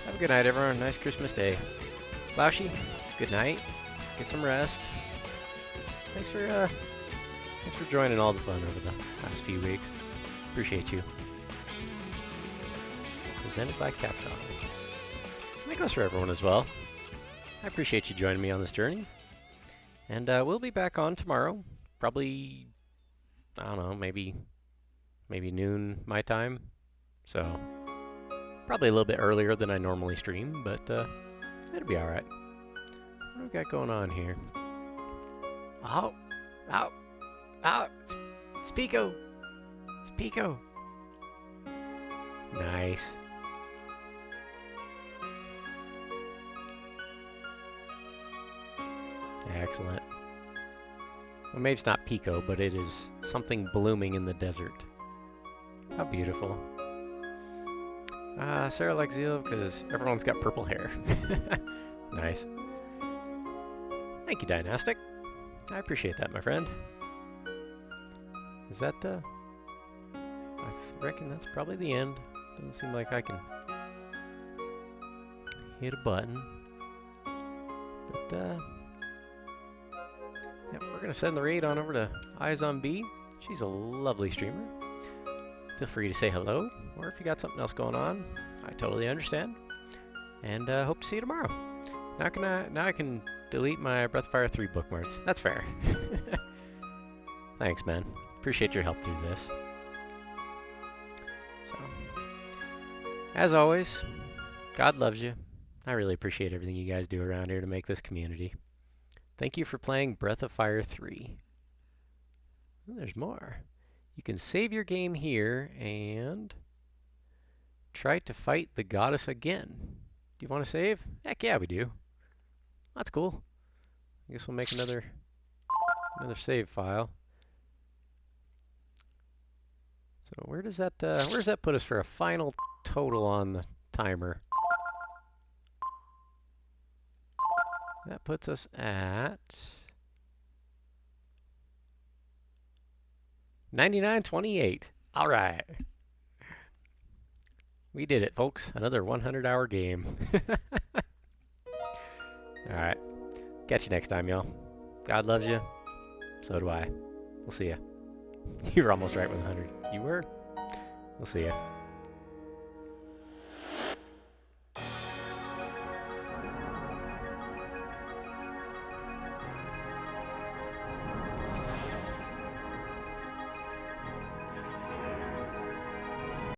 Have a good night, everyone. Nice Christmas day. Flaushy, good night. Get some rest. Thanks for joining all the fun over the last few weeks. Appreciate you. Presented by Capcom. That goes for everyone as well. I appreciate you joining me on this journey. And we'll be back on tomorrow. Probably, I don't know, maybe noon my time. So probably a little bit earlier than I normally stream, but it'll be alright. What do we got going on here? Oh! Speako! Speako! Nice. Excellent. Well, maybe it's not Pico, but it is something blooming in the desert. How beautiful. Sarah likes Zeal because everyone's got purple hair. Nice. Thank you, Dynastic. I appreciate that, my friend. Is that the... I reckon that's probably the end. Doesn't seem like I can hit a button. But, yep, we're going to send the raid on over to Eyes on B. She's a lovely streamer. Feel free to say hello, or if you got something else going on, I totally understand. And hope to see you tomorrow. Now I can delete my Breath of Fire 3 bookmarks. That's fair. Thanks, man. Appreciate your help through this. So, as always, God loves you. I really appreciate everything you guys do around here to make this community. Thank you for playing Breath of Fire 3. Oh, there's more. You can save your game here and try to fight the goddess again. Do you want to save? Heck yeah, we do. That's cool. I guess we'll make another save file. So where does that put us for a final total on the timer? That puts us at 99.28. All right. We did it, folks. Another 100-hour game. All right. Catch you next time, y'all. God loves you. So do I. We'll see ya. You were almost right with 100. You were? We'll see ya.